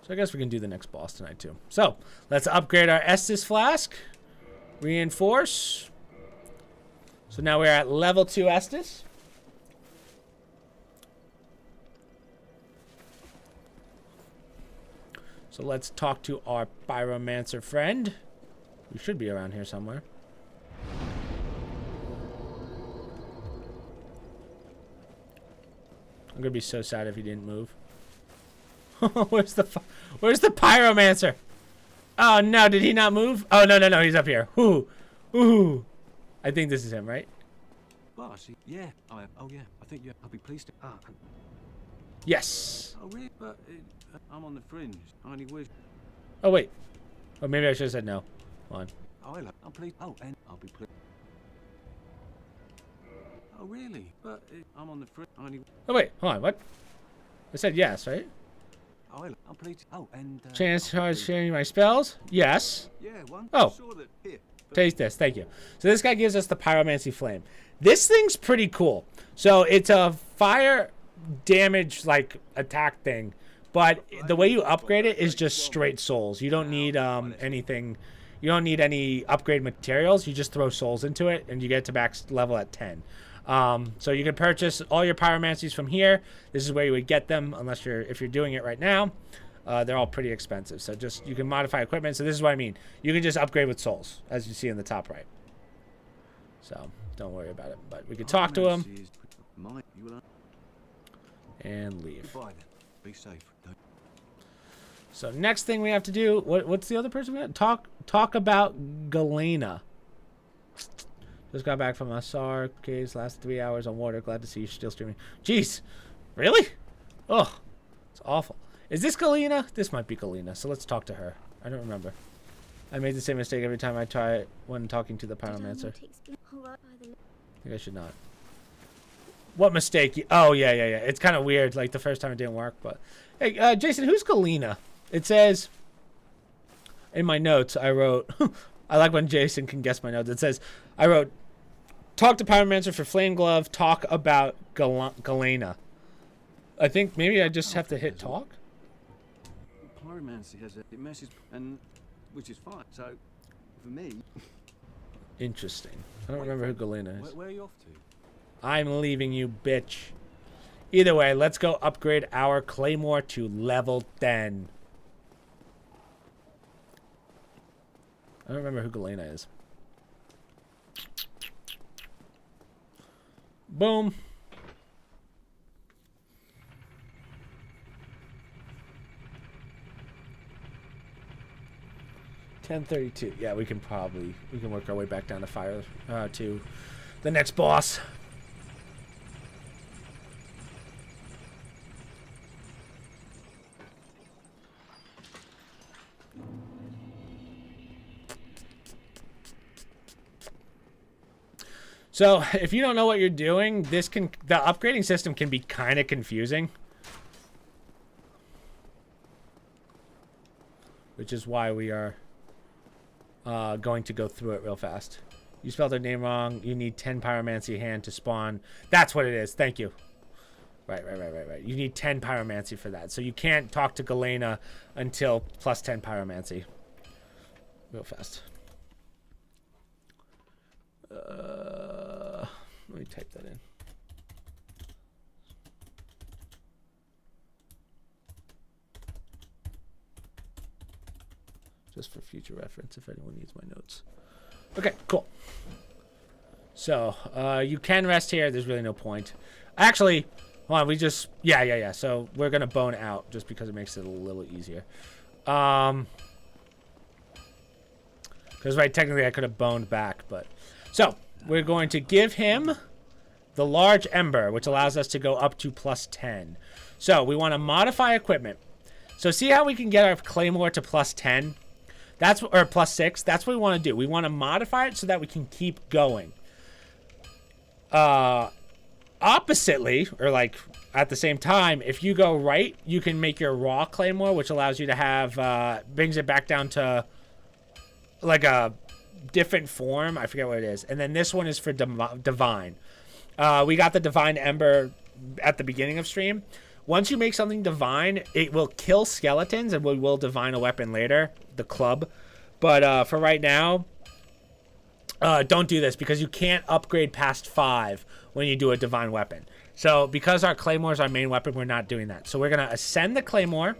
So I guess we can do the next boss tonight too. So let's upgrade our Estus flask. Reinforce. So now we're at level 2 Estus. So let's talk to our Pyromancer friend. We should be around here somewhere. I'm gonna be so sad if he didn't move. Where's the Pyromancer? Oh, no. Did he not move? Oh, no, no, no. He's up here. Ooh. Ooh. I think this is him, right? Well, I see. Yeah. Oh, yeah. I think I'll be pleased to. Yes. Oh, really? But I'm on the fringe. I only wish. Oh, wait. Oh, maybe I should have said no. Hold on. Oh, hello. I'm pleased. Oh, and I'll be pleased. Oh, really? But I'm on the fringe. I only. Oh, wait. Hold on. What? I said yes, right? Oh, hello. I'm pleased. Oh, and. Chance to sharing my spells? Yes. Yeah, one. Oh. Saw that. Here. Taste this. Thank you. So this guy gives us the Pyromancy Flame. This thing's pretty cool. So it's a fire damage, like, attack thing. But the way you upgrade it is just straight souls. You don't need anything. You don't need any upgrade materials. You just throw souls into it, and you get to max level at 10. So you can purchase all your pyromancies from here. This is where you would get them, unless if you're doing it right now. They're all pretty expensive. So just you can modify equipment. So this is what I mean. You can just upgrade with souls, as you see in the top right. So don't worry about it. But we could talk to him and leave. Be safe. So next thing we have to do, what's the other person we got? Talk about Galena. Just got back from a SAR case, last 3 hours on water. Glad to see you still streaming. Jeez, really? Oh, it's awful. Is this Galena? This might be Galena, so let's talk to her. I don't remember. I made the same mistake every time I try it when talking to the Pyromancer. I think I should not. What mistake? Oh, yeah. It's kind of weird. Like, the first time it didn't work, but... Hey, Jason, who's Galena? It says... In my notes, I wrote... I like when Jason can guess my notes. It says... I wrote... Talk to Pyromancer for Flame Glove. Talk about Galena. I think maybe I just have to hit talk? Pyromancy has a message, and which is fine. So, for me... Interesting. I don't remember who Galena is. Where are you off to? I'm leaving you, bitch. Either way, let's go upgrade our Claymore to level 10. I don't remember who Galena is. Boom. $10.32. Yeah, we can work our way back down to fire to the next boss. So, if you don't know what you're doing, the upgrading system can be kind of confusing. Which is why we are going to go through it real fast. You spelled their name wrong. You need 10 Pyromancy hand to spawn. That's what it is. Thank you. Right. You need 10 Pyromancy for that. So you can't talk to Galena until plus 10 Pyromancy. Real fast. Let me type that in. Just for future reference if anyone needs my notes. Okay, cool. So, you can rest here. There's really no point. Actually, hold on, we just... Yeah. So, we're going to bone out just because it makes it a little easier. Because, right, technically I could have boned back, but... So, we're going to give him the large ember, which allows us to go up to plus 10. So, we want to modify equipment. So, see how we can get our Claymore to plus 10? Or plus 6. That's what we want to do. We want to modify it so that we can keep going. Oppositely, or like at the same time, if you go right, you can make your raw Claymore, which allows you to have, brings it back down to like a different form. I forget what it is. And then this one is for divine. We got the divine ember at the beginning of stream. Once you make something divine, it will kill skeletons, and we will divine a weapon later, the club. But for right now, don't do this, because you can't upgrade past 5 when you do a divine weapon. So because our Claymore is our main weapon, we're not doing that. So we're going to ascend the Claymore.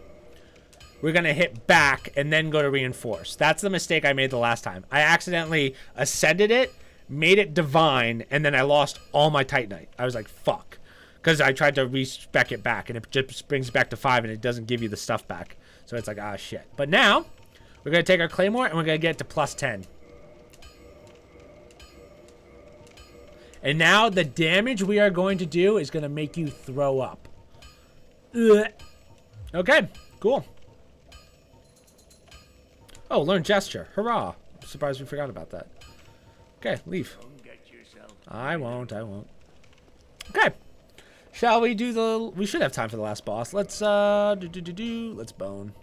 We're going to hit back and then go to reinforce. That's the mistake I made the last time. I accidentally ascended it, made it divine, and then I lost all my Titanite. I was like, fuck. Because I tried to respec it back, and it just brings it back to 5, and it doesn't give you the stuff back. So it's like, ah, shit. But now, We're going to take our Claymore and we're going to get to plus 10. And now the damage we are going to do is going to make you throw up. Ugh. Okay, cool. Oh, learn gesture. Hurrah. I'm surprised we forgot about that. Okay, leave. I won't. Okay. Shall we do the... We should have time for the last boss. Let's, let's bone.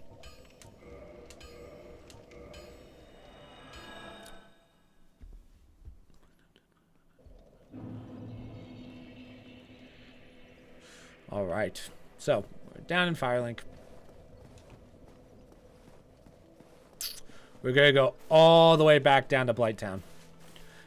All right. So, we're down in Firelink. We're going to go all the way back down to Blighttown.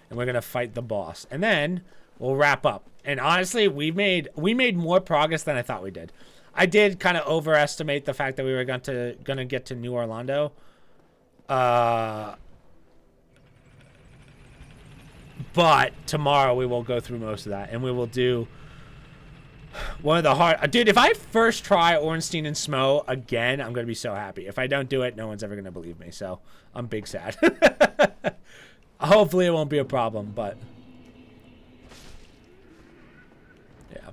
And we're going to fight the boss. And then we'll wrap up. And honestly, we made more progress than I thought we did. I did kind of overestimate the fact that we were going to get to New Orlando. But tomorrow we will go through most of that. And we will do one of the hard... Dude, if I first try Ornstein and Smo again, I'm going to be so happy. If I don't do it, no one's ever going to believe me. So I'm big sad. Hopefully it won't be a problem, but... Yeah.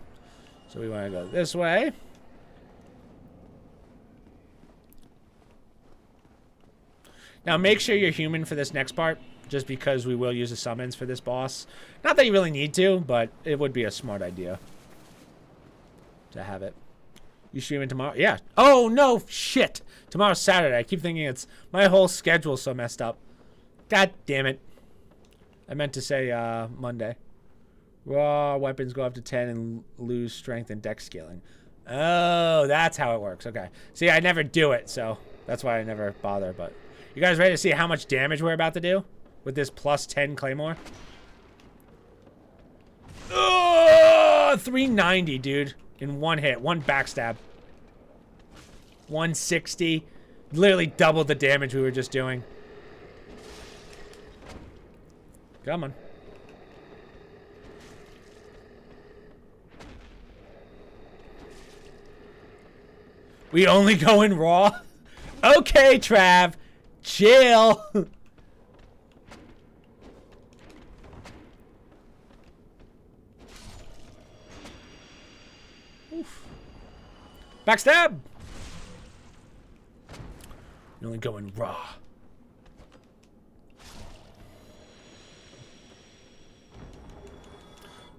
So we want to go this way. Now make sure you're human for this next part, just because we will use the summons for this boss. Not that you really need to, but it would be a smart idea to have it. You streaming tomorrow? Yeah. Oh, no, shit. Tomorrow's Saturday. I keep thinking it's... My whole schedule's so messed up. God damn it. I meant to say Monday. Raw weapons go up to 10 and lose strength and dex scaling. Oh, that's how it works. Okay. See, I never do it, so that's why I never bother. But you guys ready to see how much damage we're about to do with this plus 10 Claymore? Oh, 390, dude. In one hit. One backstab. 160. Literally double the damage we were just doing. Come on. We only go in raw? Okay, Trav. Chill. Oof. Backstab. We only go in raw.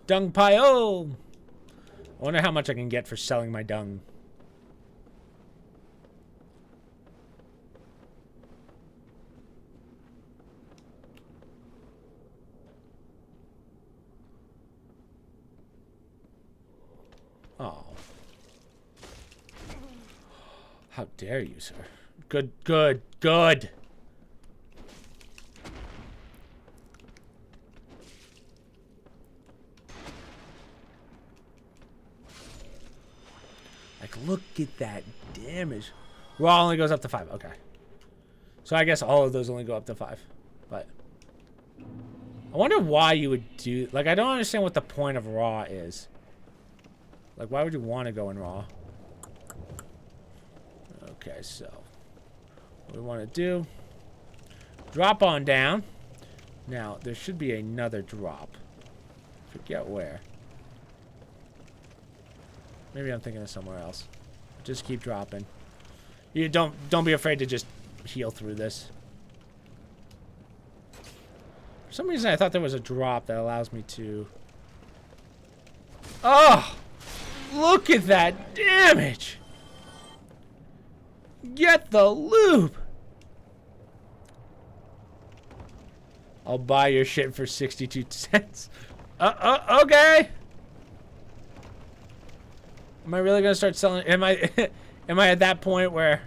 Dung pile. I wonder how much I can get for selling my dung. Oh. How dare you, sir. Good, good, good. Like, look at that damage. Raw only goes up to 5. Okay. So I guess all of those only go up to 5. But I wonder why you would do... Like, I don't understand what the point of raw is. Like, why would you want to go in raw? Okay, so what we want to do... Drop on down. Now, there should be another drop. Forget where. Maybe I'm thinking of somewhere else. Just keep dropping. You don't be afraid to just heal through this. For some reason I thought there was a drop that allows me to... Oh! Look at that damage! Get the loop! I'll buy your shit for 62 cents. Okay! Am I really gonna start selling? Am I at that point where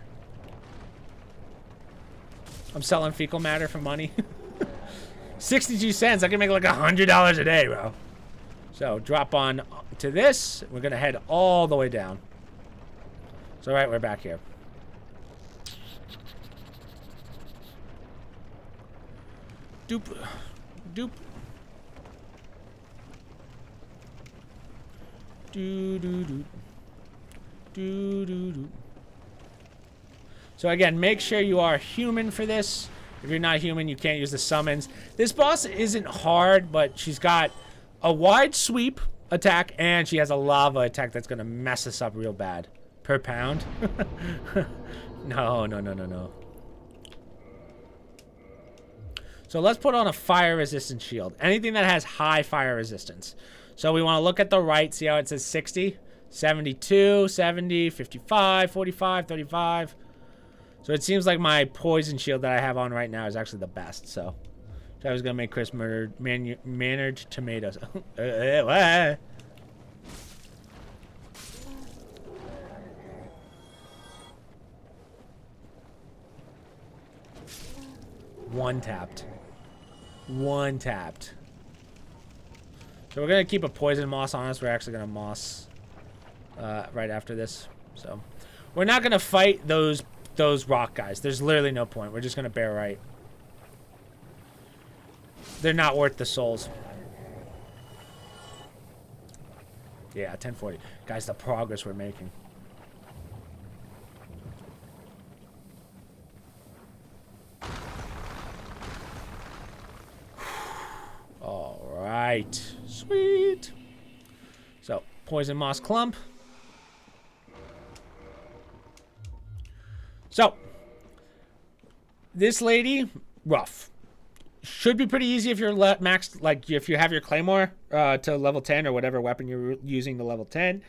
I'm selling fecal matter for money? 62 cents. I can make like $100 a day, bro. So drop on to this. We're gonna head all the way down. So right, we're back here. Doop, doop. Do do do. Do, do, do. So again, make sure you are human for this. If you're not human, you can't use the summons. This boss isn't hard, but she's got a wide sweep attack, and she has a lava attack that's going to mess us up real bad. Per pound? No. So let's put on a fire resistant shield. Anything that has high fire resistance. So we want to look at the right, see how it says 60, 72, 70, 55, 45, 35. So it seems like my poison shield that I have on right now is actually the best. So I was going to make Chris mannered tomatoes. One tapped. One tapped. So we're going to keep a poison moss on us. We're actually going to moss right after this. So we're not going to fight those rock guys. There's literally no point. We're just going to bear right. They're not worth the souls. Yeah, 1040. Guys, the progress we're making. All right. Sweet. So, poison moss clump. So, this lady, rough. Should be pretty easy if you're maxed, like if you have your claymore to level 10 or whatever weapon you're using to level 10.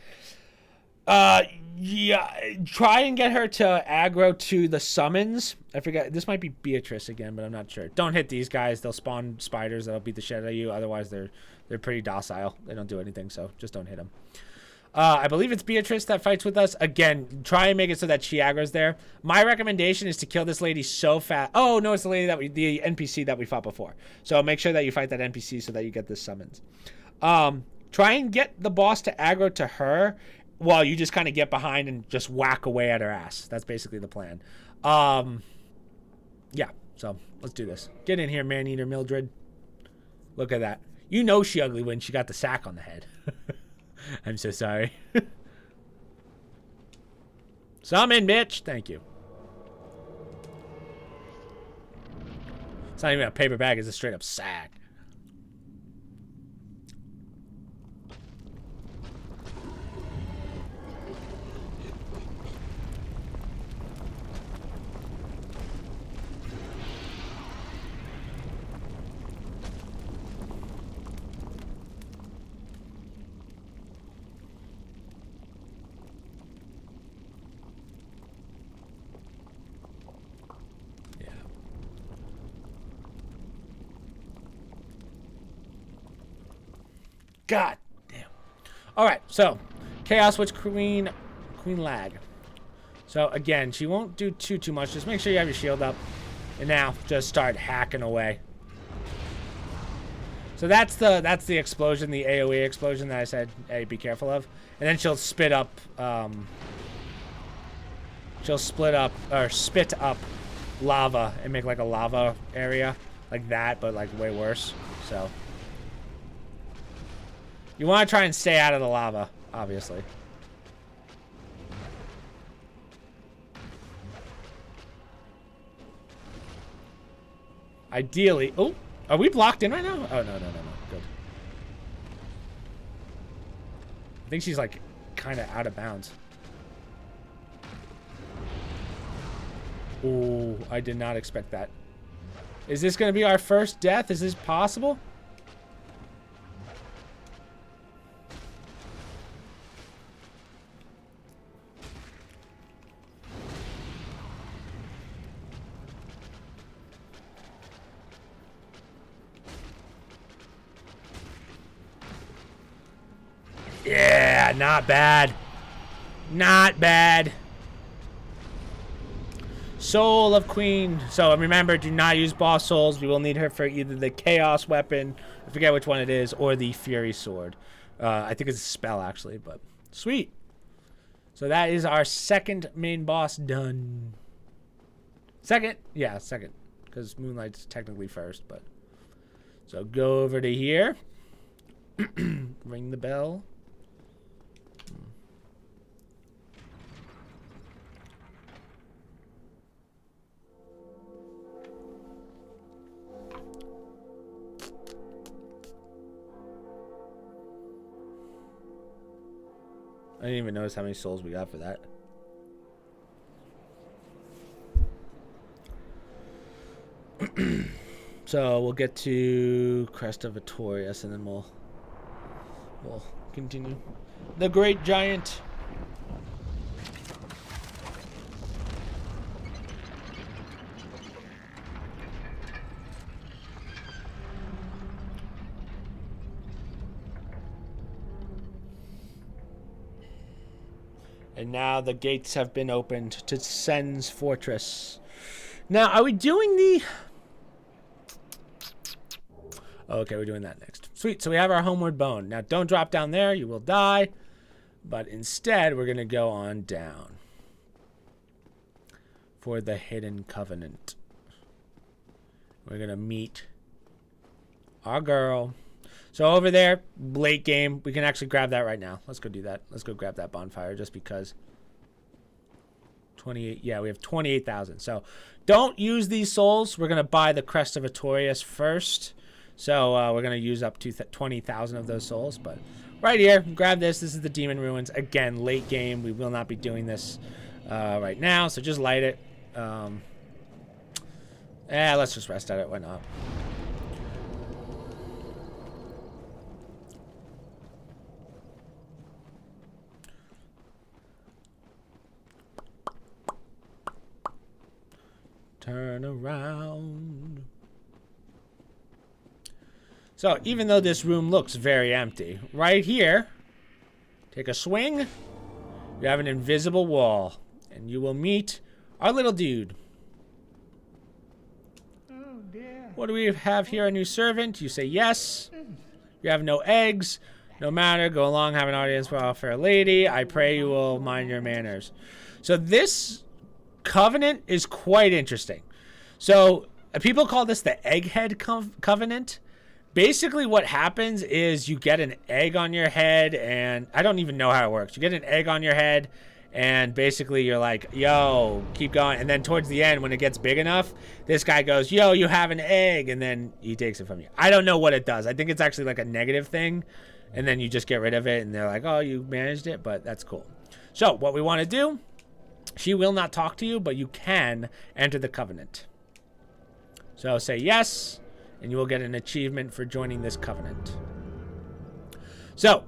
Yeah, try and get her to aggro to the summons. I forget, this might be Beatrice again, but I'm not sure. Don't hit these guys. They'll spawn spiders that'll beat the shit out of you. Otherwise, they're pretty docile. They don't do anything, so just don't hit them. I believe it's Beatrice that fights with us. Again, try and make it so that she aggro's there. My recommendation is to kill this lady so fast. Oh, no, it's the lady the NPC that we fought before. So make sure that you fight that NPC so that you get this summons. Try and get the boss to aggro to her while you just kind of get behind and just whack away at her ass. That's basically the plan. Yeah, so let's do this. Get in here, man-eater Mildred. Look at that. You know she ugly when she got the sack on the head. I'm so sorry. Summon, bitch. Thank you. It's not even a paper bag. It's a straight up sack. God damn. All right, so Chaos Witch Queen Lag. So again, she won't do too much. Just make sure you have your shield up, and now just start hacking away. So that's the explosion, the AOE explosion that I said, hey, be careful of. And then she'll spit up lava and make like a lava area like that, but like way worse. So you want to try and stay out of the lava, obviously. Ideally, oh, are we blocked in right now? Oh, no, good. I think she's like kind of out of bounds. Oh, I did not expect that. Is this going to be our first death? Is this possible? Yeah, not bad. Not bad. Soul of Queen. So remember, do not use boss souls. We will need her for either the Chaos Weapon, I forget which one it is, or the Fury Sword. I think it's a spell, actually, but sweet. So that is our second main boss done. Second? Yeah, second. Because Moonlight's technically first, but. So go over to here. Ring the bell. I didn't even notice how many souls we got for that. So we'll get to Crest of Artorias, and then we'll continue. The Great Giant. And now the gates have been opened to Sen's fortress. Now, are we doing the... Okay, we're doing that next. Sweet, so we have our homeward bone. Now, don't drop down there. You will die. But instead, we're going to go on down for the Hidden Covenant. We're going to meet our girl. So over there, late game, we can actually grab that right now. Let's go do that. Let's go grab that bonfire just because. 28, yeah, we have 28,000. So don't use these souls. We're going to buy the Crest of Artorias first. So we're going to use up to 20,000 of those souls. But right here, grab this. This is the Demon Ruins. Again, late game. We will not be doing this right now. So just light it. Let's just rest at it. Why not? Turn around. So even though this room looks very empty, right here, take a swing. You have an invisible wall, and you will meet our little dude. Oh dear. What do we have here? A new servant? You say yes. You have no eggs. No matter. Go along, have an audience with our fair lady. I pray you will mind your manners. So this covenant is quite interesting. So people call this the Egghead Covenant. Basically what happens is you get an egg on your head, and I don't even know how it works. You get an egg on your head, and basically you're like, yo, keep going. And then towards the end, when it gets big enough, this guy goes, yo, you have an egg, and then he takes it from you. I don't know what it does. I think it's actually like a negative thing, and then you just get rid of it, and they're like, oh, you managed it, but that's cool. So what we want to do, she will not talk to you, but you can enter the covenant. So say yes, and you will get an achievement for joining this covenant. So,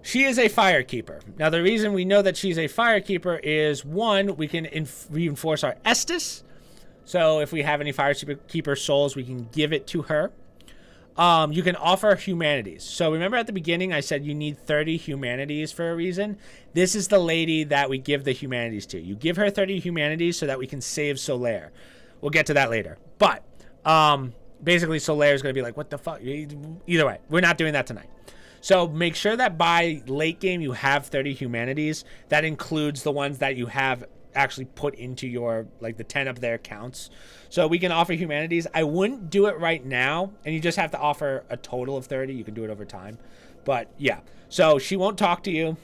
she is a firekeeper. Now, the reason we know that she's a firekeeper is, one, we can reinforce our Estus. So, if we have any firekeeper souls, we can give it to her. You can offer humanities. So, remember at the beginning, I said you need 30 humanities for a reason? This is the lady that we give the humanities to. You give her 30 humanities so that we can save Solaire. We'll get to that later. But, basically Solaire is going to be like, what the fuck? Either way, we're not doing that tonight. So make sure that by late game you have 30 humanities. That includes the ones that you have actually put into your, like the 10 up there counts. So we can offer humanities. I wouldn't do it right now, and you just have to offer a total of 30. You can do it over time. But yeah, so she won't talk to you.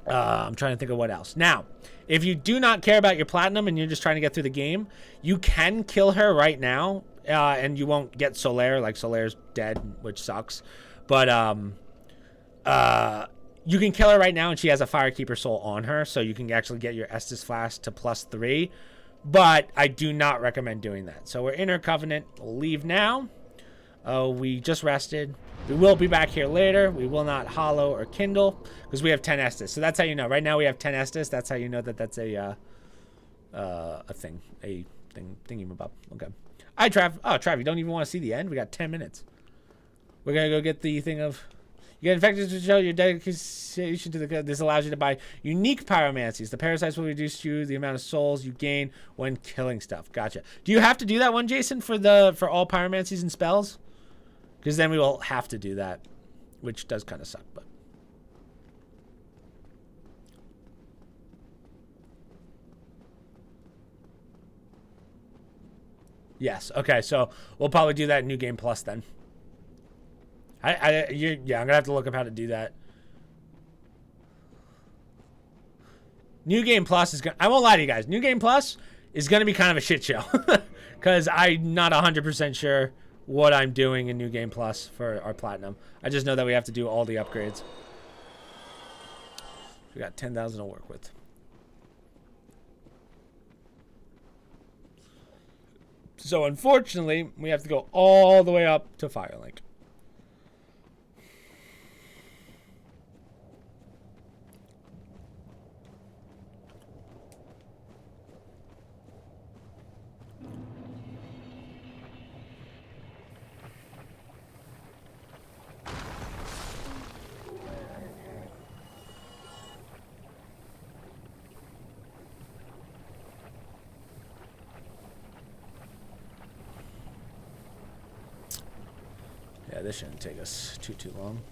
I'm trying to think of what else. Now, if you do not care about your platinum and you're just trying to get through the game, you can kill her right now, and you won't get Solaire. Like, Solaire's dead, which sucks. But you can kill her right now, and she has a Firekeeper soul on her, so you can actually get your Estus Flask to +3. But I do not recommend doing that. So we're in her covenant. We'll leave now. We just rested. We will be back here later. We will not hollow or kindle because we have 10 Estus. So that's how you know. Right now we have 10 Estus. That's how you know that that's a thingy-mabob. Okay. Hi, Trav. Oh, Trav, you don't even want to see the end? We got 10 minutes. We're going to go get the thing of... You get infected to show your dedication to the... This allows you to buy unique pyromancies. The parasites will reduce the amount of souls you gain when killing stuff. Gotcha. Do you have to do that one, Jason, for all pyromancies and spells? Because then we will have to do that, which does kind of suck, but... Yes. Okay, so we'll probably do that in New Game Plus then. Yeah, I'm gonna have to look up how to do that. New Game Plus is gonna... I won't lie to you guys. New Game Plus is gonna be kind of a shit show. Because I'm not 100% sure what I'm doing in New Game Plus for our Platinum. I just know that we have to do all the upgrades. We got 10,000 to work with. So unfortunately, we have to go all the way up to Firelink. Yeah, this shouldn't take us too long.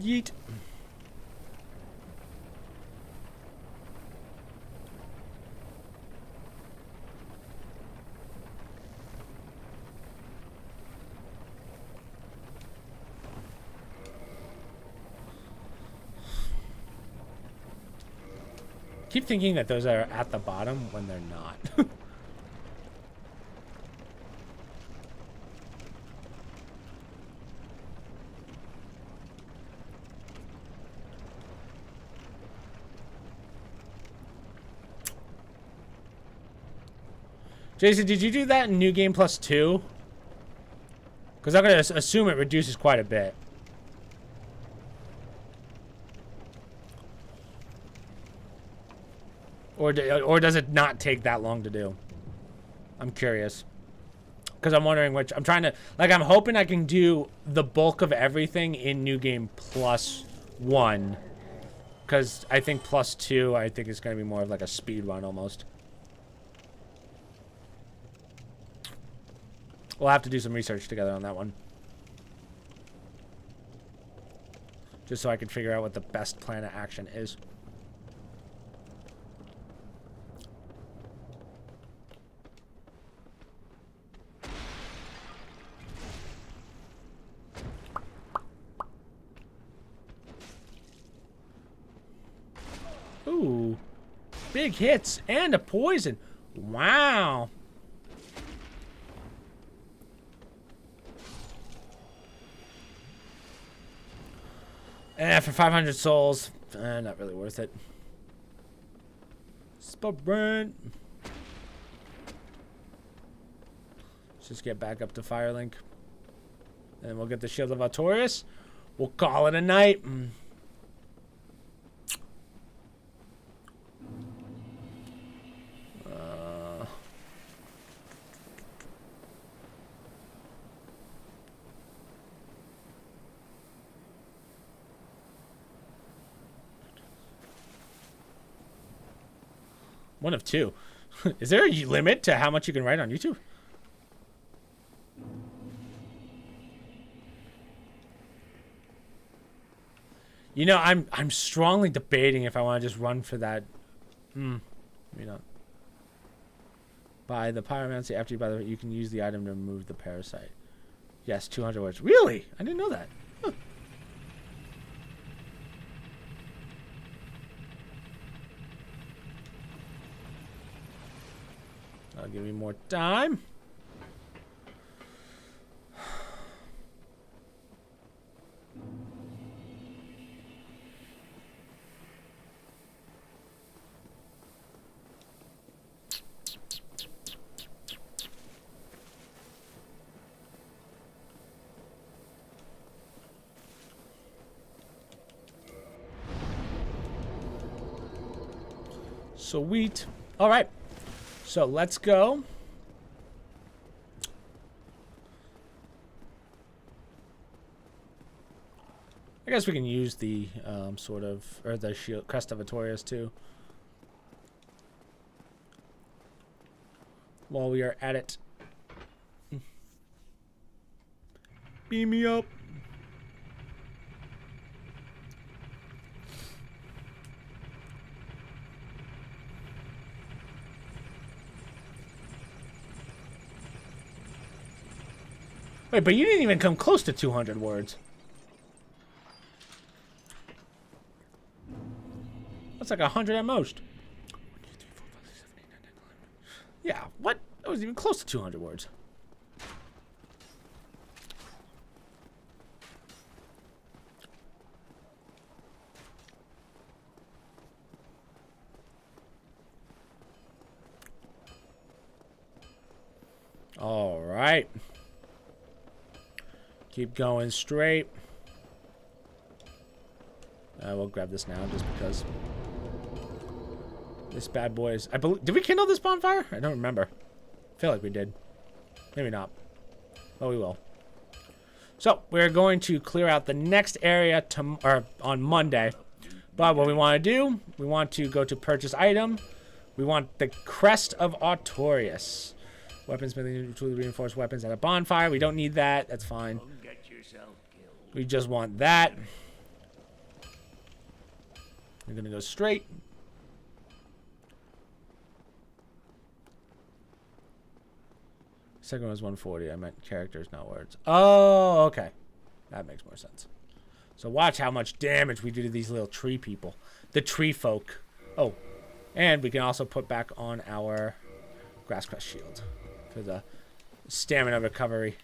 Yeet. Keep thinking that those are at the bottom when they're not. Jason, did you do that in New Game Plus 2? Because I'm going to assume it reduces quite a bit. Or does it not take that long to do? I'm curious. Because I'm wondering which... I'm trying to... Like, I'm hoping I can do the bulk of everything in New Game Plus 1. Because I think Plus 2, I think it's going to be more of like a speed run almost. We'll have to do some research together on that one. Just so I can figure out what the best plan of action is. Ooh. Big hits and a poison. Wow. For 500 souls, not really worth it. Sprint. Let's just get back up to Firelink. And we'll get the Shield of Artorias. We'll call it a night. One of two. Is there a limit to how much you can write on YouTube? You know, I'm strongly debating if I want to just run for that. Maybe not. Buy the pyromancy after you buy the. You can use the item to remove the parasite. Yes, 200 words. Really? I didn't know that. Huh. That'll give me more time. Sweet. All right. So let's go. I guess we can use the or the shield, Crest of Artorias too. While we are at it. Beam me up. Wait, but you didn't even come close to 200 words. That's like 100 at most. Yeah, what? That wasn't even close to 200 words. All right. Keep going straight. We'll grab this now just because. This bad boy is... did we kindle this bonfire? I don't remember. I feel like we did. Maybe not. Oh, we will. So, we're going to clear out the next area on Monday. But what we want to do, we want to go to purchase item. We want the Crest of Artorias. Weapons, truly reinforced weapons at a bonfire. We don't need that. That's fine. We just want that. We're going to go straight. Second one was 140. I meant characters, not words. Oh, okay. That makes more sense. So watch how much damage we do to these little tree people. The tree folk. Oh, and we can also put back on our Grass Crest shield for the stamina recovery.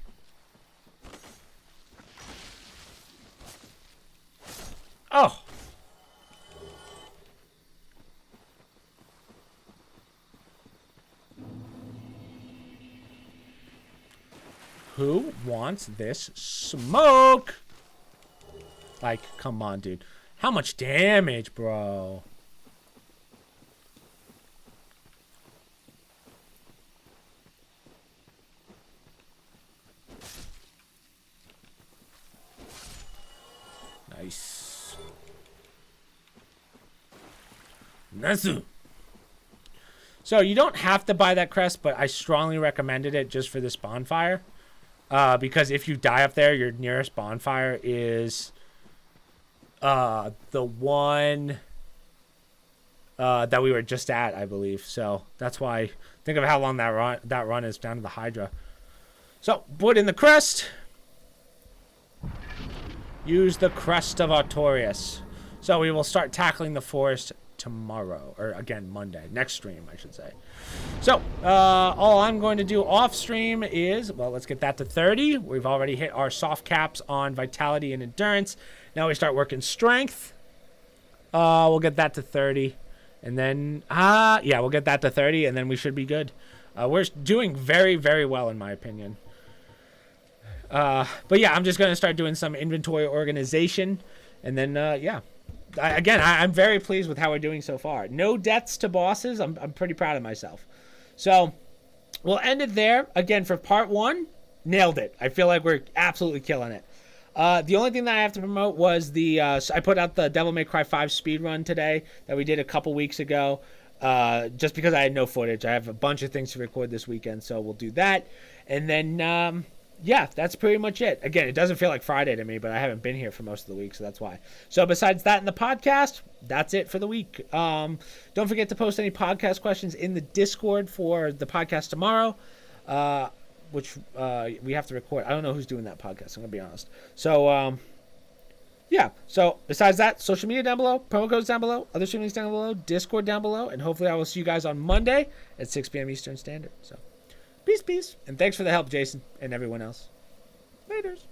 Oh! Who wants this smoke? Like, come on, dude. How much damage, bro? Nice. Nasu. So, you don't have to buy that crest, but I strongly recommended it just for this bonfire. Because if you die up there, your nearest bonfire is the one that we were just at, I believe. So that's why. Think of how long that run is down to the Hydra. So put in the crest. Use the Crest of Artorias. So we will start tackling the forest tomorrow, or again Monday, next stream I should say. So all I'm going to do off stream is, well, let's get that to 30. We've already hit our soft caps on vitality and endurance. Now we start working strength. We'll get that to 30, and then yeah, we'll get that to 30, and then we should be good. We're doing very, very well in my opinion. But yeah, I'm just gonna start doing some inventory organization, and then yeah. I'm very pleased with how we're doing so far. No deaths to bosses. I'm pretty proud of myself. So we'll end it there. Again, for part 1, nailed it. I feel like we're absolutely killing it. The only thing that I have to promote was the I put out the Devil May Cry 5 speedrun today that we did a couple weeks ago. Just because I had no footage. I have a bunch of things to record this weekend, so we'll do that. And then yeah, that's pretty much it. Again, it doesn't feel like Friday to me, but I haven't been here for most of the week, so that's why. So besides that and the podcast, that's it for the week. Don't forget to post any podcast questions in the Discord for the podcast tomorrow, which we have to record. I don't know who's doing that podcast, I'm going to be honest. So, yeah. So besides that, social media down below, promo codes down below, other stream links down below, Discord down below, and hopefully I will see you guys on Monday at 6 p.m. Eastern Standard. So. Peace, and thanks for the help, Jason, and everyone else. Laters.